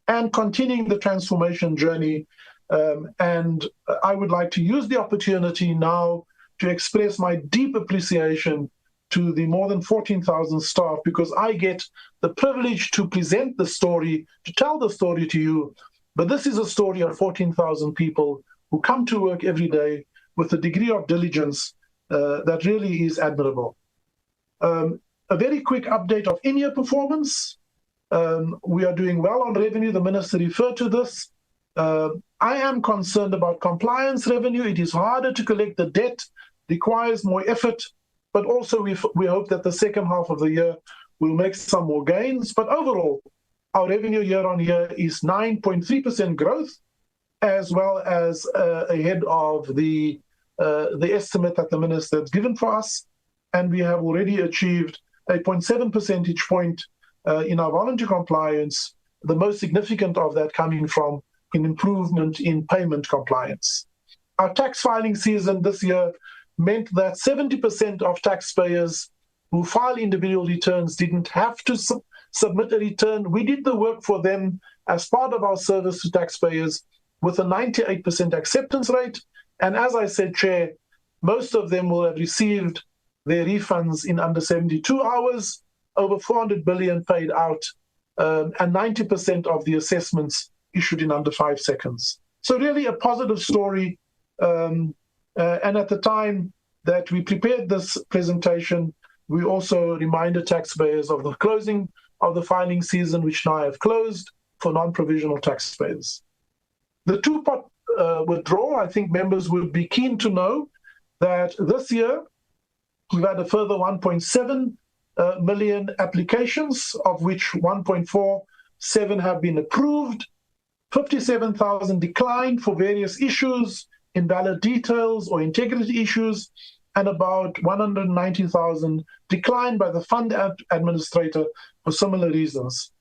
and continuing the transformation journey. And I would like to use the opportunity now to express my deep appreciation to the more than 14,000 staff, because I get the privilege to present the story, to tell the story to you. But this is a story of 14,000 people who come to work every day with a degree of diligence that really is admirable. A very quick update of in-year performance. We are doing well on revenue. The minister referred to this. I am concerned about compliance revenue. It is harder to collect the debt, requires more effort, but also we hope that the second half of the year will make some more gains. But overall, our revenue year on year is 9.3% growth, as well as ahead of the estimate that the minister has given for us. And we have already achieved a 0.7 percentage point in our voluntary compliance, the most significant of that coming from an improvement in payment compliance. Our tax filing season this year meant that 70% of taxpayers who file individual returns didn't have to submit a return. We did the work for them as part of our service to taxpayers with a 98% acceptance rate. And as I said, Chair, most of them will have received their refunds in under 72 hours, over 400 billion paid out, and 90% of the assessments issued in under 5 seconds. So really a positive story. And at the time that we prepared this presentation, we also reminded taxpayers of the closing of the filing season, which now have closed for non-provisional taxpayers. The two-pot withdrawal, I think members would be keen to know that this year we've had a further 1.7 million applications, of which 1.47 have been approved, 57,000 declined for various issues, invalid details or integrity issues, and about 190,000 declined by the fund administrator for similar reasons.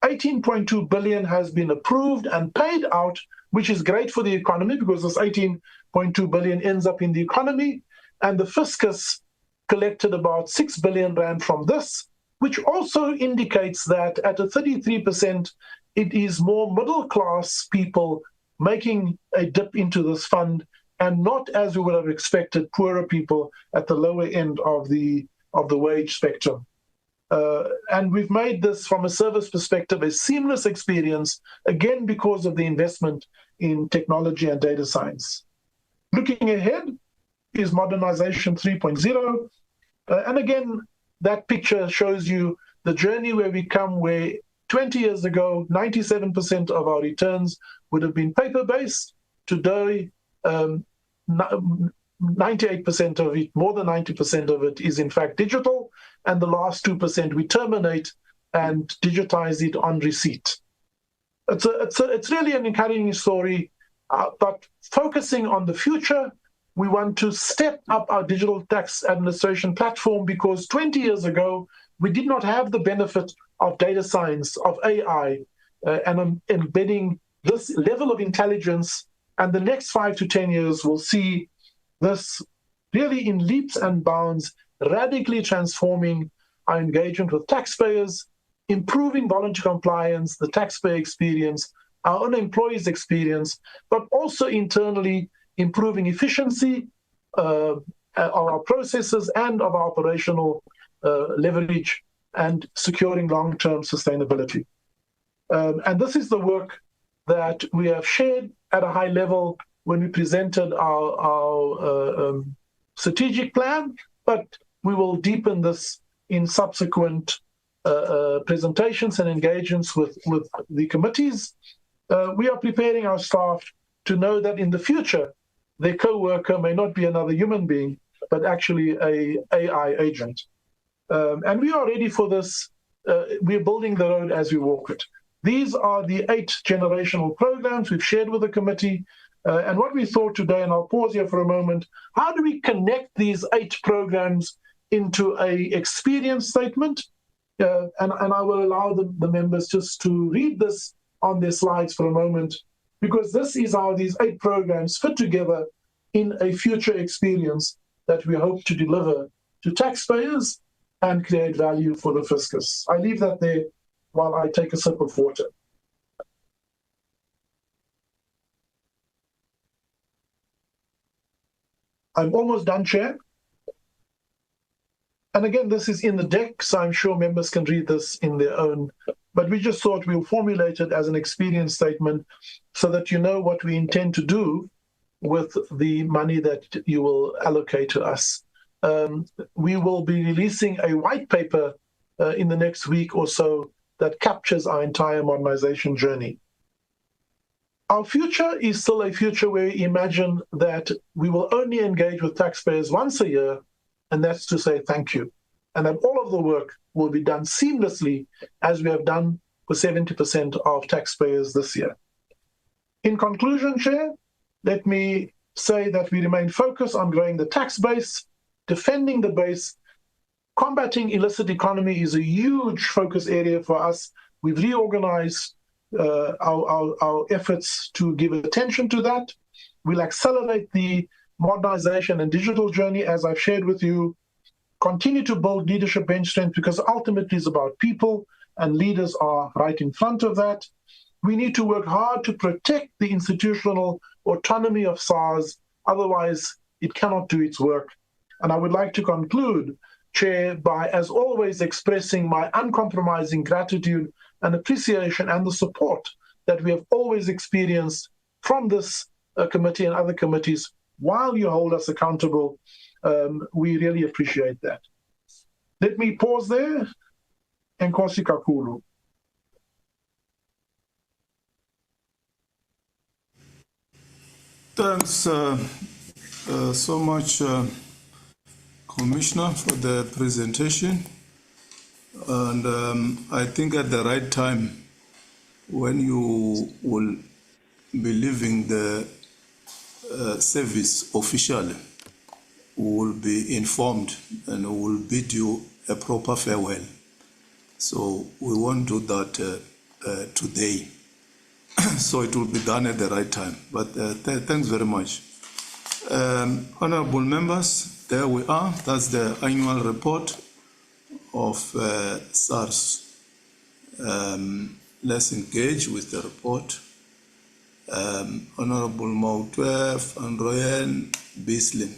18.2 billion has been approved and paid out, which is great for the economy because this 18.2 billion ends up in the economy, and the fiscus collected about 6 billion rand from this, which also indicates that at a 33%, it is more middle-class people making a dip into this fund, and not, as we would have expected, poorer people at the lower end of the wage spectrum. And we've made this, from a service perspective, a seamless experience, again, because of the investment in technology and data science. Looking ahead is Modernization 3.0. And again, that picture shows you the journey where we come, where 20 years ago, 97% of our returns would have been paper-based. Today, 98% of it, more than 90% of it, is in fact digital, and the last 2% we terminate and digitize it on receipt. It's really an encouraging story, but focusing on the future, we want to step up our digital tax administration platform, because 20 years ago, we did not have the benefit of data science, of AI, and embedding this level of intelligence. And the next 5 to 10 years will see this really in leaps and bounds, radically transforming our engagement with taxpayers, improving voluntary compliance, the taxpayer experience, our own employees' experience, but also internally improving efficiency of our processes and of our operational leverage, and securing long-term sustainability. And this is the work that we have shared at a high level when we presented our strategic plan, but we will deepen this in subsequent presentations and engagements with the committees. We are preparing our staff to know that in the future, their co-worker may not be another human being, but actually a AI agent. And we are ready for this. We're building the road as we walk it. These are the 8 generational programs we've shared with the committee. And what we thought today, and I'll pause here for a moment, how do we connect these 8 programs into a experience statement? And I will allow the members just to read this on their slides for a moment, because this is how these 8 programs fit together in a future experience that we hope to deliver to taxpayers and create value for the fiscus. I leave that there while I take a sip of water. I'm almost done, Chair. And again, this is in the deck, so I'm sure members can read this in their own. But we just thought we'll formulate it as an experience statement so that you know what we intend to do with the money that you will allocate to us. We will be releasing a white paper in the next week or so that captures our entire modernization journey. Our future is still a future where we imagine that we will only engage with taxpayers once a year, and that's to say thank you. And that all of the work will be done seamlessly, as we have done for 70% of taxpayers this year. In conclusion, Chair, let me say that we remain focused on growing the tax base, defending the base. Combating illicit economy is a huge focus area for us. We've reorganized our efforts to give attention to that. We'll accelerate the modernization and digital journey, as I've shared with you. Continue to build leadership bench strength, because ultimately it's about people, and leaders are right in front of that. We need to work hard to protect the institutional autonomy of SARS, otherwise it cannot do its work. And I would like to conclude, Chair, by, as always, expressing my uncompromising gratitude and appreciation and the support that we have always experienced from this committee and other committees while you hold us accountable. We really appreciate that. Let me pause there. Enkosi kakhulu. Thanks so much, Commissioner, for the presentation. And I think at the right time, when you will be leaving the service officially, we will be informed and we will bid you a proper farewell. So we won't do that today. So it will be done at the right time. But thanks very much. Honorable members, there we are. That's the annual report of SARS. Let's engage with the report. Honorable Mautwe, Van Rooyen, Beasley.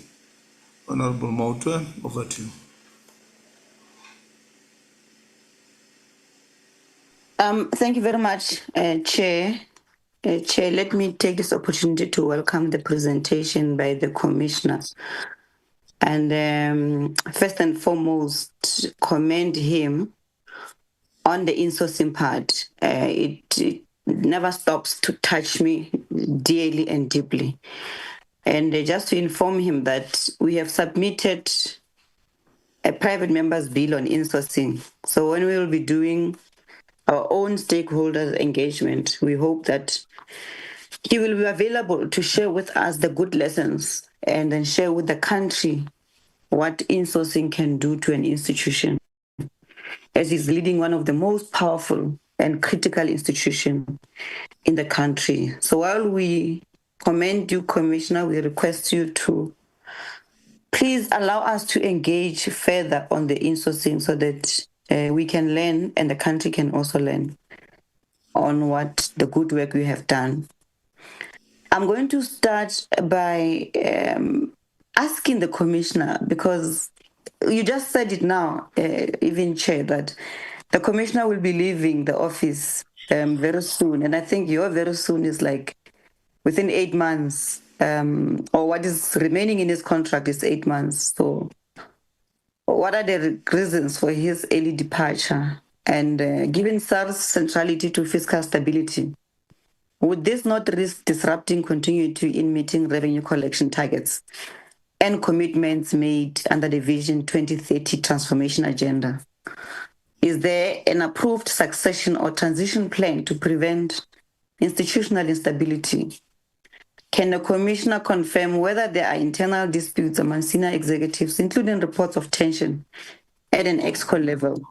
Honorable Mautwe, over to you. Thank you very much, Chair. Chair, let me take this opportunity to welcome the presentation by the Commissioner. And first and foremost, commend him on the insourcing part, it never stops to touch me dearly and deeply. And just to inform him that we have submitted a private member's bill on insourcing. So when we will be doing our own stakeholders engagement, we hope that he will be available to share with us the good lessons and then share with the country what insourcing can do to an institution, as he's leading one of the most powerful and critical institutions in the country. So while we commend you, Commissioner, we request you to please allow us to engage further on the insourcing so that we can learn and the country can also learn on what the good work we have done. I'm going to start by asking the Commissioner, because you just said it now, even Chair, that the Commissioner will be leaving the office very soon. And I think your very soon is like within 8 months, or what is remaining in his contract is 8 months. So what are the reasons for his early departure? And given SARS centrality to fiscal stability, would this not risk disrupting continuity in meeting revenue collection targets and commitments made under the Vision 2030 transformation agenda? Is there an approved succession or transition plan to prevent institutional instability? Can the Commissioner confirm whether there are internal disputes among senior executives, including reports of tension at an ExCo level?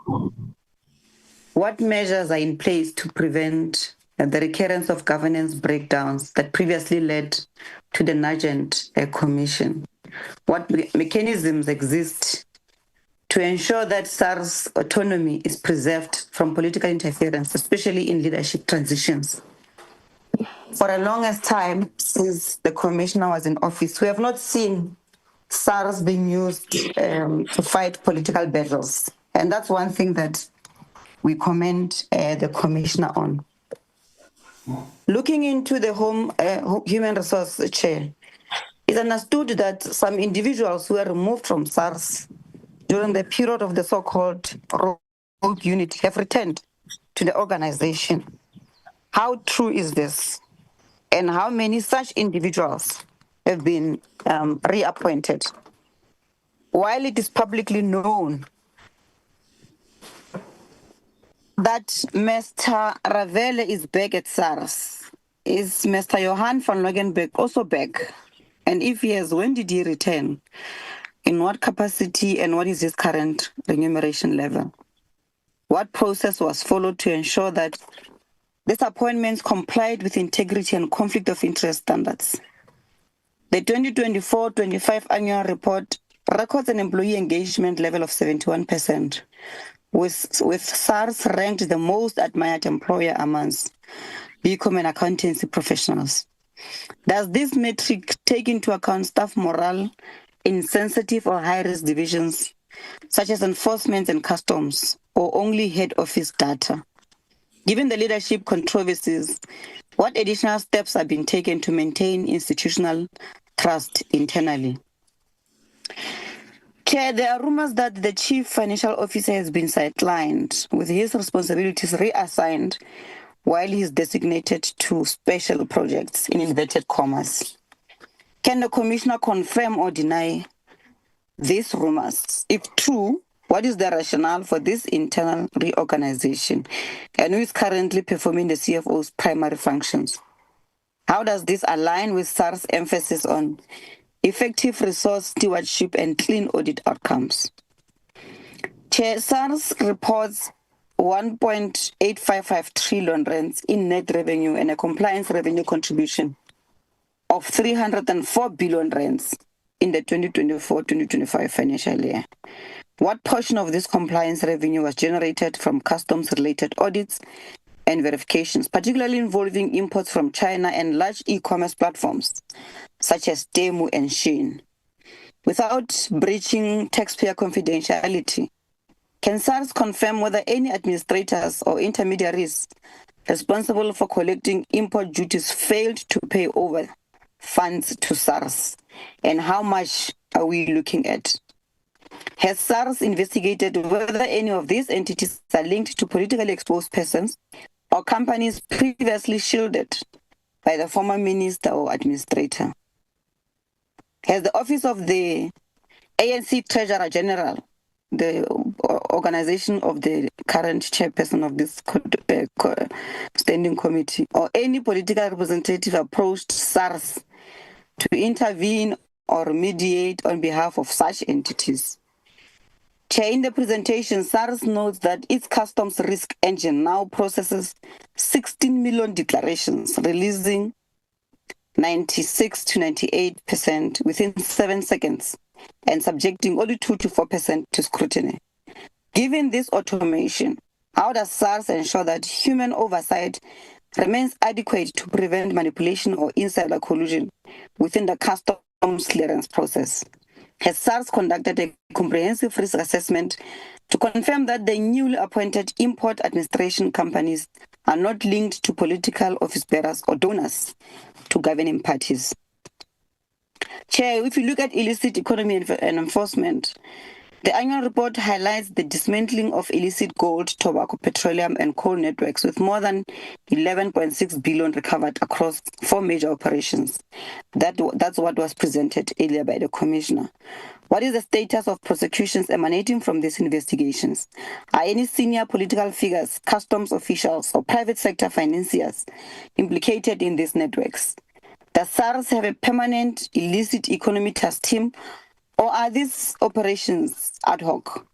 What measures are in place to prevent the recurrence of governance breakdowns that previously led to the Nugent Commission? What mechanisms exist to ensure that SARS autonomy is preserved from political interference, especially in leadership transitions? For the longest time since the Commissioner was in office, we have not seen SARS being used to fight political battles. And that's one thing that we commend the Commissioner on. Looking into the Human Resource Chair, it's understood that some individuals who were removed from SARS during the period of the so-called rogue unit have returned to the organization. How true is this? And how many such individuals have been reappointed? While it is publicly known that Mr. Ravele is back at SARS, is Mr. Johan van Logenberg also back? And if yes, when did he return? In what capacity and what is his current remuneration level? What process was followed to ensure that these appointments complied with integrity and conflict of interest standards? The 2024-25 annual report records an employee engagement level of 71%, with SARS ranked the most admired employer amongst BCom and accountancy professionals. Does this metric take into account staff morale in sensitive or high-risk divisions, such as enforcement and customs, or only head office data? Given the leadership controversies, what additional steps have been taken to maintain institutional trust internally? Chair, there are rumors that the Chief Financial Officer has been sidelined, with his responsibilities reassigned while he is designated to special projects, in inverted commas. Can the Commissioner confirm or deny these rumors? If true, what is the rationale for this internal reorganization? And who is currently performing the CFO's primary functions? How does this align with SARS' emphasis on effective resource stewardship and clean audit outcomes? Chair, SARS reports 1.855 trillion rands in net revenue and a compliance revenue contribution of 304 billion rands in the 2024-2025 financial year. What portion of this compliance revenue was generated from customs-related audits and verifications, particularly involving imports from China and large e-commerce platforms such as Temu and Shein? Without breaching taxpayer confidentiality, can SARS confirm whether any administrators or intermediaries responsible for collecting import duties failed to pay over funds to SARS? And how much are we looking at? Has SARS investigated whether any of these entities are linked to politically exposed persons or companies previously shielded by the former minister or administrator? Has the Office of the ANC Treasurer General, the organization of the current chairperson of this standing committee, or any political representative approached SARS to intervene or mediate on behalf of such entities? Chair, in the presentation, SARS notes that its customs risk engine now processes 16 million declarations, releasing 96 to 98% within 7 seconds, and subjecting only 2 to 4% to scrutiny. Given this automation, how does SARS ensure that human oversight remains adequate to prevent manipulation or insider collusion within the customs clearance process? Has SARS conducted a comprehensive risk assessment to confirm that the newly appointed import administration companies are not linked to political office bearers or donors to governing parties? Chair, if you look at illicit economy and enforcement, the annual report highlights the dismantling of illicit gold, tobacco, petroleum, and coal networks with more than 11.6 billion recovered across 4 major operations. That's what was presented earlier by the Commissioner. What is the status of prosecutions emanating from these investigations? Are any senior political figures, customs officials, or private sector financiers implicated in these networks? Does SARS have a permanent illicit economy task team, or are these operations ad hoc?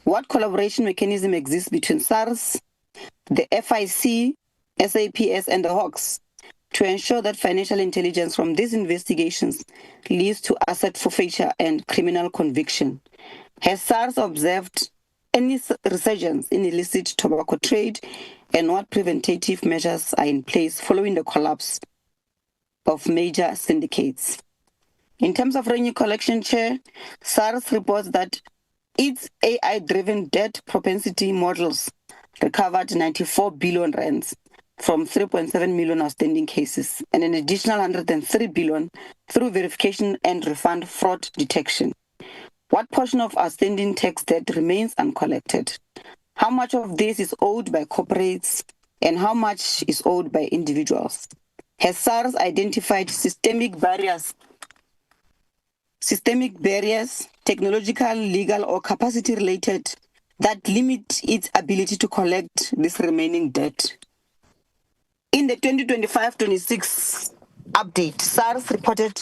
What collaboration mechanism exists between SARS, the FIC, SAPS, and the Hawks to ensure that financial intelligence from these investigations leads to asset forfeiture and criminal conviction? Has SARS observed any resurgence in illicit tobacco trade, and what preventative measures are in place following the collapse of major syndicates? In terms of revenue collection, Chair, SARS reports that its AI-driven debt propensity models recovered 94 billion rands from 3.7 million outstanding cases and an additional 103 billion through verification and refund fraud detection. What portion of outstanding tax debt remains uncollected? How much of this is owed by corporates and how much is owed by individuals? Has SARS identified systemic barriers, technological, legal, or capacity-related, that limit its ability to collect this remaining debt? In the 2025-26 update, SARS reported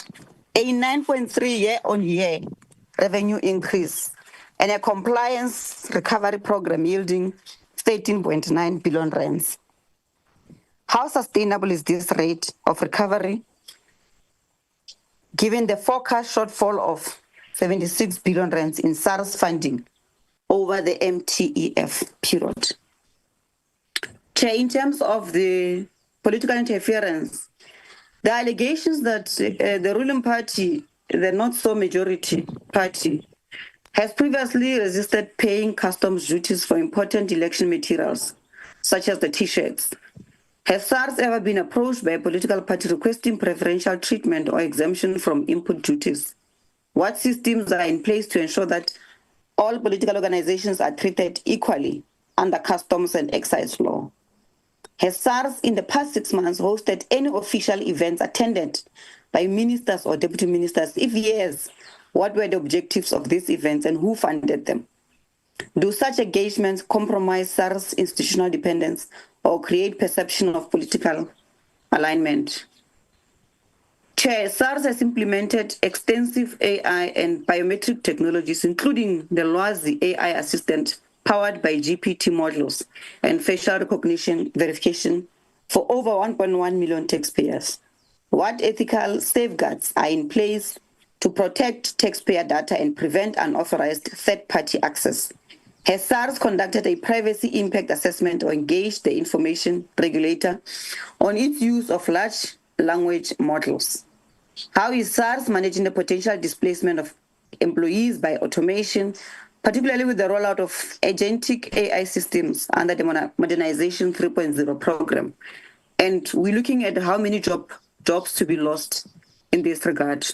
a 9.3 year-on-year revenue increase and a compliance recovery program yielding 13.9 billion rands. How sustainable is this rate of recovery given the forecast shortfall of 76 billion rands in SARS funding over the MTEF period? Chair, in terms of the political interference, the allegations that the ruling party, the not-so-majority party, has previously resisted paying customs duties for important election materials, such as the T-shirts. Has SARS ever been approached by a political party requesting preferential treatment or exemption from input duties? What systems are in place to ensure that all political organizations are treated equally under customs and excise law? Has SARS in the past 6 months hosted any official events attended by ministers or deputy ministers? If yes, what were the objectives of these events and who funded them? Do such engagements compromise SARS institutional dependence or create perception of political alignment? Chair, SARS has implemented extensive AI and biometric technologies, including the Lwazi AI assistant powered by GPT models and facial recognition verification for over 1.1 million taxpayers. What ethical safeguards are in place to protect taxpayer data and prevent unauthorized third-party access? Has SARS conducted a privacy impact assessment or engaged the information regulator on its use of large language models? How is SARS managing the potential displacement of employees by automation, particularly with the rollout of agentic AI systems under the Modernization 3.0 program? And we're looking at how many jobs to be lost in this regard.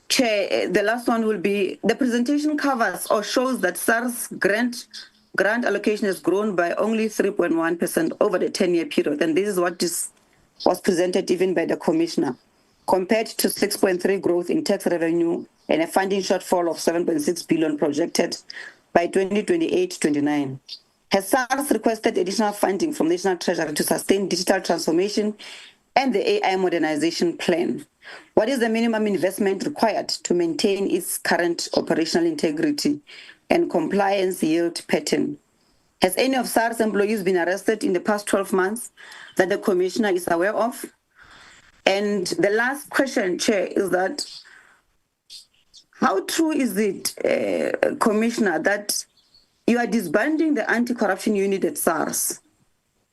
Chair, the last one will be, the presentation covers or shows that SARS grant allocation has grown by only 3.1% over the 10-year period. And this is what was presented even by the commissioner, compared to 6.3 growth in tax revenue and a funding shortfall of 7.6 billion projected by 2028-29. Has SARS requested additional funding from National Treasury to sustain digital transformation and the AI modernization plan? What is the minimum investment required to maintain its current operational integrity and compliance yield pattern? Has any of SARS employees been arrested in the past 12 months that the commissioner is aware of? And the last question, Chair, is that how true is it, Commissioner, that you are disbanding the anti-corruption unit at SARS?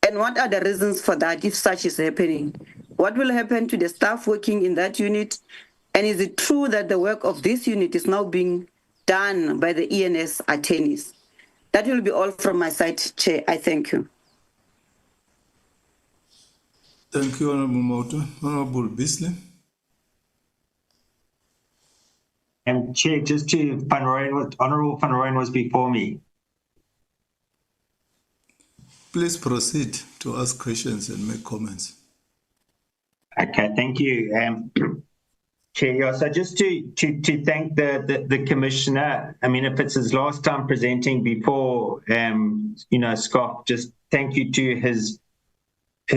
And what are the reasons for that if such is happening? What will happen to the staff working in that unit? And is it true that the work of this unit is now being done by the ENS attorneys? That will be all from my side, Chair. I thank you. Thank you, Honorable Moto. Honorable Beasley. And Chair, just to Honorable Van Rooyen was before me. Please proceed to ask questions and make comments. Okay, thank you. Chair, yeah, so just to thank the Commissioner, I mean, if it's his last time presenting before, Scott, just thank you to his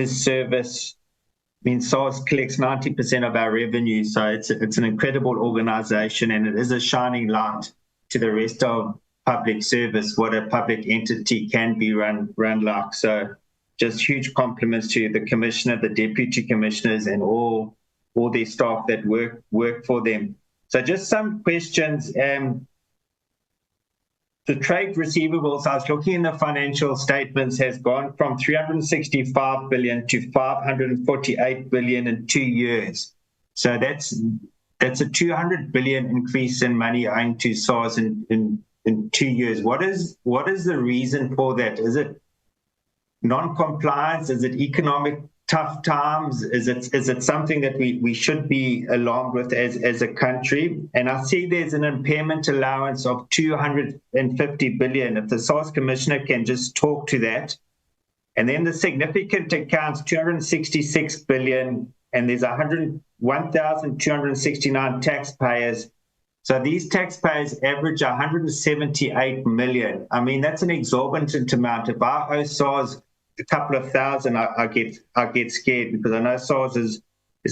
service. I mean, SARS collects 90% of our revenue, so it's an incredible organization, and it is a shining light to the rest of public service, what a public entity can be run like. So just huge compliments to the Commissioner, the Deputy Commissioners, and all their staff that work for them. So just some questions. The trade receivables, I was looking in the financial statements, has gone from 365 billion to 548 billion in 2 years. So that's a 200 billion increase in money owing to SARS in 2 years. What is the reason for that? Is it non-compliance? Is it economic tough times? Is it something that we should be alarmed with as a country? And I see there's an impairment allowance of 250 billion. If the SARS Commissioner can just talk to that. And then the significant accounts, 266 billion, and there's 1,269 taxpayers. So these taxpayers average 178 million. I mean, that's an exorbitant amount. If I owe SARS a couple of thousand, I get scared, because I know SARS is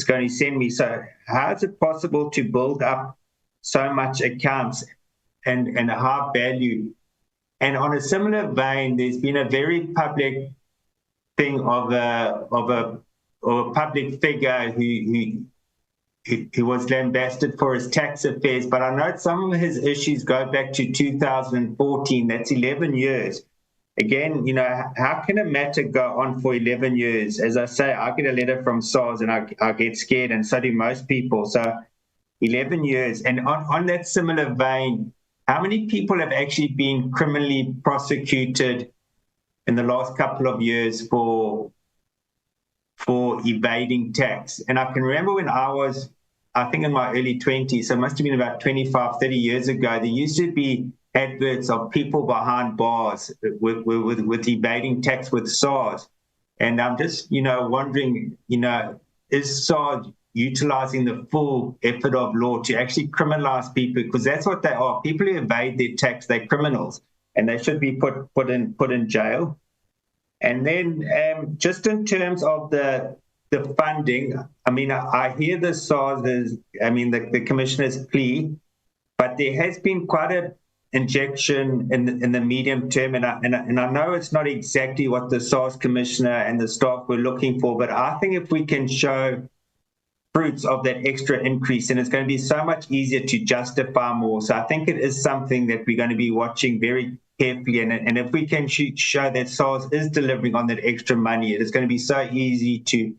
going to send me. So how is it possible to build up so much accounts and a high value? And on a similar vein, there's been a very public thing of a public figure who was lambasted for his tax affairs, but I know some of his issues go back to 2014. That's 11 years. Again, how can a matter go on for 11 years? As I say, I get a letter from SARS and I get scared, and so do most people. So 11 years. And on that similar vein, how many people have actually been criminally prosecuted in the last couple of years for evading tax? And I can remember when I was, I think in my early 20s, so it must have been about 25, 30 years ago, there used to be adverts of people behind bars with evading tax with SARS. And I'm just, wondering, is SARS utilizing the full effort of law to actually criminalize people? Because that's what they are. People who evade their tax, they're criminals, and they should be put in jail. And then just in terms of the funding, I mean, I hear the SARS, the Commissioner's plea, but there has been quite a injection in the medium term, and I know it's not exactly what the SARS Commissioner and the staff were looking for, but I think if we can show fruits of that extra increase, and it's going to be so much easier to justify more. So I think it is something that we're going to be watching very carefully, and if we can show that SARS is delivering on that extra money, it is going to be so easy to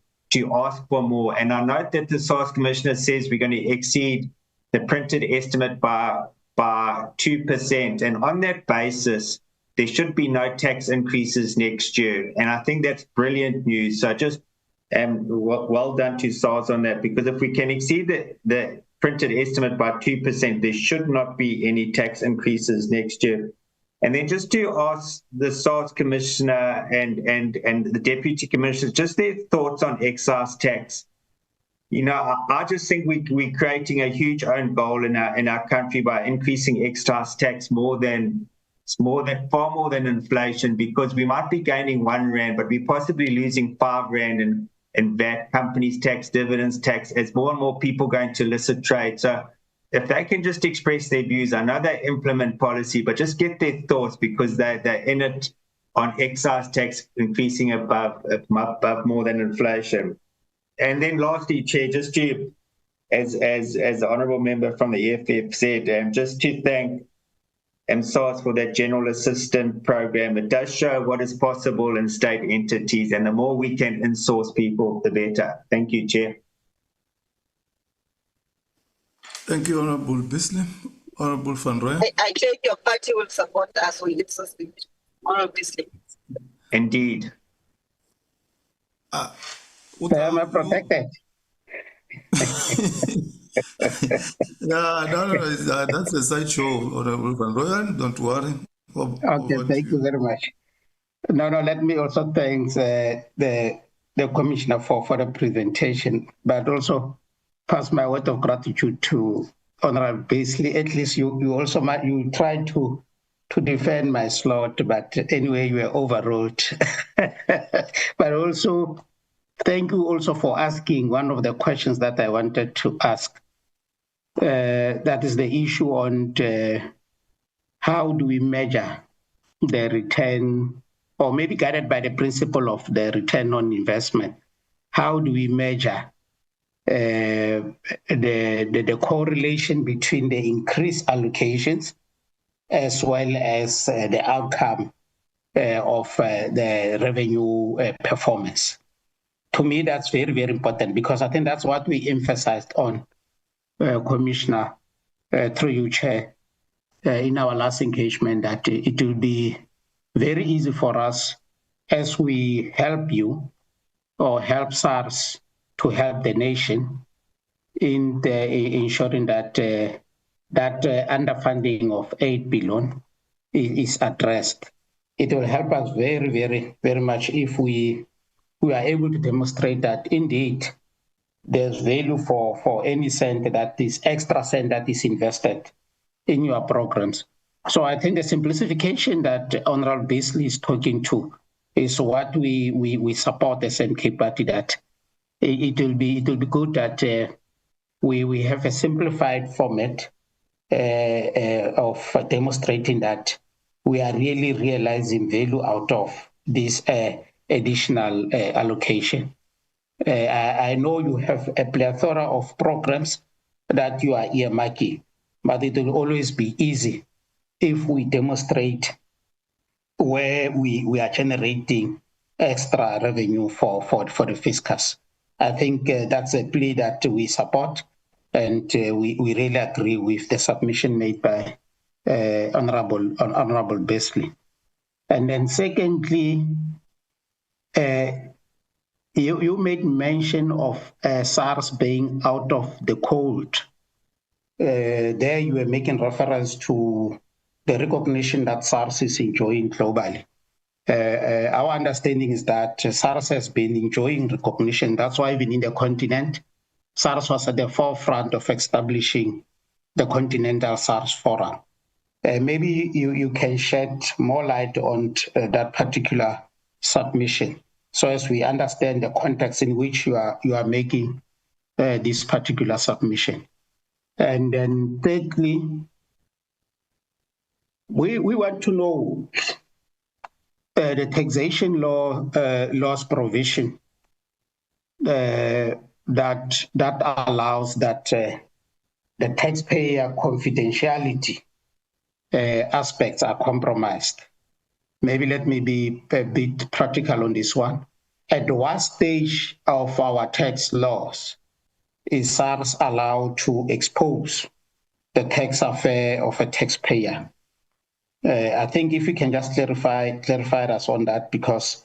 ask for more. And I note that the SARS Commissioner says we're going to exceed the printed estimate by 2%, and on that basis there should be no tax increases next year, and I think that's brilliant news. So just well done to SARS on that, because if we can exceed the printed estimate by 2%. There should not be any tax increases next year. And then just to ask the SARS Commissioner and the Deputy Commissioners, just their thoughts on excise tax. You know, I just think we're creating a huge own goal in our country by increasing excise tax far more than inflation, because we might be gaining R1, but we're possibly losing R5 in VAT, companies tax, dividends tax, as more and more people go into illicit trade. So if they can just express their views, I know they implement policy, but just get their thoughts, because they're in it on excise tax increasing above more than inflation. And then lastly, Chair, just to, as the honourable member from the EFF said, just to thank SARS for that general assistance program. It does show what is possible in state entities, and the more we can insource people, the better. Thank you, Chair. Thank you, Honourable Bisley. Honourable Van Rooyen. I take your party will support us with this suspension. Honourable Bisley. Indeed. Am I protected? No, that's a side show, Honourable Van Rooyen. Don't worry. Okay, thank you very much. No, let me also thank the Commissioner for the presentation, but also pass my word of gratitude to Honourable Bisley. At least you tried to defend my slot, but anyway, you were overruled. But also, thank you also for asking one of the questions that I wanted to ask. That is the issue on how do we measure the return, or maybe guided by the principle of the return on investment. How do we measure the correlation between the increased allocations as well as the outcome of the revenue performance? To me, that's very, very important, because I think that's what we emphasized on, Commissioner, through you, Chair, in our last engagement, that it will be very easy for us as we help you or help SARS to help the nation in ensuring that that underfunding of 8 billion is addressed. It will help us very, very, very much if we are able to demonstrate that indeed there's value for any cent that is extra cent that is invested in your programs. So I think the simplification that Honourable Bisley is talking to is what we support as NK Party, that it will be good that we have a simplified format of demonstrating that we are really realizing value out of this additional allocation. I know you have a plethora of programs that you are earmarking, but it will always be easy if we demonstrate where we are generating extra revenue for the fiscus. I think that's a plea that we support, and we really agree with the submission made by Honourable Bisley. And then secondly, you made mention of SARS being out of the cold. There you were making reference to the recognition that SARS is enjoying globally. Our understanding is that SARS has been enjoying recognition. That's why even in the continent, SARS was at the forefront of establishing the Continental SARS Forum. Maybe you can shed more light on that particular submission, so as we understand the context in which you are making this particular submission. And then thirdly, we want to know the taxation laws provision that allows that the taxpayer confidentiality aspects are compromised. Maybe let me be a bit practical on this one. At what stage of our tax laws is SARS allowed to expose the tax affair of a taxpayer? I think if you can just clarify us on that, because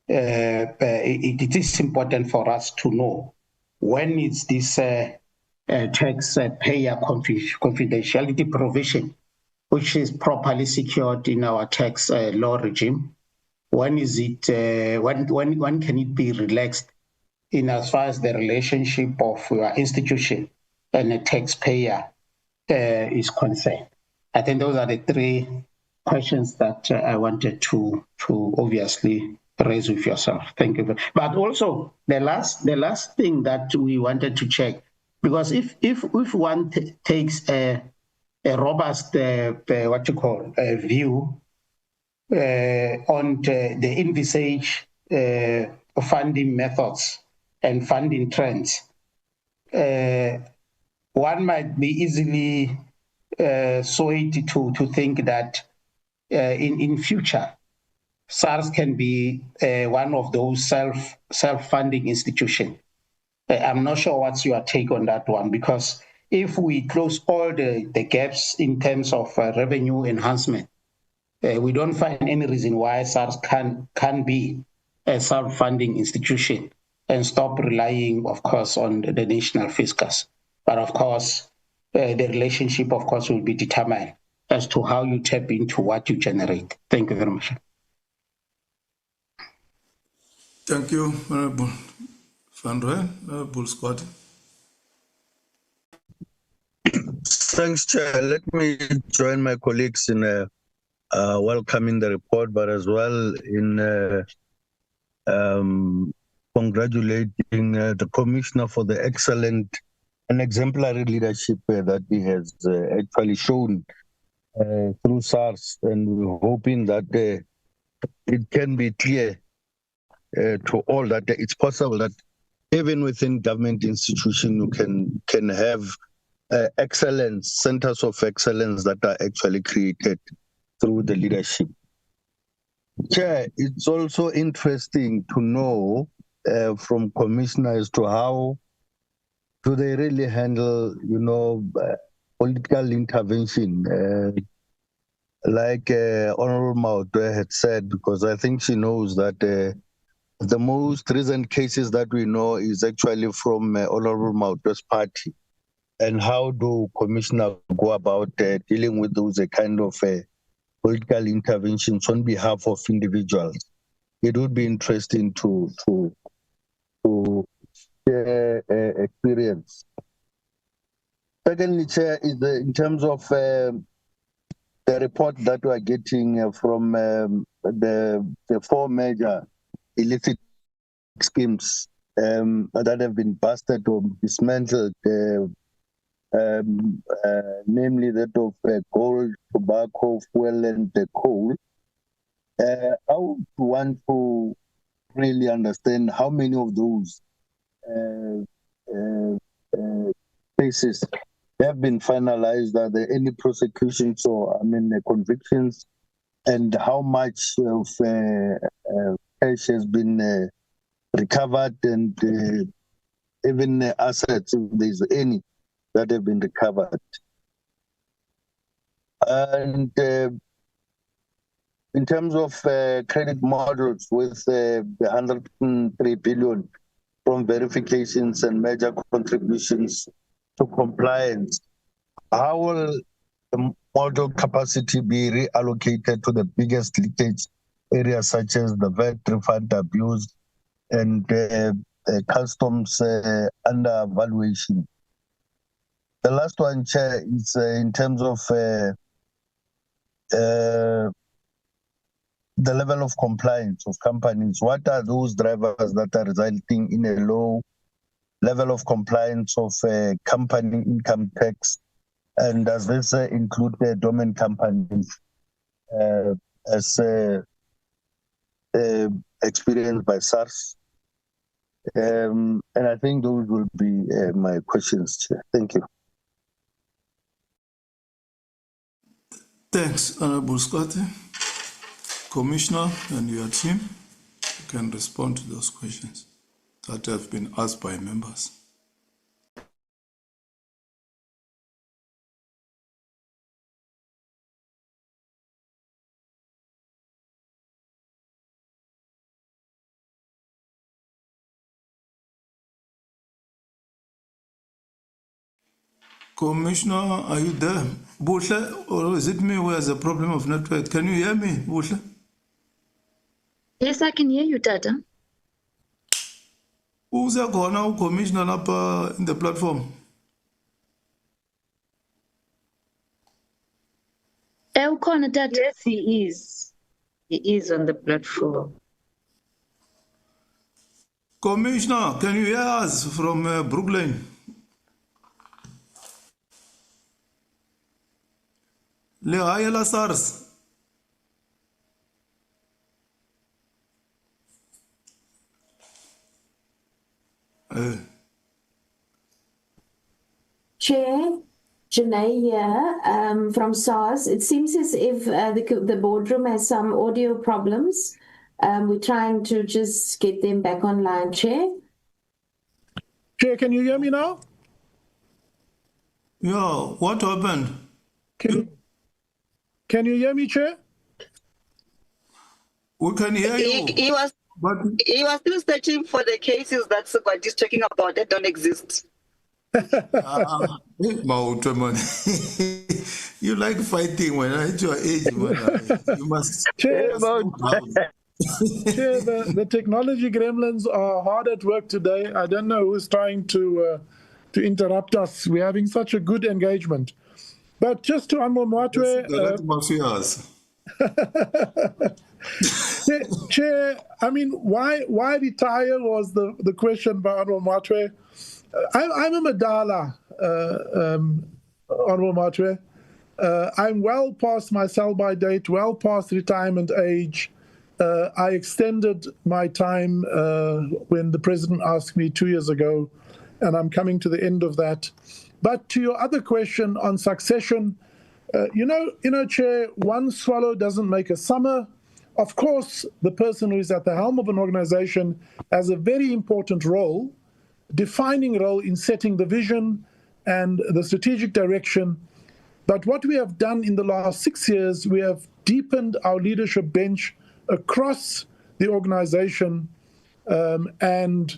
it is important for us to know when is this taxpayer confidentiality provision, which is properly secured in our tax law regime? When is it? When can it be relaxed in as far as the relationship of our institution and a taxpayer is concerned? I think those are the three questions that I wanted to obviously raise with yourself. Thank you. But also the last thing that we wanted to check, because if one takes a robust view on the envisaged funding methods and funding trends, one might be easily swayed to think that in future SARS can be one of those self-funding institutions. I'm not sure what's your take on that one, because if we close all the gaps in terms of revenue enhancement, we don't find any reason why SARS can be a self-funding institution and stop relying, of course, on the national fiscus. But of course, the relationship, of course, will be determined as to how you tap into what you generate. Thank you very much. Thank you, Honorable Van Rooyen. Honorable Scott. Thanks, Chair. Let me join my colleagues in welcoming the report, but as well in congratulating the Commissioner for the excellent and exemplary leadership that he has actually shown through SARS, and we're hoping that it can be clear to all that it's possible that even within government institution you can have excellence, centers of excellence that are actually created through the leadership. Chair, it's also interesting to know from commissioners to how do they really handle, political intervention, like Honorable Maudwe had said, because I think she knows that the most recent cases that we know is actually from Honorable Maudwe's party. And how do commissioners go about dealing with those kind of political interventions on behalf of individuals? It would be interesting to share experience. Secondly, Chair, is in terms of the report that we are getting from the four major illicit schemes that have been busted or dismantled, namely that of gold, tobacco, fuel, and coal. I would want to really understand how many of those cases have been finalized. Are there any prosecutions or, convictions? And how much of cash has been recovered, and even assets, if there's any, that have been recovered? And in terms of credit models, with the 103 billion from verifications and major contributions to compliance, how will the model capacity be reallocated to the biggest leakage areas such as the VAT refund abuse and customs undervaluation? The last one, Chair, is in terms of the level of compliance of companies. What are those drivers that are resulting in a low level of compliance of company income tax? And does this include the dormant companies as experienced by SARS? And I think those will be my questions, Chair. Thank you. Thanks, Honorable Scott. Commissioner and your team, you can respond to those questions that have been asked by members. Commissioner, are you there? Buhle, or is it me who has a problem of network? Can you hear me, Buhle? Yes, I can hear you, Tata. Who's a commissioner up in the platform? Yes, he is. He is on the platform. Commissioner, can you hear us from Brooklyn? Le hayela SARS. Chair, Janae here from SARS. It seems as if the boardroom has some audio problems. We're trying to just get them back online, Chair. Chair, can you hear me now? Yeah, what happened? Can you hear me, Chair? We can hear you. He was still searching for the cases that Sukwati is talking about that don't exist. You like fighting when at your age, you must. Chair, Chair, the technology gremlins are hard at work today. I don't know who's trying to interrupt us. We're having such a good engagement. But just to Honorable Mwatwe, Chair, I mean, why retire was the question by Honorable Mwatwe. I'm a Madala, Honorable Mwatwe. I'm well past my sell-by date, well past retirement age. I extended my time when the President asked me 2 years ago, and I'm coming to the end of that. But to your other question on succession, you know, Chair, one swallow doesn't make a summer. Of course, the person who is at the helm of an organization has a very important role, defining role in setting the vision and the strategic direction. But what we have done in the last 6 years, we have deepened our leadership bench across the organization, and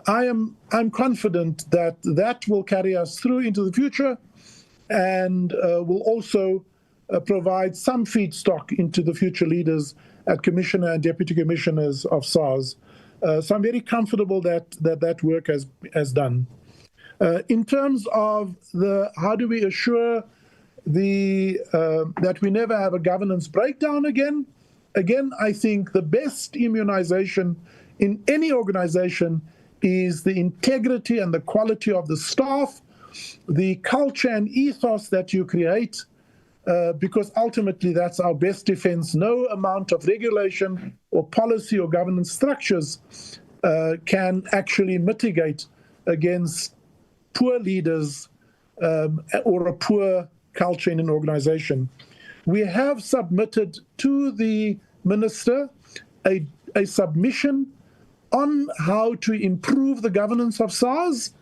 I'm confident that that will carry us through into the future, and will also provide some feedstock into the future leaders at Commissioner and Deputy Commissioners of SARS. So I'm very comfortable that work has done. In terms of how do we assure that we never have a governance breakdown again, I think the best immunization in any organization is the integrity and the quality of the staff, the culture and ethos that you create, because ultimately that's our best defense. No amount of regulation or policy or governance structures can actually mitigate against poor leaders or a poor culture in an organization. We have submitted to the Minister a submission on how to improve the governance of SARS.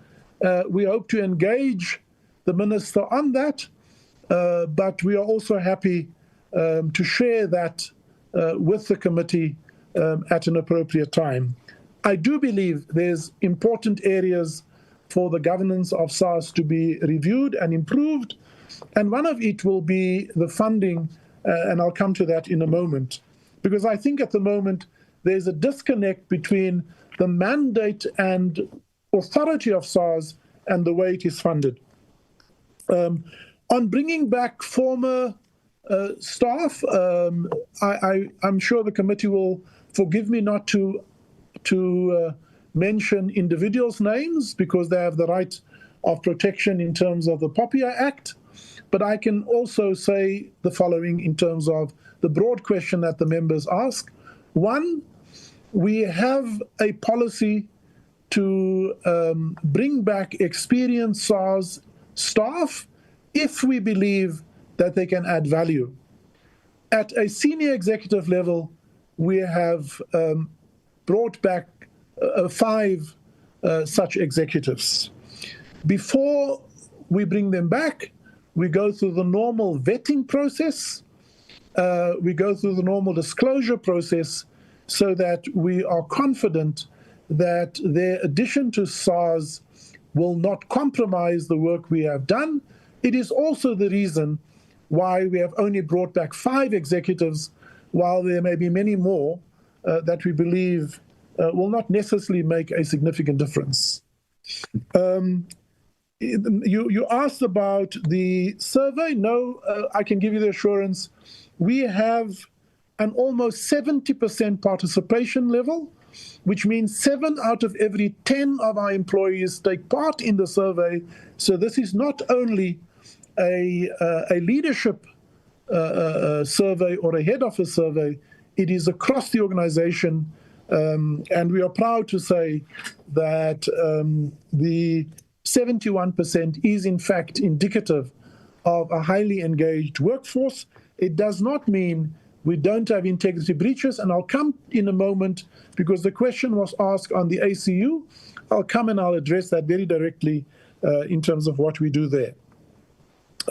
We hope to engage the Minister on that, but we are also happy to share that with the committee at an appropriate time. I do believe there's important areas for the governance of SARS to be reviewed and improved, and one of it will be the funding, and I'll come to that in a moment, because I think at the moment there's a disconnect between the mandate and authority of SARS and the way it is funded. On bringing back former staff, I'm sure the committee will forgive me not to mention individuals' names because they have the right of protection in terms of the POPIA Act. But I can also say the following in terms of the broad question that the members ask. One, we have a policy to bring back experienced SARS staff if we believe that they can add value. At a senior executive level, we have brought back 5 such executives. Before we bring them back, we go through the normal vetting process. We go through the normal disclosure process so that we are confident that their addition to SARS will not compromise the work we have done. It is also the reason why we have only brought back 5 executives, while there may be many more that we believe will not necessarily make a significant difference. You asked about the survey. No, I can give you the assurance. We have an almost 70% participation level, which means 7 out of every 10 of our employees take part in the survey. So this is not only a leadership survey or a head office survey, it is across the organization. And we are proud to say that the 71% is in fact indicative of a highly engaged workforce. It does not mean we don't have integrity breaches, and I'll come in a moment because the question was asked on the ACU. I'll come and I'll address that very directly in terms of what we do there.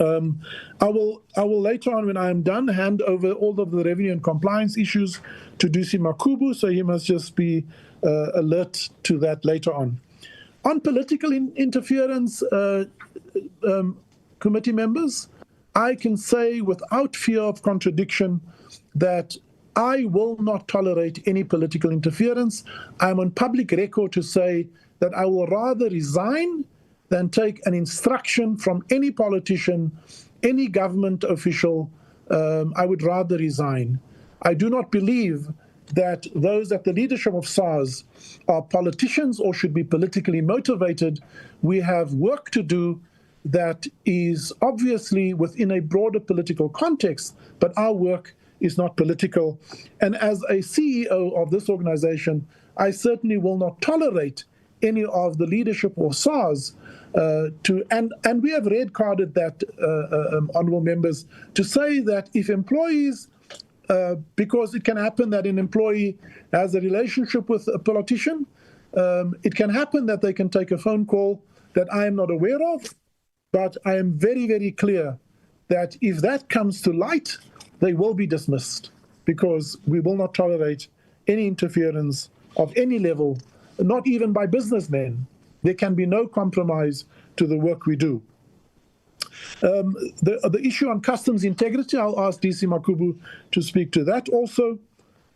I will later on, when I am done, hand over all of the revenue and compliance issues to Dusi Makubu, so he must just be alert to that later on. On political interference, committee members, I can say without fear of contradiction that I will not tolerate any political interference. I'm on public record to say that I will rather resign than take an instruction from any politician, any government official. I would rather resign. I do not believe that those at the leadership of SARS are politicians or should be politically motivated. We have work to do that is obviously within a broader political context, but our work is not political. And as a CEO of this organization, I certainly will not tolerate any of the leadership of SARS and we have red carded that, honorable members, to say that if employees, because it can happen that an employee has a relationship with a politician, it can happen that they can take a phone call that I am not aware of, but I am very, very clear that if that comes to light, they will be dismissed because we will not tolerate any interference of any level, not even by businessmen. There can be no compromise to the work we do. The issue on customs integrity, I'll ask DC Makubu to speak to that also.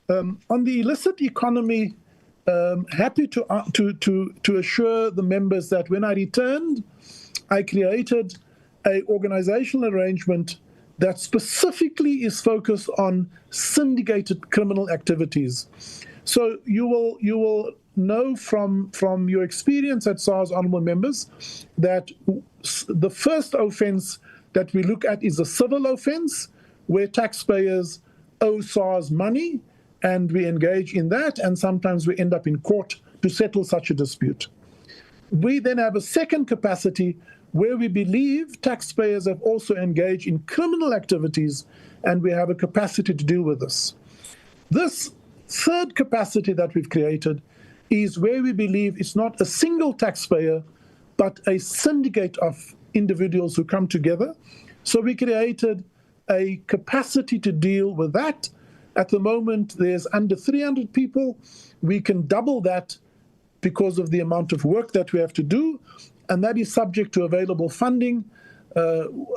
On the illicit economy, happy to assure the members that when I returned, I created an organizational arrangement that specifically is focused on syndicated criminal activities. So you will know from your experience at SARS, honorable members, that the first offense that we look at is a civil offense where taxpayers owe SARS money and we engage in that, and sometimes we end up in court to settle such a dispute. We then have a second capacity where we believe taxpayers have also engaged in criminal activities and we have a capacity to deal with this. This third capacity that we've created is where we believe it's not a single taxpayer, but a syndicate of individuals who come together. So we created a capacity to deal with that. At the moment, there's under 300 people. We can double that because of the amount of work that we have to do, and that is subject to available funding.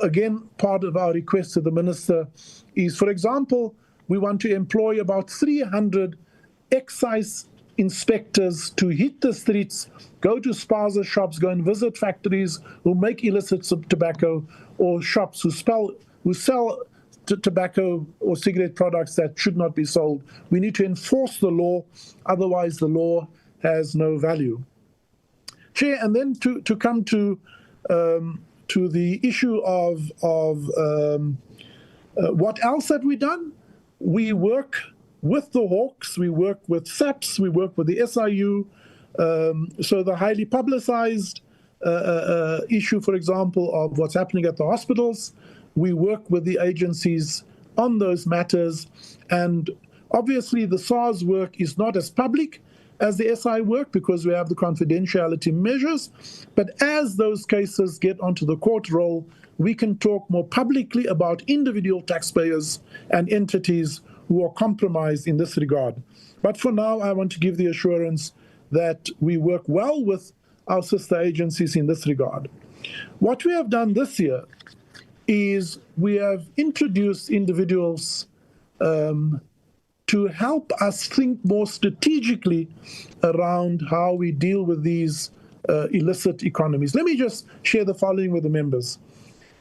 Again, part of our request to the minister is, for example, we want to employ about 300 excise inspectors to hit the streets, go to spaza shops, go and visit factories who make illicit tobacco, or shops who sell tobacco or cigarette products that should not be sold. We need to enforce the law, otherwise the law has no value. Chair, and then to come to the issue of what else have we done? We work with the Hawks, we work with SAPS, we work with the SIU. So the highly publicized issue, for example, of what's happening at the hospitals, we work with the agencies on those matters. And obviously the SARS work is not as public as the SI work because we have the confidentiality measures. But as those cases get onto the court roll, we can talk more publicly about individual taxpayers and entities who are compromised in this regard. But for now, I want to give the assurance that we work well with our sister agencies in this regard. What we have done this year is we have introduced individuals to help us think more strategically around how we deal with these illicit economies. Let me just share the following with the members,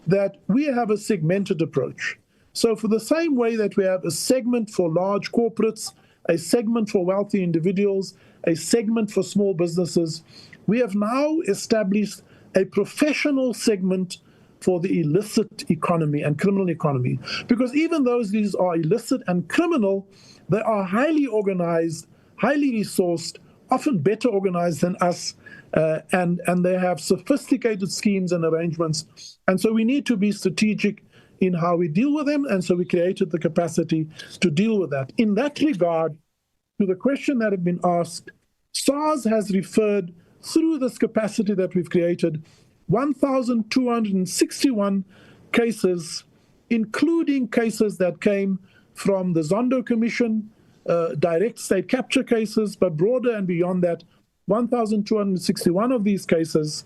that we have a segmented approach. So for the same way that we have a segment for large corporates, a segment for wealthy individuals, a segment for small businesses, we have now established a professional segment for the illicit economy and criminal economy. Because even though these are illicit and criminal, they are highly organized, highly resourced, often better organized than us, and they have sophisticated schemes and arrangements. And so we need to be strategic in how we deal with them, and so we created the capacity to deal with that. In that regard, to the question that had been asked, SARS has referred through this capacity that we've created 1,261 cases, including cases that came from the Zondo Commission, direct state capture cases, but broader and beyond that, 1,261 of these cases,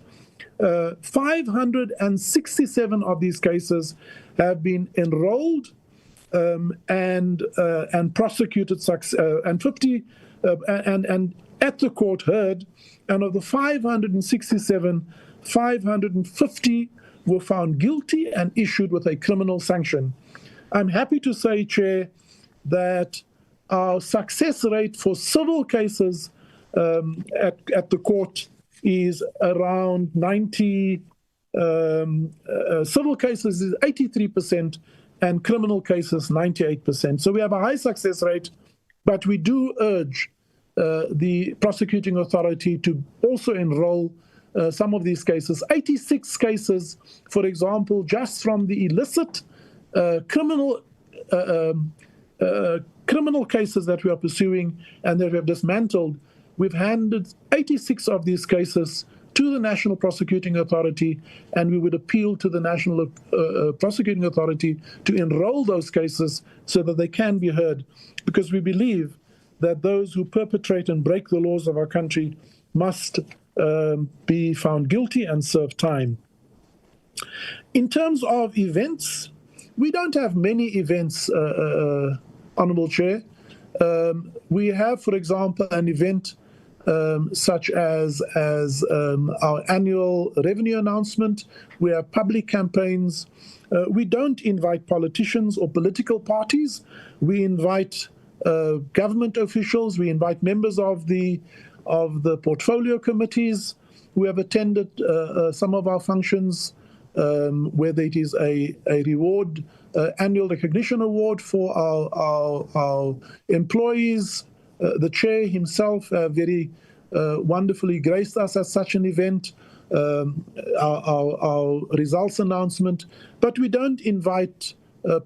567 of these cases have been enrolled and prosecuted, and 50 and at the court heard, and of the 567, 550 were found guilty and issued with a criminal sanction. I'm happy to say, Chair, that our success rate for civil cases at the court is around 90. Civil cases is 83% and criminal cases 98%. So we have a high success rate, but we do urge the prosecuting authority to also enroll some of these cases. 86 cases, for example, just from the illicit criminal cases that we are pursuing and that we have dismantled. We've handed 86 of these cases to the National Prosecuting Authority, and we would appeal to the National Prosecuting Authority to enroll those cases so that they can be heard, because we believe that those who perpetrate and break the laws of our country must be found guilty and serve time. In terms of events, we don't have many events, Honourable Chair. We have, for example, an event such as our annual revenue announcement. We have public campaigns. We don't invite politicians or political parties. We invite government officials. We invite members of the portfolio committees. We have attended some of our functions, whether it is a reward, annual recognition award for our employees. The chair himself very wonderfully graced us at such an event, our results announcement. But we don't invite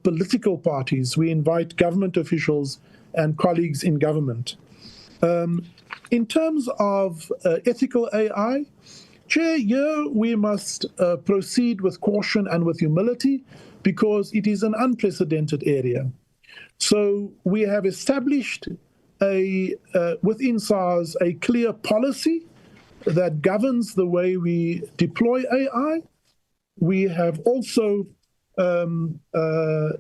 political parties. We invite government officials and colleagues in government. In terms of ethical AI, Chair, here we must proceed with caution and with humility because it is an unprecedented area. So we have established within SARS a clear policy that governs the way we deploy AI. We have also, to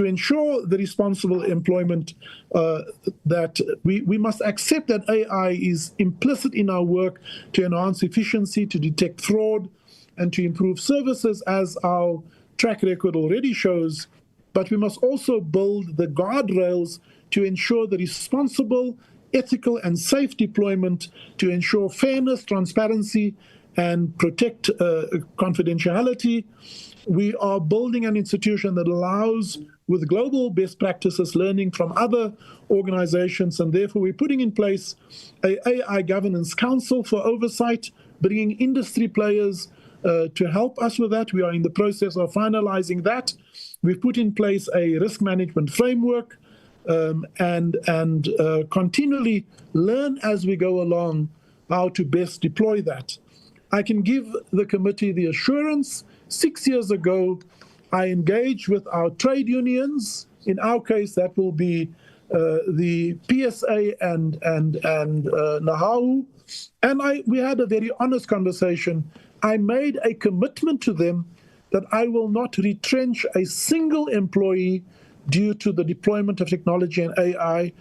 ensure the responsible employment, that we must accept that AI is implicit in our work to enhance efficiency, to detect fraud, and to improve services, as our track record already shows. But we must also build the guardrails to ensure the responsible, ethical, and safe deployment, to ensure fairness, transparency, and protect confidentiality. We are building an institution that allows, with global best practices, learning from other organizations, and therefore we're putting in place an AI Governance Council for oversight, bringing industry players to help us with that. We are in the process of finalizing that. We've put in place a risk management framework and continually learn as we go along how to best deploy that. I can give the committee the assurance, 6 years ago, I engaged with our trade unions. In our case, that will be the PSA and Nahawu, and we had a very honest conversation. I made a commitment to them that I will not retrench a single employee due to the deployment of technology and AI.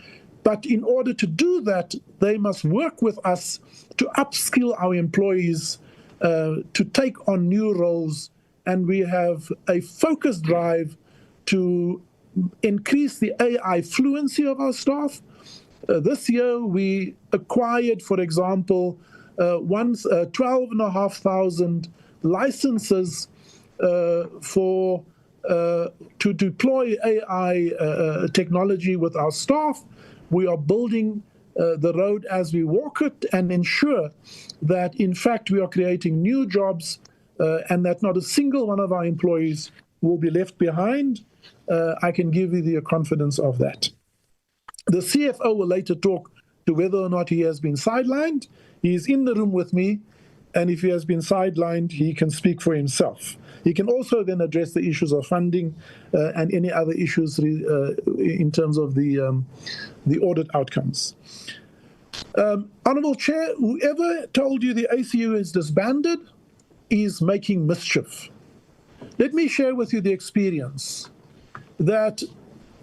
But in order to do that, they must work with us to upskill our employees, to take on new roles. And we have a focused drive to increase the AI fluency of our staff. This year, we acquired, for example, 12,500 licenses to deploy AI technology with our staff. We are building the road as we walk it and ensure that, in fact, we are creating new jobs and that not a single one of our employees will be left behind. I can give you the confidence of that. The CFO will later talk to whether or not he has been sidelined. He is in the room with me, and if he has been sidelined, he can speak for himself. He can also then address the issues of funding and any other issues in terms of the audit outcomes. Honourable Chair, whoever told you the ACU is disbanded is making mischief. Let me share with you the experience that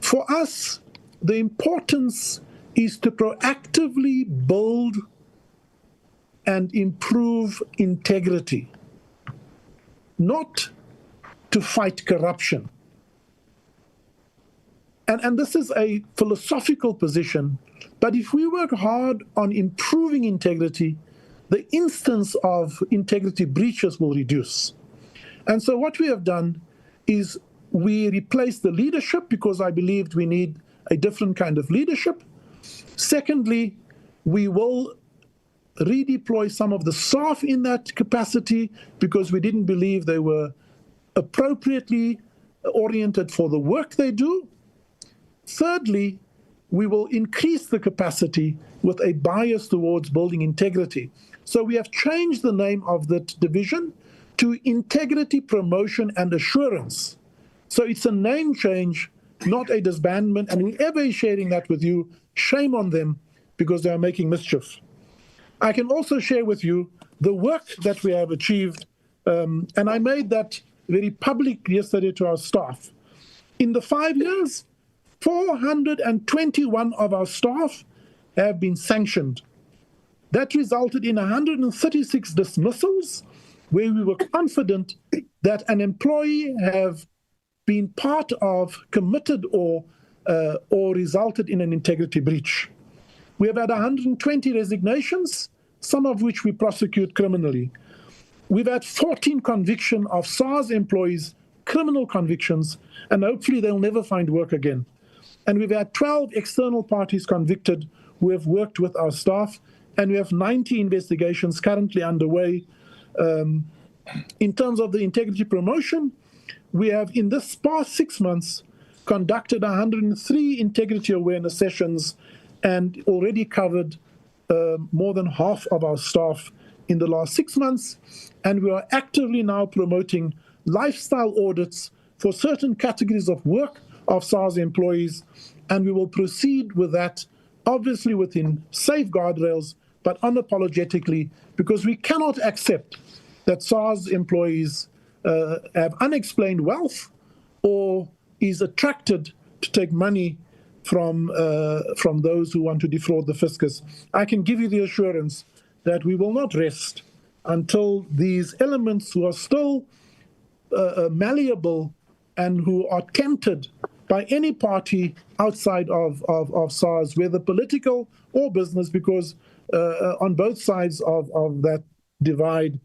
for us, the importance is to proactively build and improve integrity, not to fight corruption. And this is a philosophical position, but if we work hard on improving integrity, the instance of integrity breaches will reduce. And so what we have done is we replaced the leadership because I believed we need a different kind of leadership. Secondly, we will redeploy some of the staff in that capacity because we didn't believe they were appropriately oriented for the work they do. Thirdly, we will increase the capacity with a bias towards building integrity. So we have changed the name of that division to Integrity Promotion and Assurance. So it's a name change, not a disbandment. And whoever is sharing that with you, shame on them because they are making mischief. I can also share with you the work that we have achieved, and I made that very public yesterday to our staff. In the 5 years, 421 of our staff have been sanctioned. That resulted in 136 dismissals, where we were confident that an employee have been part of, committed, or resulted in an integrity breach. We have had 120 resignations, some of which we prosecute criminally. We've had 14 convictions of SARS employees, criminal convictions, and hopefully they'll never find work again. And we've had 12 external parties convicted who have worked with our staff, and we have 90 investigations currently underway. In terms of the integrity promotion, we have, in this past 6 months, conducted 103 integrity awareness sessions and already covered more than half of our staff in the last 6 months. And we are actively now promoting lifestyle audits for certain categories of work of SARS employees. And we will proceed with that, obviously within safe guardrails, but unapologetically, because we cannot accept that SARS employees have unexplained wealth or is attracted to take money from those who want to defraud the fiscus. I can give you the assurance that we will not rest until these elements who are still malleable and who are tempted by any party outside of SARS, whether political or business, because on both sides of that divide,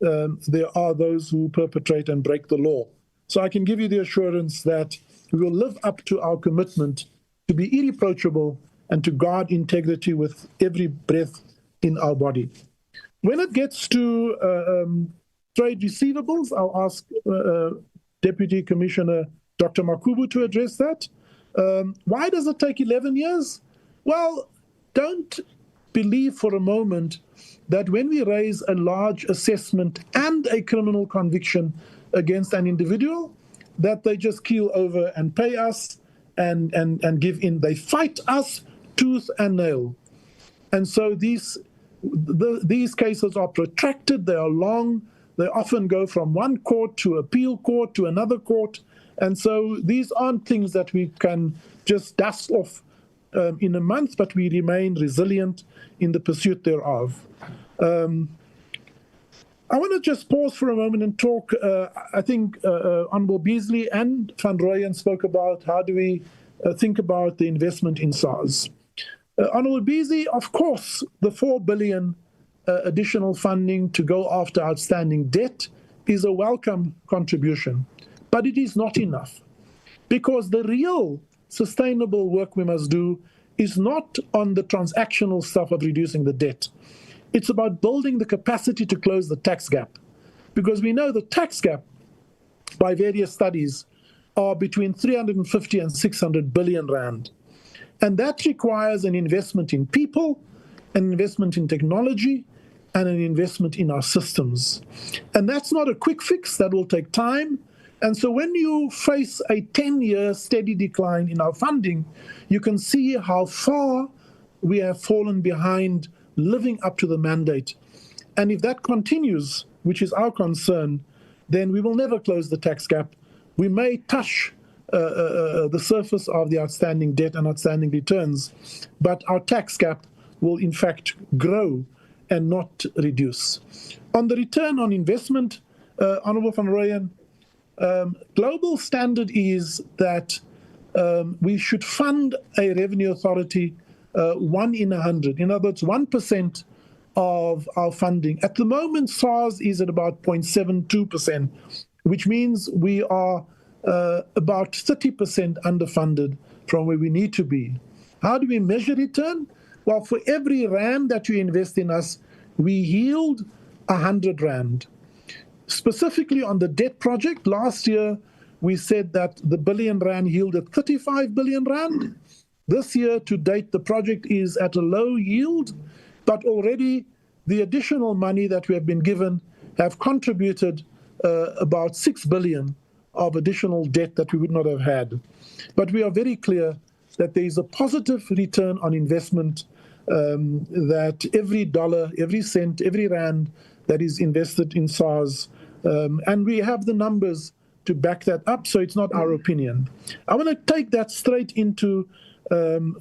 there are those who perpetrate and break the law. So I can give you the assurance that we will live up to our commitment to be irreproachable and to guard integrity with every breath in our body. When it gets to trade receivables, I'll ask Deputy Commissioner Dr. Makubu to address that. Why does it take 11 years? Well, don't believe for a moment that when we raise a large assessment and a criminal conviction against an individual, that they just keel over and pay us and give in. They fight us tooth and nail. And so these cases are protracted, they are long, they often go from one court to appeal court to another court. And so these aren't things that we can just dust off in a month, but we remain resilient in the pursuit thereof. I want to just pause for a moment and talk. I think Honourable Beasley and Van Rooyen spoke about how do we think about the investment in SARS. Honourable Beasley, of course, the 4 billion additional funding to go after outstanding debt is a welcome contribution, but it is not enough, because the real sustainable work we must do is not on the transactional stuff of reducing the debt. It's about building the capacity to close the tax gap, because we know the tax gap, by various studies, are between 350 and 600 billion rand. And that requires an investment in people, an investment in technology, and an investment in our systems. And that's not a quick fix, that will take time. And so when you face a 10-year steady decline in our funding, you can see how far we have fallen behind living up to the mandate. And if that continues, which is our concern, then we will never close the tax gap. We may touch the surface of the outstanding debt and outstanding returns, but our tax gap will in fact grow and not reduce. On the return on investment, Honourable Van Rooyen, global standard is that we should fund a revenue authority 1 in 100. In other words, 1% of our funding. At the moment, SARS is at about 0.72%, which means we are about 30% underfunded from where we need to be. How do we measure return? Well, for every rand that you invest in us, we yield 100 rand. Specifically on the debt project, last year we said that the billion rand yielded 35 billion rand. This year to date, the project is at a low yield, but already the additional money that we have been given have contributed about 6 billion of additional debt that we would not have had. But we are very clear that there is a positive return on investment, that every dollar, every cent, every rand that is invested in SARS, and we have the numbers to back that up, so it's not our opinion. I want to take that straight into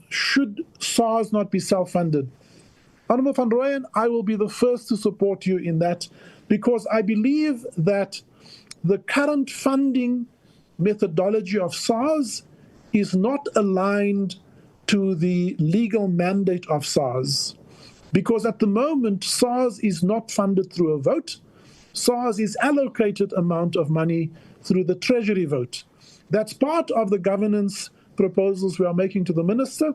should SARS not be self-funded? Honourable Van Rooyen, I will be the first to support you in that, because I believe that the current funding methodology of SARS is not aligned to the legal mandate of SARS. Because at the moment, SARS is not funded through a vote. SARS is allocated amount of money through the Treasury vote. That's part of the governance proposals we are making to the Minister,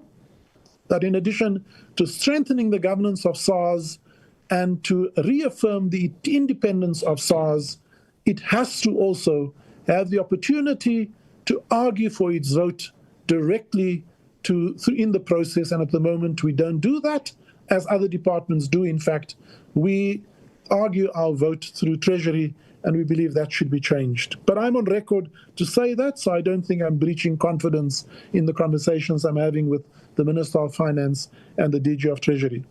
that in addition to strengthening the governance of SARS and to reaffirm the independence of SARS, it has to also have the opportunity to argue for its vote directly in the process. And at the moment, we don't do that, as other departments do. In fact, we argue our vote through Treasury, and we believe that should be changed. But I'm on record to say that, so I don't think I'm breaching confidence in the conversations I'm having with the Minister of Finance and the DG of Treasury.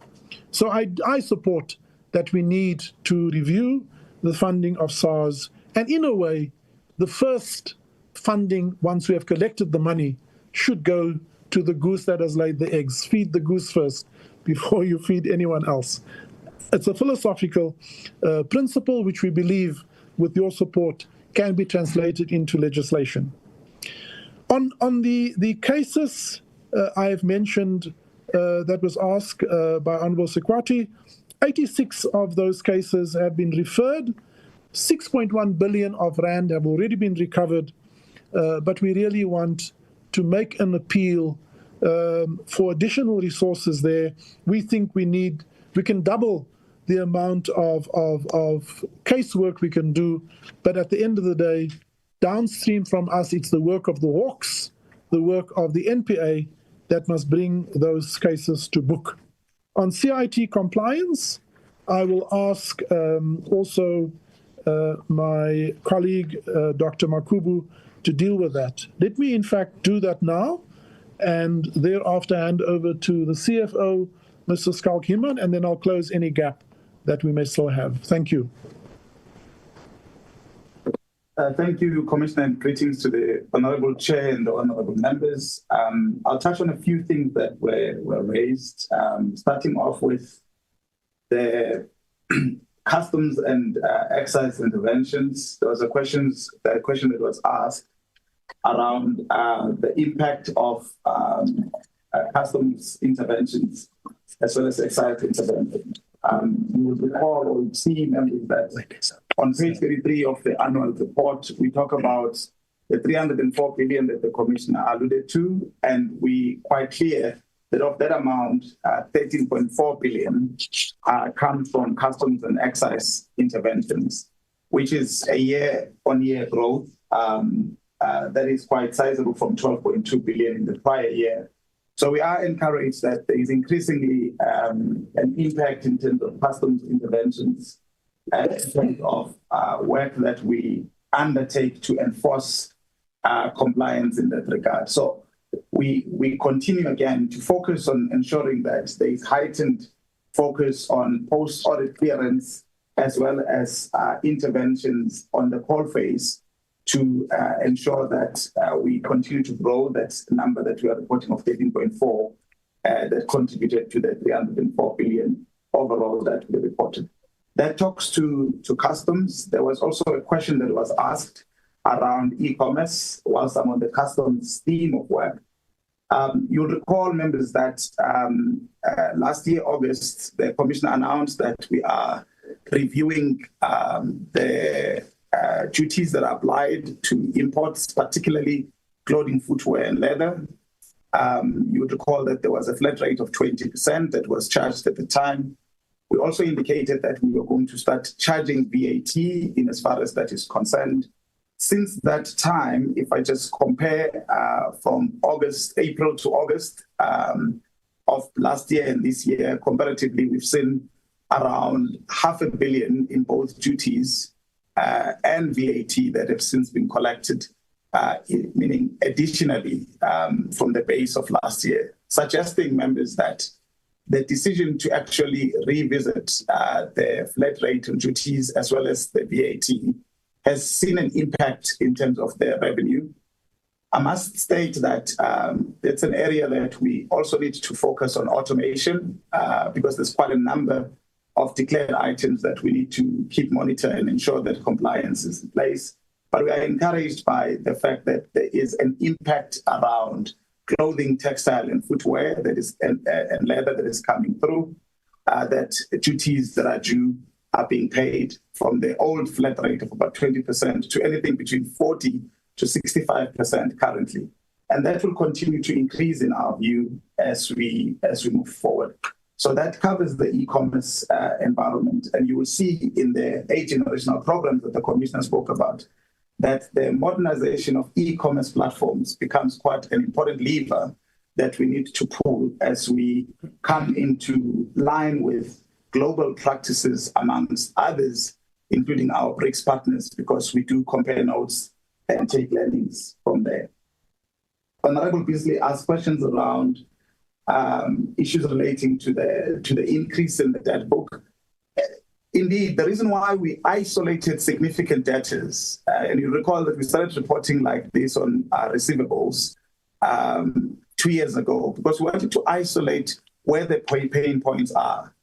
So I support that we need to review the funding of SARS, and in a way, the first funding, once we have collected the money, should go to the goose that has laid the eggs. Feed the goose first before you feed anyone else. It's a philosophical principle which we believe, with your support, can be translated into legislation. On the cases I have mentioned that was asked by Honourable Sekwati, 86 of those cases have been referred. 6.1 billion of rand have already been recovered, but we really want to make an appeal for additional resources there. We think we can double the amount of casework we can do, but at the end of the day, downstream from us, it's the work of the Hawks, the work of the NPA that must bring those cases to book. On CIT compliance, I will ask also my colleague, Dr. Makubu, to deal with that. Let me, in fact, do that now, and thereafter hand over to the CFO, Mr. Skalk-Himan, and then I'll close any gap that we may still have. Thank you. Thank you, Commissioner, and greetings to the Honourable Chair and the Honourable Members. I'll touch on a few things that were raised, starting off with the customs and excise interventions. There was a question that was asked around the impact of customs interventions as well as excise interventions. You will recall or see, members, that on page 33 of the annual report, we talk about the 304 billion that the Commissioner alluded to, and we quite clear that of that amount, 13.4 billion comes from customs and excise interventions, which is a year-on-year growth that is quite sizable from 12.2 billion in the prior year. So we are encouraged that there is increasingly an impact in terms of customs interventions in terms of work that we undertake to enforce compliance in that regard. So we continue again to focus on ensuring that there is heightened focus on post-audit clearance as well as interventions on the call phase to ensure that we continue to grow that number that we are reporting of 13.4 that contributed to the 304 billion overall that we reported. That talks to customs. There was also a question that was asked around e-commerce whilst I'm on the customs theme of work. You'll recall, members, that last year, August, the Commissioner announced that we are reviewing the duties that are applied to imports, particularly clothing, footwear, and leather. You would recall that there was a flat rate of 20% that was charged at the time. We also indicated that we were going to start charging VAT in as far as that is concerned. Since that time, if I just compare from April to August of last year and this year, comparatively, we've seen around 500 million in both duties and VAT that have since been collected, meaning additionally from the base of last year, suggesting, members, that the decision to actually revisit the flat rate on duties as well as the VAT has seen an impact in terms of their revenue. I must state that it's an area that we also need to focus on automation because there's quite a number of declared items that we need to keep monitoring and ensure that compliance is in place. But we are encouraged by the fact that there is an impact around clothing, textile, and footwear that is and leather that is coming through, that duties that are due are being paid from the old flat rate of about 20% to anything between 40 to 65% currently. And that will continue to increase in our view as we move forward. So that covers the e-commerce environment. And you will see in the 8 generational programs that the Commissioner spoke about, that the modernization of e-commerce platforms becomes quite an important lever that we need to pull as we come into line with global practices amongst others, including our BRICS partners, because we do compare notes and take learnings from there. Honorable Beasley asked questions around issues relating to the increase in the debt book. Indeed, the reason why we isolated significant debtors, and you recall that we started reporting like this on receivables 2 years ago, because we wanted to isolate where the pain points are.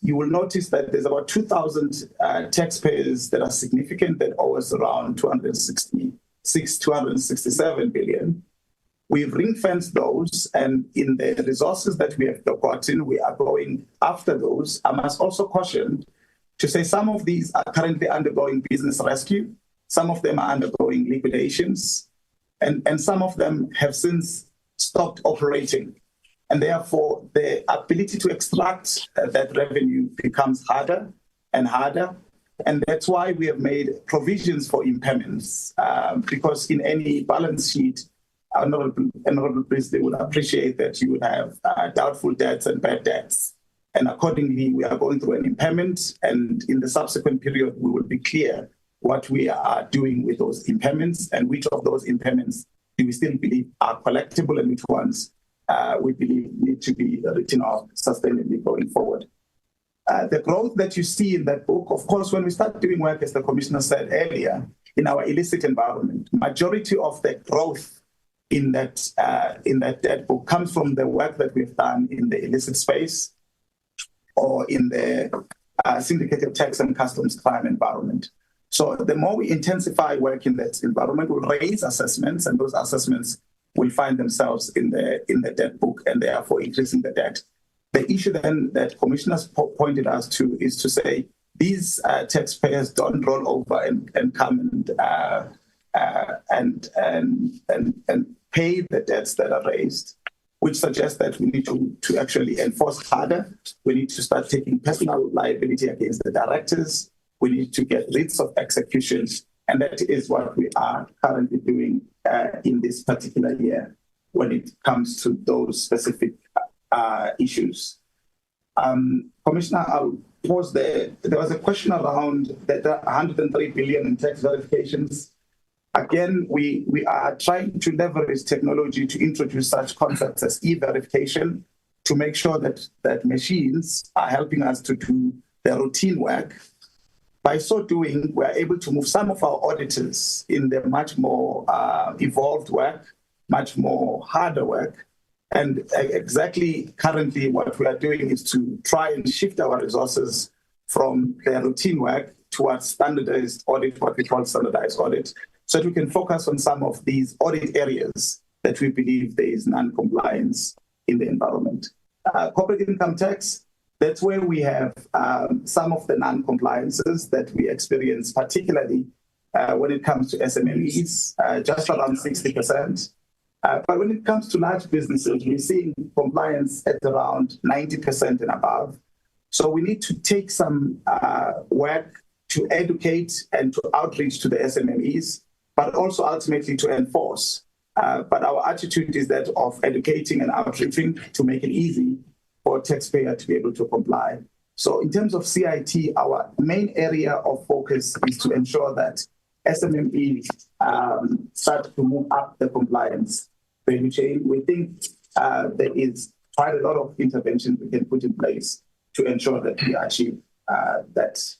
You will notice that there's about 2,000 taxpayers that are significant that owe us around 267 billion. We've ring-fenced those, and in the resources that we have gotten, we are going after those. I must also caution to say some of these are currently undergoing business rescue, some of them are undergoing liquidations, and some of them have since stopped operating. And therefore, the ability to extract that revenue becomes harder and harder. And that's why we have made provisions for impairments, because in any balance sheet, Honorable President would appreciate that you would have doubtful debts and bad debts. And accordingly, we are going through an impairment, and in the subsequent period, we will be clear what we are doing with those impairments and which of those impairments do we still believe are collectible and which ones we believe need to be written off sustainably going forward. The growth that you see in that book, of course, when we start doing work, as the Commissioner said earlier, in our illicit environment, majority of the growth in that debt book comes from the work that we've done in the illicit space or in the syndicated tax and customs crime environment. So the more we intensify work in that environment, we'll raise assessments, and those assessments will find themselves in the debt book and therefore increasing the debt. The issue then that commissioners pointed us to is to say these taxpayers don't roll over and come and pay the debts that are raised, which suggests that we need to actually enforce harder. We need to start taking personal liability against the directors. We need to get writs of execution, and that is what we are currently doing in this particular year when it comes to those specific issues. Commissioner, I'll pause there. There was a question around the 103 billion in tax verifications. Again, we are trying to leverage technology to introduce such concepts as e-verification to make sure that machines are helping us to do the routine work. By so doing, we're able to move some of our auditors in the much more evolved work, much more harder work. And exactly currently what we are doing is to try and shift our resources from the routine work towards standardized audit, what we call standardized audit, so that we can focus on some of these audit areas that we believe there is non-compliance in the environment. Corporate income tax, that's where we have some of the non-compliances that we experience, particularly when it comes to SMEs, just around 60%. But when it comes to large businesses, we're seeing compliance at around 90% and above. So we need to take some work to educate and to outreach to the SMEs, but also ultimately to enforce. But our attitude is that of educating and outreaching to make it easy for a taxpayer to be able to comply. So in terms of CIT, our main area of focus is to ensure that SMEs start to move up the compliance value chain. We think there is quite a lot of interventions we can put in place to ensure that we achieve that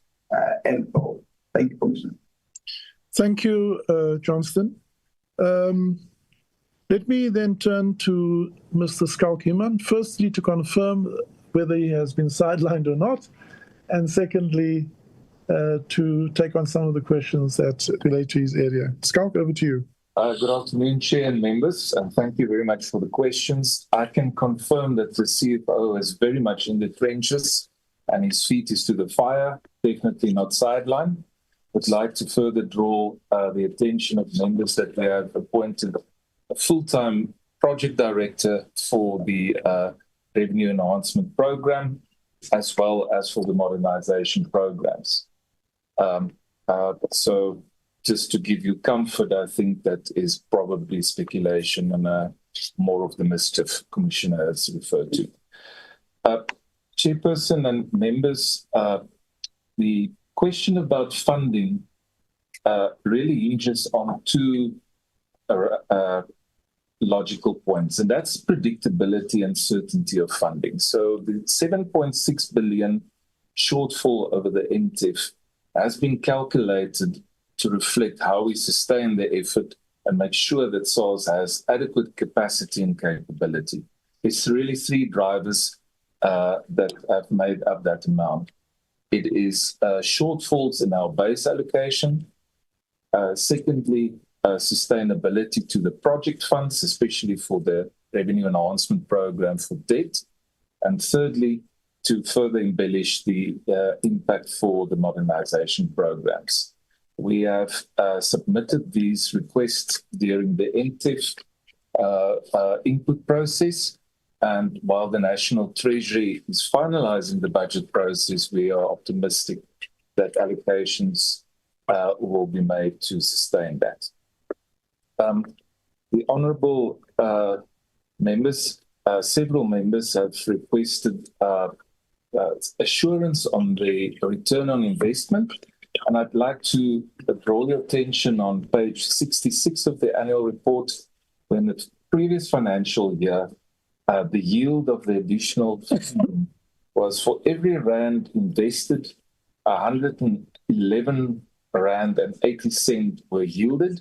end goal. Thank you, Commissioner. Thank you, Johnston. Let me then turn to Mr. Skalkiman, firstly to confirm whether he has been sidelined or not, and secondly, to take on some of the questions that relate to his area. Skalk, over to you. Good afternoon, Chair and members, and thank you very much for the questions. I can confirm that the CFO is very much in the trenches and his feet is to the fire, definitely not sidelined. Would like to further draw the attention of members that we have appointed a full-time project director for the Revenue Enhancement Program, as well as for the modernization programs. So just to give you comfort, I think that is probably speculation and more of the mischief Commissioner has referred to. Chairperson and members, the question about funding really hinges on two logical points, and that's predictability and certainty of funding. So the 7.6 billion shortfall over the NTIF has been calculated to reflect how we sustain the effort and make sure that SARS has adequate capacity and capability. It's really three drivers that have made up that amount. It is shortfalls in our base allocation. Secondly, sustainability to the project funds, especially for the Revenue Enhancement Program for debt. And thirdly, to further embellish the impact for the modernization programs. We have submitted these requests during the NTIF input process. And while the National Treasury is finalizing the budget process, we are optimistic that allocations will be made to sustain that. The honourable members, several members have requested assurance on the return on investment And I'd like to draw your attention on page 66 of the annual report. When the previous financial year, the yield of the additional funding was for every rand invested, 111 rand and 80 cents were yielded.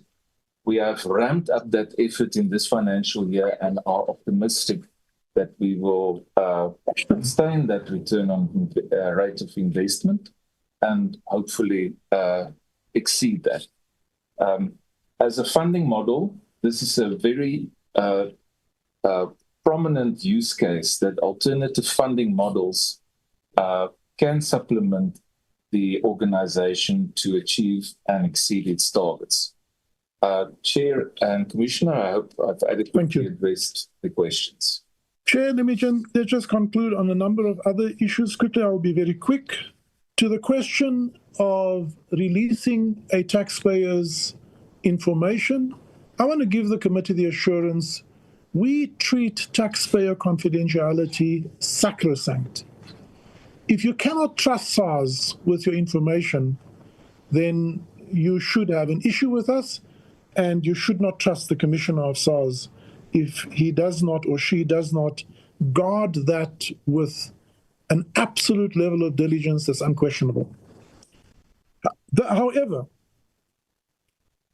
We have ramped up that effort in this financial year and are optimistic that we will sustain that return on rate of investment and hopefully exceed that. As a funding model, this is a very prominent use case that alternative funding models can supplement the organization to achieve and exceed its targets. Chair and Commissioner, I hope I've adequately addressed the questions. Chair, let me just conclude on a number of other issues quickly. I'll be very quick. To the question of releasing a taxpayer's information, I want to give the committee the assurance we treat taxpayer confidentiality sacrosanct. If you cannot trust SARS with your information, then you should have an issue with us, and you should not trust the Commissioner of SARS if he does not or she does not guard that with an absolute level of diligence that's unquestionable. However,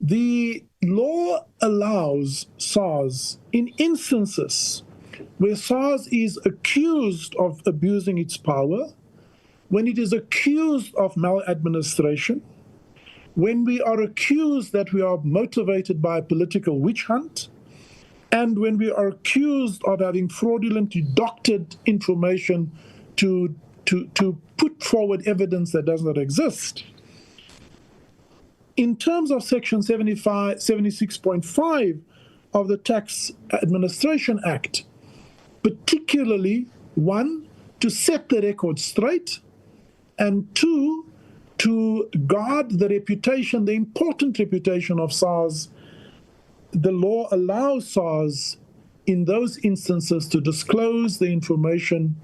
the law allows SARS in instances where SARS is accused of abusing its power, when it is accused of maladministration, when we are accused that we are motivated by a political witch hunt, and when we are accused of having fraudulently doctored information to put forward evidence that does not exist. In terms of Section 76.5 of the Tax Administration Act, particularly, one, to set the record straight, and two, to guard the reputation, the important reputation of SARS, the law allows SARS in those instances to disclose the information,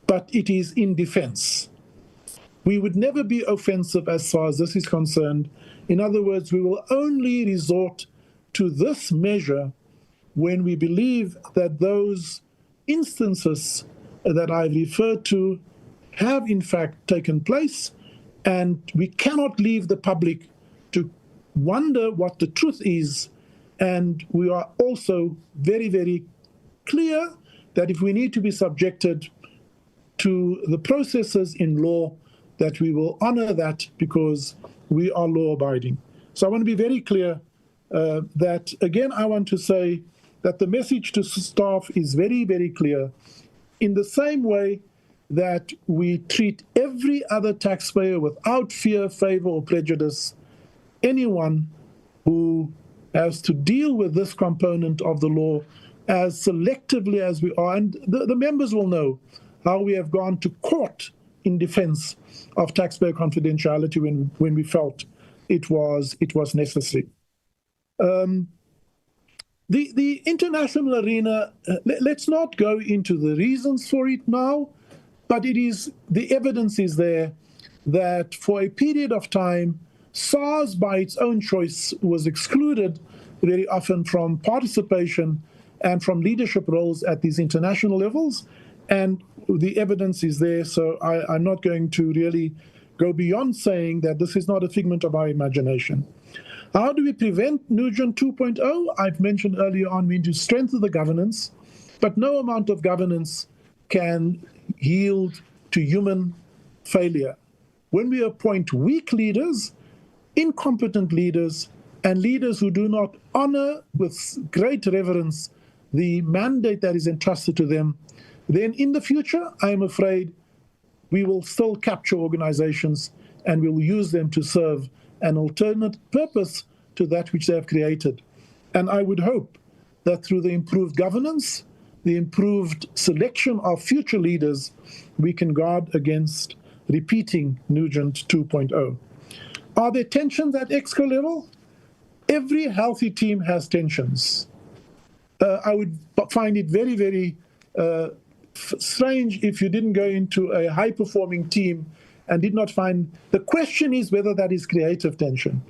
but it is in defense. We would never be offensive as far as this is concerned. In other words, we will only resort to this measure when we believe that those instances that I've referred to have in fact taken place, and we cannot leave the public to wonder what the truth is. And we are also very, very clear that if we need to be subjected to the processes in law, that we will honor that because we are law-abiding. So I want to be very clear that, again, I want to say that the message to staff is very, very clear. In the same way that we treat every other taxpayer without fear, favor, or prejudice, anyone who has to deal with this component of the law as selectively as we are, and the members will know how we have gone to court in defense of taxpayer confidentiality when we felt it was necessary. The international arena, let's not go into the reasons for it now, but the evidence is there that for a period of time, SARS by its own choice was excluded very often from participation and from leadership roles at these international levels. And the evidence is there, so I'm not going to really go beyond saying that this is not a figment of our imagination. How do we prevent Nugent 2.0? I've mentioned earlier on, we need to strengthen the governance, but no amount of governance can yield to human failure. When we appoint weak leaders, incompetent leaders, and leaders who do not honor with great reverence the mandate that is entrusted to them, then in the future, I'm afraid we will still capture organizations and we will use them to serve an alternate purpose to that which they have created. And I would hope that through the improved governance, the improved selection of future leaders, we can guard against repeating Nugent 2.0. Are there tensions at EXCO level? Every healthy team has tensions. I would find it very, very strange if you didn't go into a high-performing team and did not find. The question is whether that is creative tension.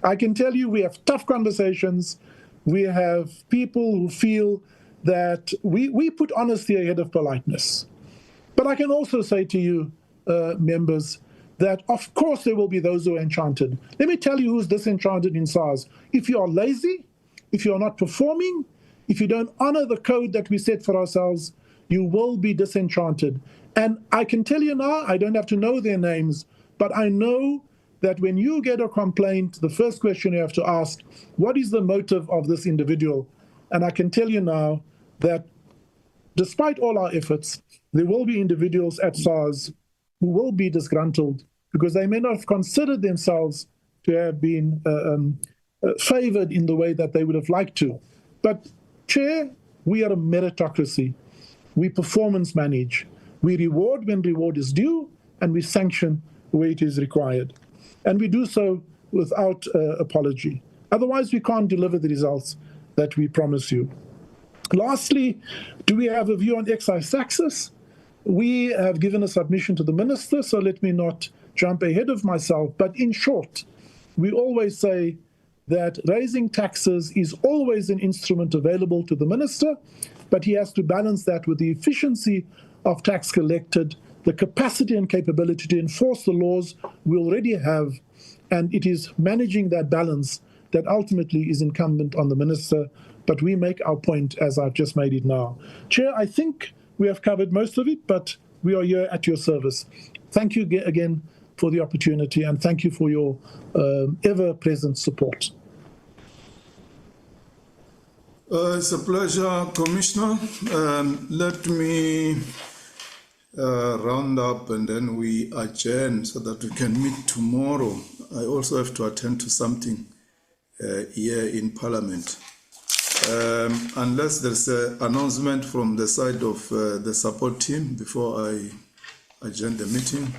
I can tell you we have tough conversations. We have people who feel that we put honesty ahead of politeness. But I can also say to you, members, that of course there will be those who are enchanted. Let me tell you who's disenchanted in SARS. If you are lazy, if you are not performing, if you don't honor the code that we set for ourselves, you will be disenchanted. And I can tell you now, I don't have to know their names, but I know that when you get a complaint, the first question you have to ask, what is the motive of this individual? And I can tell you now that despite all our efforts, there will be individuals at SARS who will be disgruntled because they may not have considered themselves to have been favored in the way that they would have liked to. But, Chair, we are a meritocracy. We performance manage. We reward when reward is due, and we sanction where it is required. And we do so without apology. Otherwise, we can't deliver the results that we promise you. Lastly, do we have a view on excise taxes? We have given a submission to the minister, so let me not jump ahead of myself. But in short, we always say that raising taxes is always an instrument available to the minister, but he has to balance that with the efficiency of tax collected, the capacity and capability to enforce the laws we already have, and it is managing that balance that ultimately is incumbent on the minister. But we make our point as I've just made it now. Chair, I think we have covered most of it, but we are here at your service. Thank you again for the opportunity, and thank you for your ever-present support. It's a pleasure, Commissioner. Let me round up and then we adjourn so that we can meet tomorrow. I also have to attend to something here in Parliament. Unless there's an announcement from the side of the support team before I adjourn the meeting.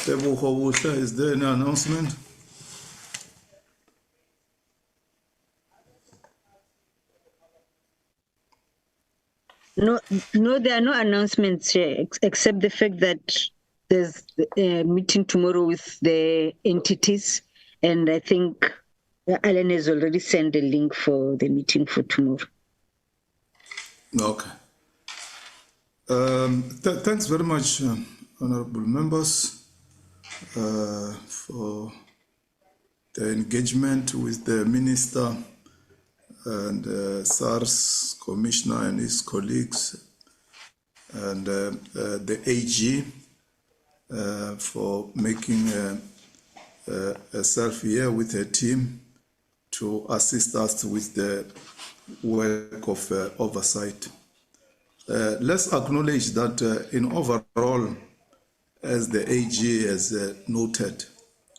Is there any announcement? No, there are no announcements here, except the fact that there's a meeting tomorrow with the entities, and I think Alan has already sent a link for the meeting for tomorrow. Okay. Thanks very much, honorable members, for the engagement with the minister and SARS commissioner and his colleagues, and the AG for making herself here with her team to assist us with the work of oversight. Let's acknowledge that in overall, as the AG has noted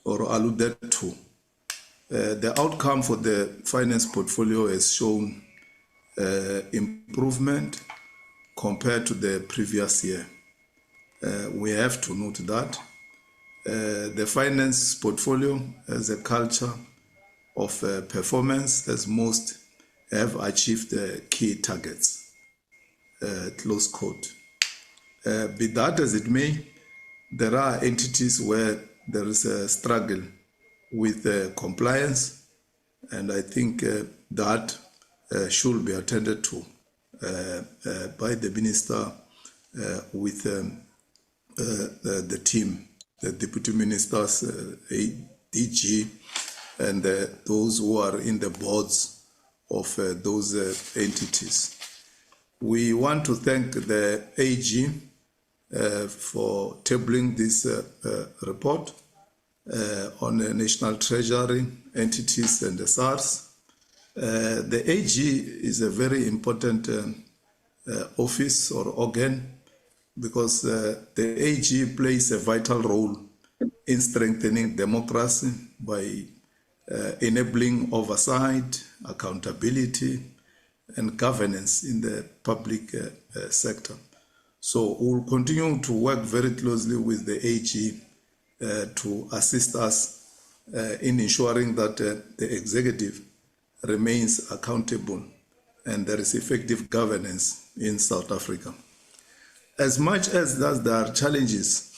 or alluded to, the outcome for the finance portfolio has shown improvement compared to the previous year. We have to note that the finance portfolio has a culture of performance, as most have achieved the key targets, close quote. Be that as it may, there are entities where there is a struggle with compliance, and I think that should be attended to by the minister with the team, the deputy ministers, DG, and those who are in the boards of those entities. We want to thank the AG for tabling this report on the National Treasury entities and the SARS. The AG is a very important office or organ because the AG plays a vital role in strengthening democracy by enabling oversight, accountability, and governance in the public sector. So we'll continue to work very closely with the AG to assist us in ensuring that the executive remains accountable and there is effective governance in South Africa. As much as there are challenges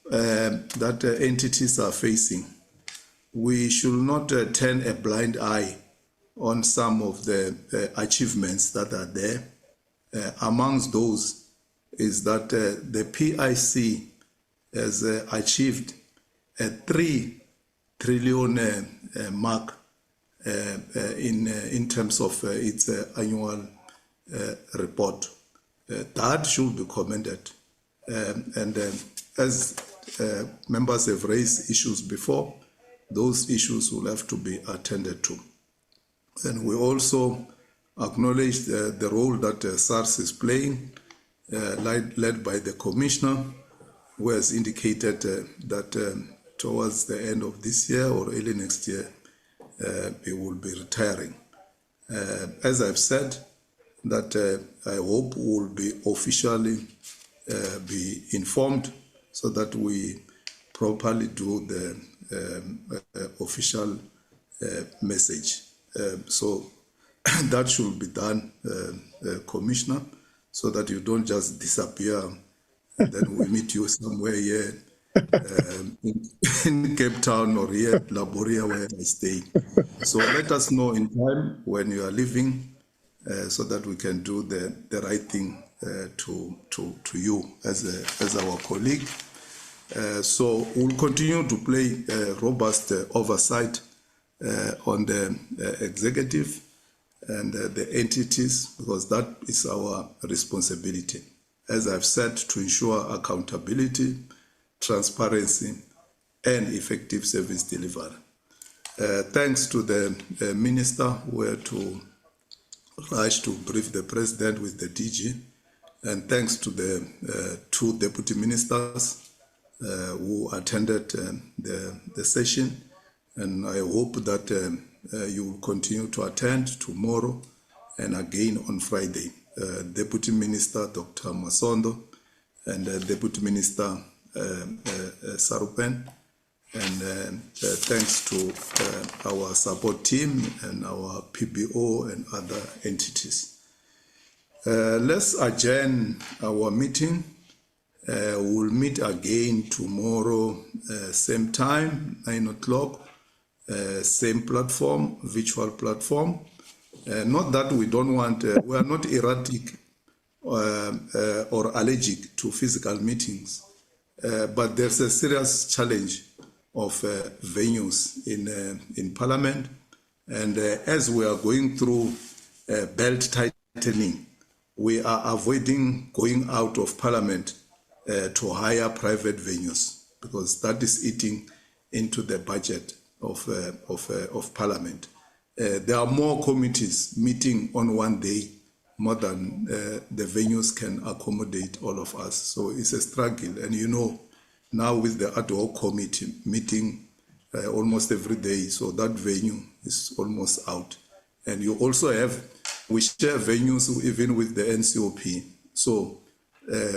that entities are facing, we should not turn a blind eye on some of the achievements that are there. Amongst those is that the PIC has achieved a 3 trillion mark in terms of its annual report. That should be commended. And as members have raised issues before, those issues will have to be attended to. And we also acknowledge the role that SARS is playing, led by the Commissioner, who has indicated that towards the end of this year or early next year, he will be retiring. As I've said, that I hope will be officially be informed so that we properly do the official message. So that should be done, Commissioner, so that you don't just disappear and then we meet you somewhere here in Cape Town or here at Laboria where I stay. So let us know in time when you are leaving so that we can do the right thing to you as our colleague. So we'll continue to play robust oversight on the executive and the entities, because that is our responsibility, as I've said, to ensure accountability, transparency, and effective service delivery. Thanks to the minister who had to rush to brief the president with the DG, and thanks to the 2 deputy ministers who attended the session. And I hope that you will continue to attend tomorrow and again on Friday. Deputy Minister Dr. Masondo and Deputy Minister Sarupen. And thanks to our support team and our PBO and other entities. Let's adjourn our meeting. We'll meet again tomorrow, same time, 9 o'clock. Same platform, virtual platform. Not that we don't want, we are not erratic or allergic to physical meetings, but there's a serious challenge of venues in Parliament. And as we are going through belt tightening, we are avoiding going out of Parliament to hire private venues, because that is eating into the budget of Parliament. There are more committees meeting on one day, more than the venues can accommodate all of us. So it's a struggle. And you know, now with the ad hoc committee meeting almost every day, so that venue is almost out. And you also have, we share venues even with the NCOP. So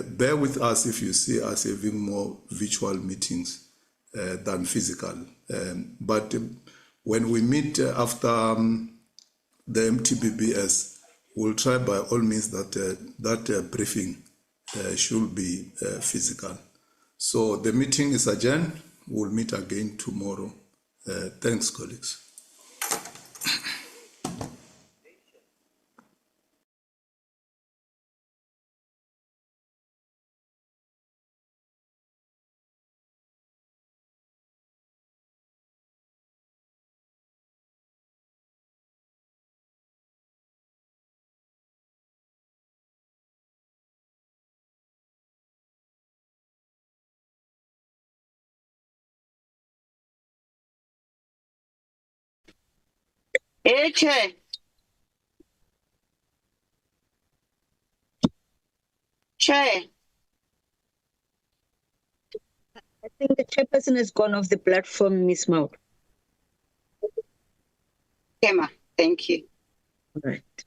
bear with us if you see us having more virtual meetings than physical. But when we meet after the MTBBS, we'll try by all means that that briefing should be physical. So the meeting is adjourned. We'll meet again tomorrow. Thanks, colleagues. Hey, Chair. Chair. I think the chairperson has gone off the platform, Ms. Maud. Emma, thank you. All right.